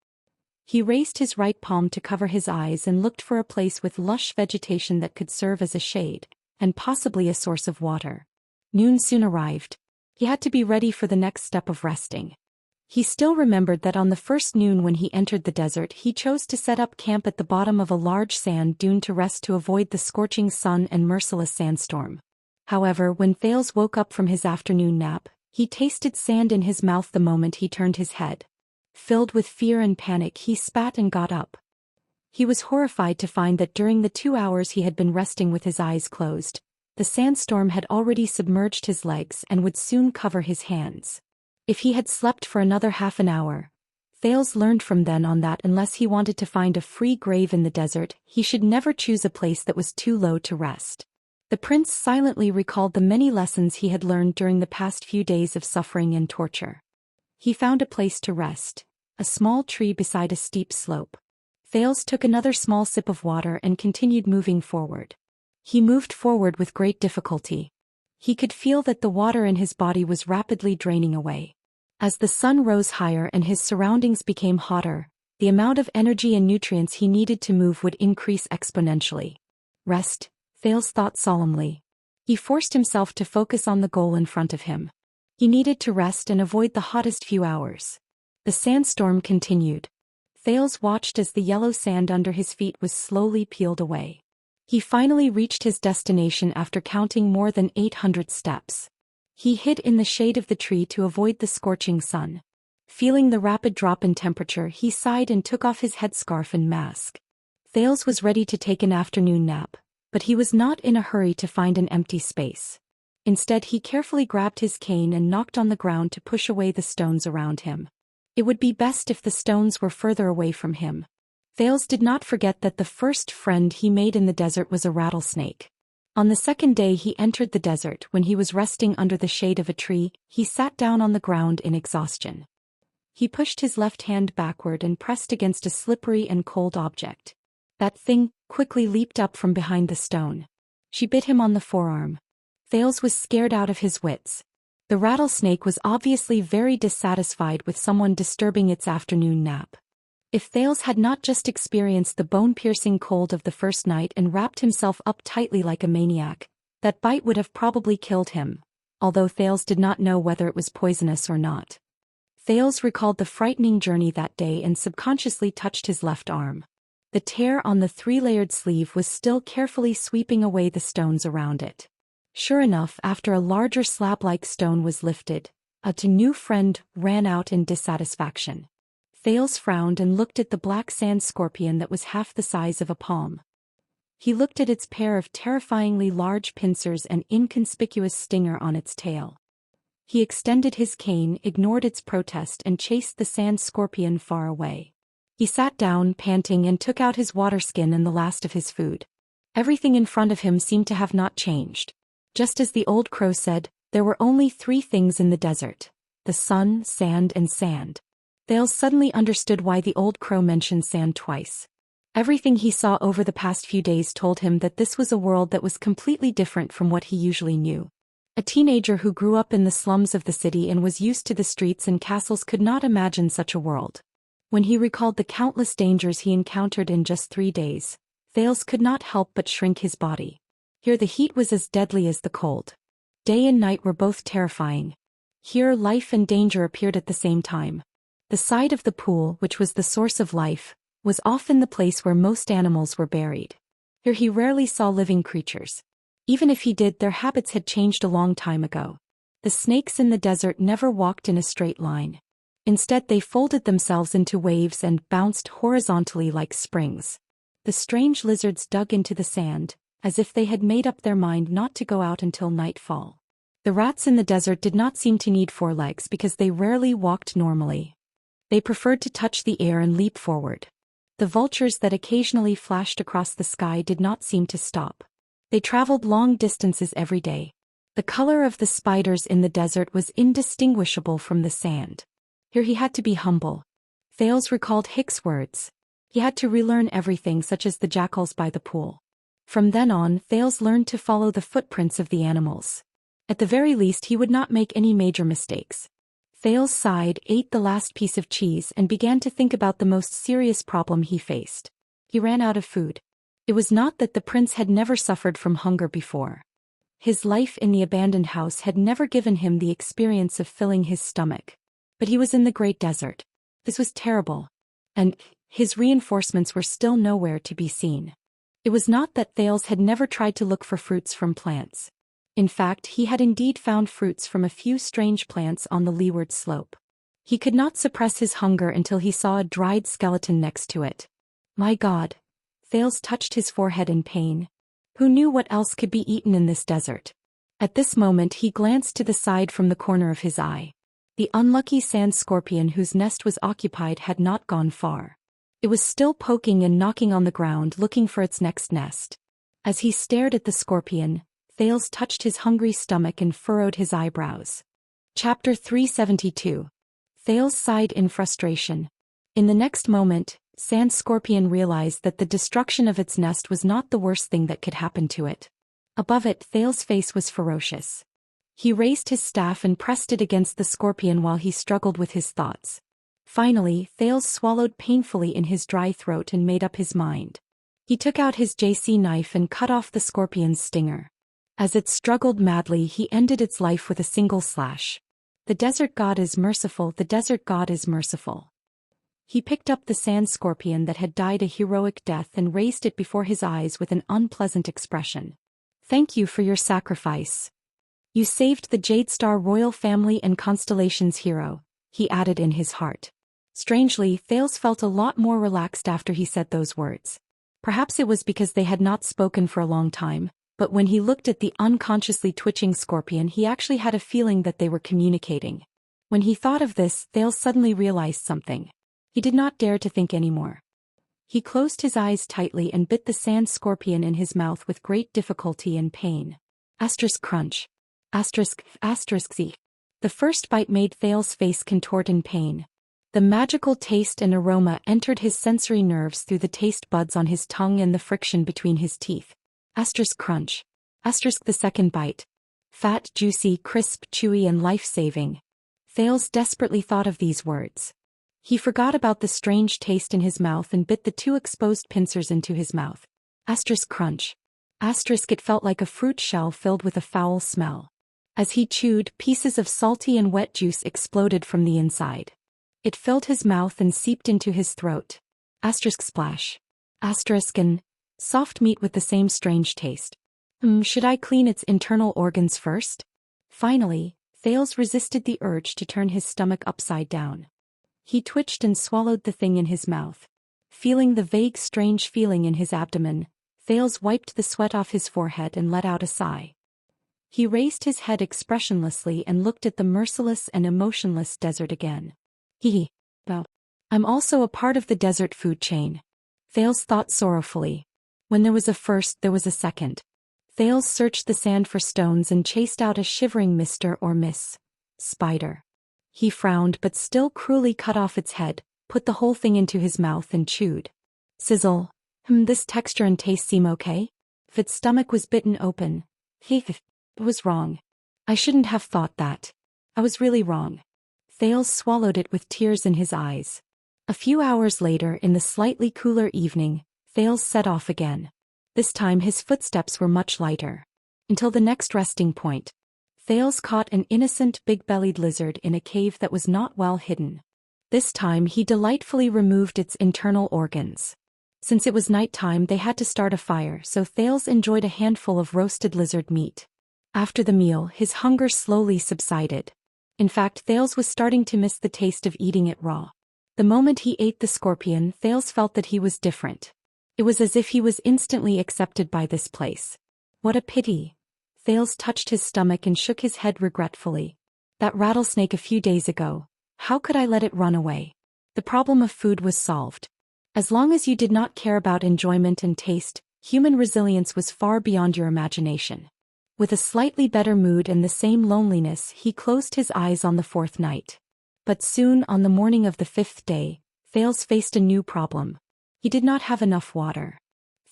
He raised his right palm to cover his eyes and looked for a place with lush vegetation that could serve as a shade, and possibly a source of water. Noon soon arrived. He had to be ready for the next step of resting. He still remembered that on the first noon when he entered the desert he chose to set up camp at the bottom of a large sand dune to rest to avoid the scorching sun and merciless sandstorm. However, when Thales woke up from his afternoon nap, he tasted sand in his mouth the moment he turned his head. Filled with fear and panic he spat and got up. He was horrified to find that during the 2 hours he had been resting with his eyes closed, the sandstorm had already submerged his legs and would soon cover his hands. If he had slept for another half an hour, Thales learned from then on that unless he wanted to find a free grave in the desert, he should never choose a place that was too low to rest. The prince silently recalled the many lessons he had learned during the past few days of suffering and torture. He found a place to rest, a small tree beside a steep slope. Thales took another small sip of water and continued moving forward. He moved forward with great difficulty. He could feel that the water in his body was rapidly draining away. As the sun rose higher and his surroundings became hotter, the amount of energy and nutrients he needed to move would increase exponentially. Rest, Thales thought solemnly. He forced himself to focus on the goal in front of him. He needed to rest and avoid the hottest few hours. The sandstorm continued. Thales watched as the yellow sand under his feet was slowly peeled away. He finally reached his destination after counting more than 800 steps. He hid in the shade of the tree to avoid the scorching sun. Feeling the rapid drop in temperature, he sighed and took off his headscarf and mask. Thales was ready to take an afternoon nap, but he was not in a hurry to find an empty space. Instead, he carefully grabbed his cane and knocked on the ground to push away the stones around him. It would be best if the stones were further away from him. Thales did not forget that the first friend he made in the desert was a rattlesnake. On the second day he entered the desert, when he was resting under the shade of a tree, he sat down on the ground in exhaustion. He pushed his left hand backward and pressed against a slippery and cold object. That thing quickly leaped up from behind the stone. She bit him on the forearm. Thales was scared out of his wits. The rattlesnake was obviously very dissatisfied with someone disturbing its afternoon nap. If Thales had not just experienced the bone-piercing cold of the first night and wrapped himself up tightly like a maniac, that bite would have probably killed him, although Thales did not know whether it was poisonous or not. Thales recalled the frightening journey that day and subconsciously touched his left arm. The tear on the 3-layered sleeve was still carefully sweeping away the stones around it. Sure enough, after a larger slab-like stone was lifted, a new friend ran out in dissatisfaction. Thales frowned and looked at the black sand scorpion that was half the size of a palm. He looked at its pair of terrifyingly large pincers and inconspicuous stinger on its tail. He extended his cane, ignored its protest, and chased the sand scorpion far away. He sat down, panting, and took out his water skin and the last of his food. Everything in front of him seemed to have not changed. Just as the old crow said, there were only 3 things in the desert: the sun, sand, and sand. Thales suddenly understood why the old crow mentioned sand twice. Everything he saw over the past few days told him that this was a world that was completely different from what he usually knew. A teenager who grew up in the slums of the city and was used to the streets and castles could not imagine such a world. When he recalled the countless dangers he encountered in just 3 days, Thales could not help but shrink his body. Here the heat was as deadly as the cold. Day and night were both terrifying. Here life and danger appeared at the same time. The side of the pool, which was the source of life, was often the place where most animals were buried. Here he rarely saw living creatures. Even if he did, their habits had changed a long time ago. The snakes in the desert never walked in a straight line. Instead, they folded themselves into waves and bounced horizontally like springs. The strange lizards dug into the sand, as if they had made up their mind not to go out until nightfall. The rats in the desert did not seem to need 4 legs because they rarely walked normally. They preferred to touch the air and leap forward. The vultures that occasionally flashed across the sky did not seem to stop. They traveled long distances every day. The color of the spiders in the desert was indistinguishable from the sand. Here he had to be humble. Thales recalled Hick's words. He had to relearn everything, such as the jackals by the pool. From then on, Thales learned to follow the footprints of the animals. At the very least, he would not make any major mistakes. Thales sighed, ate the last piece of cheese, and began to think about the most serious problem he faced. He ran out of food. It was not that the prince had never suffered from hunger before. His life in the abandoned house had never given him the experience of filling his stomach. But he was in the great desert. This was terrible. And his reinforcements were still nowhere to be seen. It was not that Thales had never tried to look for fruits from plants. In fact, he had indeed found fruits from a few strange plants on the leeward slope. He could not suppress his hunger until he saw a dried skeleton next to it. My God! Thales touched his forehead in pain. Who knew what else could be eaten in this desert? At this moment he glanced to the side from the corner of his eye. The unlucky sand scorpion whose nest was occupied had not gone far. It was still poking and knocking on the ground looking for its next nest. As he stared at the scorpion, Thales touched his hungry stomach and furrowed his eyebrows. Chapter 372. Thales sighed in frustration. In the next moment, Sand Scorpion realized that the destruction of its nest was not the worst thing that could happen to it. Above it, Thales' face was ferocious. He raised his staff and pressed it against the scorpion while he struggled with his thoughts. Finally, Thales swallowed painfully in his dry throat and made up his mind. He took out his JC knife and cut off the scorpion's stinger. As it struggled madly, he ended its life with a single slash. The desert god is merciful, the desert god is merciful. He picked up the sand scorpion that had died a heroic death and raised it before his eyes with an unpleasant expression. Thank you for your sacrifice. You saved the Jade Star royal family and Constellation's hero, he added in his heart. Strangely, Thales felt a lot more relaxed after he said those words. Perhaps it was because they had not spoken for a long time, but when he looked at the unconsciously twitching scorpion, he actually had a feeling that they were communicating. When he thought of this, Thales suddenly realized something. He did not dare to think anymore. He closed his eyes tightly and bit the sand scorpion in his mouth with great difficulty and pain. Asterisk crunch. Asterisk z. The first bite made Thale's face contort in pain. The magical taste and aroma entered his sensory nerves through the taste buds on his tongue and the friction between his teeth. Asterisk crunch. Asterisk the second bite. Fat, juicy, crisp, chewy and life-saving. Thales desperately thought of these words. He forgot about the strange taste in his mouth and bit the 2 exposed pincers into his mouth. Asterisk crunch. Asterisk it felt like a fruit shell filled with a foul smell. As he chewed, pieces of salty and wet juice exploded from the inside. It filled his mouth and seeped into his throat. Asterisk splash. Asterisk and soft meat with the same strange taste. Should I clean its internal organs first? Finally, Thales resisted the urge to turn his stomach upside down. He twitched and swallowed the thing in his mouth. Feeling the vague strange feeling in his abdomen, Thales wiped the sweat off his forehead and let out a sigh. He raised his head expressionlessly and looked at the merciless and emotionless desert again. Well, I'm also a part of the desert food chain. Thales thought sorrowfully. When there was a first, there was a second. Thales searched the sand for stones and chased out a shivering Mr. or Miss Spider. He frowned but still cruelly cut off its head, put the whole thing into his mouth and chewed. Sizzle. This texture and taste seem okay? If its stomach was bitten open. It was wrong. I shouldn't have thought that. I was really wrong. Thales swallowed it with tears in his eyes. A few hours later, in the slightly cooler evening, Thales set off again. This time his footsteps were much lighter. Until the next resting point. Thales caught an innocent big-bellied lizard in a cave that was not well hidden. This time he delightfully removed its internal organs. Since it was nighttime, they had to start a fire, so Thales enjoyed a handful of roasted lizard meat. After the meal, his hunger slowly subsided. In fact, Thales was starting to miss the taste of eating it raw. The moment he ate the scorpion, Thales felt that he was different. It was as if he was instantly accepted by this place. What a pity. Thales touched his stomach and shook his head regretfully. That rattlesnake a few days ago. How could I let it run away? The problem of food was solved. As long as you did not care about enjoyment and taste, human resilience was far beyond your imagination. With a slightly better mood and the same loneliness, he closed his eyes on the 4th night. But soon, on the morning of the 5th day, Thales faced a new problem. He did not have enough water.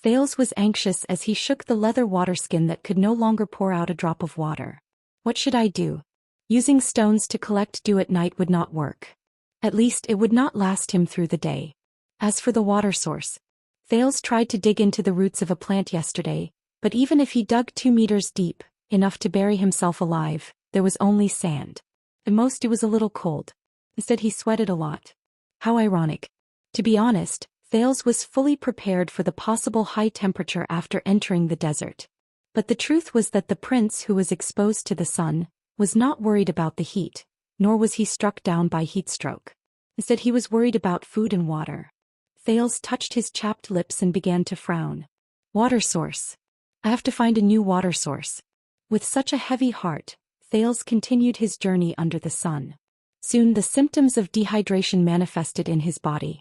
Thales was anxious as he shook the leather waterskin that could no longer pour out a drop of water. What should I do? Using stones to collect dew at night would not work. At least it would not last him through the day. As for the water source, Thales tried to dig into the roots of a plant yesterday, but even if he dug 2 meters deep, enough to bury himself alive, there was only sand. At most it was a little cold. Instead he sweated a lot. How ironic. To be honest, Thales was fully prepared for the possible high temperature after entering the desert. But the truth was that the prince, who was exposed to the sun, was not worried about the heat, nor was he struck down by heatstroke. Instead he was worried about food and water. Thales touched his chapped lips and began to frown. Water source. I have to find a new water source. With such a heavy heart, Thales continued his journey under the sun. Soon the symptoms of dehydration manifested in his body.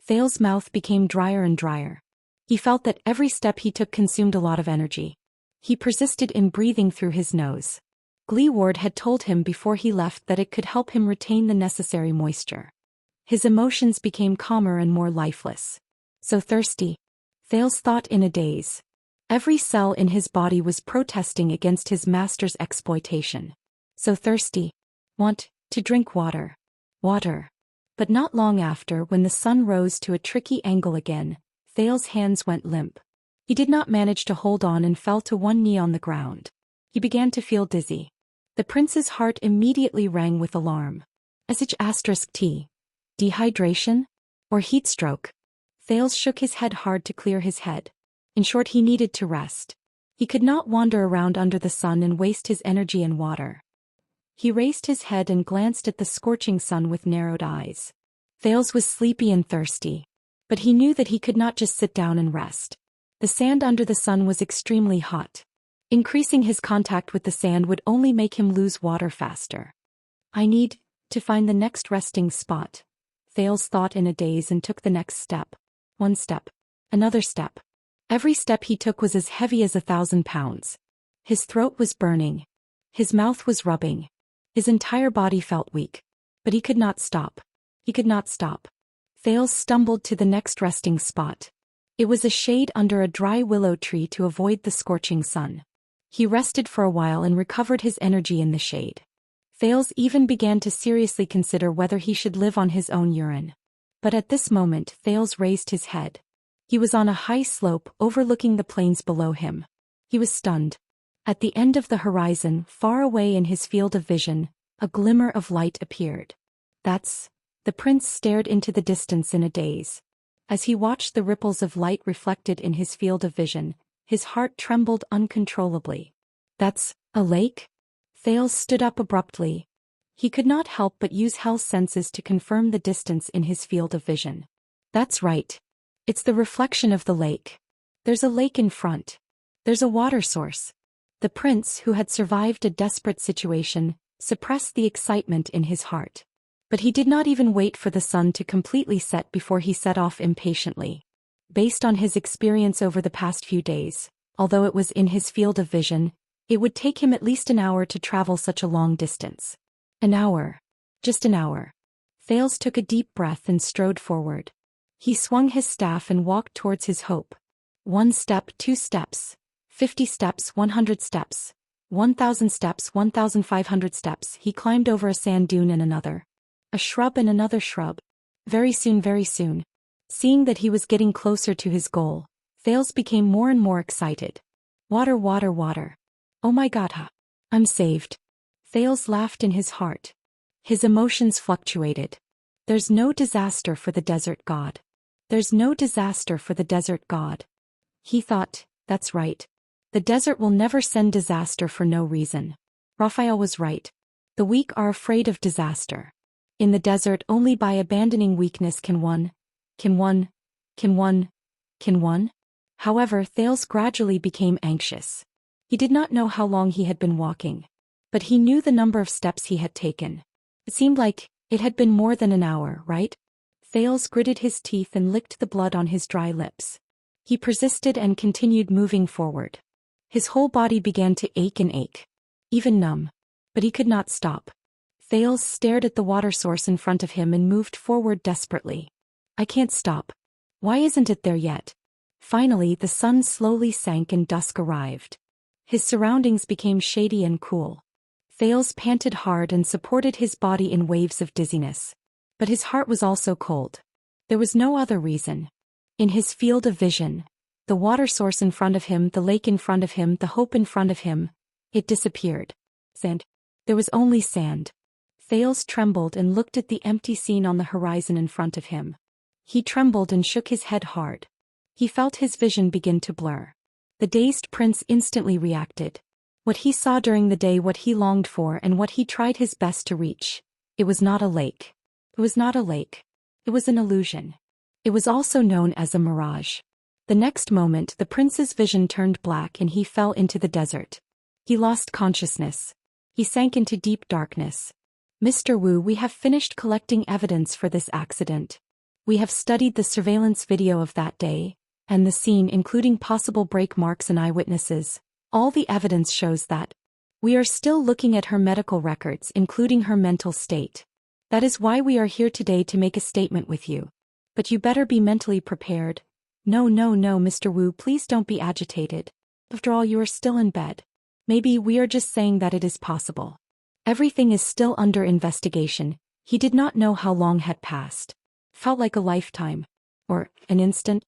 Thales' mouth became drier and drier. He felt that every step he took consumed a lot of energy. He persisted in breathing through his nose. Gleeward had told him before he left that it could help him retain the necessary moisture. His emotions became calmer and more lifeless. So thirsty. Thales thought in a daze. Every cell in his body was protesting against his master's exploitation. So thirsty. Want to drink water. Water. But not long after, when the sun rose to a tricky angle again, Thales' hands went limp. He did not manage to hold on and fell to one knee on the ground. He began to feel dizzy. The prince's heart immediately rang with alarm. *T. Dehydration? Or heatstroke? Thales shook his head hard to clear his head. In short, he needed to rest. He could not wander around under the sun and waste his energy and water. He raised his head and glanced at the scorching sun with narrowed eyes. Thales was sleepy and thirsty. But he knew that he could not just sit down and rest. The sand under the sun was extremely hot. Increasing his contact with the sand would only make him lose water faster. I need to find the next resting spot. Thales thought in a daze and took the next step. One step. Another step. Every step he took was as heavy as 1,000 pounds. His throat was burning. His mouth was rubbing. His entire body felt weak. But he could not stop. He could not stop. Thales stumbled to the next resting spot. It was a shade under a dry willow tree to avoid the scorching sun. He rested for a while and recovered his energy in the shade. Thales even began to seriously consider whether he should live on his own urine. But at this moment Thales raised his head. He was on a high slope overlooking the plains below him. He was stunned. At the end of the horizon, far away in his field of vision, a glimmer of light appeared. The prince stared into the distance in a daze. As he watched the ripples of light reflected in his field of vision, his heart trembled uncontrollably. That's a lake? Thales stood up abruptly. He could not help but use Hell's senses to confirm the distance in his field of vision. That's right. It's the reflection of the lake. There's a lake in front. There's a water source. The prince, who had survived a desperate situation, suppressed the excitement in his heart. But he did not even wait for the sun to completely set before he set off impatiently. Based on his experience over the past few days, although it was in his field of vision, it would take him at least an hour to travel such a long distance. An hour. Just an hour. Thales took a deep breath and strode forward. He swung his staff and walked towards his hope. 1 step, 2 steps. 50 steps, 100 steps. 1,000 steps, 1,500 steps. He climbed over a sand dune and another. A shrub and another shrub. Very soon. Seeing that he was getting closer to his goal, Thales became more and more excited. Water. Oh my god, I'm saved. Thales laughed in his heart. His emotions fluctuated. There's no disaster for the desert god. There's no disaster for the desert god. He thought, that's right. The desert will never send disaster for no reason. Raphael was right. The weak are afraid of disaster. In the desert, only by abandoning weakness can one. However, Thales gradually became anxious. He did not know how long he had been walking. But he knew the number of steps he had taken. It seemed like it had been more than an hour, right? Thales gritted his teeth and licked the blood on his dry lips. He persisted and continued moving forward. His whole body began to ache, even numb. But he could not stop. Thales stared at the water source in front of him and moved forward desperately. I can't stop. Why isn't it there yet? Finally, the sun slowly sank and dusk arrived. His surroundings became shady and cool. Thales panted hard and supported his body in waves of dizziness. But his heart was also cold. There was no other reason. In his field of vision, the water source in front of him, the lake in front of him, the hope in front of him, it disappeared. Sand. There was only sand. Thales trembled and looked at the empty scene on the horizon in front of him. He trembled and shook his head hard. He felt his vision begin to blur. The dazed prince instantly reacted. What he saw during the day, what he longed for, and what he tried his best to reach. It was not a lake. It was not a lake. It was an illusion. It was also known as a mirage. The next moment, the prince's vision turned black and he fell into the desert. He lost consciousness. He sank into deep darkness. Mr. Wu, we have finished collecting evidence for this accident. We have studied the surveillance video of that day, and the scene, including possible brake marks and eyewitnesses. All the evidence shows that. We are still looking at her medical records, including her mental state. That is why we are here today to make a statement with you. But you better be mentally prepared. No, Mr. Wu, please don't be agitated. After all, you are still in bed. Maybe we are just saying that it is possible. Everything is still under investigation. He did not know how long had passed. Felt like a lifetime. Or an instant.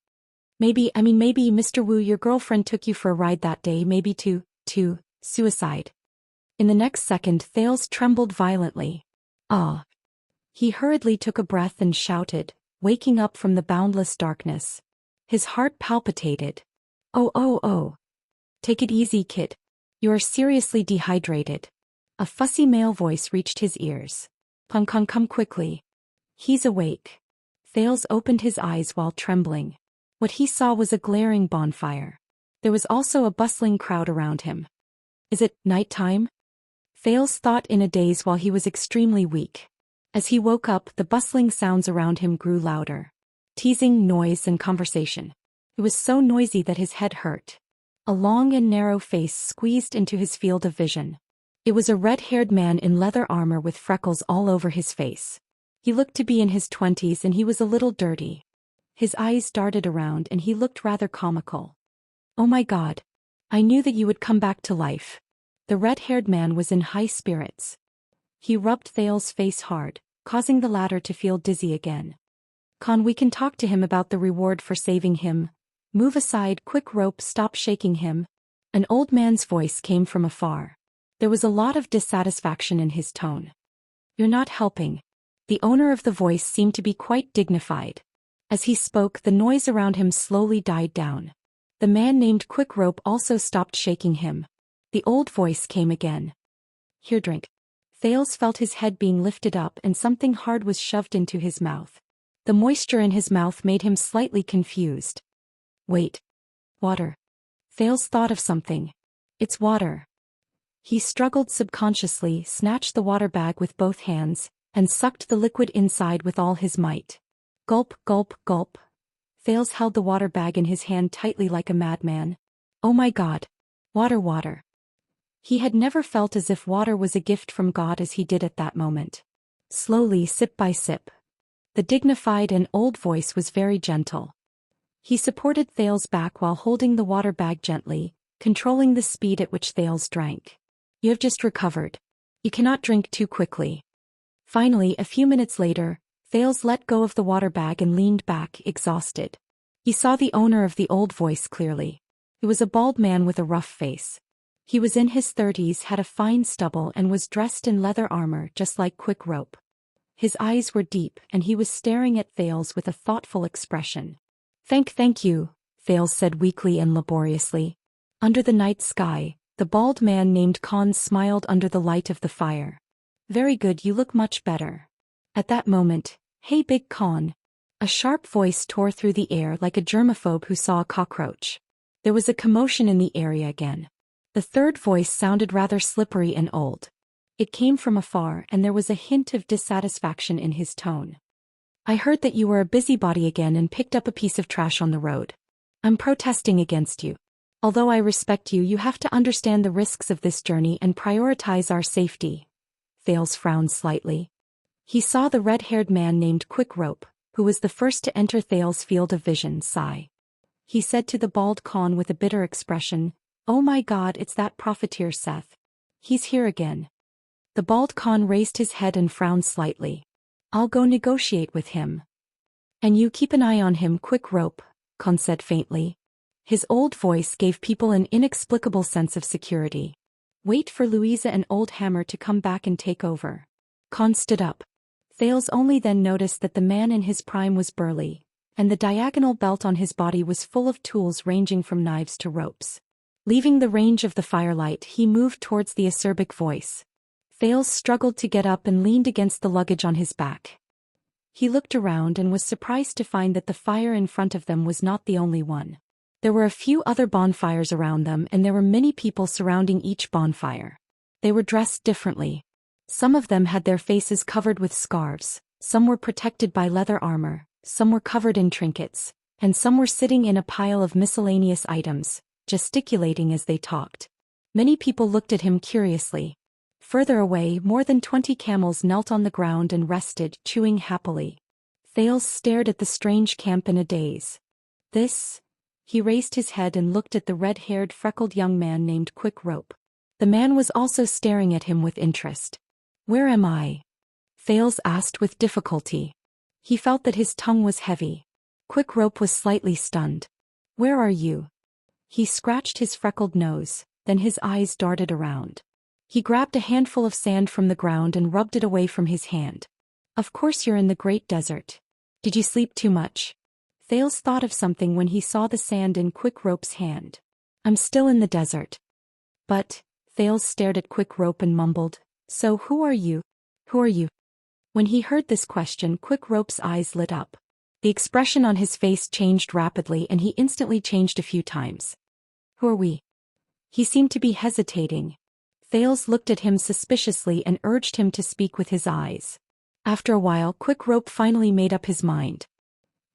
Maybe Mr. Wu, your girlfriend took you for a ride that day, maybe to suicide. In the next second, Thales trembled violently. Ah. He hurriedly took a breath and shouted, waking up from the boundless darkness. His heart palpitated. Oh. Take it easy, kid. You are seriously dehydrated. A fussy male voice reached his ears. Come quickly. He's awake. Thales opened his eyes while trembling. What he saw was a glaring bonfire. There was also a bustling crowd around him. Is it night time? Thales thought in a daze while he was extremely weak. As he woke up, the bustling sounds around him grew louder. teasing, noise, and conversation. It was so noisy that his head hurt. A long and narrow face squeezed into his field of vision. It was a red-haired man in leather armor with freckles all over his face. He looked to be in his 20s and he was a little dirty. His eyes darted around and he looked rather comical. "Oh my God. I knew that you would come back to life." The red-haired man was in high spirits. He rubbed Thale's face hard, causing the latter to feel dizzy again. "Con, we can talk to him about the reward for saving him. Move aside, quick, rope, stop shaking him." An old man's voice came from afar. There was a lot of dissatisfaction in his tone. "You're not helping." The owner of the voice seemed to be quite dignified. As he spoke, the noise around him slowly died down. The man named Quick Rope also stopped shaking him. The old voice came again. "Here, drink." Thales felt his head being lifted up and something hard was shoved into his mouth. The moisture in his mouth made him slightly confused. "Wait. Water." Thales thought of something. "It's water." He struggled subconsciously, snatched the water bag with both hands, and sucked the liquid inside with all his might. Gulp, gulp, gulp. Thales held the water bag in his hand tightly like a madman. Oh my God. Water, water. He had never felt as if water was a gift from God as he did at that moment. Slowly, sip by sip. The dignified and old voice was very gentle. He supported Thales' back while holding the water bag gently, controlling the speed at which Thales drank. "You have just recovered. You cannot drink too quickly." Finally, a few minutes later, Thales let go of the water bag and leaned back, exhausted. He saw the owner of the old voice clearly. He was a bald man with a rough face. He was in his 30s, had a fine stubble and was dressed in leather armor just like Quick Rope. His eyes were deep and he was staring at Thales with a thoughtful expression. Thank you," Thales said weakly and laboriously. Under the night sky, the bald man named Khan smiled under the light of the fire. "Very good, you look much better." At that moment, "Hey Big Khan." A sharp voice tore through the air like a germaphobe who saw a cockroach. There was a commotion in the area again. The third voice sounded rather slippery and old. It came from afar and there was a hint of dissatisfaction in his tone. "I heard that you were a busybody again and picked up a piece of trash on the road. I'm protesting against you. Although I respect you, you have to understand the risks of this journey and prioritize our safety." Thales frowned slightly. He saw the red-haired man named Quick Rope, who was the first to enter Thales' field of vision, sigh. He said to the bald Khan with a bitter expression, "Oh my God, it's that profiteer Seth. He's here again." The bald Khan raised his head and frowned slightly. "I'll go negotiate with him." "And you keep an eye on him, Quick Rope," Khan said faintly. His old voice gave people an inexplicable sense of security. "Wait for Louisa and Old Hammer to come back and take over." Khan stood up. Thales only then noticed that the man in his prime was burly, and the diagonal belt on his body was full of tools ranging from knives to ropes. Leaving the range of the firelight, he moved towards the acerbic voice. Thales struggled to get up and leaned against the luggage on his back. He looked around and was surprised to find that the fire in front of them was not the only one. There were a few other bonfires around them and there were many people surrounding each bonfire. They were dressed differently. Some of them had their faces covered with scarves, some were protected by leather armor, some were covered in trinkets, and some were sitting in a pile of miscellaneous items, gesticulating as they talked. Many people looked at him curiously. Further away, more than 20 camels knelt on the ground and rested, chewing happily. Thales stared at the strange camp in a daze. "This?" He raised his head and looked at the red-haired, freckled young man named Quick Rope. The man was also staring at him with interest. "Where am I?" Thales asked with difficulty. He felt that his tongue was heavy. Quick Rope was slightly stunned. "Where are you?" He scratched his freckled nose, then his eyes darted around. He grabbed a handful of sand from the ground and rubbed it away from his hand. "Of course you're in the Great Desert. Did you sleep too much?" Thales thought of something when he saw the sand in Quick Rope's hand. "I'm still in the desert." "But," Thales stared at Quick Rope and mumbled, "So who are you? Who are you?" When he heard this question, Quick Rope's eyes lit up. The expression on his face changed rapidly and he instantly changed a few times. "Who are we?" He seemed to be hesitating. Thales looked at him suspiciously and urged him to speak with his eyes. After a while, Quick Rope finally made up his mind.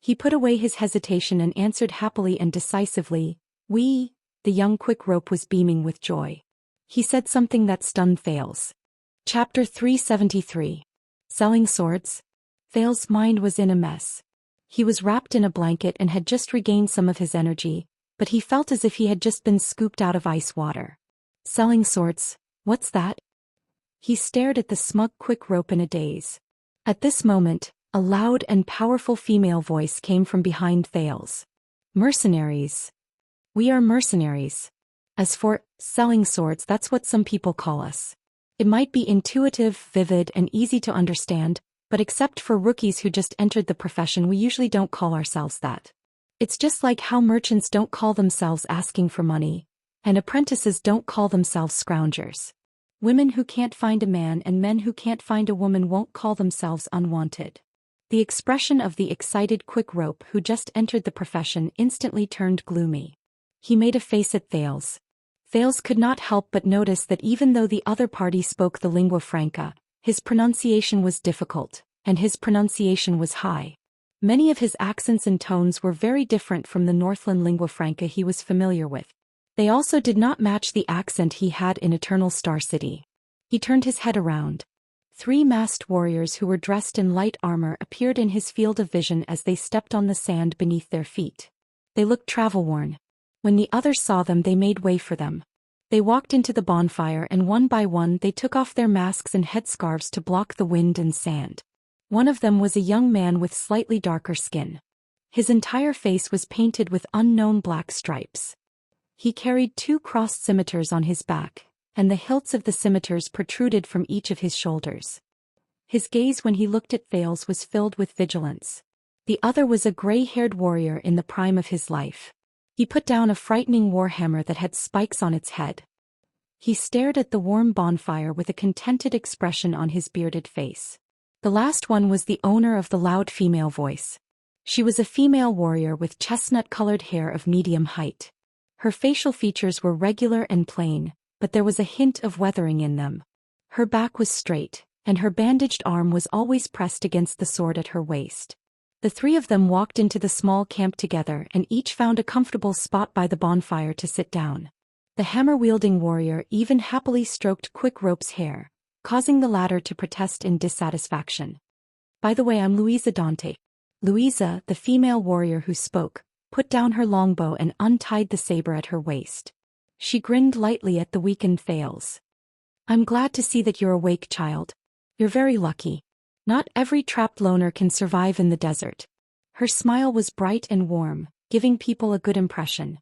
He put away his hesitation and answered happily and decisively, "We." The young quick rope was beaming with joy. He said something that stunned Thales. Chapter 373. Selling swords? Thales' mind was in a mess. He was wrapped in a blanket and had just regained some of his energy, but he felt as if he had just been scooped out of ice water. Selling swords, what's that? He stared at the smug quick rope in a daze. At this moment, a loud and powerful female voice came from behind Thales. "Mercenaries. We are mercenaries. As for selling swords, that's what some people call us. It might be intuitive, vivid, and easy to understand, but except for rookies who just entered the profession, we usually don't call ourselves that. It's just like how merchants don't call themselves asking for money, and apprentices don't call themselves scroungers. Women who can't find a man and men who can't find a woman won't call themselves unwanted." The expression of the excited quick rope who just entered the profession instantly turned gloomy. He made a face at Thales. Thales could not help but notice that even though the other party spoke the lingua franca, his pronunciation was difficult, and his pronunciation was high. Many of his accents and tones were very different from the Northland lingua franca he was familiar with. They also did not match the accent he had in Eternal Star City. He turned his head around. 3 masked warriors who were dressed in light armor appeared in his field of vision as they stepped on the sand beneath their feet. They looked travel-worn. When the others saw them, they made way for them. They walked into the bonfire and one by one they took off their masks and headscarves to block the wind and sand. One of them was a young man with slightly darker skin. His entire face was painted with unknown black stripes. He carried 2 crossed scimitars on his back, and the hilts of the scimitars protruded from each of his shoulders. His gaze when he looked at Thales was filled with vigilance. The other was a gray-haired warrior in the prime of his life. He put down a frightening warhammer that had spikes on its head. He stared at the warm bonfire with a contented expression on his bearded face. The last one was the owner of the loud female voice. She was a female warrior with chestnut-colored hair of medium height. Her facial features were regular and plain, but there was a hint of weathering in them. Her back was straight, and her bandaged arm was always pressed against the sword at her waist. The 3 of them walked into the small camp together and each found a comfortable spot by the bonfire to sit down. The hammer-wielding warrior even happily stroked Quick Rope's hair, causing the latter to protest in dissatisfaction. "By the way, I'm Louisa Dante." Louisa, the female warrior who spoke, put down her longbow and untied the saber at her waist. She grinned lightly at the weakened Thales. "I'm glad to see that you're awake, child. You're very lucky. Not every trapped loner can survive in the desert." Her smile was bright and warm, giving people a good impression.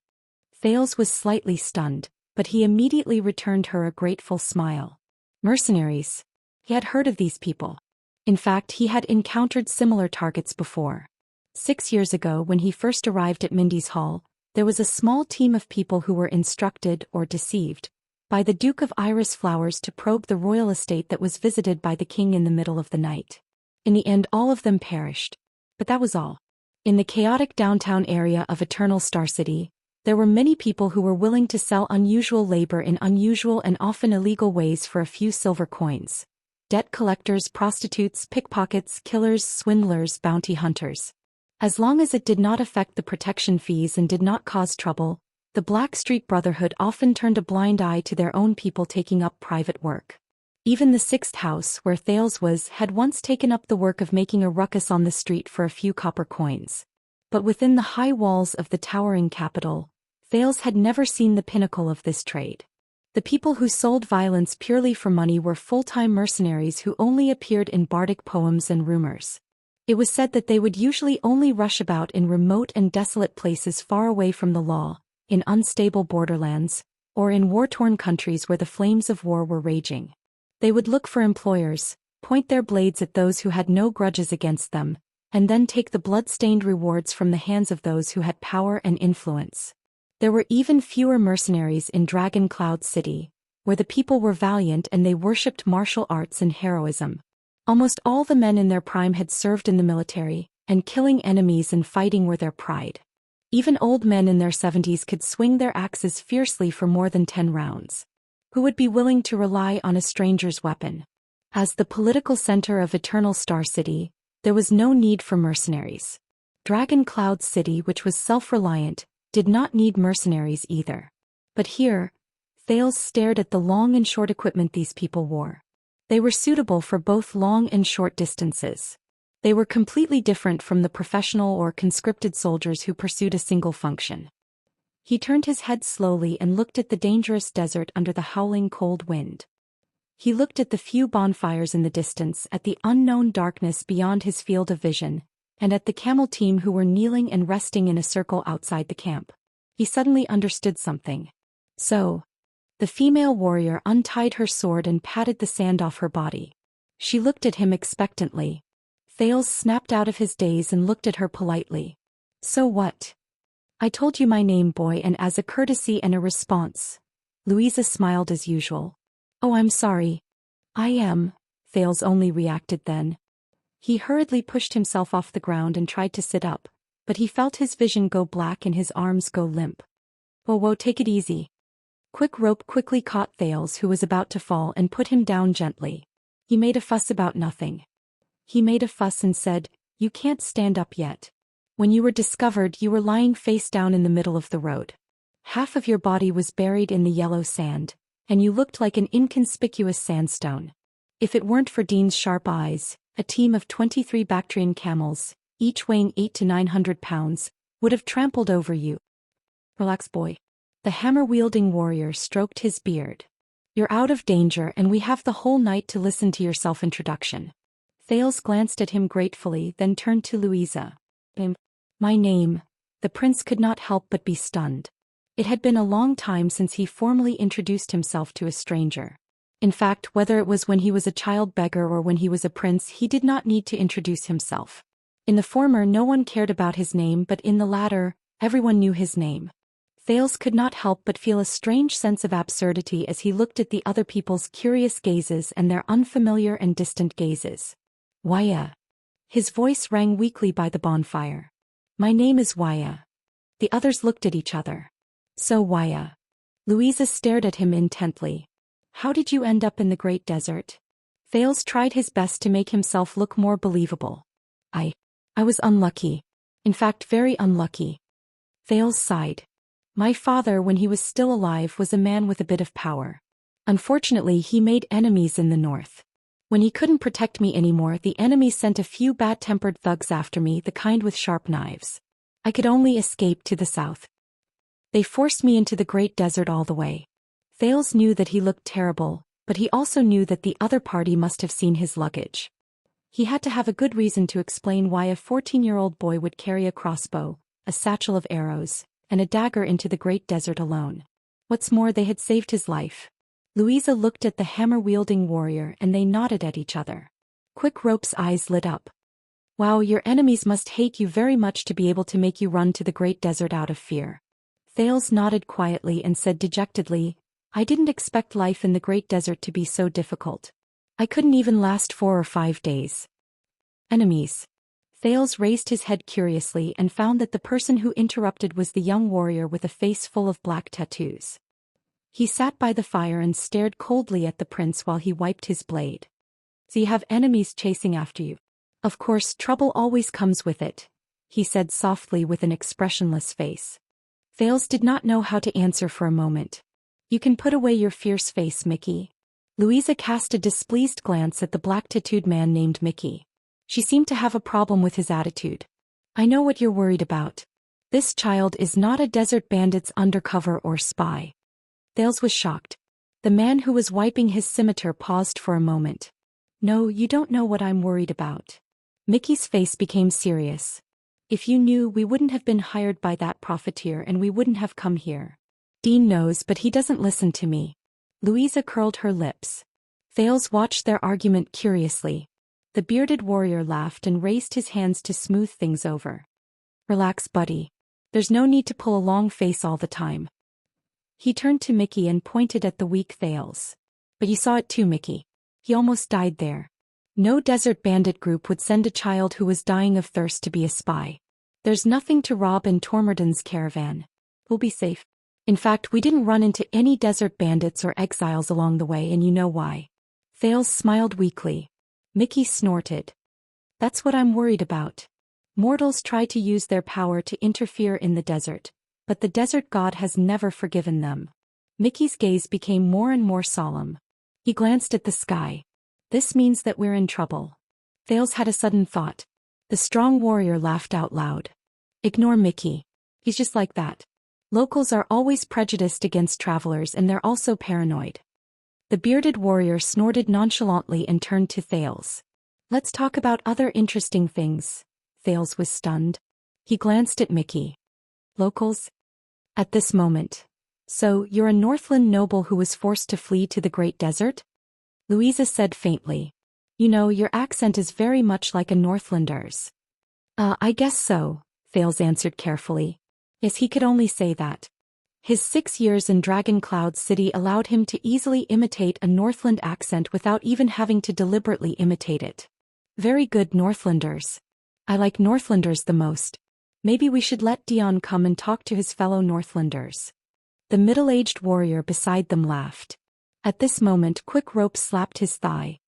Thales was slightly stunned, but he immediately returned her a grateful smile. Mercenaries. He had heard of these people. In fact, he had encountered similar targets before. 6 years ago, when he first arrived at Mindy's Hall, there was a small team of people who were instructed, or deceived, by the Duke of Iris Flowers to probe the royal estate that was visited by the king in the middle of the night. In the end, all of them perished. But that was all. In the chaotic downtown area of Eternal Star City, there were many people who were willing to sell unusual labor in unusual and often illegal ways for a few silver coins. Debt collectors, prostitutes, pickpockets, killers, swindlers, bounty hunters. As long as it did not affect the protection fees and did not cause trouble, the Blackstreet Brotherhood often turned a blind eye to their own people taking up private work. Even the 6th house, where Thales was, had once taken up the work of making a ruckus on the street for a few copper coins. But within the high walls of the towering capital, Thales had never seen the pinnacle of this trade. The people who sold violence purely for money were full-time mercenaries who only appeared in bardic poems and rumors. It was said that they would usually only rush about in remote and desolate places far away from the law, in unstable borderlands, or in war-torn countries where the flames of war were raging. They would look for employers, point their blades at those who had no grudges against them, and then take the blood-stained rewards from the hands of those who had power and influence. There were even fewer mercenaries in Dragon Cloud City, where the people were valiant and they worshipped martial arts and heroism. Almost all the men in their prime had served in the military, and killing enemies and fighting were their pride. Even old men in their 70s could swing their axes fiercely for more than 10 rounds. Who would be willing to rely on a stranger's weapon? As the political center of Eternal Star City, there was no need for mercenaries. Dragon Cloud City, which was self-reliant, did not need mercenaries either. But here, Thales stared at the long and short equipment these people wore. They were suitable for both long and short distances. They were completely different from the professional or conscripted soldiers who pursued a single function. He turned his head slowly and looked at the dangerous desert under the howling cold wind. He looked at the few bonfires in the distance, at the unknown darkness beyond his field of vision, and at the camel team who were kneeling and resting in a circle outside the camp. He suddenly understood something. So, the female warrior untied her sword and patted the sand off her body. She looked at him expectantly. Thales snapped out of his daze and looked at her politely. So what? I told you my name, boy, and as a courtesy and a response. Louisa smiled as usual. Oh, I'm sorry. I am, Thales only reacted then. He hurriedly pushed himself off the ground and tried to sit up, but he felt his vision go black and his arms go limp. Whoa, take it easy. Quick Rope quickly caught Thales, who was about to fall, and put him down gently. He made a fuss about nothing. He made a fuss and said, "You can't stand up yet. When you were discovered, you were lying face down in the middle of the road. Half of your body was buried in the yellow sand, and you looked like an inconspicuous sandstone. If it weren't for Dean's sharp eyes, a team of 23 Bactrian camels, each weighing 800 to 900 pounds, would have trampled over you." Relax, boy. The hammer-wielding warrior stroked his beard. You're out of danger, and we have the whole night to listen to your self-introduction. Thales glanced at him gratefully, then turned to Louisa. My name. The prince could not help but be stunned. It had been a long time since he formally introduced himself to a stranger. In fact, whether it was when he was a child beggar or when he was a prince, he did not need to introduce himself. In the former, no one cared about his name, but in the latter, everyone knew his name. Thales could not help but feel a strange sense of absurdity as he looked at the other people's curious gazes and their unfamiliar and distant gazes. Wuxia. His voice rang weakly by the bonfire. My name is Wuxia. The others looked at each other. So Wuxia. Louisa stared at him intently. How did you end up in the Great Desert? Thales tried his best to make himself look more believable. I was unlucky. In fact, very unlucky. Thales sighed. My father, when he was still alive, was a man with a bit of power. Unfortunately, he made enemies in the north. When he couldn't protect me anymore, the enemy sent a few bad-tempered thugs after me, the kind with sharp knives. I could only escape to the south. They forced me into the Great Desert all the way. Thales knew that he looked terrible, but he also knew that the other party must have seen his luggage. He had to have a good reason to explain why a 14-year-old boy would carry a crossbow, a satchel of arrows, and a dagger into the Great Desert alone. What's more, they had saved his life. Louisa looked at the hammer-wielding warrior and they nodded at each other. Quick Rope's eyes lit up. Wow, your enemies must hate you very much to be able to make you run to the Great Desert out of fear. Thales nodded quietly and said dejectedly, I didn't expect life in the Great Desert to be so difficult. I couldn't even last 4 or 5 days. Enemies. Thales raised his head curiously and found that the person who interrupted was the young warrior with a face full of black tattoos. He sat by the fire and stared coldly at the prince while he wiped his blade. So you have enemies chasing after you. Of course, trouble always comes with it, he said softly with an expressionless face. Thales did not know how to answer for a moment. You can put away your fierce face, Mickey. Louisa cast a displeased glance at the black-tattooed man named Mickey. She seemed to have a problem with his attitude. I know what you're worried about. This child is not a desert bandit's undercover or spy. Thales was shocked. The man who was wiping his scimitar paused for a moment. No, you don't know what I'm worried about. Mickey's face became serious. If you knew, we wouldn't have been hired by that profiteer and we wouldn't have come here. Dean knows, but he doesn't listen to me. Louisa curled her lips. Thales watched their argument curiously. The bearded warrior laughed and raised his hands to smooth things over. Relax, buddy. There's no need to pull a long face all the time. He turned to Mickey and pointed at the weak Thales. But you saw it too, Mickey. He almost died there. No desert bandit group would send a child who was dying of thirst to be a spy. There's nothing to rob in Tormorden's caravan. We'll be safe. In fact, we didn't run into any desert bandits or exiles along the way, and you know why. Thales smiled weakly. Mickey snorted. That's what I'm worried about. Mortals try to use their power to interfere in the desert, but the desert god has never forgiven them. Mickey's gaze became more and more solemn. He glanced at the sky. This means that we're in trouble. Thales had a sudden thought. The strong warrior laughed out loud. Ignore Mickey. He's just like that. Locals are always prejudiced against travelers and they're also paranoid. The bearded warrior snorted nonchalantly and turned to Thales. Let's talk about other interesting things. Thales was stunned. He glanced at Mickey. Locals? At this moment. So, you're a Northland noble who was forced to flee to the Great Desert? Louisa said faintly. You know, your accent is very much like a Northlander's. I guess so, Thales answered carefully. Yes, he could only say that. His 6 years in Dragon Cloud City allowed him to easily imitate a Northland accent without even having to deliberately imitate it. Very good Northlanders. I like Northlanders the most. Maybe we should let Dion come and talk to his fellow Northlanders. The middle-aged warrior beside them laughed. At this moment Quick Rope slapped his thigh.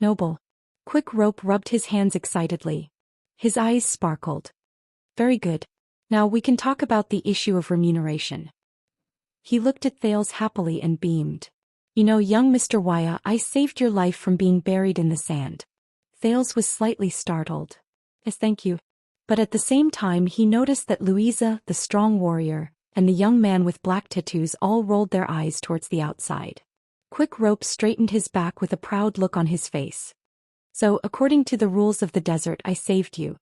Noble. Quick Rope rubbed his hands excitedly. His eyes sparkled. Very good. Now we can talk about the issue of remuneration. He looked at Thales happily and beamed. You know, young Mr. Waya, I saved your life from being buried in the sand. Thales was slightly startled. Yes, thank you. But at the same time he noticed that Louisa, the strong warrior, and the young man with black tattoos all rolled their eyes towards the outside. Quick Rope straightened his back with a proud look on his face. So, according to the rules of the desert, I saved you.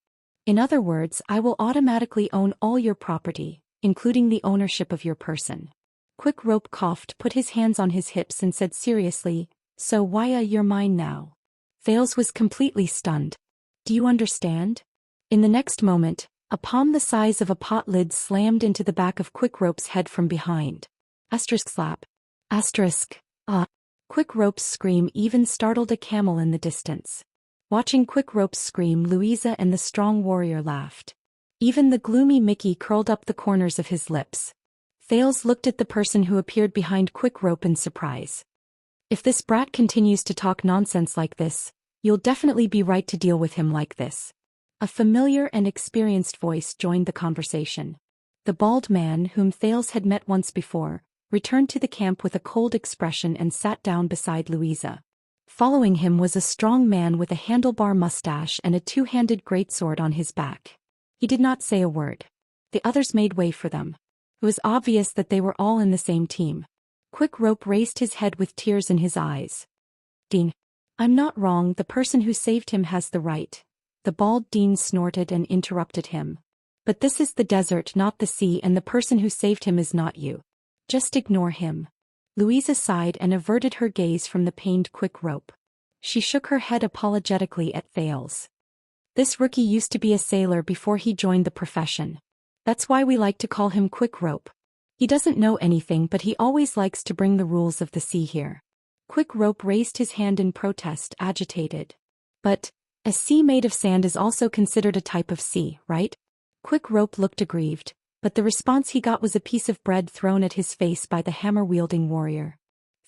In other words, I will automatically own all your property, including the ownership of your person. Quick Rope coughed, put his hands on his hips and said seriously, So Waya, you're mine now. Thales was completely stunned. Do you understand? In the next moment, a palm the size of a pot lid slammed into the back of Quick Rope's head from behind. Asterisk slap. Asterisk. Quick Rope's scream even startled a camel in the distance. Watching Quick Rope's scream, Louisa and the strong warrior laughed. Even the gloomy Mickey curled up the corners of his lips. Thales looked at the person who appeared behind Quick Rope in surprise. If this brat continues to talk nonsense like this, you'll definitely be right to deal with him like this. A familiar and experienced voice joined the conversation. The bald man, whom Thales had met once before, returned to the camp with a cold expression and sat down beside Louisa. Following him was a strong man with a handlebar mustache and a two-handed greatsword on his back. He did not say a word. The others made way for them. It was obvious that they were all in the same team. Quick Rope raised his head with tears in his eyes. Dean. I'm not wrong, the person who saved him has the right. The bald Dean snorted and interrupted him. But this is the desert, not the sea, and the person who saved him is not you. Just ignore him. Louisa sighed and averted her gaze from the pained Quick Rope. She shook her head apologetically at Thales. This rookie used to be a sailor before he joined the profession. That's why we like to call him Quick Rope. He doesn't know anything, but he always likes to bring the rules of the sea here. Quick Rope raised his hand in protest, agitated. But, a sea made of sand is also considered a type of sea, right? Quick Rope looked aggrieved, but the response he got was a piece of bread thrown at his face by the hammer-wielding warrior.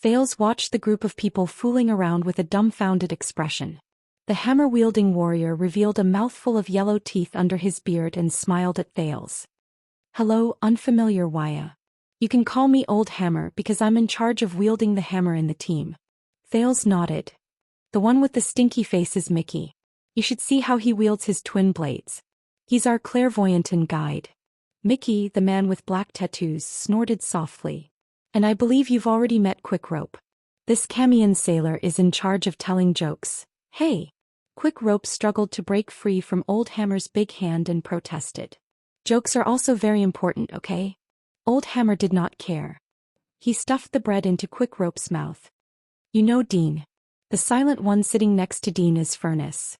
Thales watched the group of people fooling around with a dumbfounded expression. The hammer-wielding warrior revealed a mouthful of yellow teeth under his beard and smiled at Thales. Hello, unfamiliar Waya. You can call me Old Hammer because I'm in charge of wielding the hammer in the team. Thales nodded. The one with the stinky face is Mickey. You should see how he wields his twin blades. He's our clairvoyant and guide. Mickey, the man with black tattoos, snorted softly. And I believe you've already met Quick Rope. This Camian sailor is in charge of telling jokes. Hey! Quick Rope struggled to break free from Old Hammer's big hand and protested. Jokes are also very important, okay? Old Hammer did not care. He stuffed the bread into Quick Rope's mouth. You know Dean. The silent one sitting next to Dean is Furnace.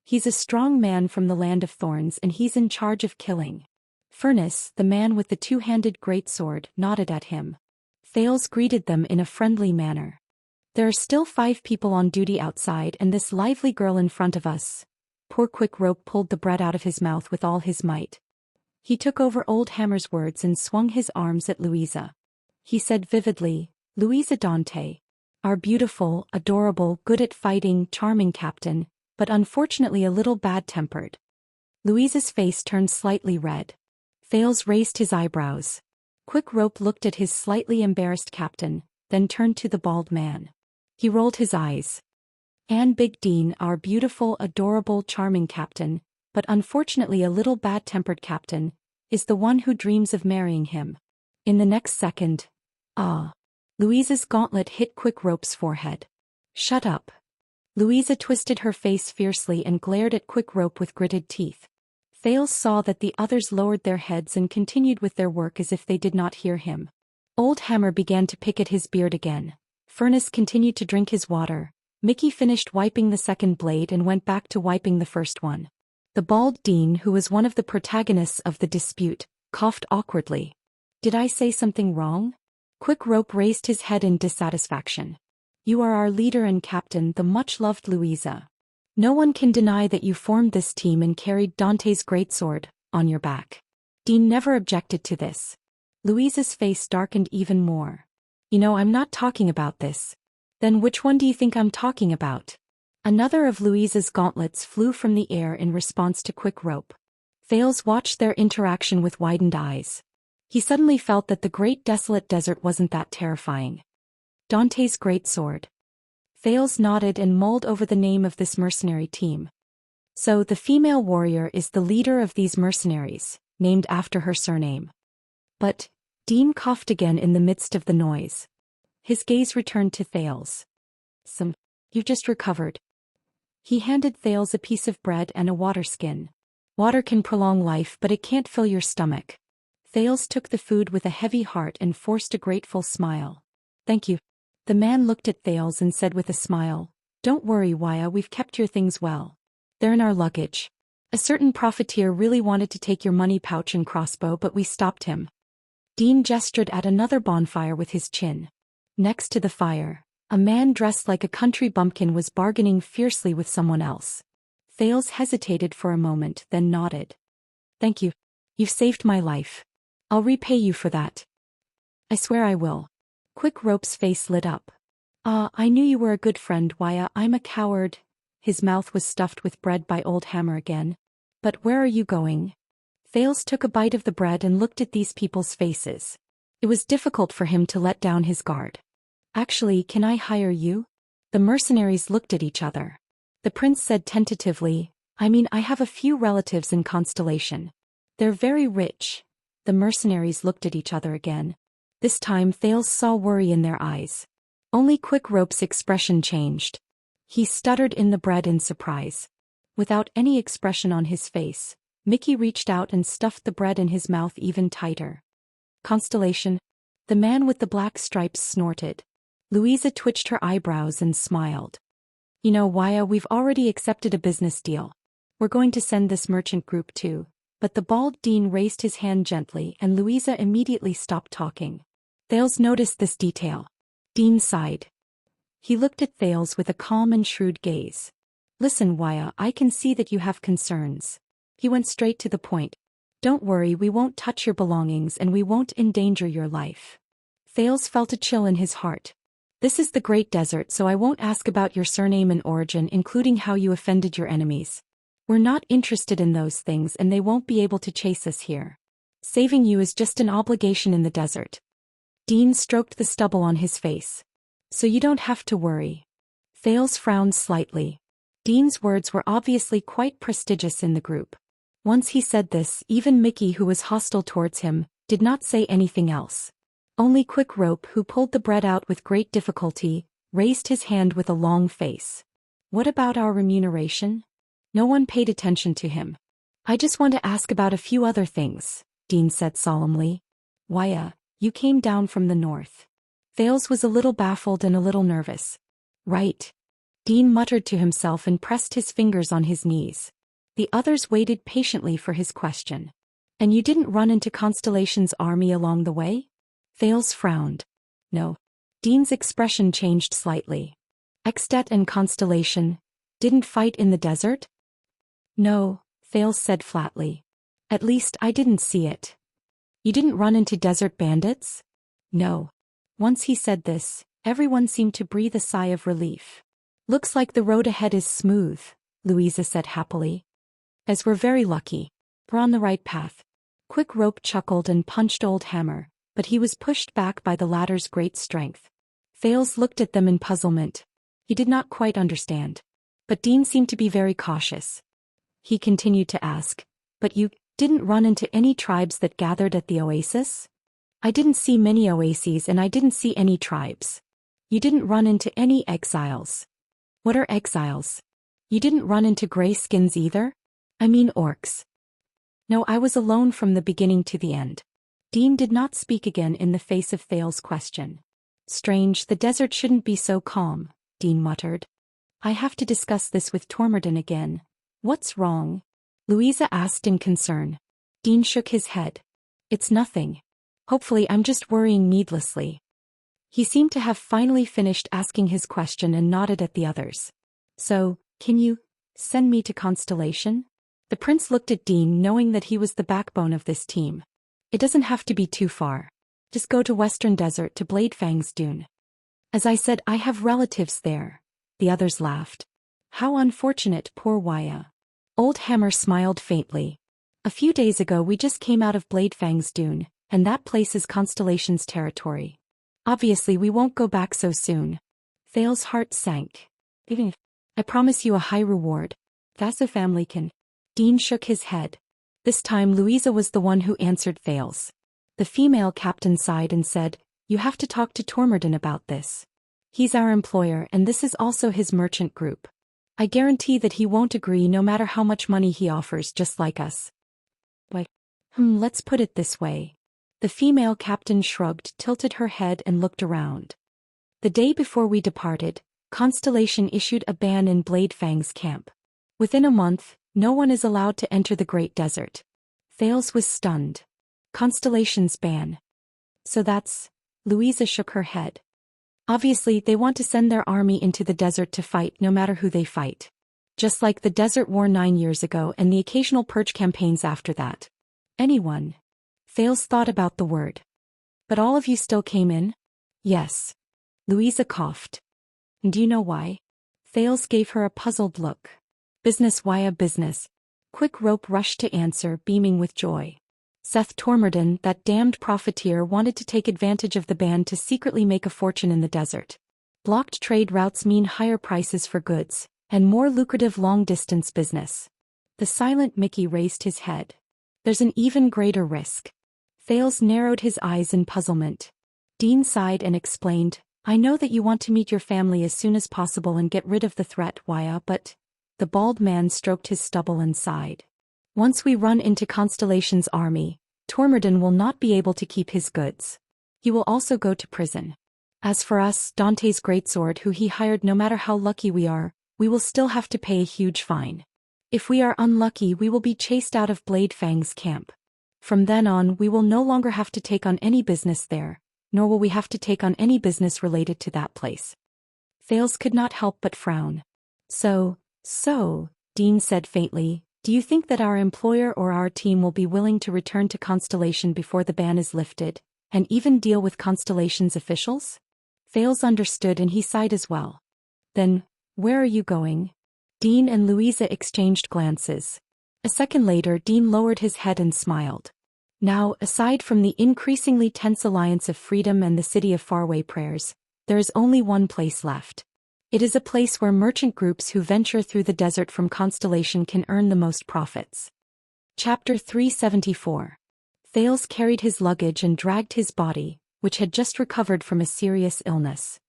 He's a strong man from the Land of Thorns and he's in charge of killing. Furnace, the man with the two-handed greatsword, nodded at him. Thales greeted them in a friendly manner. There are still 5 people on duty outside and this lively girl in front of us. Poor Quick Rope pulled the bread out of his mouth with all his might. He took over Old Hammer's words and swung his arms at Louisa. He said vividly, Louisa Dante. Our beautiful, adorable, good at fighting, charming captain, but unfortunately a little bad-tempered. Louisa's face turned slightly red. Thales raised his eyebrows. Quick Rope looked at his slightly embarrassed captain, then turned to the bald man. He rolled his eyes. "And Big Dean, our beautiful, adorable, charming captain, but unfortunately a little bad-tempered captain, is the one who dreams of marrying him." In the next second, Louisa's gauntlet hit Quick Rope's forehead. "Shut up." Louisa twisted her face fiercely and glared at Quick Rope with gritted teeth. Thales saw that the others lowered their heads and continued with their work as if they did not hear him. Old Hammer began to pick at his beard again. Furnace continued to drink his water. Mickey finished wiping the second blade and went back to wiping the first one. The bald Dean, who was one of the protagonists of the dispute, coughed awkwardly. "Did I say something wrong?" Quick Rope raised his head in dissatisfaction. "You are our leader and captain, the much-loved Louisa. No one can deny that you formed this team and carried Dante's greatsword on your back." Dean never objected to this. Louisa's face darkened even more. I'm not talking about this." "Then which one do you think I'm talking about?" Another of Louisa's gauntlets flew from the air in response to Quick Rope. Thales watched their interaction with widened eyes. He suddenly felt that the great desolate desert wasn't that terrifying. Dante's greatsword. Thales nodded and mulled over the name of this mercenary team. "So the female warrior is the leader of these mercenaries, named after her surname." "But," Dean coughed again in the midst of the noise. His gaze returned to Thales. "You've just recovered." He handed Thales a piece of bread and a water skin. "Water can prolong life, but it can't fill your stomach." Thales took the food with a heavy heart and forced a grateful smile. "Thank you." The man looked at Thales and said with a smile, "Don't worry, Wuxia, we've kept your things well. They're in our luggage. A certain profiteer really wanted to take your money pouch and crossbow, but we stopped him." Dean gestured at another bonfire with his chin. Next to the fire, a man dressed like a country bumpkin was bargaining fiercely with someone else. Thales hesitated for a moment, then nodded. "Thank you. You've saved my life. I'll repay you for that. I swear I will." Quick Rope's face lit up. "I knew you were a good friend, Wuxia. I'm a coward." His mouth was stuffed with bread by Old Hammer again. "But where are you going?" Thales took a bite of the bread and looked at these people's faces. It was difficult for him to let down his guard. "Actually, can I hire you?" The mercenaries looked at each other. The prince said tentatively, I have a few relatives in Constellation. They're very rich." The mercenaries looked at each other again. This time Thales saw worry in their eyes. Only Quick Rope's expression changed. He stuttered in the bread in surprise. Without any expression on his face, Mickey reached out and stuffed the bread in his mouth even tighter. "Constellation?" The man with the black stripes snorted. Louisa twitched her eyebrows and smiled. Wuxia, we've already accepted a business deal. We're going to send this merchant group too." But the bald Dean raised his hand gently and Louisa immediately stopped talking. Thales noticed this detail. Dean sighed. He looked at Thales with a calm and shrewd gaze. "Listen, Wuxia, I can see that you have concerns." He went straight to the point. "Don't worry, we won't touch your belongings and we won't endanger your life." Thales felt a chill in his heart. "This is the Great Desert, so I won't ask about your surname and origin, including how you offended your enemies. We're not interested in those things and they won't be able to chase us here. Saving you is just an obligation in the desert." Dean stroked the stubble on his face. "So you don't have to worry." Thales frowned slightly. Dean's words were obviously quite prestigious in the group. Once he said this, even Mickey, who was hostile towards him, did not say anything else. Only Quick Rope, who pulled the bread out with great difficulty, raised his hand with a long face. "What about our remuneration?" No one paid attention to him. "I just want to ask about a few other things," Dean said solemnly. "Wuxia, you came down from the north." Thales was a little baffled and a little nervous. "Right." Dean muttered to himself and pressed his fingers on his knees. The others waited patiently for his question. "And you didn't run into Constellation's army along the way?" Thales frowned. "No." Dean's expression changed slightly. "Extet and Constellation didn't fight in the desert?" "No," Thales said flatly. "At least I didn't see it." "You didn't run into desert bandits?" "No." Once he said this, everyone seemed to breathe a sigh of relief. "Looks like the road ahead is smooth," Louisa said happily. As we're very lucky. We're on the right path. Quick Rope chuckled and punched Old Hammer, but he was pushed back by the latter's great strength. Thales looked at them in puzzlement. He did not quite understand. But Dean seemed to be very cautious. He continued to ask, "But you didn't run into any tribes that gathered at the oasis?" "I didn't see many oases and I didn't see any tribes." "You didn't run into any exiles?" "What are exiles?" "You didn't run into gray skins either?" "I mean orcs." "No, I was alone from the beginning to the end." Dean did not speak again in the face of Thales' question. "Strange, the desert shouldn't be so calm," Dean muttered. "I have to discuss this with Tormodin again." "What's wrong?" Louisa asked in concern. Dean shook his head. "It's nothing. Hopefully I'm just worrying needlessly." He seemed to have finally finished asking his question and nodded at the others. "So, can you send me to Constellation?" The prince looked at Dean, knowing that he was the backbone of this team. "It doesn't have to be too far. Just go to Western Desert to Bladefang's Dune." "As I said, I have relatives there." The others laughed. "How unfortunate, poor Wuxia." Old Hammer smiled faintly. "A few days ago we just came out of Bladefang's Dune, and that place is Constellation's territory. Obviously we won't go back so soon." Thales' heart sank. "I promise you a high reward. Vaso family can." Dean shook his head. This time Louisa was the one who answered Thales. The female captain sighed and said, "You have to talk to Tormodin about this. He's our employer and this is also his merchant group. I guarantee that he won't agree no matter how much money he offers, just like us." "But, let's put it this way." The female captain shrugged, tilted her head and looked around. "The day before we departed, Constellation issued a ban in Bladefang's camp. Within a month, no one is allowed to enter the Great Desert." Thales was stunned. Constellation's ban. "So that's..." Louisa shook her head. "Obviously they want to send their army into the desert to fight no matter who they fight. Just like the Desert War 9 years ago and the occasional purge campaigns after that." "Anyone?" Thales thought about the word. "But all of you still came in?" "Yes." Louisa coughed. "And do you know why?" Thales gave her a puzzled look. "Business, Wuxia, business." Quick Rope rushed to answer, beaming with joy. Seth Tormodin, that damned profiteer, wanted to take advantage of the ban to secretly make a fortune in the desert. Blocked trade routes mean higher prices for goods, and more lucrative long-distance business. The silent Mickey raised his head. "There's an even greater risk." Thales narrowed his eyes in puzzlement. Dean sighed and explained, "I know that you want to meet your family as soon as possible and get rid of the threat, Wuxia, but..." The bald man stroked his stubble and sighed. "Once we run into Constellation's army, Tormodin will not be able to keep his goods. He will also go to prison. As for us, Dante's greatsword who he hired, no matter how lucky we are, we will still have to pay a huge fine. If we are unlucky, we will be chased out of Bladefang's camp. From then on, we will no longer have to take on any business there, nor will we have to take on any business related to that place." Thales could not help but frown. So, Dean said faintly, "Do you think that our employer or our team will be willing to return to Constellation before the ban is lifted, and even deal with Constellation's officials?" Thales understood and he sighed as well. "Then, where are you going?" Dean and Louisa exchanged glances. A second later, Dean lowered his head and smiled. "Now, aside from the increasingly tense alliance of Freedom and the City of Faraway Prayers, there is only one place left. It is a place where merchant groups who venture through the desert from Constellation can earn the most profits." Chapter 374. Thales carried his luggage and dragged his body, which had just recovered from a serious illness.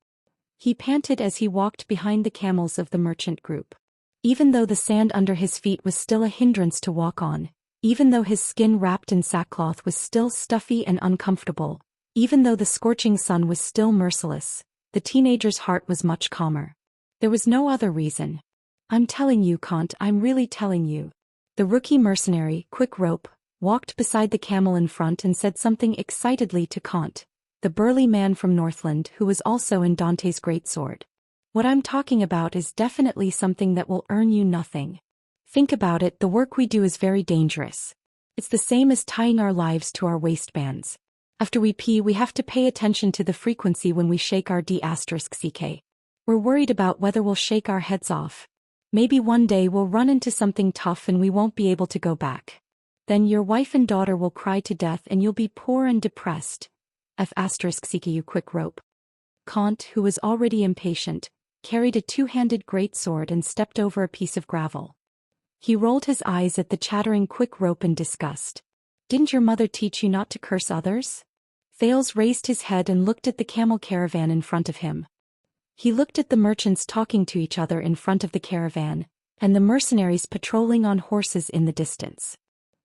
He panted as he walked behind the camels of the merchant group. Even though the sand under his feet was still a hindrance to walk on, even though his skin wrapped in sackcloth was still stuffy and uncomfortable, even though the scorching sun was still merciless, the teenager's heart was much calmer. There was no other reason. "I'm telling you, Kant, I'm really telling you." The rookie mercenary, Quick Rope, walked beside the camel in front and said something excitedly to Kant, the burly man from Northland who was also in Dante's greatsword. "What I'm talking about is definitely something that will earn you nothing. Think about it, the work we do is very dangerous. It's the same as tying our lives to our waistbands. After we pee, we have to pay attention to the frequency when we shake our D*ck. We're worried about whether we'll shake our heads off. Maybe one day we'll run into something tough and we won't be able to go back. Then your wife and daughter will cry to death and you'll be poor and depressed. *CQ quick rope. Kant, who was already impatient, carried a two-handed greatsword and stepped over a piece of gravel. He rolled his eyes at the chattering quick rope in disgust. Didn't your mother teach you not to curse others? Thales raised his head and looked at the camel caravan in front of him. He looked at the merchants talking to each other in front of the caravan, and the mercenaries patrolling on horses in the distance.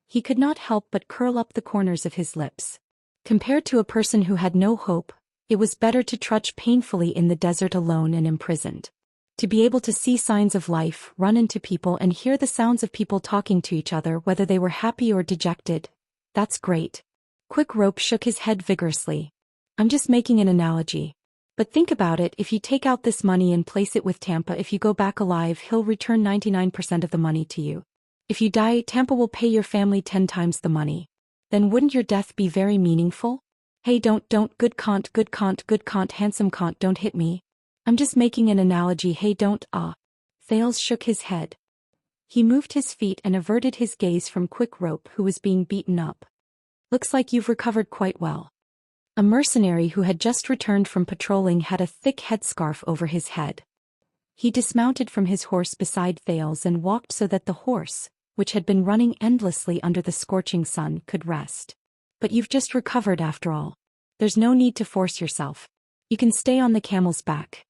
He could not help but curl up the corners of his lips. Compared to a person who had no hope, it was better to trudge painfully in the desert alone and imprisoned. To be able to see signs of life, run into people and hear the sounds of people talking to each other whether they were happy or dejected, that's great. Quick Rope shook his head vigorously. I'm just making an analogy. But think about it, if you take out this money and place it with Tampa, if you go back alive, he'll return 99% of the money to you. If you die, Tampa will pay your family 10 times the money. Then wouldn't your death be very meaningful? Hey, don't, good Kant, handsome Kant, don't hit me. I'm just making an analogy, hey don't, Thales shook his head. He moved his feet and averted his gaze from Quick Rope, who was being beaten up. Looks like you've recovered quite well. A mercenary who had just returned from patrolling had a thick headscarf over his head. He dismounted from his horse beside Thales and walked so that the horse, which had been running endlessly under the scorching sun, could rest. But you've just recovered after all. There's no need to force yourself. You can stay on the camel's back.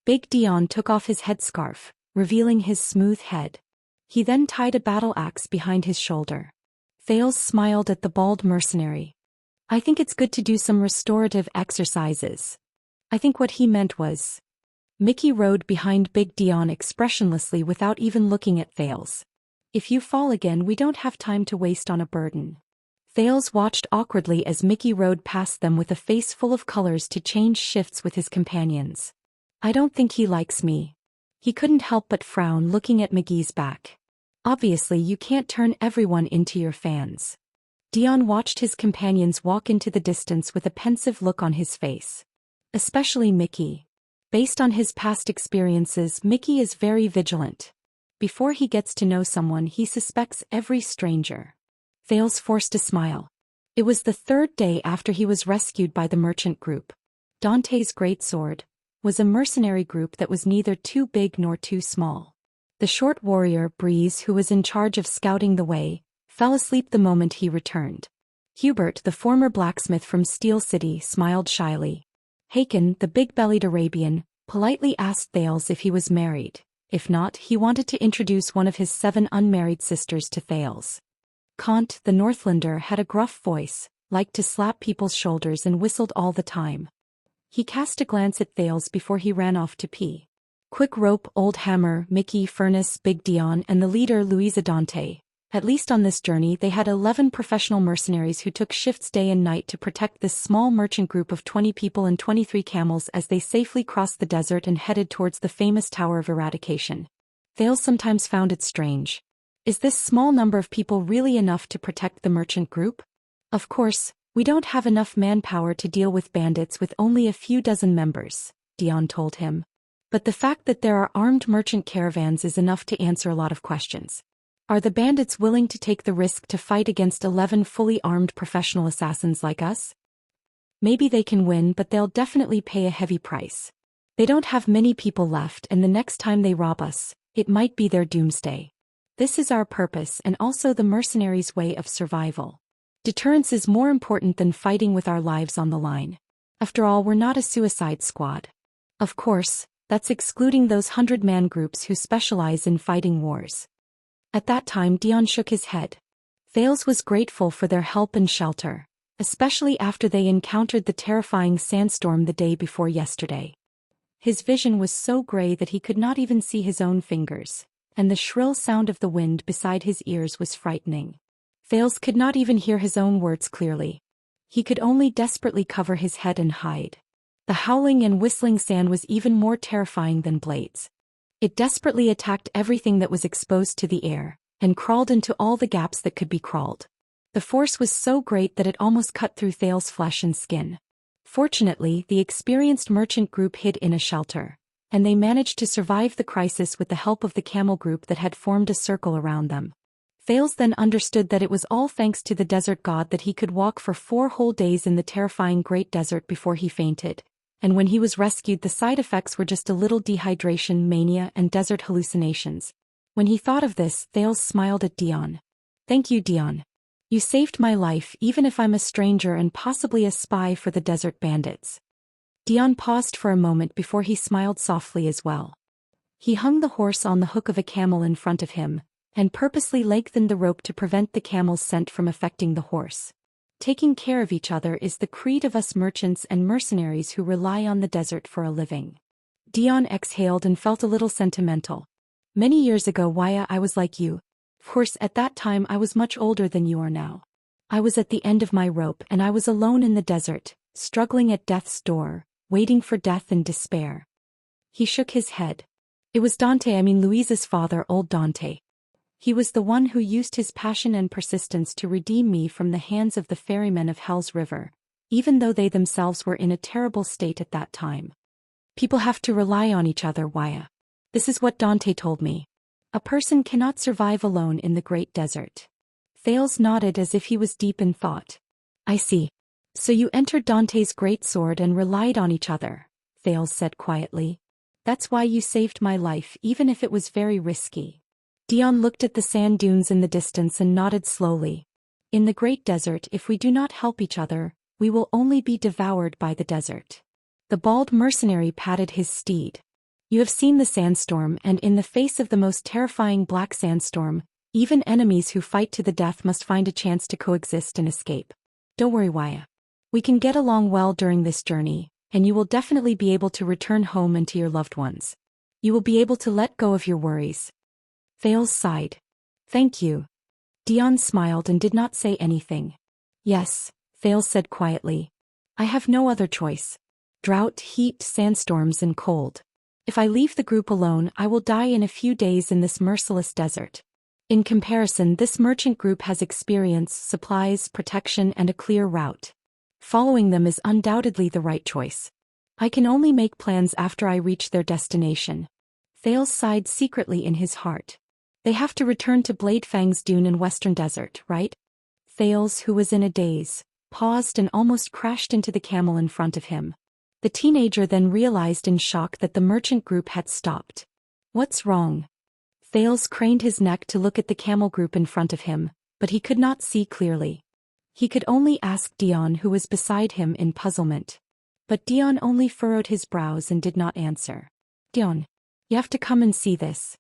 Big Dion took off his headscarf, revealing his smooth head. He then tied a battle axe behind his shoulder. Thales smiled at the bald mercenary. I think it's good to do some restorative exercises. I think what he meant was. Mickey rode behind Big Dion expressionlessly without even looking at Thales. If you fall again, we don't have time to waste on a burden. Thales watched awkwardly as Mickey rode past them with a face full of colors to change shifts with his companions. I don't think he likes me. He couldn't help but frown looking at McGee's back. Obviously you can't turn everyone into your fans. Dion watched his companions walk into the distance with a pensive look on his face. Especially Mickey. Based on his past experiences, Mickey is very vigilant. Before he gets to know someone, he suspects every stranger. Thales forced a smile. It was the third day after he was rescued by the merchant group. Dante's greatsword was a mercenary group that was neither too big nor too small. The short warrior, Breeze, who was in charge of scouting the way, fell asleep the moment he returned. Hubert, the former blacksmith from Steel City, smiled shyly. Haken, the big-bellied Arabian, politely asked Thales if he was married. If not, he wanted to introduce one of his 7 unmarried sisters to Thales. Kant, the Northlander, had a gruff voice, liked to slap people's shoulders and whistled all the time. He cast a glance at Thales before he ran off to pee. Quick Rope, Old Hammer, Mickey, Furnace, Big Dion, and the leader Louisa Dante. At least on this journey they had 11 professional mercenaries who took shifts day and night to protect this small merchant group of 20 people and 23 camels as they safely crossed the desert and headed towards the famous Tower of Eradication. Thales sometimes found it strange. Is this small number of people really enough to protect the merchant group? Of course, we don't have enough manpower to deal with bandits with only a few dozen members, Dion told him. But the fact that there are armed merchant caravans is enough to answer a lot of questions. Are the bandits willing to take the risk to fight against 11 fully armed professional assassins like us? Maybe they can win, but they'll definitely pay a heavy price. They don't have many people left, and the next time they rob us, it might be their doomsday. This is our purpose and also the mercenaries' way of survival. Deterrence is more important than fighting with our lives on the line. After all, we're not a suicide squad. Of course, that's excluding those 100-man groups who specialize in fighting wars. At that time Dion shook his head. Thales was grateful for their help and shelter, especially after they encountered the terrifying sandstorm the day before yesterday. His vision was so gray that he could not even see his own fingers, and the shrill sound of the wind beside his ears was frightening. Thales could not even hear his own words clearly. He could only desperately cover his head and hide. The howling and whistling sand was even more terrifying than blades. It desperately attacked everything that was exposed to the air, and crawled into all the gaps that could be crawled. The force was so great that it almost cut through Thales' flesh and skin. Fortunately, the experienced merchant group hid in a shelter. and they managed to survive the crisis with the help of the camel group that had formed a circle around them. Thales then understood that it was all thanks to the desert god that he could walk for 4 whole days in the terrifying Great Desert before he fainted, and when he was rescued the side effects were just a little dehydration, mania, and desert hallucinations. When he thought of this, Thales smiled at Dion. "Thank you, Dion. You saved my life even if I'm a stranger and possibly a spy for the desert bandits." Dion paused for a moment before he smiled softly as well. He hung the horse on the hook of a camel in front of him, and purposely lengthened the rope to prevent the camel's scent from affecting the horse. Taking care of each other is the creed of us merchants and mercenaries who rely on the desert for a living. Dion exhaled and felt a little sentimental. "Many years ago, Waya, I was like you. Of course, at that time I was much older than you are now. I was at the end of my rope and I was alone in the desert, struggling at death's door, waiting for death in despair." He shook his head. "It was Louisa's father, old Dante. He was the one who used his passion and persistence to redeem me from the hands of the ferrymen of Hell's River, even though they themselves were in a terrible state at that time. People have to rely on each other, Waya. This is what Dante told me. A person cannot survive alone in the Great Desert." Thales nodded as if he was deep in thought. "I see. So you entered Dante's great sword and relied on each other," Thales said quietly. "That's why you saved my life even if it was very risky." Dion looked at the sand dunes in the distance and nodded slowly. "In the Great Desert, if we do not help each other, we will only be devoured by the desert." The bald mercenary patted his steed. "You have seen the sandstorm, and in the face of the most terrifying black sandstorm, even enemies who fight to the death must find a chance to coexist and escape. Don't worry, Waya. We can get along well during this journey, and you will definitely be able to return home and to your loved ones. You will be able to let go of your worries." Thales sighed. "Thank you." Dion smiled and did not say anything. "Yes," Thales said quietly. "I have no other choice. Drought, heat, sandstorms, and cold. If I leave the group alone, I will die in a few days in this merciless desert. In comparison, this merchant group has experience, supplies, protection, and a clear route. Following them is undoubtedly the right choice. I can only make plans after I reach their destination." Thales sighed secretly in his heart. "They have to return to Bladefang's dune in Western Desert, right?" Thales, who was in a daze, paused and almost crashed into the camel in front of him. The teenager then realized in shock that the merchant group had stopped. "What's wrong?" Thales craned his neck to look at the camel group in front of him, but he could not see clearly. He could only ask Dion, who was beside him, in puzzlement. But Dion only furrowed his brows and did not answer. "Dion, you have to come and see this."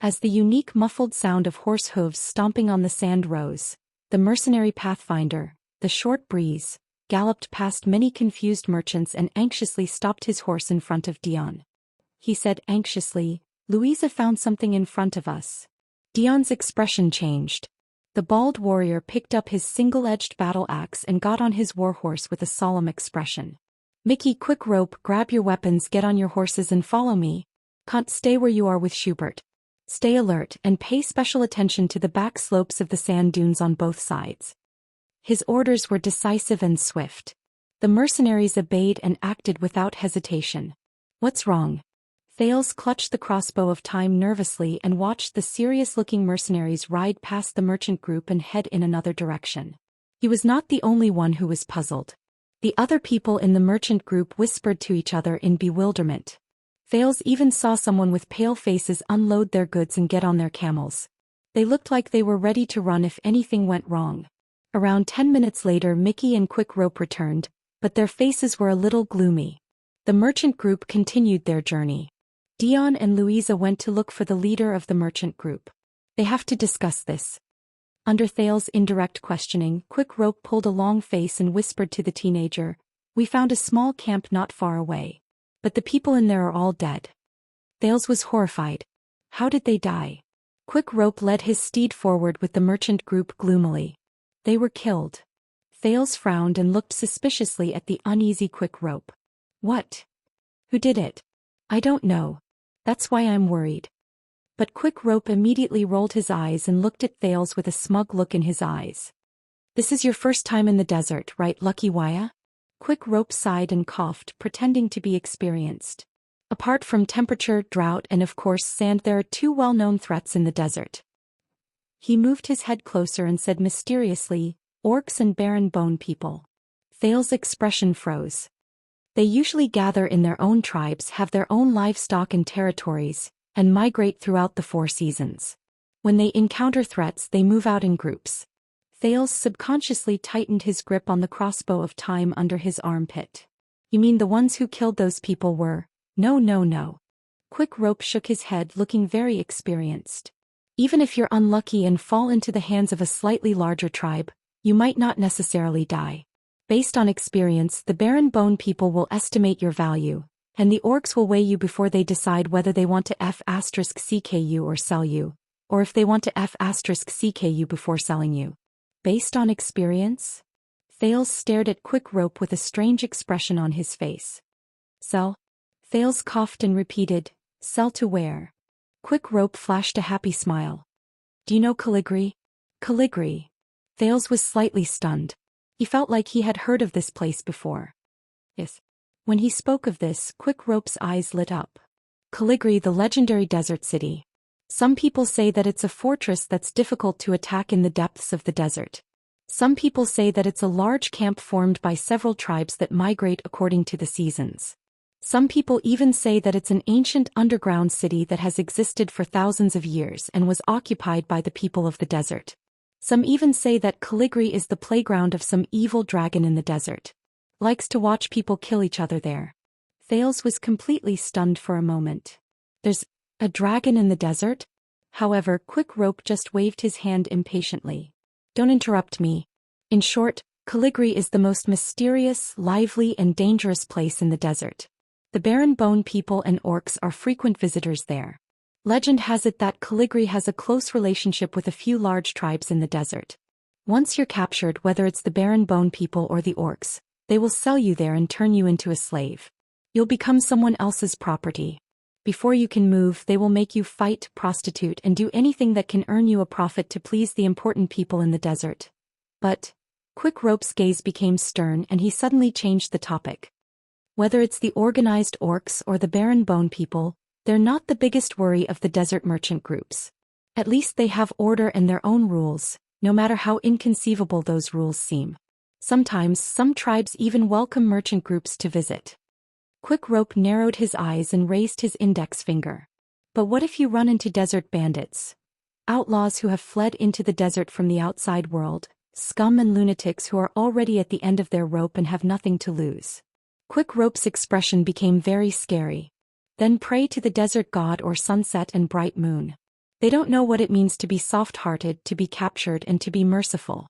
As the unique muffled sound of horse hooves stomping on the sand rose, the mercenary pathfinder, the short breeze, galloped past many confused merchants and anxiously stopped his horse in front of Dion. He said anxiously, "Louisa found something in front of us." Dion's expression changed. The bald warrior picked up his single-edged battle axe and got on his warhorse with a solemn expression. "Mickey, quick rope, grab your weapons, get on your horses and follow me. Can't stay where you are with Schubert. Stay alert and pay special attention to the back slopes of the sand dunes on both sides." His orders were decisive and swift. The mercenaries obeyed and acted without hesitation. "What's wrong?" Thales clutched the crossbow of time nervously and watched the serious-looking mercenaries ride past the merchant group and head in another direction. He was not the only one who was puzzled. The other people in the merchant group whispered to each other in bewilderment. Thales even saw someone with pale faces unload their goods and get on their camels. They looked like they were ready to run if anything went wrong. Around 10 minutes later, Mickey and Quick Rope returned, but their faces were a little gloomy. The merchant group continued their journey. Dion and Louisa went to look for the leader of the merchant group. "They have to discuss this." Under Thales' indirect questioning, Quick Rope pulled a long face and whispered to the teenager, "We found a small camp not far away. But the people in there are all dead." Thales was horrified. How did they die? Quick Rope led his steed forward with the merchant group gloomily. "They were killed." Thales frowned and looked suspiciously at the uneasy Quick Rope. "What? Who did it?" "I don't know. That's why I'm worried." But Quick Rope immediately rolled his eyes and looked at Thales with a smug look in his eyes. "This is your first time in the desert, right, Lucky Waya?" Quick Rope sighed and coughed, pretending to be experienced. Apart from temperature, drought, and of course sand, there are two well-known threats in the desert. He moved his head closer and said mysteriously, orcs and barren bone people. Thal's expression froze. They usually gather in their own tribes, have their own livestock and territories, and migrate throughout the 4 seasons. When they encounter threats, they move out in groups. Thales subconsciously tightened his grip on the crossbow of time under his armpit. You mean the ones who killed those people were? No. Quick Rope shook his head, looking very experienced. Even if you're unlucky and fall into the hands of a slightly larger tribe, you might not necessarily die. Based on experience, the barren bone people will estimate your value, and the orcs will weigh you before they decide whether they want to F***ck you or sell you, or if they want to F***ck you before selling you. Based on experience? Thales stared at Quick Rope with a strange expression on his face. Sell? Thales coughed and repeated, sell to where? Quick Rope flashed a happy smile. Do you know Caligri? Caligri. Thales was slightly stunned. He felt like he had heard of this place before. Yes. When he spoke of this, Quick Rope's eyes lit up. Caligri, the legendary desert city. Some people say that it's a fortress that's difficult to attack in the depths of the desert. Some people say that it's a large camp formed by several tribes that migrate according to the seasons. Some people even say that it's an ancient underground city that has existed for thousands of years and was occupied by the people of the desert. Some even say that Caligri is the playground of some evil dragon in the desert. Likes to watch people kill each other there. Thales was completely stunned for a moment. There's a dragon in the desert? However, Quick Rope just waved his hand impatiently. Don't interrupt me. In short, Caligri is the most mysterious, lively, and dangerous place in the desert. The barren bone people and orcs are frequent visitors there. Legend has it that Caligri has a close relationship with a few large tribes in the desert. Once you're captured, whether it's the barren bone people or the orcs, they will sell you there and turn you into a slave. You'll become someone else's property. Before you can move, they will make you fight, prostitute, and do anything that can earn you a profit to please the important people in the desert. But, Quick Rope's gaze became stern and he suddenly changed the topic. Whether it's the organized orcs or the barren bone people, they're not the biggest worry of the desert merchant groups. At least they have order and their own rules, no matter how inconceivable those rules seem. Sometimes, some tribes even welcome merchant groups to visit. Quick Rope narrowed his eyes and raised his index finger. But what if you run into desert bandits? Outlaws who have fled into the desert from the outside world, scum and lunatics who are already at the end of their rope and have nothing to lose. Quick Rope's expression became very scary. Then pray to the desert god or sunset and bright moon. They don't know what it means to be soft-hearted, to be captured, and to be merciful.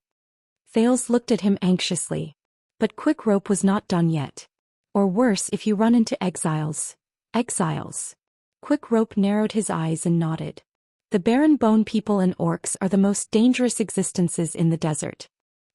Thales looked at him anxiously. But Quick Rope was not done yet. Or worse, if you run into exiles. Exiles. Quick Rope narrowed his eyes and nodded. The barren bone people and orcs are the most dangerous existences in the desert.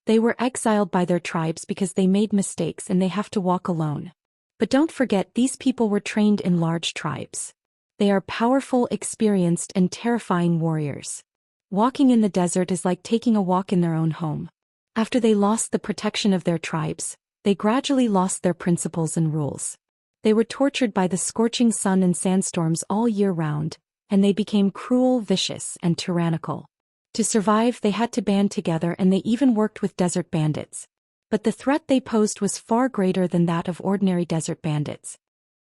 They were exiled by their tribes because they made mistakes and they have to walk alone. But don't forget, these people were trained in large tribes. They are powerful, experienced, and terrifying warriors. Walking in the desert is like taking a walk in their own home. After they lost the protection of their tribes, they gradually lost their principles and rules. They were tortured by the scorching sun and sandstorms all year round, and they became cruel, vicious, and tyrannical. To survive, they had to band together and they even worked with desert bandits. But the threat they posed was far greater than that of ordinary desert bandits.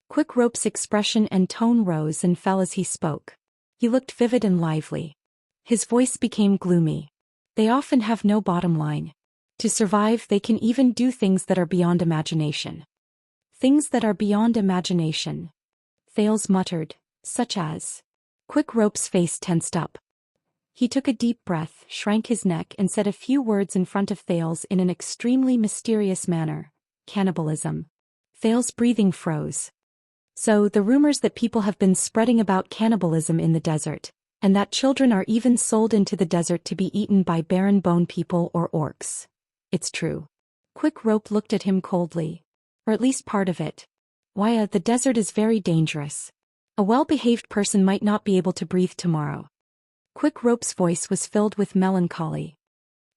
Quick Rope's expression and tone rose and fell as he spoke. He looked vivid and lively. His voice became gloomy. They often have no bottom line. To survive, they can even do things that are beyond imagination. Things that are beyond imagination. Thales muttered, such as. Quick Rope's face tensed up. He took a deep breath, shrank his neck, and said a few words in front of Thales in an extremely mysterious manner. Cannibalism. Thales' breathing froze. So, the rumors that people have been spreading about cannibalism in the desert, and that children are even sold into the desert to be eaten by barren bone people or orcs. It's true. Quick Rope looked at him coldly. Or at least part of it. Why, the desert is very dangerous. A well-behaved person might not be able to breathe tomorrow. Quick Rope's voice was filled with melancholy.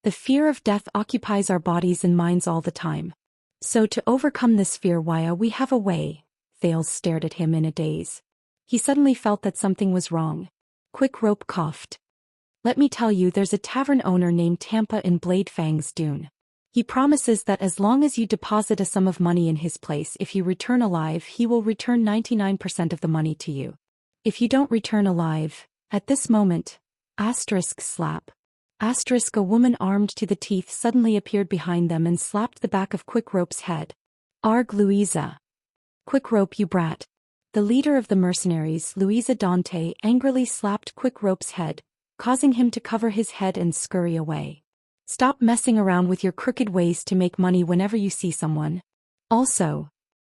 The fear of death occupies our bodies and minds all the time. So to overcome this fear, we have a way. Thales stared at him in a daze. He suddenly felt that something was wrong. Quick Rope coughed. Let me tell you, there's a tavern owner named Tampa in Blade Fang's Dune. He promises that as long as you deposit a sum of money in his place, if you return alive, he will return 99% of the money to you. If you don't return alive, at this moment, slap. A woman armed to the teeth suddenly appeared behind them and slapped the back of Quick Rope's head. Arg, Louisa. Quick Rope, you brat. The leader of the mercenaries, Louisa Dante, angrily slapped Quick Rope's head, causing him to cover his head and scurry away. Stop messing around with your crooked ways to make money whenever you see someone. Also,